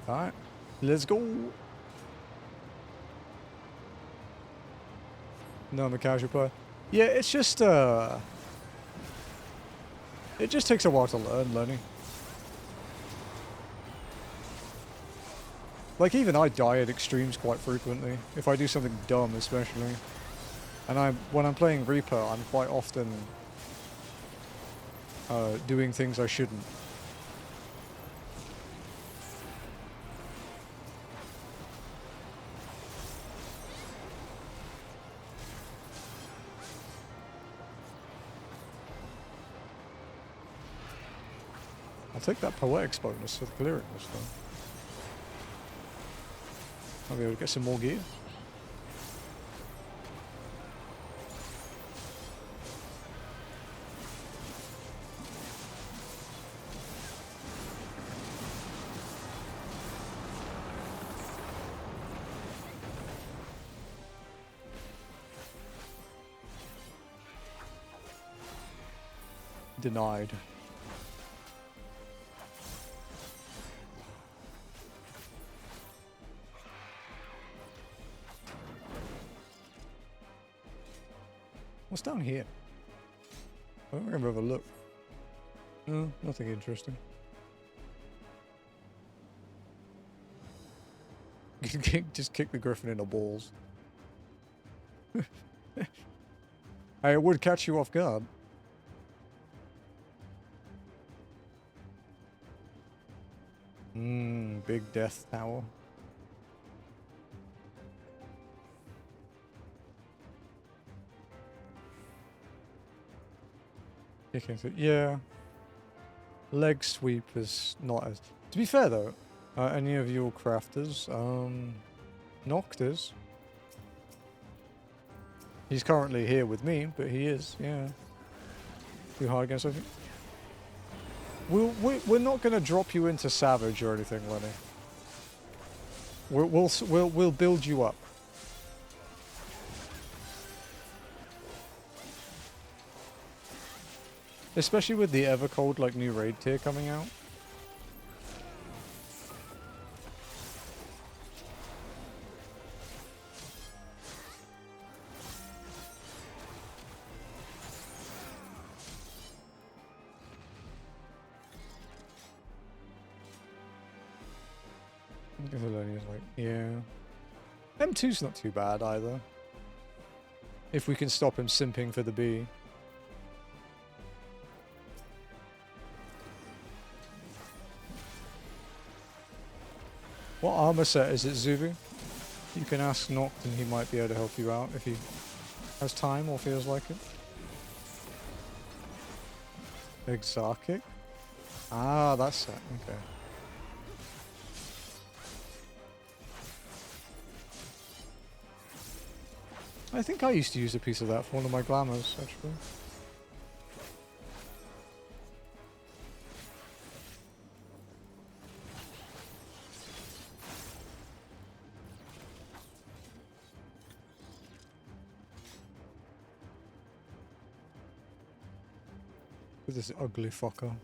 Alright. Let's go. No, I'm a casual player. Yeah, it's just, it just takes a while to learn, Lenny. Like, even I die at extremes quite frequently. If I do something dumb, especially. And when I'm playing Reaper, I'm quite often doing things I shouldn't. I'll take that poetics bonus for clearing this time. I'll be able to get some more gear. Denied. What's down here? I don't remember have a look. No, nothing interesting. You can just kick the griffin in the balls. Hey, it would catch you off guard. Big death tower. Yeah. Leg sweep is not as... To be fair though, any of your crafters, Noct is. He's currently here with me, but he is, yeah. Too hard against something. We're not going to drop you into Savage or anything, Lenny. We'll build you up. Especially with the Evercold, like, new raid tier coming out. Like, yeah. M2's not too bad either. If we can stop him simping for the B. What armor set is it, Zuvu? You can ask Noct and he might be able to help you out if he has time or feels like it. Exarchic? Ah, that's it. Okay. I think I used to use a piece of that for one of my glamours, actually. Look at this ugly fucker.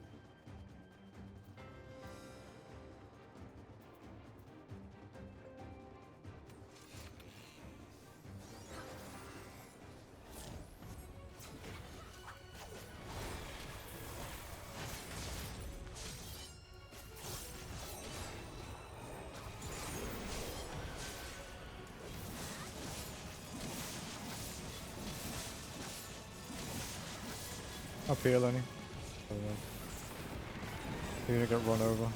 Up here, Lenny. Oh, yeah. You're gonna get run over.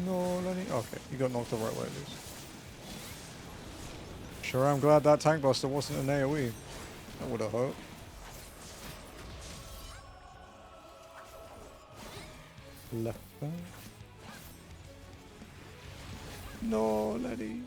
No, Lenny. Okay, you got knocked the right way at least. Sure, I'm glad that tank buster wasn't an AoE. That would have hurt. Left back. No, Lenny.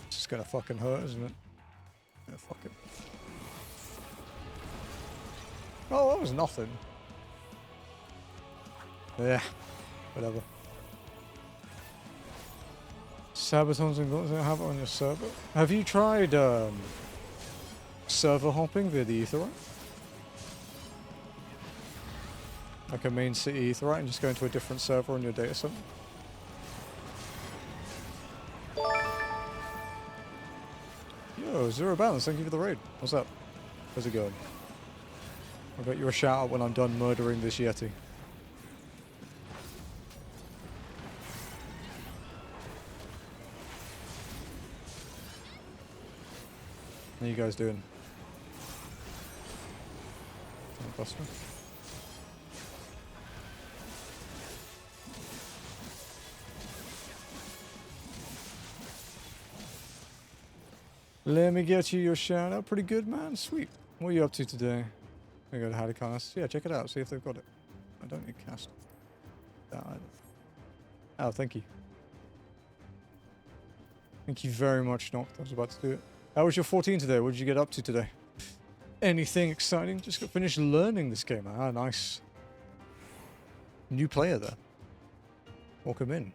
It's gonna fucking hurt, isn't it? Yeah, fuck it. Oh, that was nothing. Yeah, whatever. Sabatons and guns don't have it on your server. Have you tried server hopping via the Aetheryte? Like a main city Aetheryte and just go into a different server on your data center? Yo, Zero Balance, thank you for the raid. What's up? How's it going? I'll get you a shout out when I'm done murdering this Yeti. How you guys doing? Buster? Let me get you your shout out. Pretty good, man. Sweet. What are you up to today? I go to how to cast. Yeah, check it out. See if they've got it. I don't need cast that either. Oh, thank you. Thank you very much, Noct. I was about to do it. How was your 14 today? What did you get up to today? Anything exciting? Just got finished learning this game. Ah, nice. New player there. Welcome in.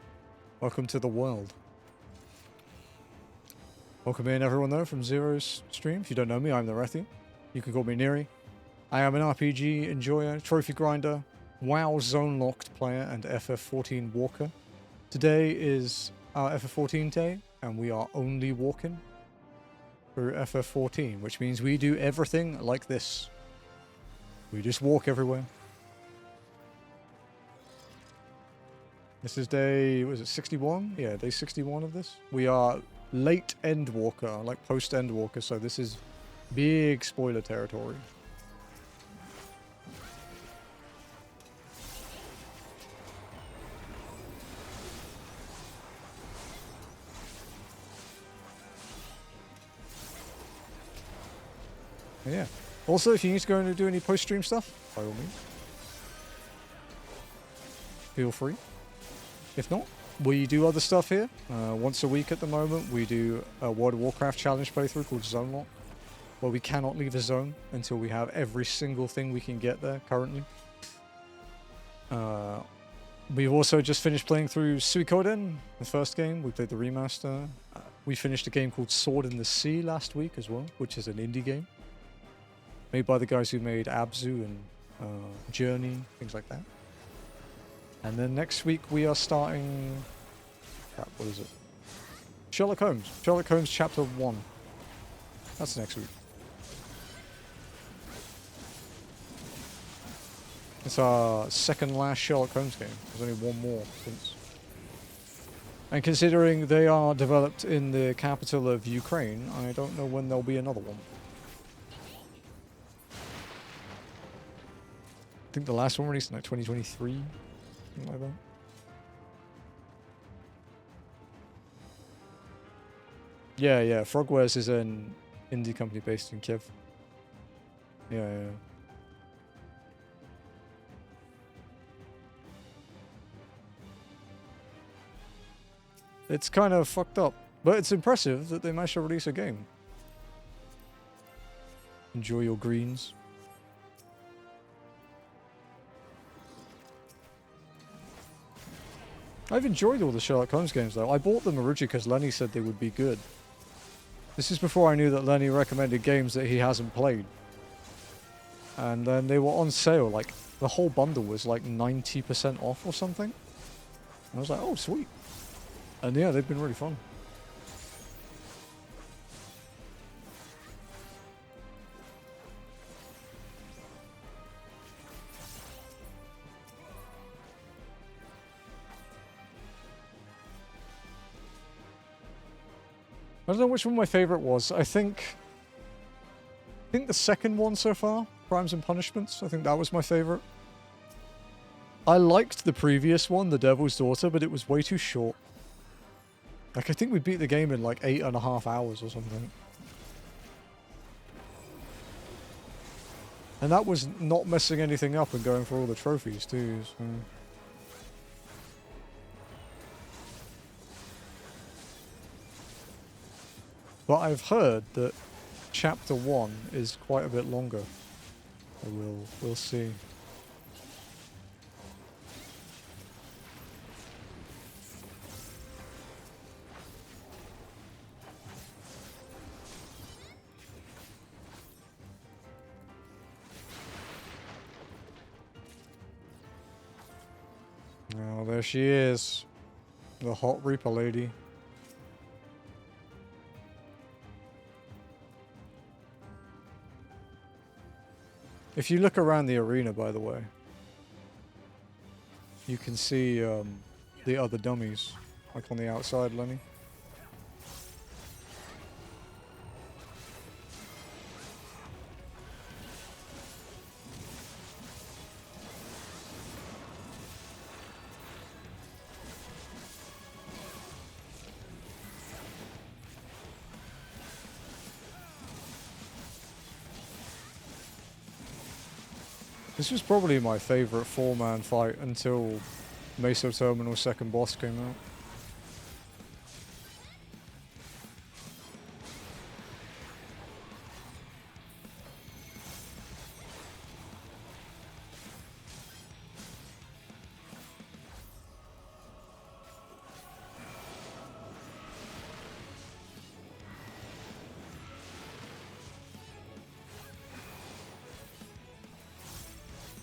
Welcome to the world. Welcome in everyone though from Zero's stream. If you don't know me, I'm Nirethia. You can call me Neri. I am an RPG enjoyer, trophy grinder, WoW zone locked player, and FF14 walker. Today is our FF14 day, and we are only walking through FF14, which means we do everything like this. We just walk everywhere. This is day, was it 61? Yeah, day 61 of this. We are late Endwalker, like post Endwalker, so this is big spoiler territory. Yeah. Also, if you need to go and do any post-stream stuff, by all means, feel free. If not, we do other stuff here. Once a week at the moment, we do a World of Warcraft challenge playthrough called Zone Lock, where we cannot leave a zone until we have every single thing we can get there currently. We've also just finished playing through Suikoden, the first game. We played the remaster. We finished a game called Sword in the Sea last week as well, which is an indie game. Made by the guys who made Abzu and Journey, things like that. And then next week we are starting... Crap, what is it? Sherlock Holmes. Sherlock Holmes Chapter 1. That's next week. It's our second last Sherlock Holmes game. There's only one more since. And considering they are developed in the capital of Ukraine, I don't know when there'll be another one. I think the last one released in like 2023, something like that. Yeah, Frogwares is an indie company based in Kiev. Yeah. It's kind of fucked up, but it's impressive that they managed to release a game. Enjoy your greens. I've enjoyed all the Sherlock Holmes games though. I bought them originally because Lenny said they would be good. This is before I knew that Lenny recommended games that he hasn't played. And then they were on sale, like the whole bundle was like 90% off or something. And I was like, oh sweet. And yeah, they've been really fun. I don't know which one my favorite was. I think the second one so far, Crimes and Punishments. I think that was my favorite. I liked the previous one, The Devil's Daughter, but it was way too short. Like, I think we beat the game in like 8.5 hours or something. And that was not messing anything up and going for all the trophies too, so... But I've heard that Chapter 1 is quite a bit longer. So we'll see. Oh, there she is. The Hot Reaper lady. If you look around the arena, by the way, you can see the other dummies, like on the outside, Lenny. This was probably my favourite 4-man fight until Meso Terminal's second boss came out.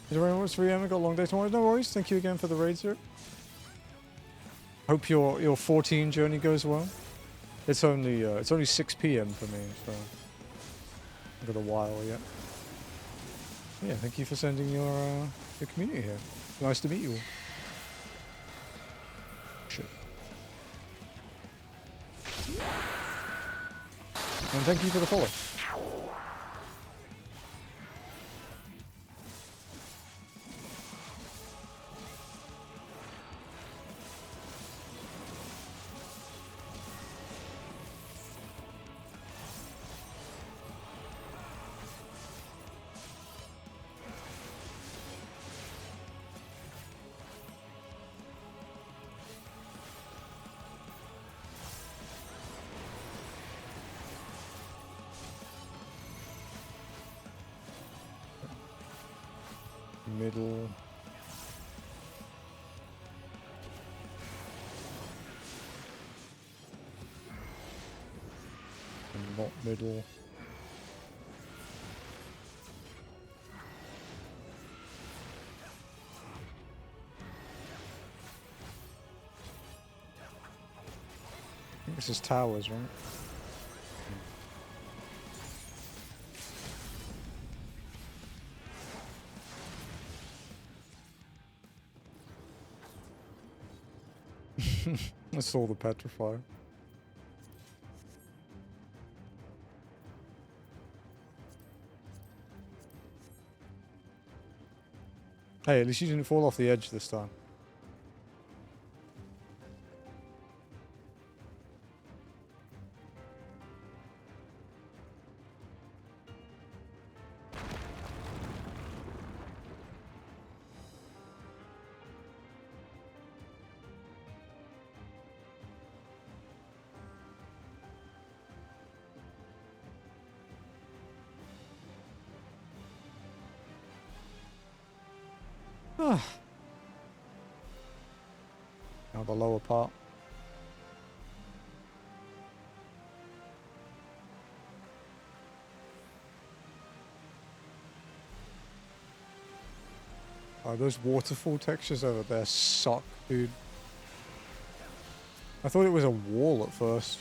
Is everyone was 3 AM? I got a long day tomorrow. No worries. Thank you again for the raid, sir. Hope your 14 journey goes well. It's only 6 PM for me, so I've got a while yet. Yeah, thank you for sending your community here. Nice to meet you all. Shit. And thank you for the follow. Middle. And not middle. I think this is towers, right? I saw the petrifier. Hey, at least you didn't fall off the edge this time. Now the lower part. Oh, those waterfall textures over there suck, dude. I thought it was a wall at first.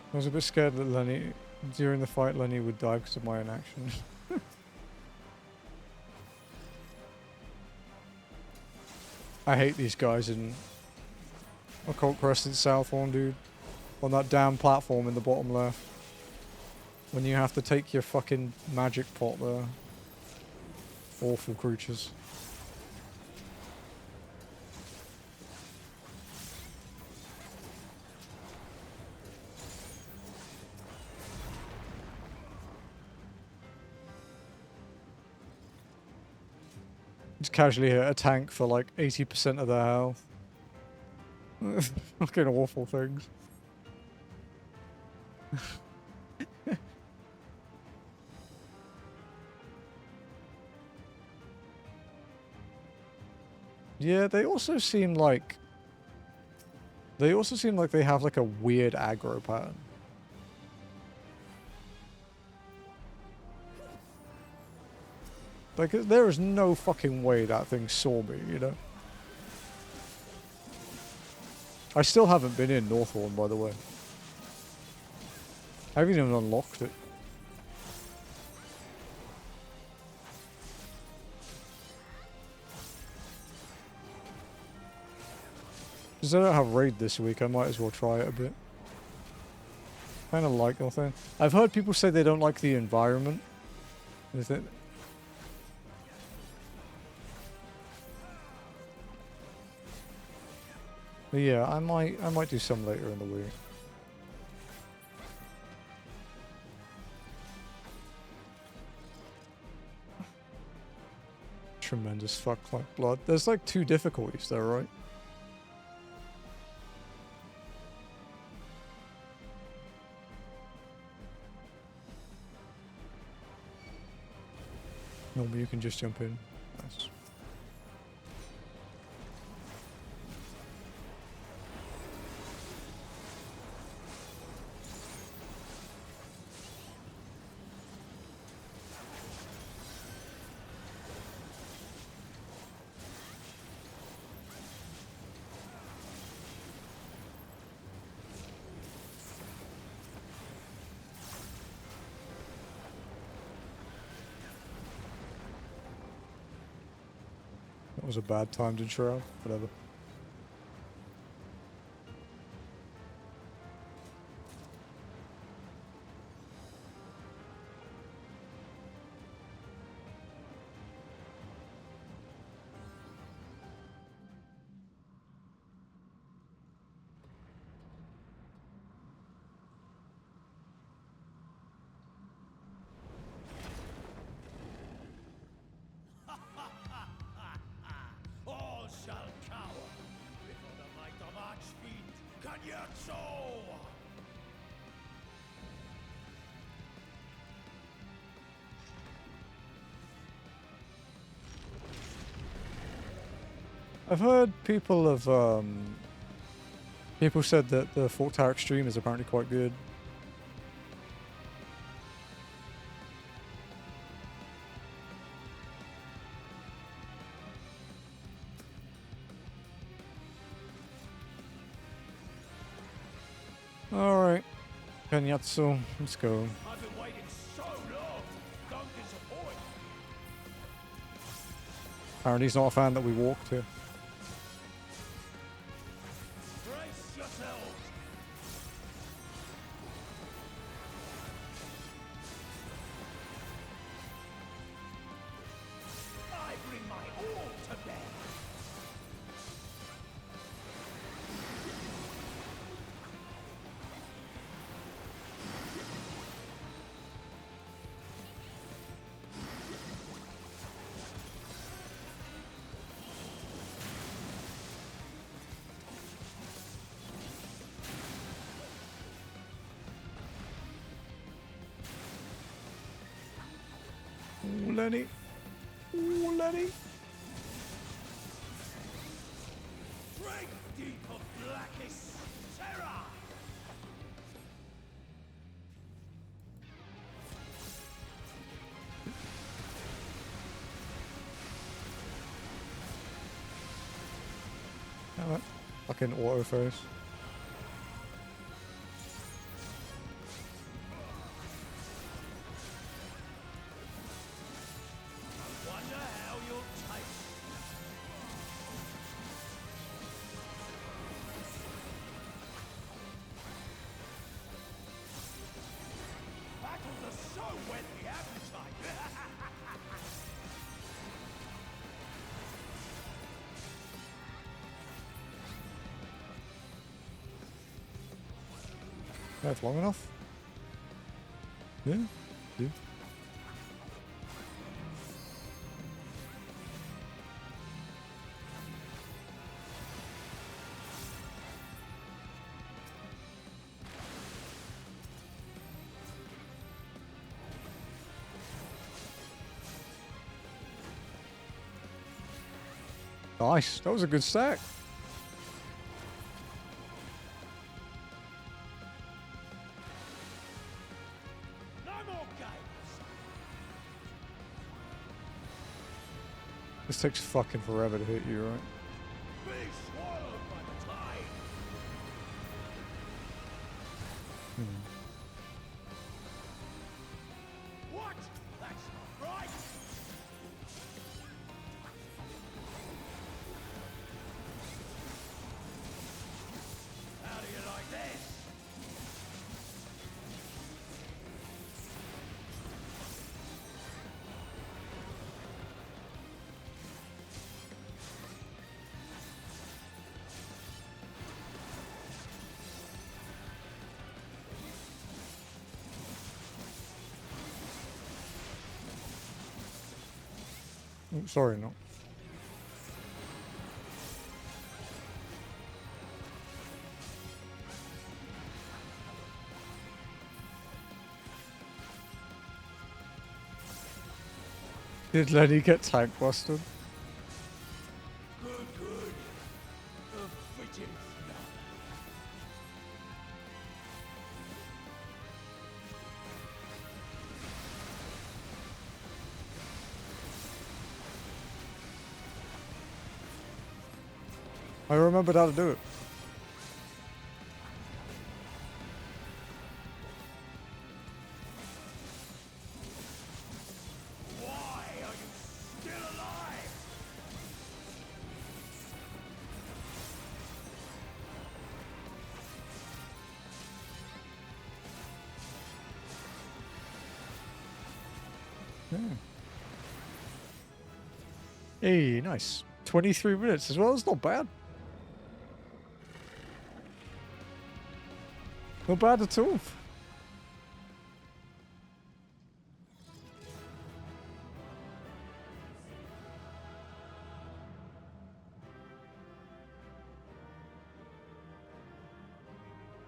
I was a bit scared that Lenny, during the fight, Lenny would die because of my inaction. I hate these guys in Occult Crescent Southhorn, dude. On that damn platform in the bottom left. When you have to take your fucking magic pot there. Awful creatures. Just casually hit a tank for like 80% of their health. Fucking awful things. Yeah, they also seem like they have like a weird aggro pattern. Like, there is no fucking way that thing saw me, you know? I still haven't been in Northhorn, by the way. I haven't even unlocked it. Because I don't have raid this week, I might as well try it a bit. Kind of like the thing. I've heard people say they don't like the environment. Is it? But yeah, I might do some later in the week. Tremendous fuck like blood. There's like 2 difficulties there, right? Normally you can just jump in. Nice. That was a bad time to shroud. Whatever. All shall cower before the might of Archfiend Kanyatso! I've heard people have people said that the Fort Tower Extreme is apparently quite good. Alright. Kenyatsu, let's go. I've been waiting so long. Don't disappoint. Apparently he's not a fan that we walked here. Brace yourselves. I bring my all to bear. Ooh, Lenny. Ooh, Lenny. Drink deep of blackest terror. Damn it. Fucking auto first. Wonder how you'll taste. Battles are so whet the appetite. That's long enough? Yeah, dude. Nice, that was a good stack. No more games. This takes fucking forever to hit you, right? Be swallowed by the tide. What? That's not right. How do you like this? Oh, sorry, no. Did Lenny get tank busted? Good, good. The fidget none. I remembered how to do it. Why are you still alive? Yeah. Hey, nice. 23 minutes as well, it's not bad. Not bad at all.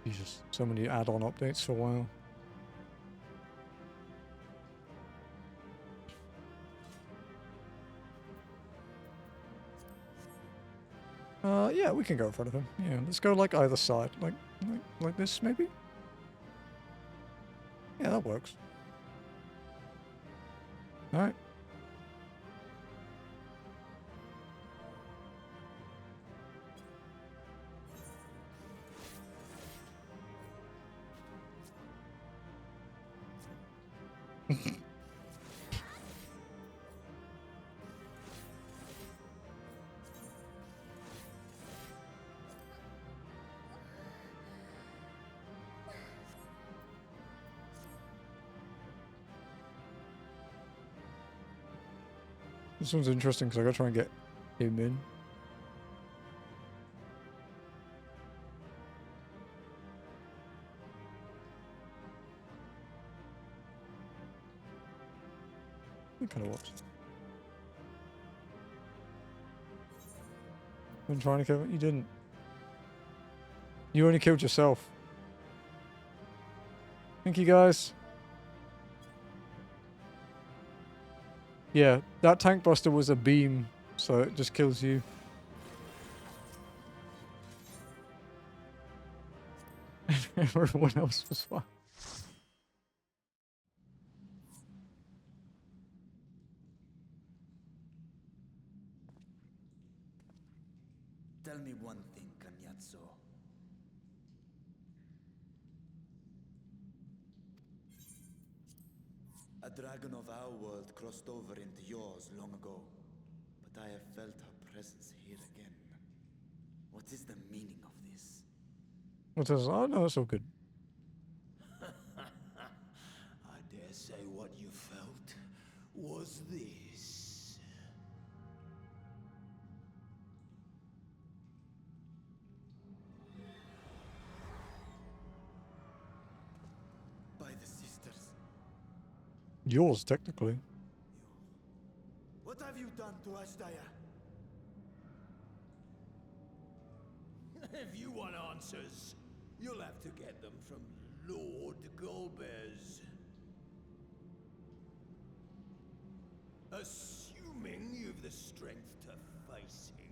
Jesus, so many add-on updates for a while. Yeah, we can go in front of him. Yeah, let's go like either side, like this maybe. Yeah, that works. All right. This one's interesting because I gotta try and get him in. It kind of works. Been trying to kill it. You didn't. You only killed yourself. Thank you, guys. Yeah, that tank buster was a beam, so it just kills you. Everyone else was fine. Tell me one thing, Cagnazzo. A dragon of our world crossed over into yours long ago, but I have felt her presence here again. What is the meaning of this? What is? Oh no, it's all good. I dare say what you felt was this. By the sisters. Yours, technically. What have you done to Ashdaya? If you want answers, you'll have to get them from Lord Golbez. Assuming you've the strength to face him.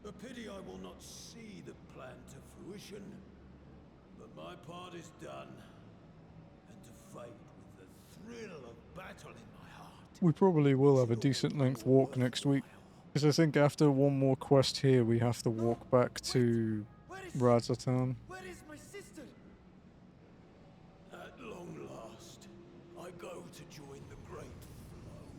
A pity I will not see the plan to fruition, but my part is done, and to fight with the thrill of battle in my heart. We probably will have a decent length walk next week. Because I think after one more quest here, we have to walk back to Razatan. Where is my sister? At long last, I go to join the great flow.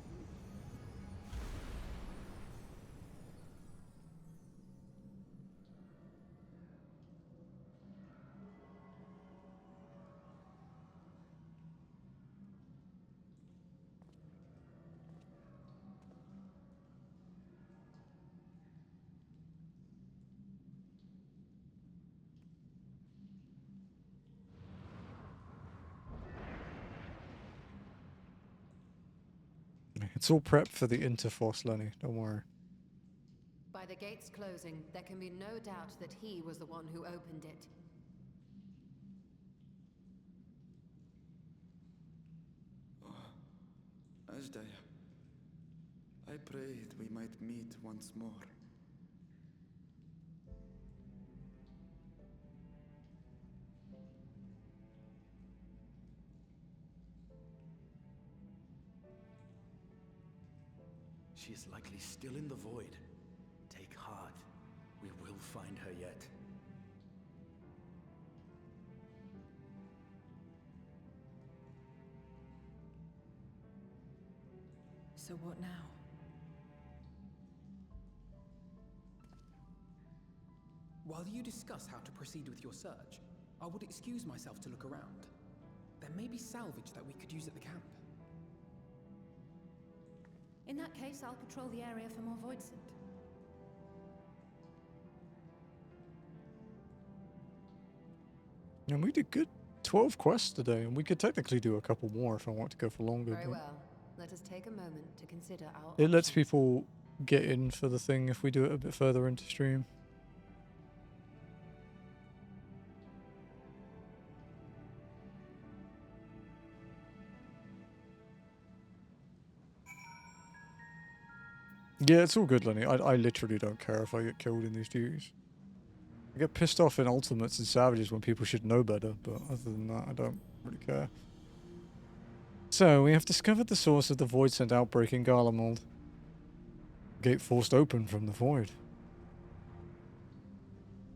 It's all prepped for the Interforce, Lenny. Don't worry. By the gates closing, there can be no doubt that he was the one who opened it. Ashdaya, I prayed we might meet once more. She is likely still in the void. Take heart. We will find her yet. So what now? While you discuss how to proceed with your search, I would excuse myself to look around. There may be salvage that we could use at the camp. In that case, I'll patrol the area for more voidsent. And we did good 12 quests today, and we could technically do a couple more if I want to go for longer. Very But well. Let us take a moment to consider our it lets options. people get in for the thing if we do it a bit further into stream. Yeah, it's all good, Lenny. I literally don't care if I get killed in these duties. I get pissed off in Ultimates and Savages when people should know better, but other than that, I don't really care. So, we have discovered the source of the Void Scent outbreak in Garlemald. Gate forced open from the void.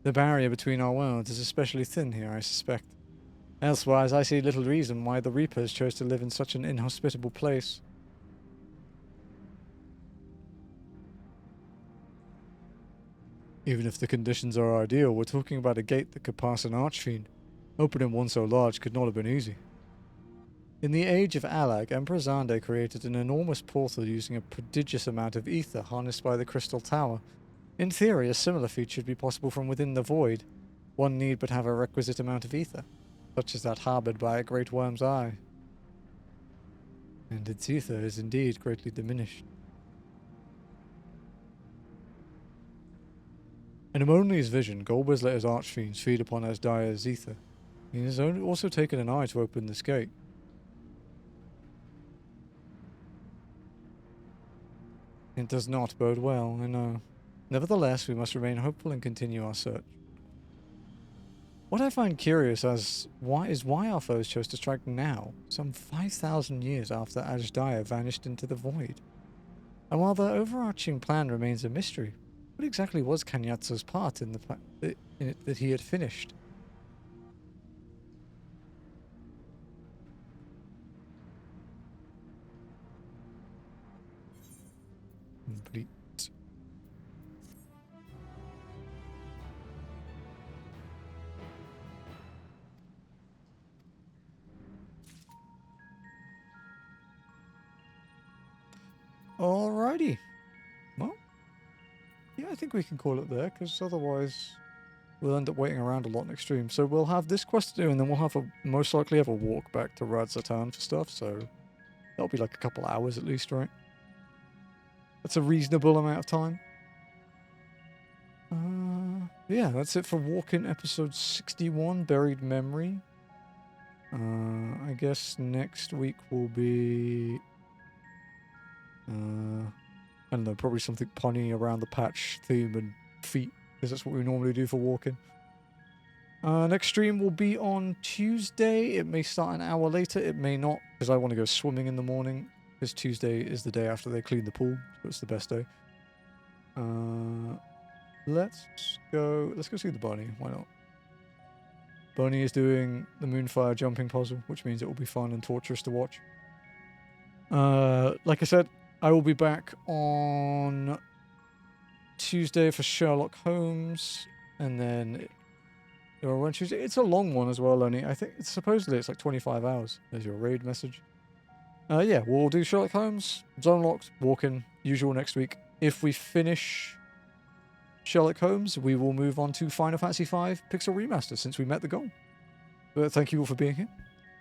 The barrier between our worlds is especially thin here, I suspect. Elsewise, I see little reason why the Reapers chose to live in such an inhospitable place. Even if the conditions are ideal, we're talking about a gate that could pass an archfiend. Opening one so large could not have been easy. In the age of Alag, Emperor Xande created an enormous portal using a prodigious amount of ether harnessed by the Crystal Tower. In theory, a similar feat should be possible from within the void. One need but have a requisite amount of ether, such as that harboured by a great worm's eye. And its ether is indeed greatly diminished. In Ammoni's vision, Golbez let his archfiends feed upon Asdia's ether. He has also taken an eye to open this gate. It does not bode well, I know. Nevertheless, we must remain hopeful and continue our search. What I find curious is why our foes chose to strike now, some 5,000 years after Asdia vanished into the void. And while the overarching plan remains a mystery, what exactly was Kanyatso's part in it that he had finished? Complete. Alrighty. Well, yeah, I think we can call it there, because otherwise we'll end up waiting around a lot next stream. So we'll have this quest to do, and then we'll have most likely have a walk back to Radzatan for stuff, so that'll be like a couple hours at least, right? That's a reasonable amount of time. Yeah, that's it for Walkin' episode 61, Buried Memory. I guess next week will be... I don't know, probably something punny around the patch theme and feet, because that's what we normally do for Walkin'. Next stream will be on Tuesday. It may start an hour later, it may not, because I want to go swimming in the morning, because Tuesday is the day after they clean the pool, so it's the best day. Let's go see the bunny, why not? Bunny is doing the Moonfire jumping puzzle, which means it will be fun and torturous to watch. Like I said, I will be back on Tuesday for Sherlock Holmes, and then on Tuesday. It's a long one as well, Lenny. I think supposedly it's like 25 hours. There's your raid message. Yeah, we'll do Sherlock Holmes, Zone Locked, Walkin', usual next week. If we finish Sherlock Holmes, we will move on to Final Fantasy V Pixel Remaster, since we met the goal. But thank you all for being here.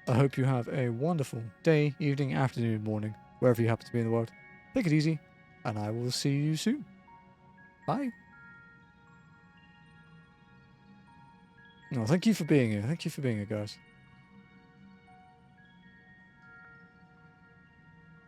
I hope you have a wonderful day, evening, afternoon, morning, wherever you happen to be in the world. Take it easy, and I will see you soon. Bye. No, thank you for being here. Thank you for being here, guys.